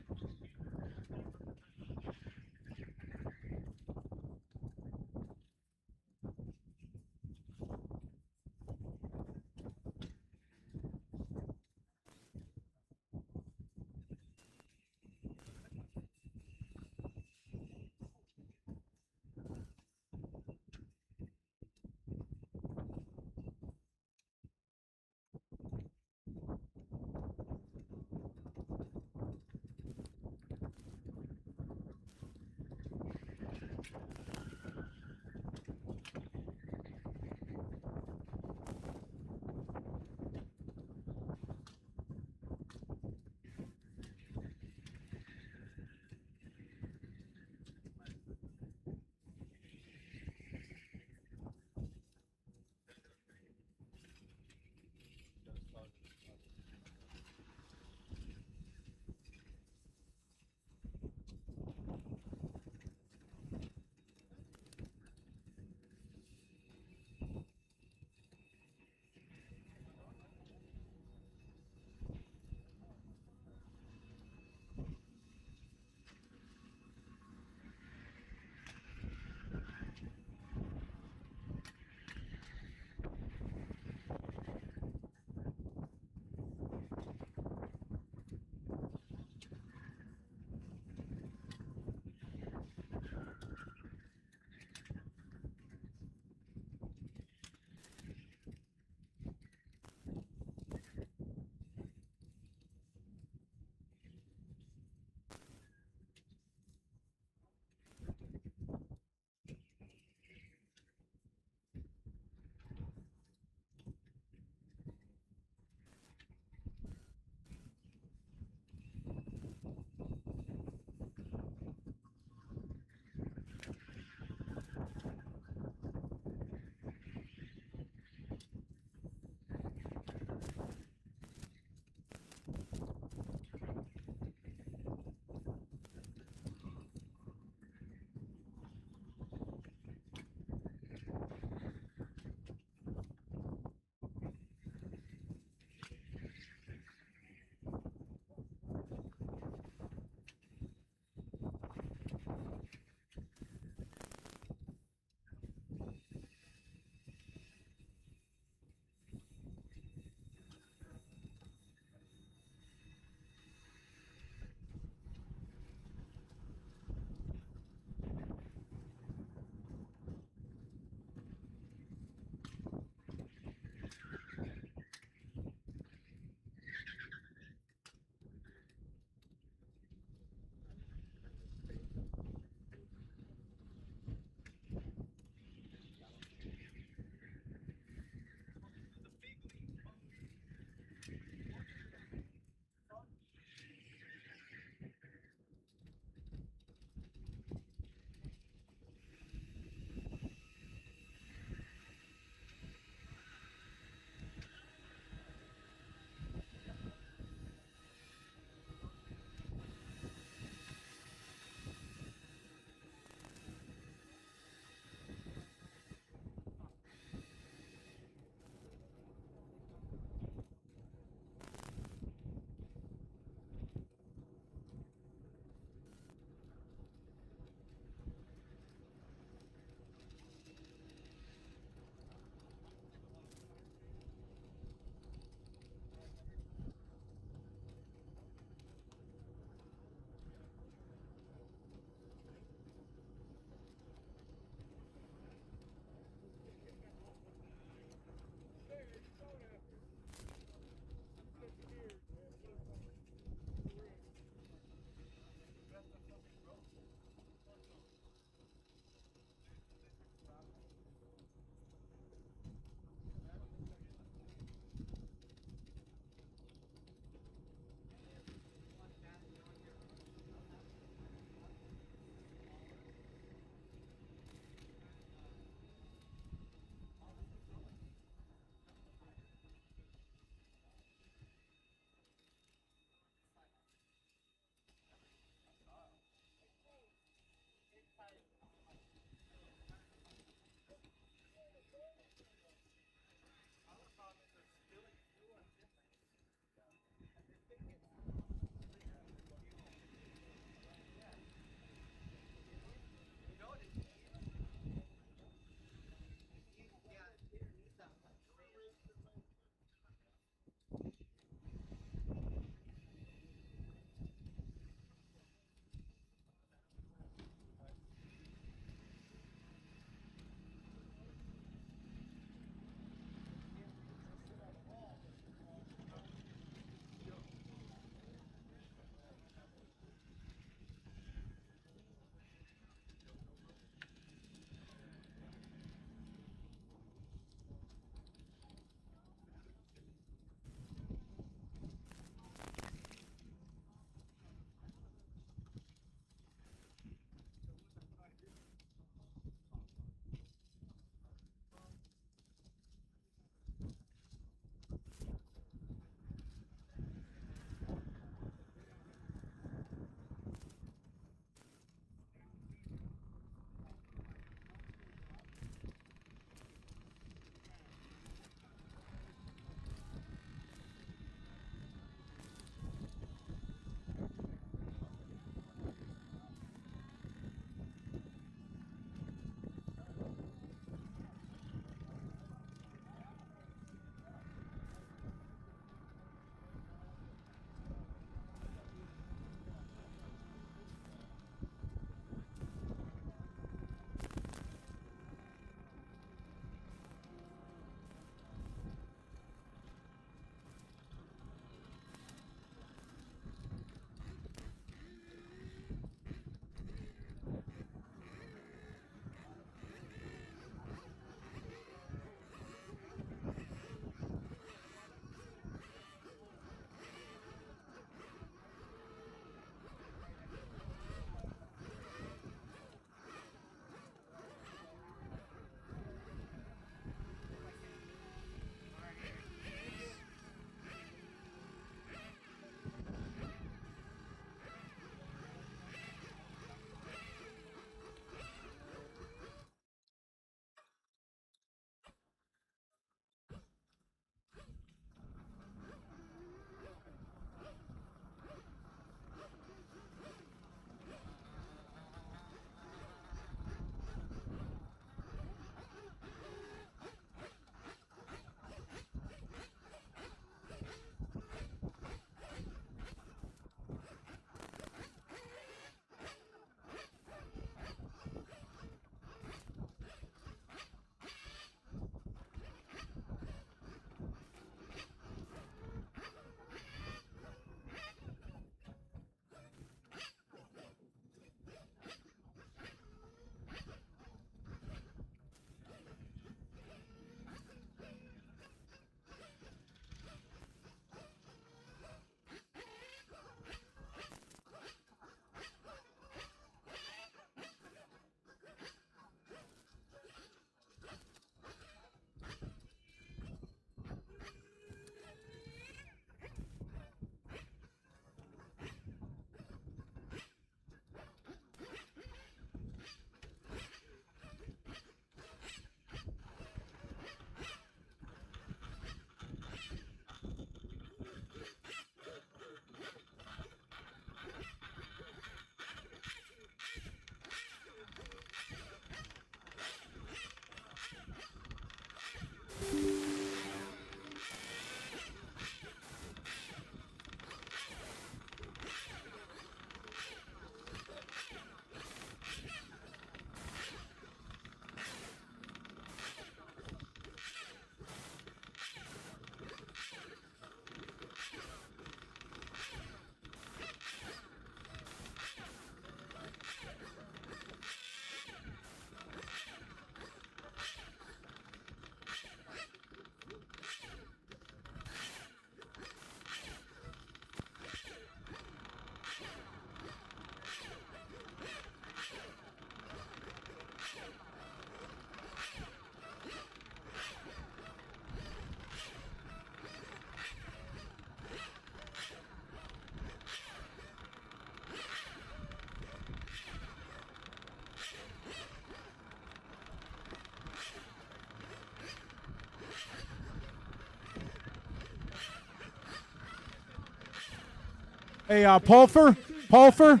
Hey, Pulfer,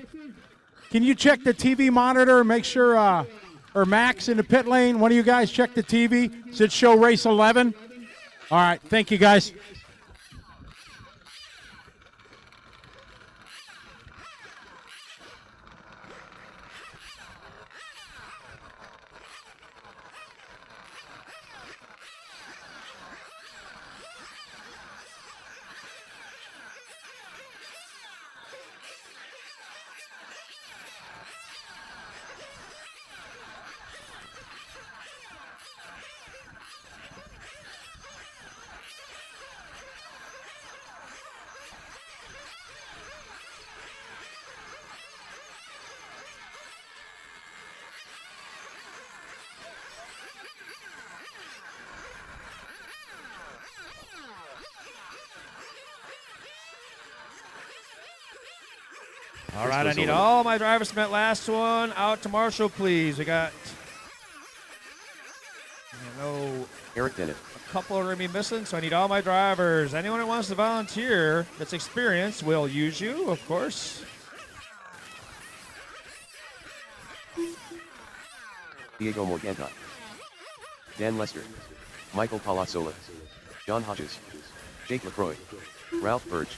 can you check the TV monitor and make sure, or Max in the pit lane, one of you guys check the TV? Does it show race 11? All right, thank you guys. All right, I need all my drivers from that last one out to Marshall, please. We got, Eric Dennett. a couple are going to be missing, so I need all my drivers. Anyone who wants to volunteer that's experienced will use you, of course. Diego Morganta. Dan Lester. Michael Palazzola. John Hodges. Jake LaCroix. Ralph Burge.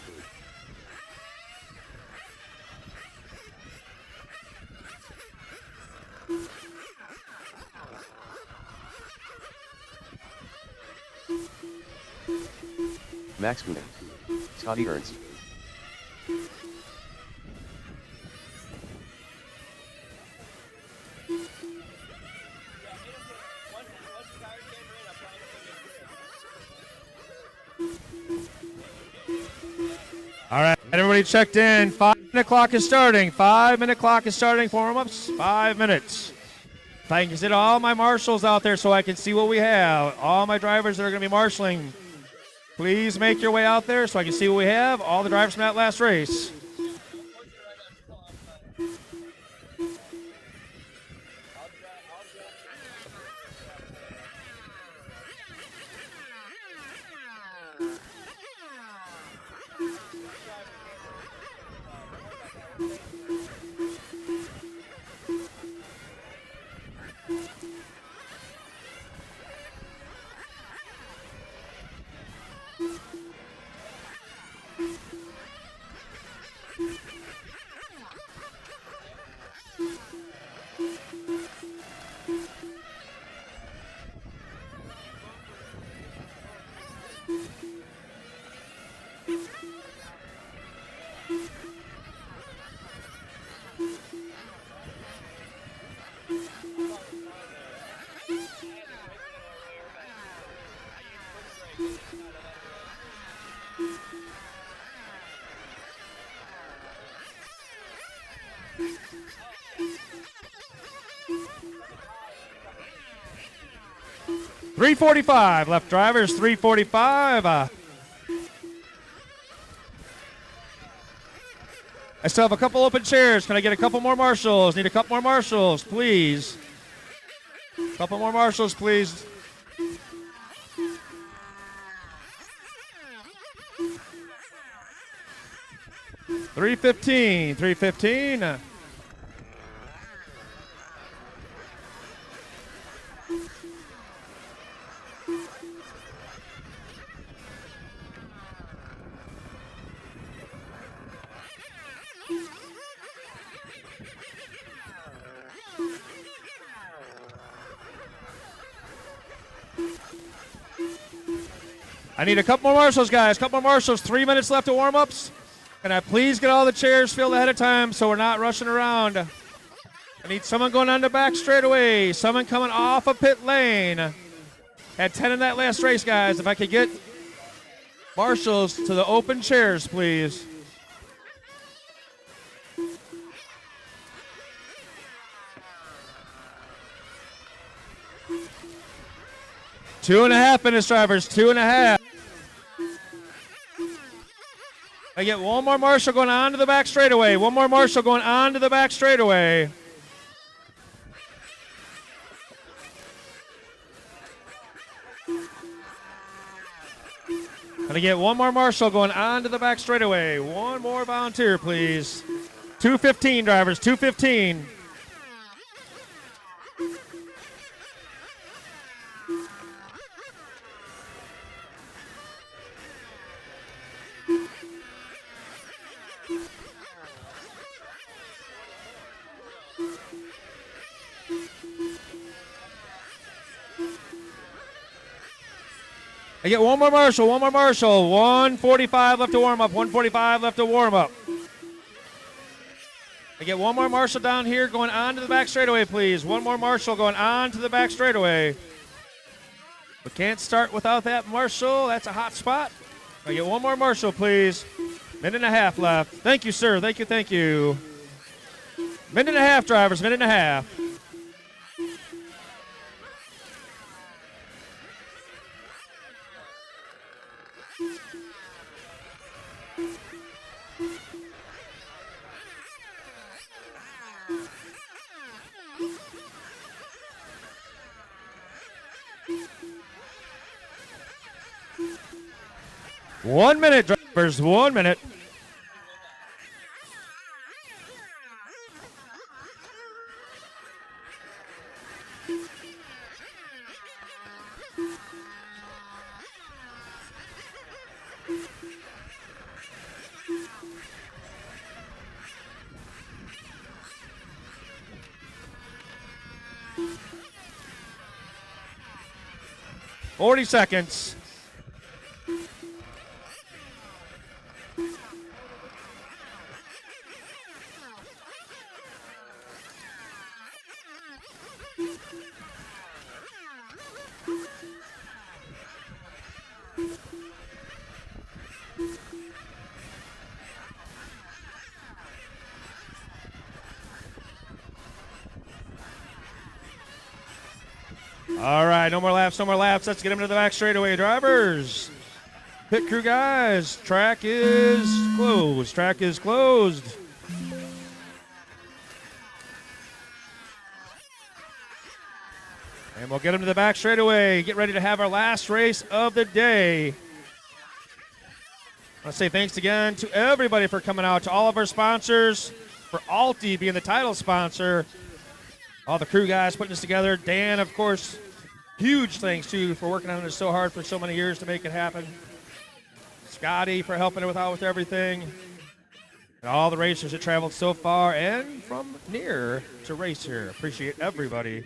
Max Kuhn. Scotty Ernst. All right, everybody checked in. 5-minute clock is starting. 5-minute clock is starting for warm-ups. 5 minutes. If I can get all my marshals out there so I can see what we have. All my drivers that are going to be marshaling, please make your way out there so I can see what we have. All the drivers from that last race. .345 left drivers, 345. I still have a couple open chairs. Can I get a couple more marshals? Need a couple more marshals, please. Couple more marshals, please. .315. I need a couple more marshals, guys. Couple more marshals. 3 minutes left of warm-ups. Can I please get all the chairs filled ahead of time so we're not rushing around? I need someone going on the back straightaway. Someone coming off of pit lane. Had 10 in that last race, guys. If I could get marshals to the open chairs, please. Two and a half minutes, drivers. 2.5. I get one more marshal going on to the back straightaway. One more marshal going on to the back straightaway. Gonna get one more marshal going on to the back straightaway. One more volunteer, please. 2:15, drivers, 2:15. I get one more marshal, 1:45 left to warm up, 1:45 left to warm up. I get one more marshal down here going on to the back straightaway, please. One more marshal going on to the back straightaway. We can't start without that marshal. That's a hot spot. I get one more marshal, please. Minute and a half left. Thank you, sir. Thank you, thank you. Minute and a half, drivers, minute and a half. One minute, drivers, 1 minute. Forty seconds. All right, no more laps, no more laps. Let's get him to the back straightaway, drivers. Pit crew guys, track is closed. Track is closed. And we'll get him to the back straightaway. Get ready to have our last race of the day. I want to say thanks again to everybody for coming out, to all of our sponsors, for Alti being the title sponsor, all the crew guys putting this together. Dan, of course, huge thanks to you for working on this so hard for so many years to make it happen. Scotty for helping with everything. And all the racers that traveled so far and from near to race here. Appreciate everybody.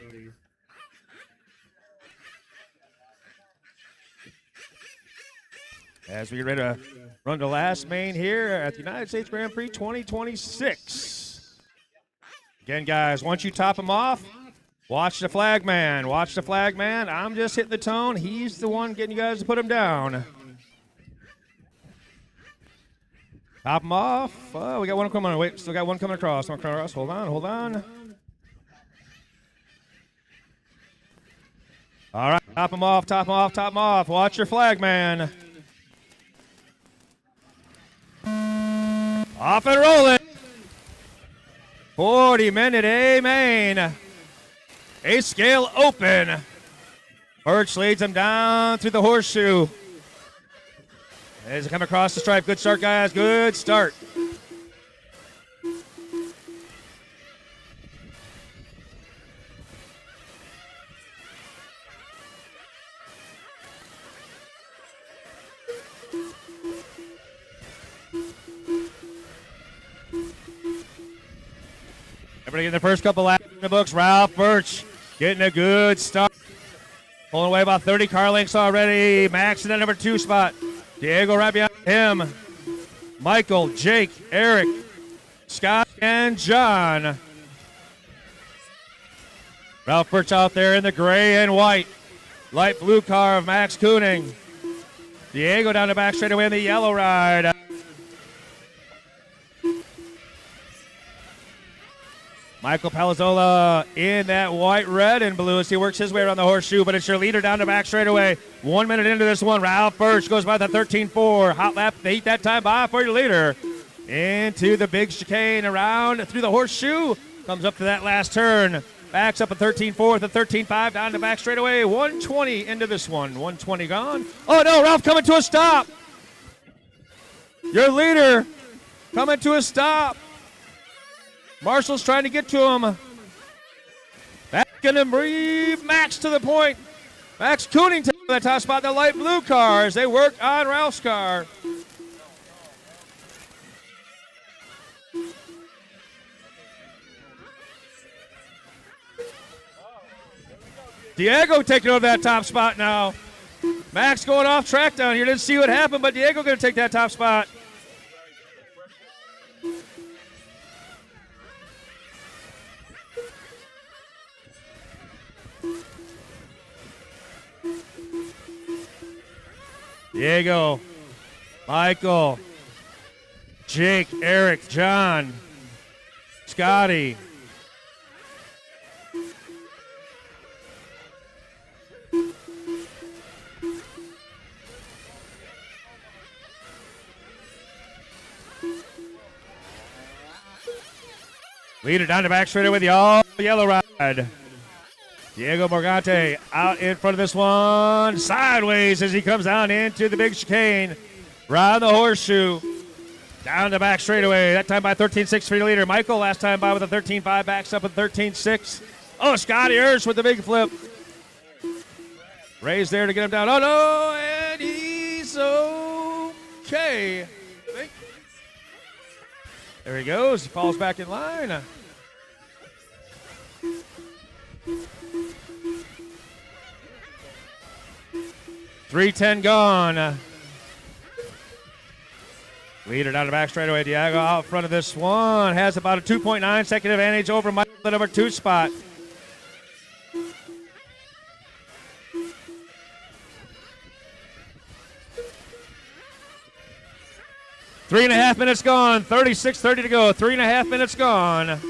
As we get ready to run the last main here at the United States Grand Prix 2026. Again, guys, once you top them off, watch the flag man. Watch the flag man. I'm just hitting the tone. He's the one getting you guys to put him down. Top him off. Oh, we got one coming. Wait, still got one coming across. One coming across. Hold on, hold on. All right, top him off, top him off, top him off. Watch your flag man. Off and rolling. 40-minute A main. A scale open. Birch leads him down through the horseshoe. As they come across the stripe. Good start, guys. Good start. Everybody getting the first couple laps in the books. Ralph Birch getting a good start. Pulling away about 30 car lengths already. Max in that number 2 spot. Diego right behind him. Michael, Jake, Eric, Scott, and John. Ralph Birch out there in the gray and white. Light blue car of Max Kooning. Diego down the back straightaway in the yellow ride. Michael Palazzola in that white, red, and blue as he works his way around the horseshoe, but it's your leader down the back straightaway. 1 minute into this one, Ralph Birch goes by the 13.4. Hot lap, they eat that time by for your leader. Into the big chicane, around through the horseshoe, comes up to that last turn. Backs up a 13.4 with a 13.5 down the back straightaway. 120 into this one, 120 gone. Oh no, Ralph coming to a stop. Your leader coming to a stop. Marshall's trying to get to him. That's going to move Max to the point. Max Cooning to the top spot, the light blue car as they work on Ralph's car. Diego taking over that top spot now. Max going off track down here. Didn't see what happened, but Diego going to take that top spot. Diego, Michael, Jake, Eric, John, Scotty. Leader down the back straightaway with the all yellow ride. Diego Morgante out in front of this one. Sideways as he comes down into the big chicane. Round the horseshoe. Down the back straightaway. That time by 13.6 for the leader. Michael last time by with a 13.5. Backs up with 13.6. Oh, Scotty Ernst with the big flip. Ray's there to get him down. Oh, no, and he's okay. I think. There he goes. He falls back in line. .310 gone. Leader down the back straightaway. Diego out front of this one. Has about a 2.9 second advantage over Michael, the number 2 spot. Three and a half minutes gone. 36:30 to go. 3.5 minutes gone.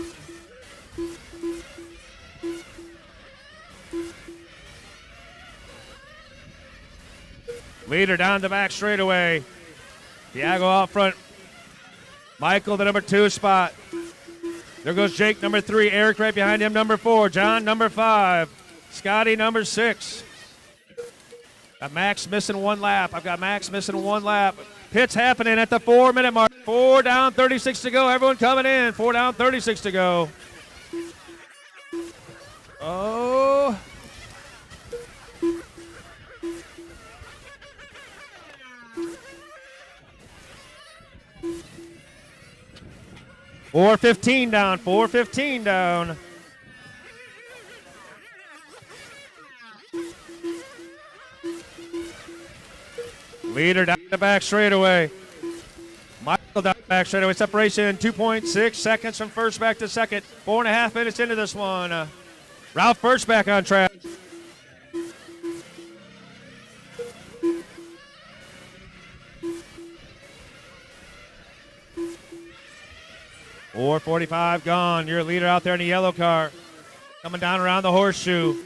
Leader down the back straightaway. Diego out front. Michael, the number 2 spot. There goes Jake, number 3. Eric right behind him, number 4. John, number 5. Scotty, number 6. Got Max missing 1 lap. I've got Max missing 1 lap. Pit's happening at the 4-minute mark. 4 down, 36 to go. Everyone coming in. 4 down, 36 to go. Oh. .415 down. 4:15 down. Leader down the back straightaway. Michael down the back straightaway. Separation 2.6 seconds from first back to second. 4.5 minutes into this one. Ralph First back on track. .445 gone. Your leader out there in the yellow car. Coming down around the horseshoe.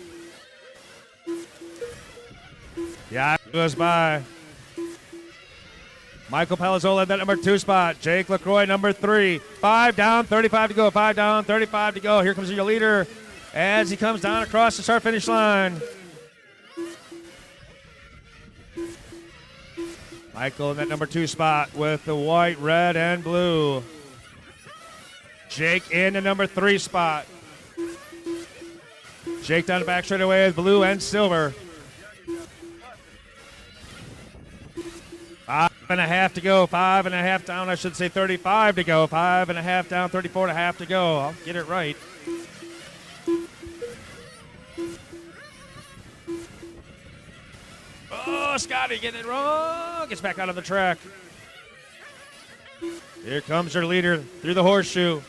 Yeah, goes by. Michael Palazzola at that number 2 spot. Jake LaCroix, number 3. 5 down, 35 to go. 5 down, 35 to go. Here comes your leader as he comes down across the start-finish line. Michael in that number 2 spot with the white, red, and blue. Jake in the number 3 spot. Jake down the back straightaway with blue and silver. 5.5 to go. 5.5 down. I should say 35 to go. 5.5 down. 34.5 to go. I'll get it right. Oh, Scotty getting it wrong. Gets back out on the track. Here comes your leader through the horseshoe.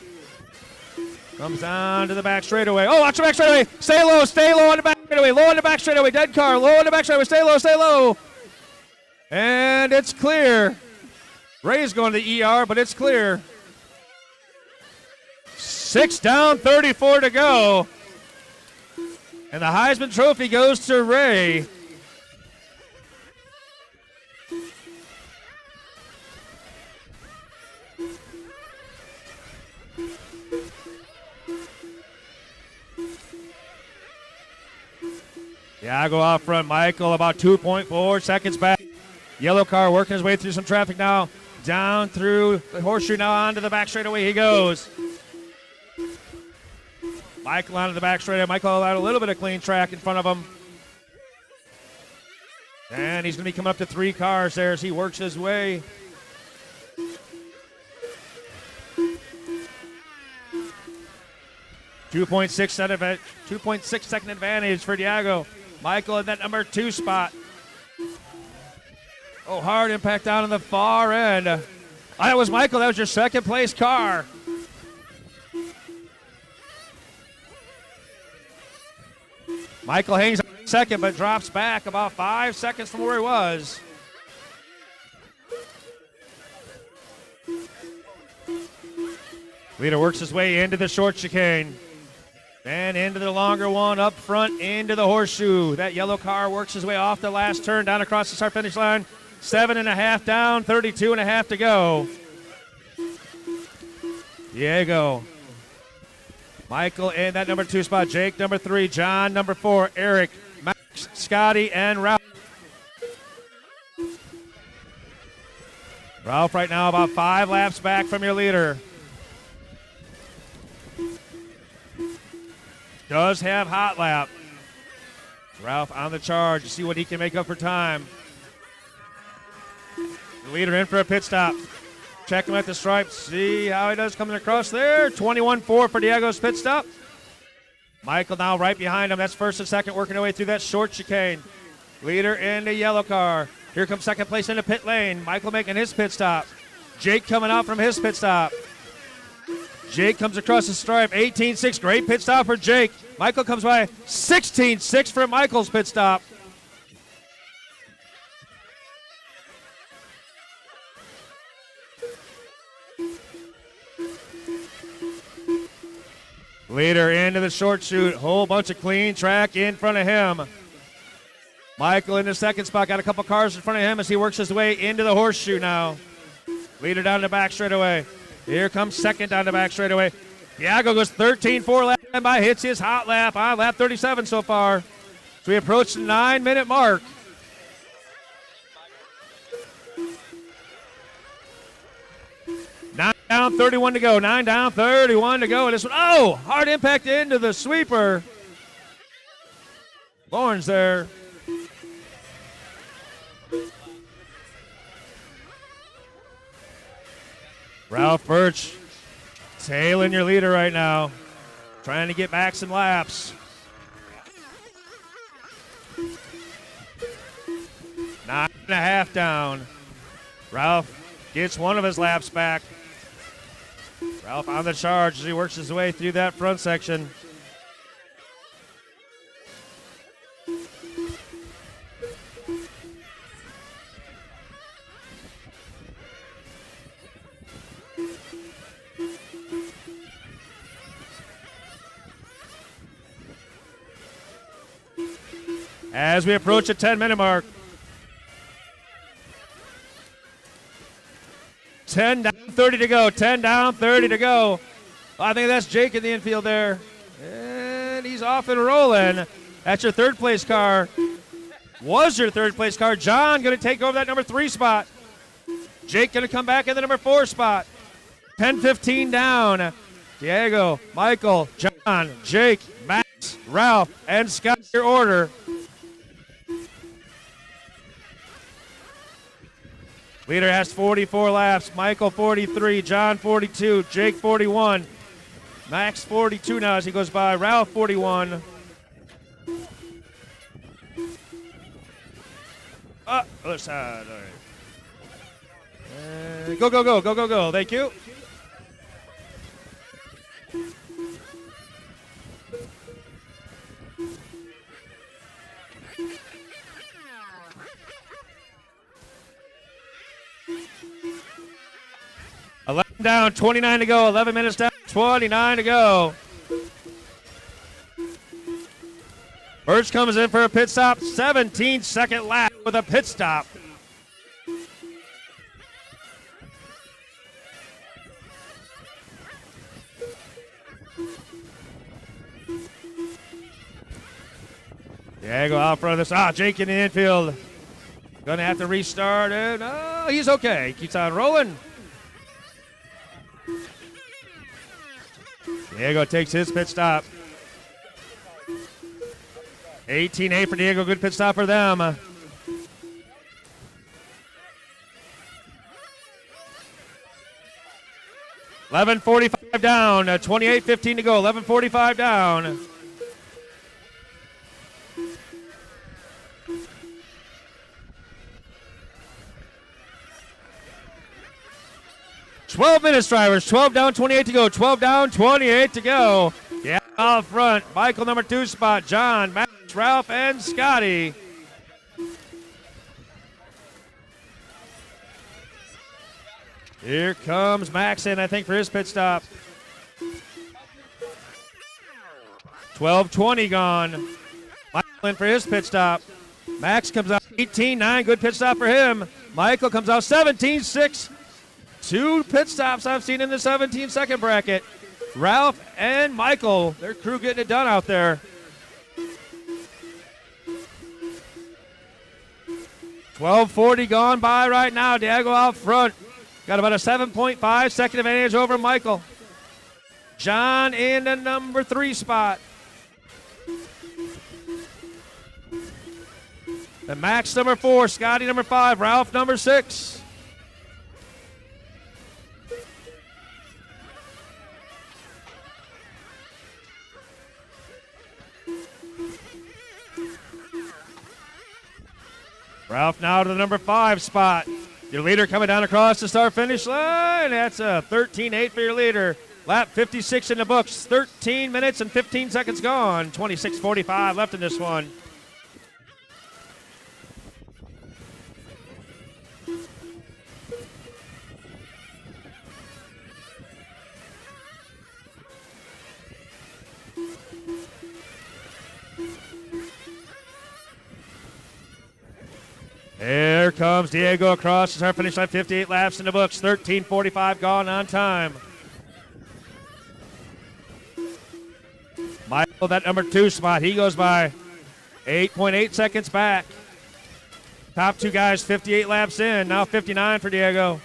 Comes down to the back straightaway. Oh, watch the back straightaway. Stay low on the back straightaway. Low on the back straightaway. Dead car. Low on the back straightaway. Stay low. And it's clear. Ray's going to the ER, but it's clear. 6 down, 34 to go. And the Heisman Trophy goes to Ray. Diego out front. Michael about 2.4 seconds back. Yellow car working his way through some traffic now. Down through the horseshoe, now onto the back straightaway he goes. Michael onto the back straightaway. Michael had a little bit of clean track in front of him. And he's going to be coming up to 3 cars there as he works his way. .6 second advantage for Diego. Michael in that number 2 spot. Oh, hard impact down on the far end. That was Michael. That was your second place car. Michael hangs on second, but drops back about 5 seconds from where he was. Leader works his way into the short chicane. And into the longer one, up front, into the horseshoe. That yellow car works his way off the last turn, down across the start-finish line. 7.5 down, 32.5 to go. Diego. Michael in that number 2 spot. Jake, number 3. John, number 4. Eric, Max, Scotty, and Ralph. Ralph right now about 5 laps back from your leader. Does have hot lap. Ralph on the charge to see what he can make up for time. The leader in for a pit stop. Check him at the stripes. See how he does coming across there. 21.4 for Diego's pit stop. Michael now right behind him. That's first and second, working their way through that short chicane. Leader in the yellow car. Here comes second place in the pit lane. Michael making his pit stop. Jake coming out from his pit stop. Jake comes across the stripe. 18.6. Great pit stop for Jake. Michael comes by. 16.6 for Michael's pit stop. Leader into the short chute. Whole bunch of clean track in front of him. Michael in the second spot. Got a couple cars in front of him as he works his way into the horseshoe now. Leader down the back straightaway. Here comes second down the back straightaway. Diego goes 13.4 lap by, hits his hot lap on lap 37 so far. So we approach the 9-minute mark. Nine down, 31 to go. 9 down, 31 to go. And this one, oh, hard impact into the sweeper. Lawrence there. Ralph Birch tailing your leader right now, trying to get back some laps. 9.5 down. Ralph gets one of his laps back. Ralph on the charge as he works his way through that front section. As we approach the 10-minute mark. 10 down, 30 to go. 10 down, 30 to go. I think that's Jake in the infield there. And he's off and rolling. That's your third place car. Was your third place car. John going to take over that number 3 spot. Jake going to come back in the number 4 spot. 10-15 down. Diego, Michael, John, Jake, Max, Ralph, and Scott, your order. Leader has 44 laps. Michael 43, John 42, Jake 41, Max 42 now as he goes by. Ralph 41. Other side. All right. Go, go, go, go, go, go. Thank you. Down, 29 to go, 11 minutes down, 29 to go. Birch comes in for a pit stop, 17-second lap with a pit stop. Diego out front of this. Jake in the infield. Gonna have to restart it. Oh, he's okay. Keeps on rolling. Diego takes his pit stop. 18-8 for Diego. Good pit stop for them. $11.45 down. 28:15 to go. 11:45 down. "12 minutes, drivers. 12 down, 28 to go. 12 down, 28 to go." Yeah, out front. Michael, number 2 spot. John, Max, Ralph, and Scotty. Here comes Max in, I think, for his pit stop. 12:20 gone. Michael in for his pit stop. Max comes out 18-9. Good pit stop for him. Michael comes out 17-6. 2 pit stops I've seen in the 17-second bracket. Ralph and Michael, their crew getting it done out there. 12:40 gone by right now. Diego out front. Got about a 7.5 second advantage over Michael. John in the number 3 spot. And Max number 4, Scotty number 5, Ralph number 6. Ralph now to the number 5 spot. Your leader coming down across the start-finish line. That's a 13-8 for your leader. Lap 56 in the books. 13 minutes and 15 seconds gone. 26:45 left in this one. Here comes Diego across the start finish line. 58 laps in the books. 13:45 gone on time. Michael, that number 2 spot, he goes by 8.8 seconds back. Top 2 guys 58 laps in. Now 59 for Diego.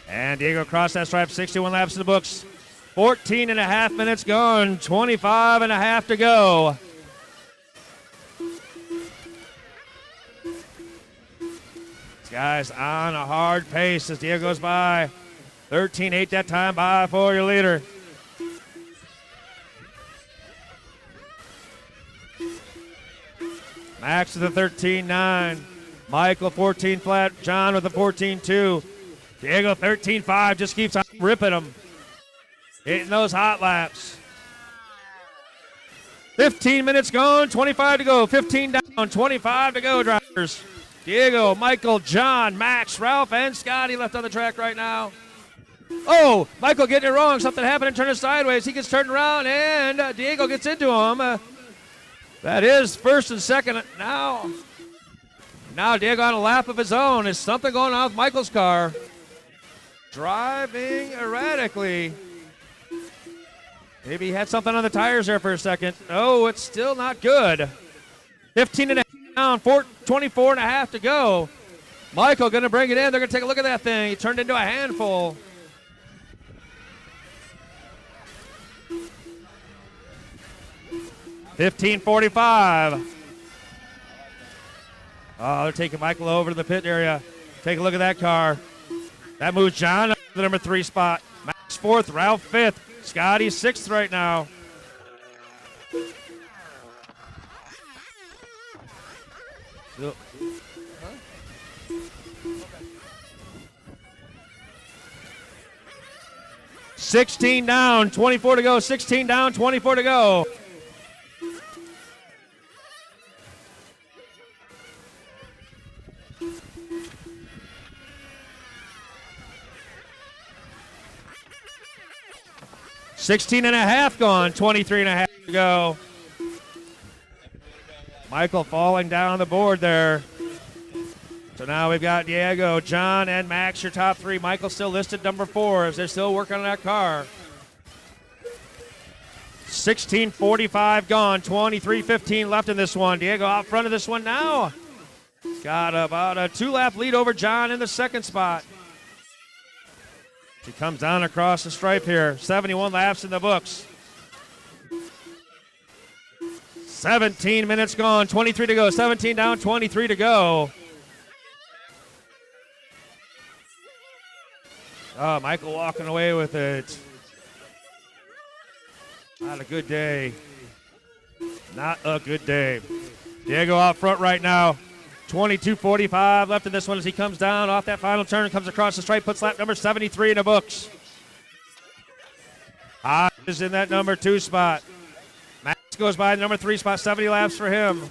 And Diego across that stripe, 61 laps in the books. 14 and a half minutes gone, 25 and a half to go. This guy's on a hard pace as Diego goes by. 13-8 that time by for your leader. Max with a 13-9. Michael 14 flat. John with a 14-2. Diego 13-5, just keeps on ripping them. Hitting those hot laps. 15 minutes gone, 25 to go. 15 down, 25 to go, drivers. Diego, Michael, John, Max, Ralph, and Scotty left on the track right now. Oh, Michael getting it wrong. Something happened and turning sideways. He gets turned around, and Diego gets into him. That is first and second. Now Diego on a lap of his own. Is something going on with Michael's car? Driving erratically. Maybe he had something on the tires there for a second. Oh, it's still not good. 15 and a half down, 24 and a half to go. Michael going to bring it in. They're going to take a look at that thing. He turned into a handful. $15.45. Oh, they're taking Michael over to the pit area. Take a look at that car. That moves John up to the number 3 spot. Max 4th, Ralph 5th. Scotty 6th right now. Huh? 16 down, 24 to go. 16 down, 24 to go. 16 and a half gone, 23 and a half to go. Michael falling down the board there. So now we've got Diego, John, and Max, your top three. Michael still listed number 4 as they're still working on that car. 16:45 gone, 23:15 left in this one. Diego out front of this one now. Got about a 2-lap lead over John in the second spot. He comes down across the stripe here. 71 laps in the books. 17 minutes gone, 23 to go. 17 down, 23 to go. Oh, Michael walking away with it. Not a good day. Not a good day. Diego out front right now. 22:45 left in this one as he comes down off that final turn, comes across the stripe, puts lap number 73 in the books. Hodge is in that number 2 spot. Max goes by the number 3 spot, 70 laps for him.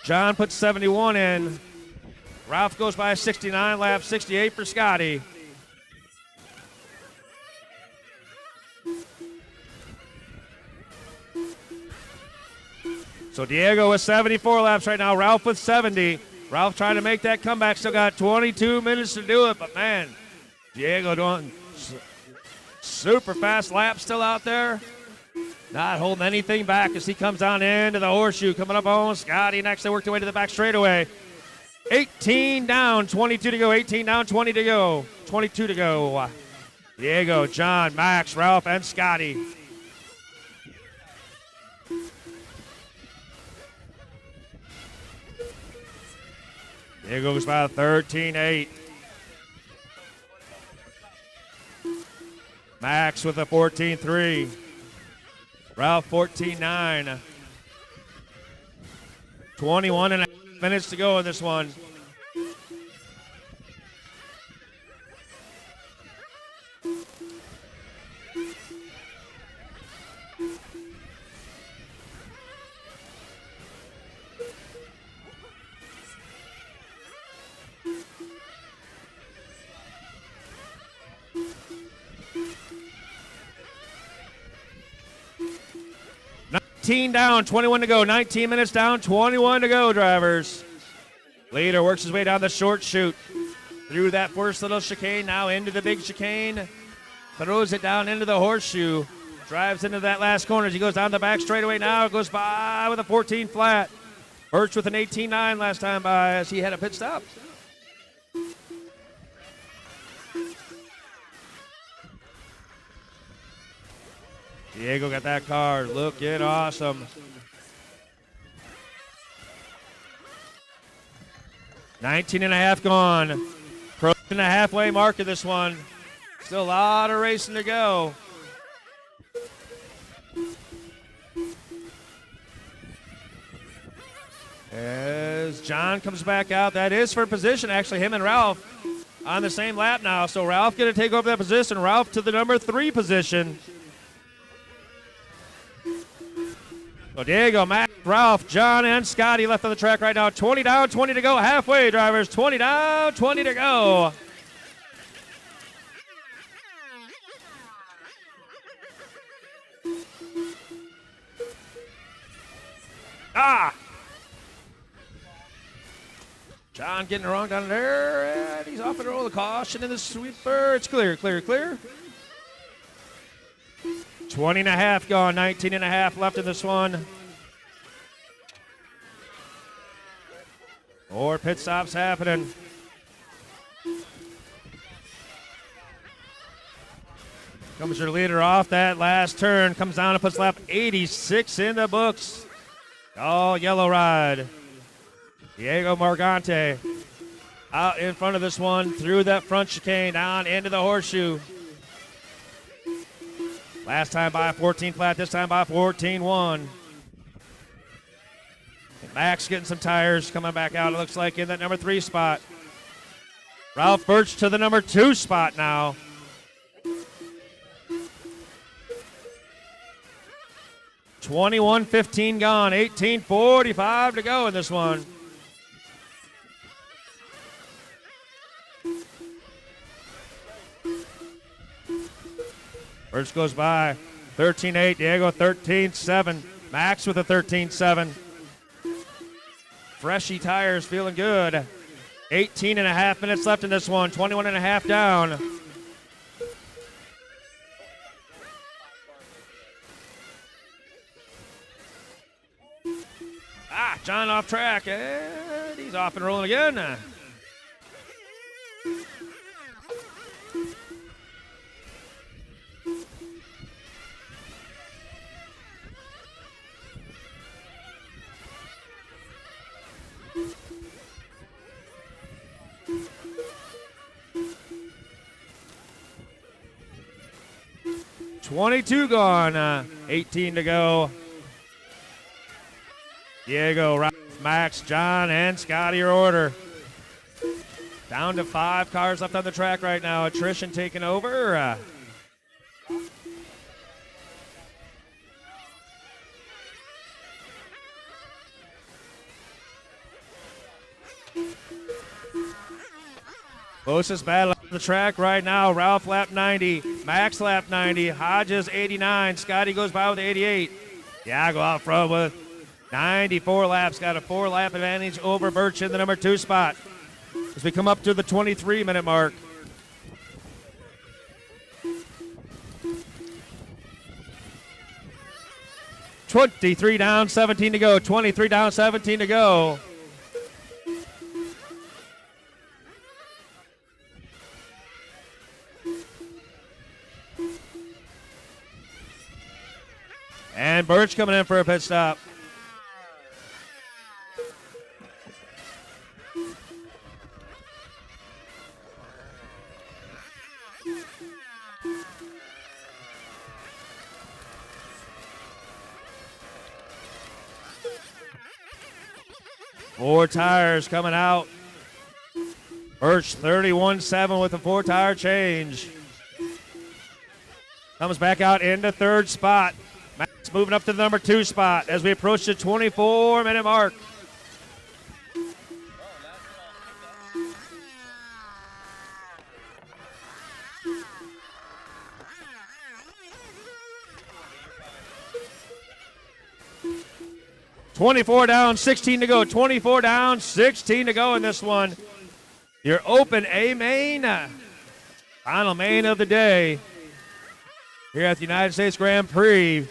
John puts 71 in. Ralph goes by 69 laps, 68 for Scotty. So Diego with 74 laps right now. Ralph with 70. Ralph trying to make that comeback. Still got 22 minutes to do it. But, man, Diego doing super fast laps still out there. Not holding anything back as he comes down into the horseshoe. Coming up on Scotty next. They work their way to the back straightaway. 18 down, 22 to go. 18 down, 20 to go. 22 to go. Diego, John, Max, Ralph, and Scotty. Diego goes by 13-8. Max with a 14-3. Ralph 14-9. 21 and a half minutes to go in this one. Down, 21 to go. 19 minutes down, 21 to go, drivers. Leader works his way down the short chute. Through that first little chicane, now into the big chicane. Throws it down into the horseshoe. Drives into that last corner as he goes down the back straightaway now. Goes by with a 14 flat. Birch with an 18-9 last time by as he had a pit stop. Diego got that car looking awesome. 19 and a half gone. Approaching the halfway mark of this one. Still a lot of racing to go. As John comes back out, that is for position. Actually, him and Ralph on the same lap now. So Ralph going to take over that position. Ralph to the number 3 position. So Diego, Max, Ralph, John, and Scotty left on the track right now. 20 down, 20 to go. Halfway, drivers. 20 down, 20 to go. John getting it wrong down there. And he's off and roll the caution in the sweeper. It's clear, clear, clear. 20 and a half gone, 19 and a half left in this one. More pit stops happening. Comes your leader off that last turn, comes down and puts lap 86 in the books. All yellow ride. Diego Morgante out in front of this one, through that front chicane, down into the horseshoe. Last time by 14 flat, this time by 14-1. Max getting some tires, coming back out, it looks like, in that number 3 spot. Ralph Birch to the number 2 spot now. $21.15 gone, 18:45 to go in this one. Birch goes by 13-8. Diego 13-7. Max with a 13-7. Freshy tires feeling good. 18 and a half minutes left in this one. 21 and a half down. John off track, and he's off and rolling again. .22 gone, 18 to go. Diego, Ralph, Max, John, and Scotty are order. Down to 5 cars left on the track right now. Attrition taking over. Closest battle on the track right now. Ralph lap 90, Max lap 90, Hodges 89, Scotty goes by with 88. Diego out front with 94 laps, got a 4-lap advantage over Birch in the number 2 spot as we come up to the 23-minute mark. .23 down, 17 to go. 23 down, 17 to go. And Birch coming in for a pit stop. Four tires coming out. Birch 31-7 with a 4-tire change. Comes back out into 3rd spot. Max moving up to the number 2 spot as we approach the 24-minute mark. .24 down, 16 to go. 24 down, 16 to go in this one. Your open A main, final main of the day here at the United States Grand Prix,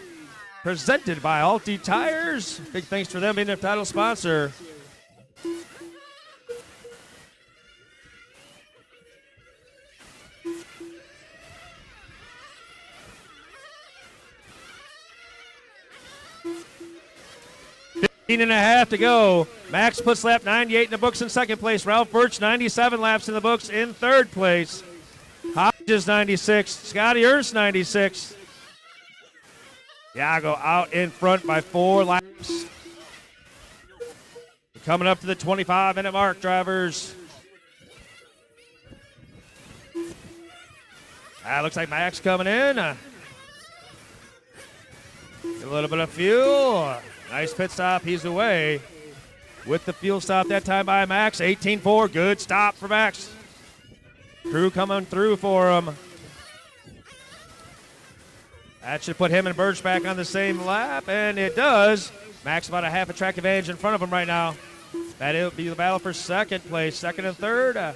presented by Alti Tires. Big thanks for them being the title sponsor. And a half to go. Max puts lap 98 in the books in 2nd place. Ralph Birch 97 laps in the books in 3rd place. Hodges 96. Scotty Ernst 96. Diego out in front by 4 laps. We're coming up to the 25-minute mark, drivers. Looks like Max coming in. Get a little bit of fuel. Nice pit stop. He's away with the fuel stop that time by Max. 18-4. Good stop for Max. Crew coming through for him. That should put him and Birch back on the same lap, and it does. Max about a half a track advantage in front of him right now. That'll be the battle for 2nd place. 2nd and 3rd.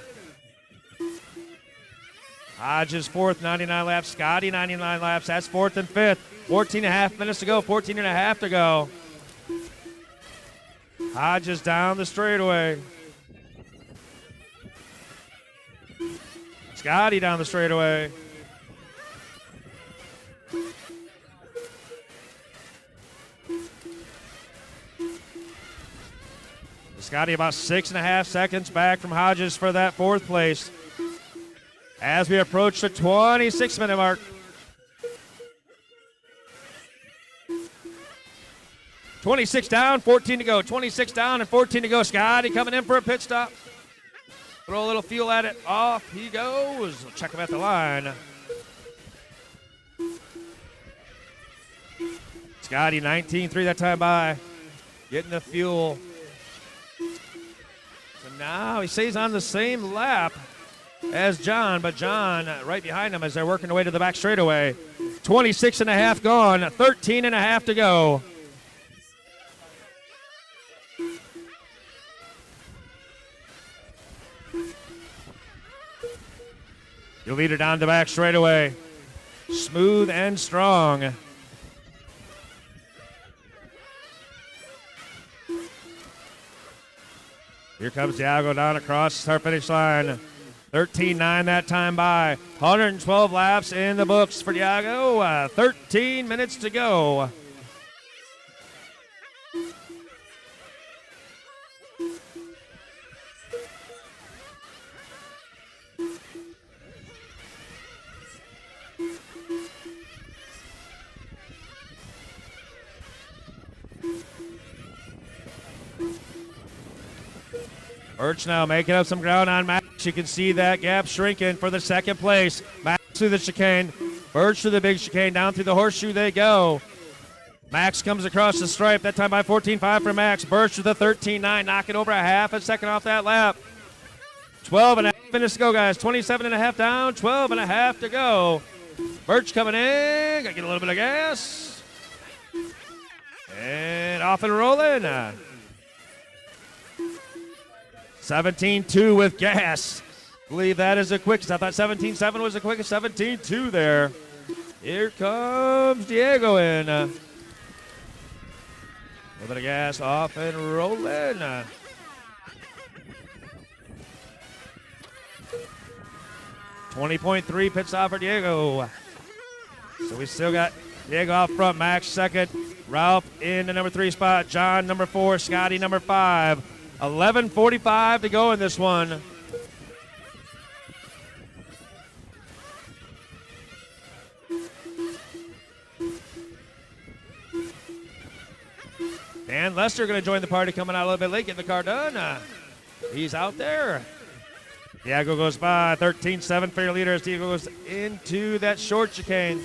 Hodges 4th, 99 laps. Scotty 99 laps. That's 4th and 5th. 14 and a half minutes to go. 14 and a half to go. Hodges down the straightaway. Scotty down the straightaway. Scotty about 6.5 seconds back from Hodges for that 4th place. As we approach the 26-minute mark. 26 down, 14 to go. 26 down and 14 to go. Scotty coming in for a pit stop. Throw a little fuel at it. Off he goes. We'll check him at the line. Scotty 19.3 that time by. Getting the fuel. So now he stays on the same lap as John, but John right behind him as they're working their way to the back straightaway. 26 and a half gone, 13 and a half to go. Your leader down the back straightaway. Smooth and strong. Here comes Diago down across the start finish line. 13-9 that time by. 112 laps in the books for Diago. 13 minutes to go. Birch now making up some ground on Max. You can see that gap shrinking for the second place. Max through the chicane. Birch through the big chicane. Down through the horseshoe they go. Max comes across the stripe. That time by 14.5 for Max. Birch with the 13.9. Knocking over a half a second off that lap. 12 and a half minutes to go, guys. 27 and a half down. 12 and a half to go. Birch coming in. Got to get a little bit of gas. And off and rolling. 17-2 with gas. I believe that is the quickest. I thought 17-7 was the quickest. 17-2 there. Here comes Diego in. A little bit of gas off and rolling. 20.3 pit stop for Diego. So we still got Diego out front. Max second. Ralph in the number 3 spot. John number 4. Scotty number 5. 11:45 to go in this one. Dan Lester going to join the party, coming out a little bit late, getting the car done. He's out there. Diego goes by, 13-7 for your leader as Diego goes into that short chicane.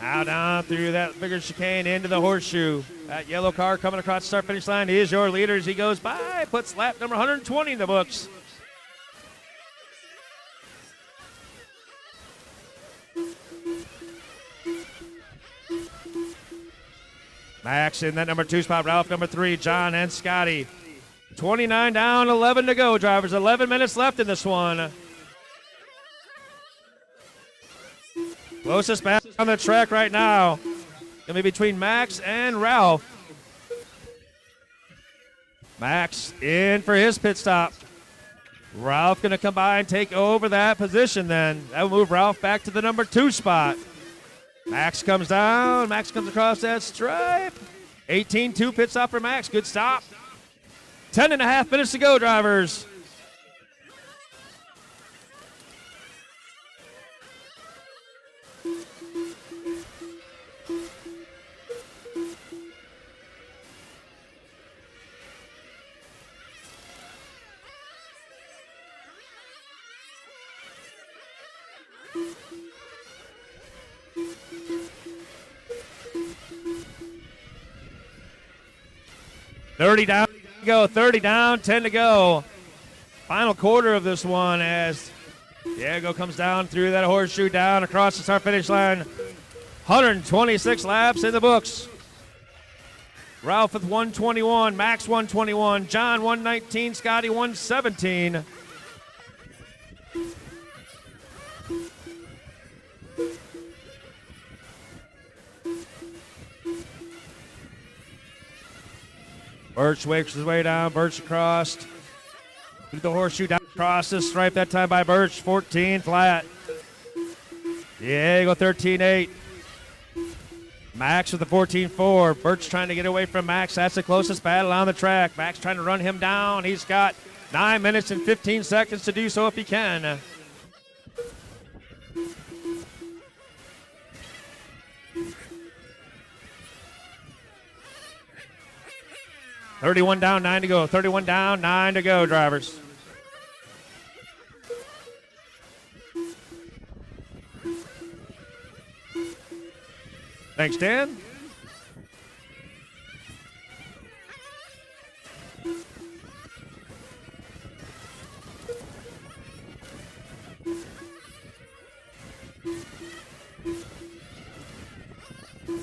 Now down through that bigger chicane into the horseshoe. That yellow car coming across the start-finish line is your leader as he goes by. Puts lap number 120 in the books. Max in that number 2 spot. Ralph number 3. John and Scotty. 29 down, 11 to go, drivers. 11 minutes left in this one. Closest battle on the track right now. Going to be between Max and Ralph. Max in for his pit stop. Ralph going to come by and take over that position then. That will move Ralph back to the number 2 spot. Max comes down. Max comes across that stripe. 18-2 pit stop for Max. Good stop. 10 and a half minutes to go, drivers. $30 down to go, 30 down, 10 to go. Final quarter of this one as Diego comes down through that horseshoe down across the start finish line. 126 laps in the books. Ralph with 121, Max 121, John 119, Scotty 117. Birch wakes his way down. Birch across. Through the horseshoe down across the stripe. That time by Birch. 14 flat. Diego 13-8. Max with the 14-4. Birch trying to get away from Max. That's the closest battle on the track. Max trying to run him down. He's got 9 minutes and 15 seconds to do so if he can. $31 down, 9 to go. 31 down, 9 to go, drivers. Thanks, Dan.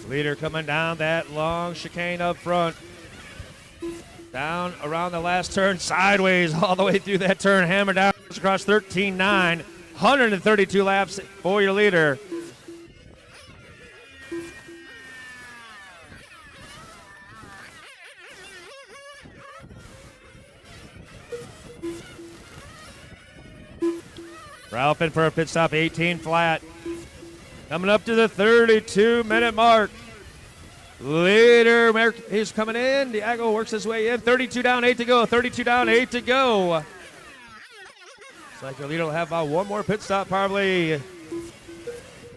Leader coming down that long chicane up front. Down around the last turn, sideways all the way through that turn, hammer down across 13.9, 132 laps for your leader. Ralph in for a pit stop, 18 flat. Coming up to the 32-minute mark. Leader, he's coming in. Diego works his way in. 32 down, 8 to go. 32 down, 8 to go. Looks like your leader will have about one more pit stop, probably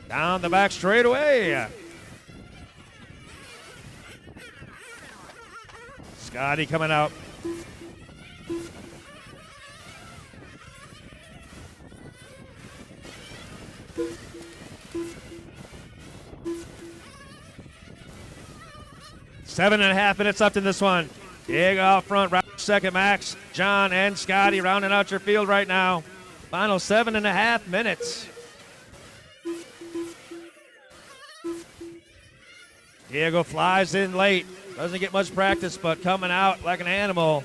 down the back straightaway. Scotty coming out. Seven and a half minutes left in this one. Diego out front, second, Max, John, and Scotty rounding out your field right now. Final 7.5 minutes. Diego flies in late. Doesn't get much practice, but coming out like an animal.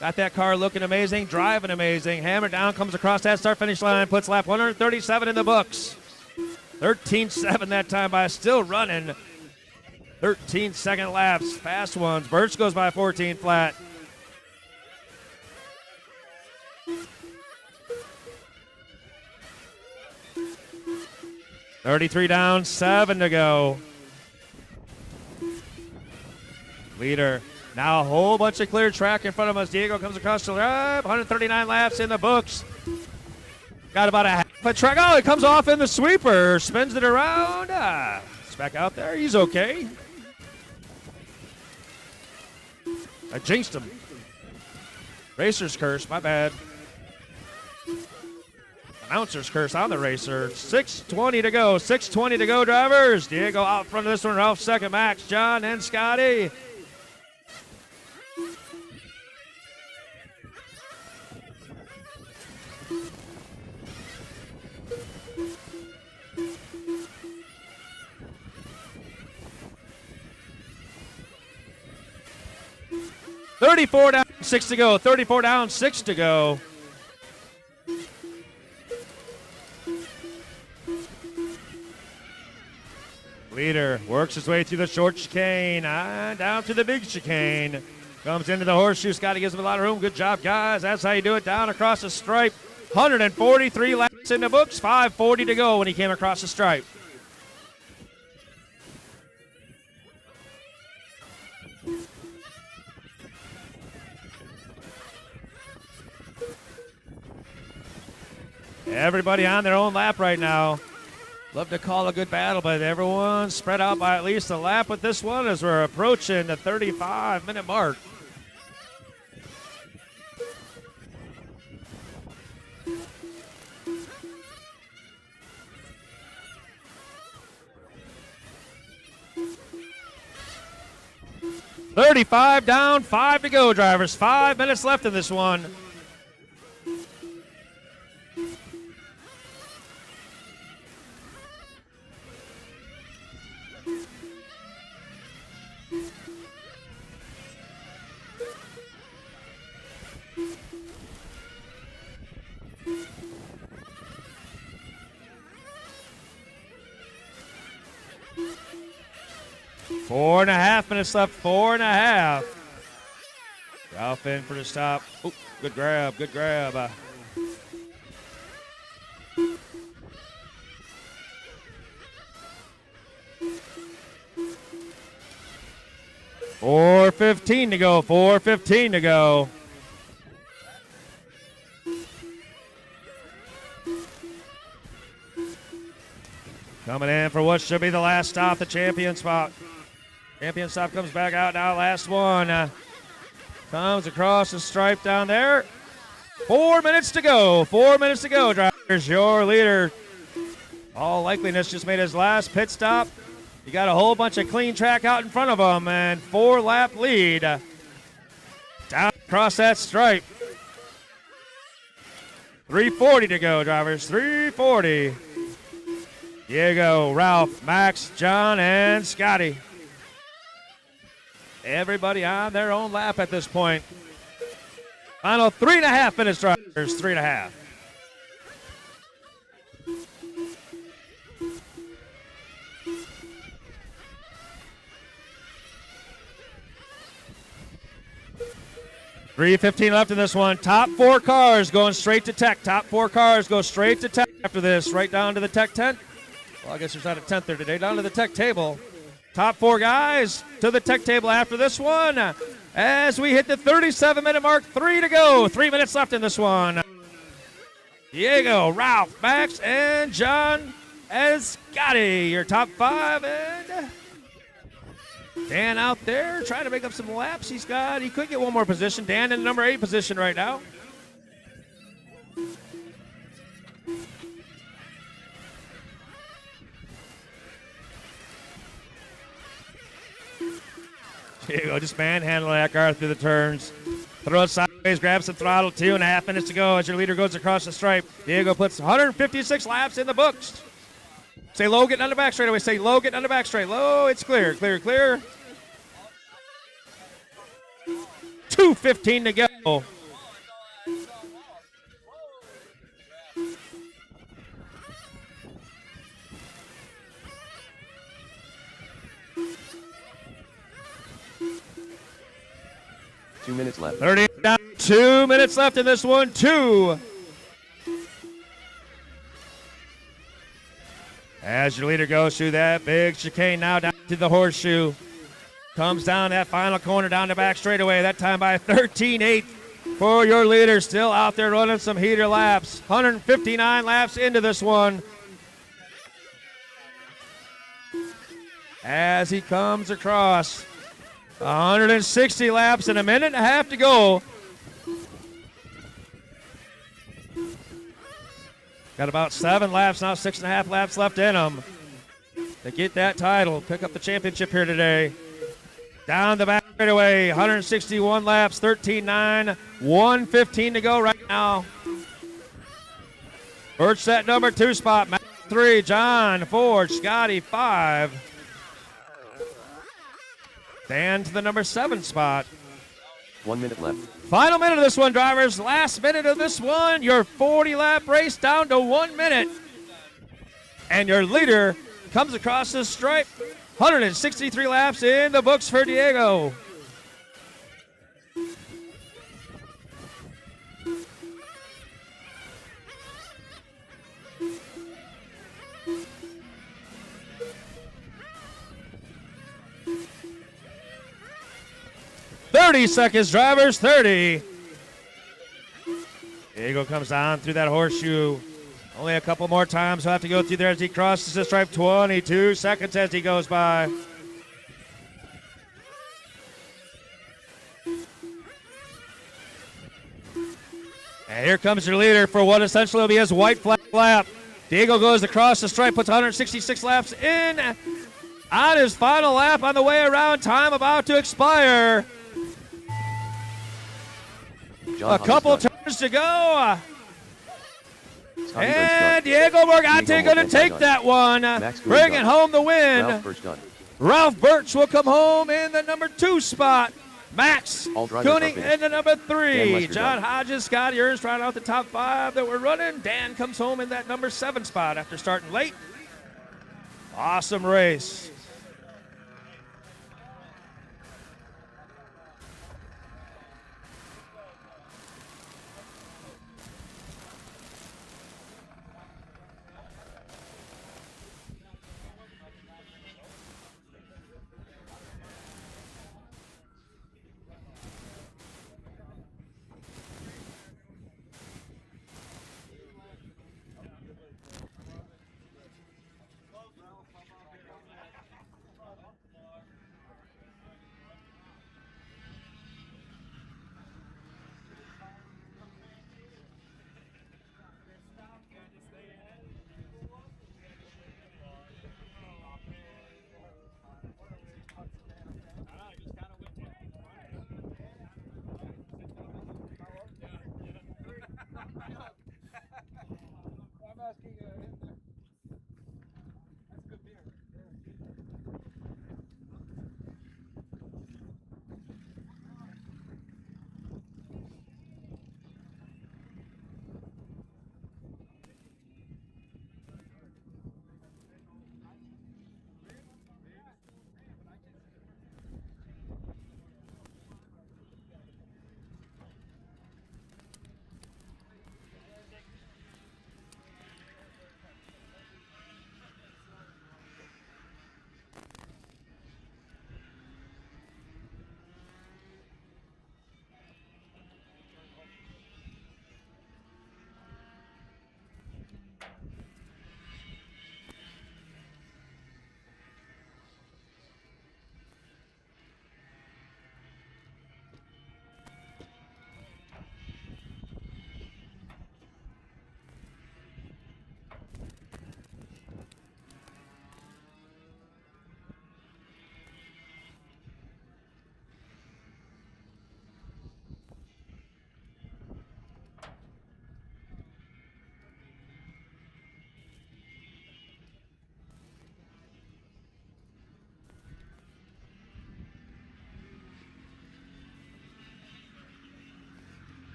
Got that car looking amazing, driving amazing. Hammer down, comes across that start-finish line, puts lap 137 in the books. 13.7 that time by, still running. 13-second laps, fast ones. Birch goes by 14 flat. $33 down, 7 to go. Leader now a whole bunch of clear track in front of us. Diego comes across the lap, 139 laps in the books. Got about a half a track. Oh, it comes off in the sweeper, spins it around. It's back out there. He's okay. I jinxed him. Racer's curse, my bad. Announcer's curse on the racer. 6:20 to go. 6:20 to go, drivers. Diego out front of this one. Ralph second, Max, John, and Scotty. $34 down, 6 to go. 34 down, 6 to go. Leader works his way through the short chicane and down to the big chicane. Comes into the horseshoe. Scotty gives him a lot of room. Good job, guys. That's how you do it. Down across the stripe. 143 laps in the books. 5:40 to go when he came across the stripe. Everybody on their own lap right now. Love to call a good battle, but everyone's spread out by at least a lap with this one as we're approaching the 35-minute mark. $35 down, 5 to go, drivers. 5 minutes left in this one. Four and a half minutes left, 4.5. Ralph in for the stop. Oh, good grab, good grab. $4:15 to go, 4:15 to go. Coming in for what should be the last stop, the champion spot. Champion stop comes back out now, last one. Comes across the stripe down there. 4 minutes to go, 4 minutes to go, drivers. Your leader, all likeliness, just made his last pit stop. You got a whole bunch of clean track out in front of him, and 4-lap lead. Down across that stripe. 3:40 to go, drivers, 3:40. Diego, Ralph, Max, John, and Scotty. Everybody on their own lap at this point. Final 3.5 minutes, drivers. 3.5. $3:15 left in this one. Top 4 cars going straight to tech. Top 4 cars go straight to tech after this, right down to the tech tent. Well, I guess there's not a tent there today. Down to the tech table. Top 4 guys to the tech table after this one. As we hit the 37-minute mark, 3 to go. 3 minutes left in this one. Diego, Ralph, Max, and John and Scotty, your top 5. And Dan out there trying to make up some laps. He could get one more position. Dan in the number 8 position right now. Diego just manhandling that car through the turns. Throw it sideways, grabs the throttle. 2.5 minutes to go as your leader goes across the stripe. Diego puts 156 laps in the books. Say low, getting on the back straightaway. Say low, getting on the back straight. Low, it's clear, clear, clear. 2:15 to go. Two minutes left. 30 down. 2 minutes left in this one. 2. As your leader goes through that big chicane now down to the horseshoe. Comes down that final corner down the back straightaway. That time by 13.8 for your leader. Still out there running some heater laps. 159 laps into this one. As he comes across. 160 laps and 1.5 minutes to go. Got about 7 laps now, 6.5 laps left in them to get that title, pick up the championship here today. Down the back straightaway, 161 laps, 13.9, 1:15 to go right now. Birch that number 2 spot, Matt 3, John 4, Scotty 5. Dan to the number 7 spot. 1 minute left. Final minute of this one, drivers. Last minute of this one. Your 40-lap race down to 1 minute. And your leader comes across the stripe. 163 laps in the books for Diego. "30 seconds, drivers, 30. Diego comes down through that horseshoe. Only a couple more times he'll have to go through there as he crosses the stripe. 22 seconds as he goes by. And here comes your leader for what essentially will be his white flag lap. Diego goes across the stripe, puts 166 laps in on his final lap on the way around. Time about to expire. A couple turns to go. And Diego Morgante going to take that one, bringing home the win. Ralph Birch will come home in the number 2 spot. Max Koenig in the number 3. John Hodges, Scotty Ernst round out the top 5 that were running. Dan comes home in that number 7 spot after starting late. Awesome race.